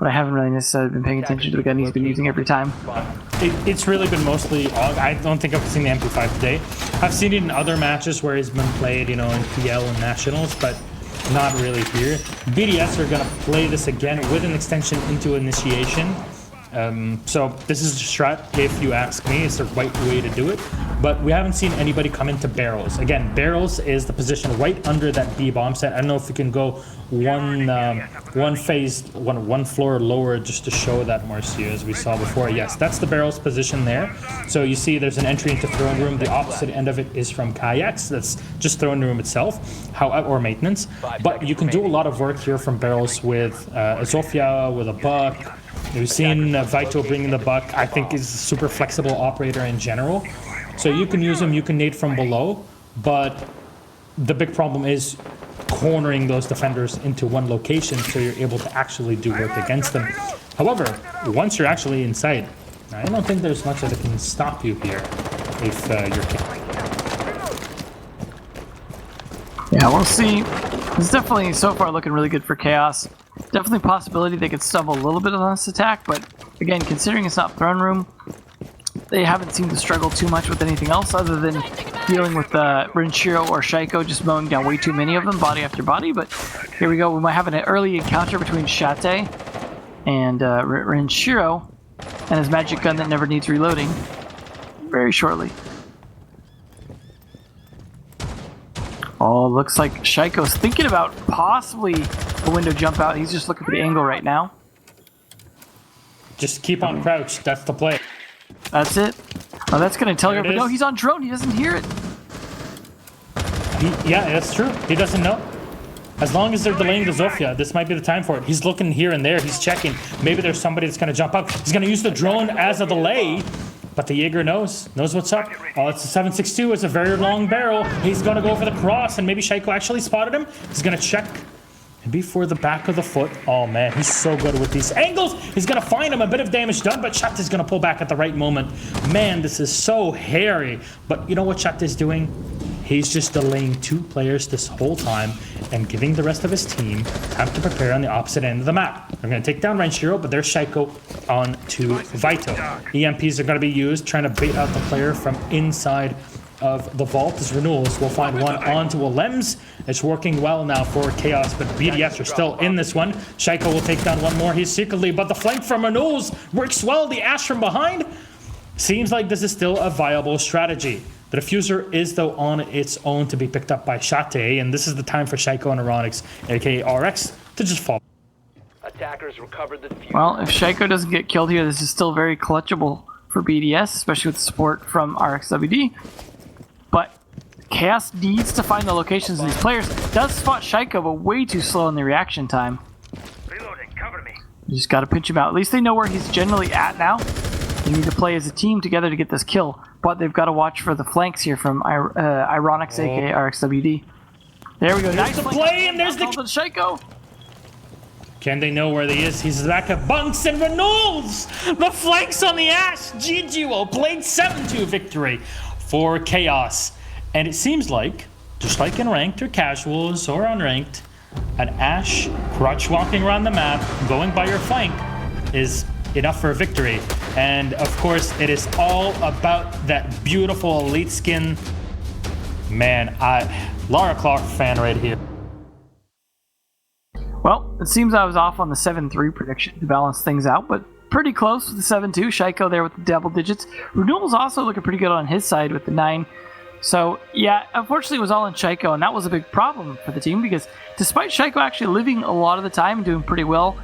but I haven't really necessarily been paying attention to the gun he's been using every time. It's really been mostly AUG. I don't think I've seen the MP5 today. I've seen it in other matches where he's been played, in PL and Nationals, but not really here. BDS are going to play this again with an extension into initiation. So this is a strat, if you ask me. It's the right way to do it, but we haven't seen anybody come into barrels. Again, barrels is the position right under that B bomb set. I don't know if you can go one floor lower just to show that, Marcio, as we saw before. Yes, that's the barrels position there. So you see there's an entry into throne room. The opposite end of it is from kayaks. That's just throne room itself, or maintenance. But you can do a lot of work here from barrels with Zofia, with a buck. We've seen Vito bringing the buck. I think is a super flexible operator in general. So you can use him, you can nade from below, but the big problem is cornering those defenders into one location so you're able to actually do work against them. However, once you're actually inside, I don't think there's much that can stop you here if you're... Yeah, we'll see. It's definitely so far looking really good for Chaos. Definitely a possibility they could stumble a little bit on this attack, but again, considering it's not throne room, they haven't seemed to struggle too much with anything else other than dealing with Renshiro or Shaiko just mowing down way too many of them, body after body. But here we go. We might have an early encounter between Shate and Renshiro and his magic gun that never needs reloading very shortly. Oh, looks like Shaiko's thinking about possibly a window jump out. He's just looking for the angle right now. Just keep on crouch. That's the play. That's it. Oh, that's going to tell you. But no, he's on drone. He doesn't hear it. Yeah, that's true. He doesn't know. As long as they're delaying the Zofia, this might be the time for it. He's looking here and there. He's checking. Maybe there's somebody that's going to jump up. He's going to use the drone as a delay. But the Jaeger knows what's up. Oh, it's a 7.62. It's a very long barrel. He's going to go for the cross, and maybe Shaiko actually spotted him. He's going to check. Maybe for the back of the foot. Oh, man, he's so good with these angles. He's going to find him. A bit of damage done, but Chat is going to pull back at the right moment. Man, this is so hairy. But you know what Chat is doing? He's just delaying 2 players this whole time and giving the rest of his team time to prepare on the opposite end of the map. They're going to take down Renshiro, but there's Shaiko on to Vito. EMPs are going to be used, trying to bait out the player from inside of the vault as renewals. We'll find one onto a Lems. It's working well now for Chaos, but BDS are still in this one. Shaiko will take down one more. He's secretly, but the flank from renewals works well. The Ash from behind. Seems like this is still a viable strategy. The diffuser is, though, on its own to be picked up by Shate, and this is the time for Shaiko and Aronix, aka RX, to just fall. Attackers recovered the diffuser. Well, if Shaiko doesn't get killed here, this is still very clutchable for BDS, especially with support from RXWD. But Chaos needs to find the locations of these players. Does spot Shaiko, but way too slow in the reaction time. Reloading, cover me. You just got to pinch him out. At least they know where he's generally at now. They need to play as a team together to get this kill, but they've got to watch for the flanks here from Ironix, aka RXWD. There we go. There's the play, and there's the Shaiko. Can they know where he is? He's back at bunks and renewals. The flanks on the Ash. GG will played 7-2 victory for Chaos. And it seems like, just like in ranked or casuals or unranked, an Ash crutch walking around the map, going by your flank, is enough for a victory. And of course, it is all about that beautiful elite skin. Man, Lara Clark fan right here. Well, it seems I was off on the 7-3 prediction to balance things out, but pretty close with the 7-2. Shaiko there with the double digits. Renewal's also looking pretty good on his side with the 9. So, yeah, unfortunately it was all in Shaiko, and that was a big problem for the team because despite Shaiko actually living a lot of the time and doing pretty well,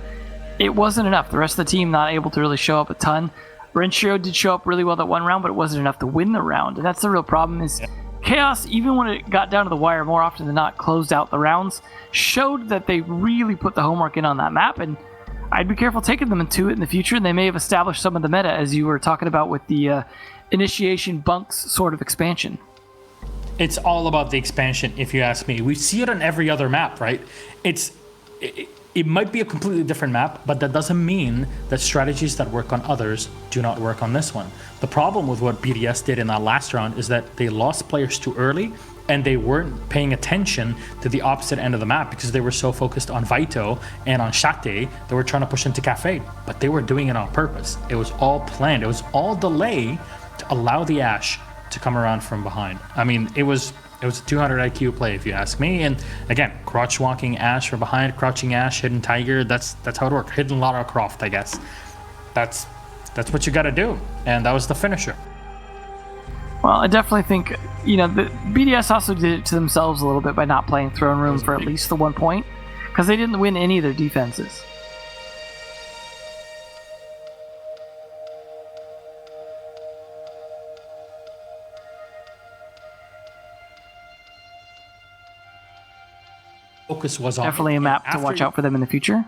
it wasn't enough. The rest of the team not able to really show up a ton. Renshiro did show up really well that one round, but it wasn't enough to win the round. And that's the real problem is Chaos, even when it got down to the wire more often than not, closed out the rounds, showed that they really put the homework in on that map, and I'd be careful taking them into it in the future, and they may have established some of the meta, as you were talking about with the initiation bunks sort of expansion. It's all about the expansion, if you ask me. We see it on every other map, right? It might be a completely different map, but that doesn't mean that strategies that work on others do not work on this one. The problem with what BDS did in that last round is that they lost players too early, and they weren't paying attention to the opposite end of the map because they were so focused on Vito and on Shate, they were trying to push into Cafe, but they were doing it on purpose. It was all planned. It was all delay to allow the Ashe to come around from behind. I mean, it was a 200 IQ play, if you ask me. And again, crouch walking Ashe from behind, crouching Ashe, hidden Tiger. That's how it worked. Hidden Lara Croft, I guess. That's what you got to do, and that was the finisher. Well, I definitely think the BDS also did it to themselves a little bit by not playing Throne Room for at least the 1 point, because they didn't win any of their defenses. Focus was on definitely a map to watch out for them in the future.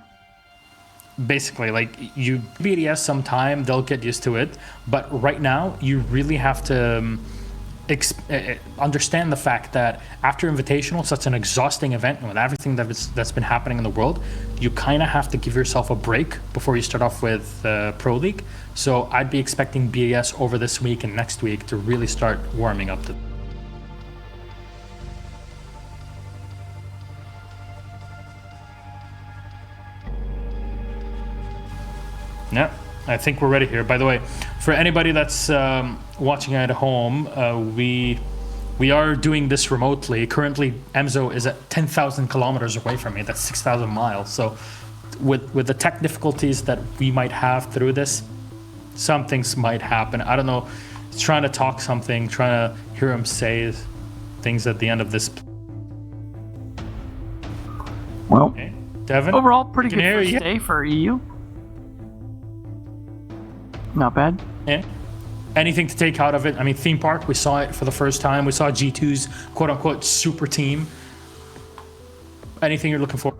Basically, like, you BDS sometime, they'll get used to it, but right now you really have to understand the fact that after Invitational, such an exhausting event, and with everything that's been happening in the world, you kind of have to give yourself a break before you start off with Pro League. So I'd be expecting BDS over this week and next week to really start warming up to. Yeah, I think we're ready here. By the way, for anybody that's watching at home, we are doing this remotely. Currently, Emzo is at 10,000 kilometers away from me. That's 6,000 miles. So with the tech difficulties that we might have through this, some things might happen. I don't know. Trying to talk something, trying to hear him say things at the end of this. Well, okay. Devin, overall, pretty good first day for EU. Not bad. Yeah. Anything to take out of it? I mean, theme park, we saw it for the first time. We saw G2's quote-unquote super team. Anything you're looking for?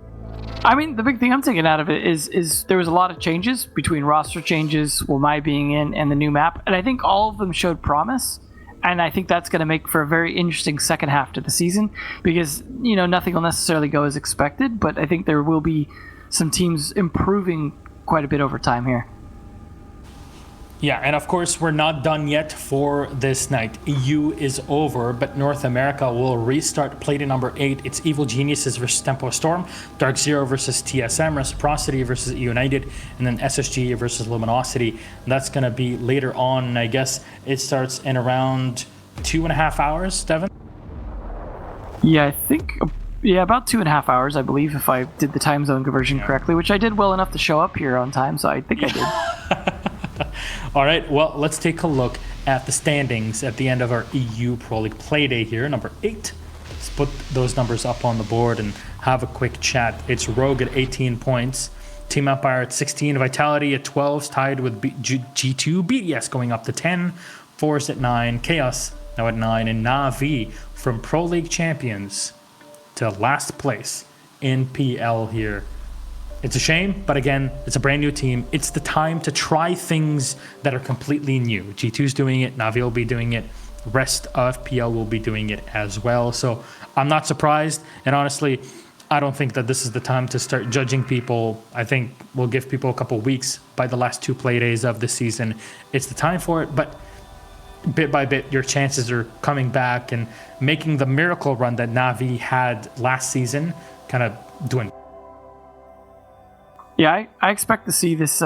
I mean, the big thing I'm taking out of it is there was a lot of changes between roster changes, Wamai being in, and the new map. And I think all of them showed promise. And I think that's going to make for a very interesting second half to the season because, nothing will necessarily go as expected. But I think there will be some teams improving quite a bit over time here. Yeah, and of course, we're not done yet for this night. EU is over, but North America will restart Playday number 8. It's Evil Geniuses versus Tempo Storm, Dark Zero versus TSM, Reciprocity versus E United, and then SSG versus Luminosity. And that's going to be later on, I guess. It starts in around 2.5 hours, Devin? Yeah, I think... Yeah, about 2.5 hours, I believe, if I did the time zone conversion correctly, which I did well enough to show up here on time, so I think I did. All right, well, let's take a look at the standings at the end of our EU Pro League Playday here, number 8. Let's put those numbers up on the board and have a quick chat. It's Rogue at 18 points, Team Empire at 16, Vitality at 12, tied with G2, BDS going up to 10, Force at 9, Chaos now at 9, and Na'Vi from Pro League Champions to last place in PL here. It's a shame, but again, it's a brand new team. It's the time to try things that are completely new. G2's doing it, Na'Vi will be doing it, rest of PL will be doing it as well. So I'm not surprised, and honestly, I don't think that this is the time to start judging people. I think we'll give people a couple weeks by the last 2 play days of the season. It's the time for it, but bit by bit, your chances are coming back and making the miracle run that Na'Vi had last season kind of doing. Yeah, I expect to see this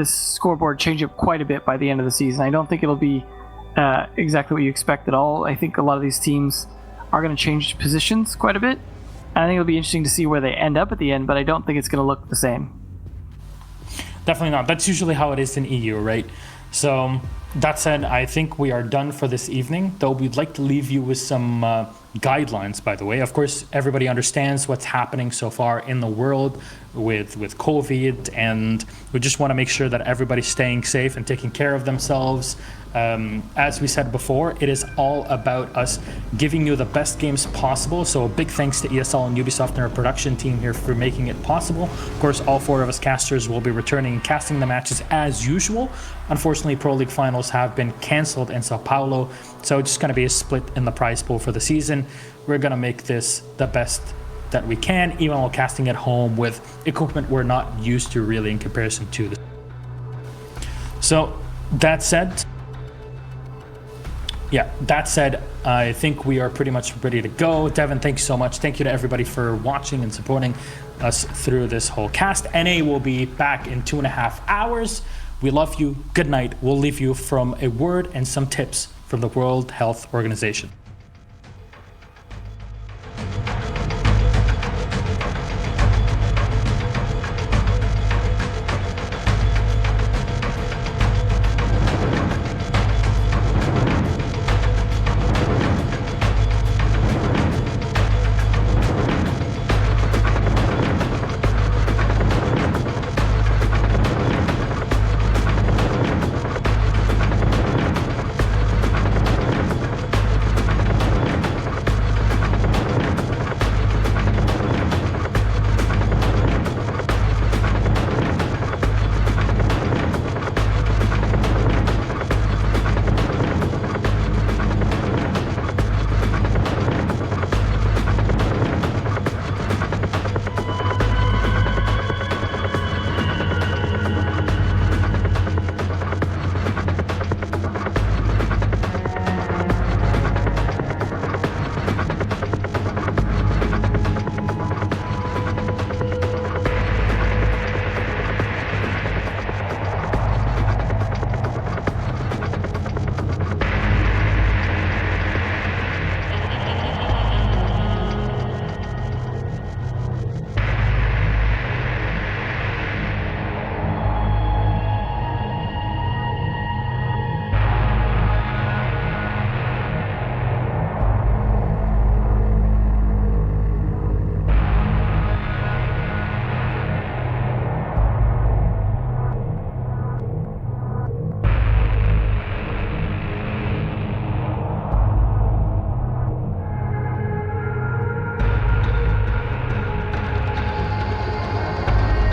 scoreboard change up quite a bit by the end of the season. I don't think it'll be exactly what you expect at all. I think a lot of these teams are going to change positions quite a bit. And I think it'll be interesting to see where they end up at the end, but I don't think it's going to look the same. Definitely not. That's usually how it is in EU, right? So that said, I think we are done for this evening, though we'd like to leave you with some guidelines, by the way. Of course, everybody understands what's happening so far in the world with COVID, and we just want to make sure that everybody's staying safe and taking care of themselves. As we said before, it is all about us giving you the best games possible. So a big thanks to ESL and Ubisoft and our production team here for making it possible. Of course, all 4 of us casters will be returning and casting the matches as usual. Unfortunately, Pro League finals have been cancelled in Sao Paulo, so it's just going to be a split in the prize pool for the season. We're going to make this the best that we can, even while casting at home with equipment we're not used to really in comparison to this. So that said, I think we are pretty much ready to go. Devin, thank you so much. Thank you to everybody for watching and supporting us through this whole cast. NA will be back in 2.5 hours. We love you. Good night. We'll leave you from a word and some tips from the World Health Organization.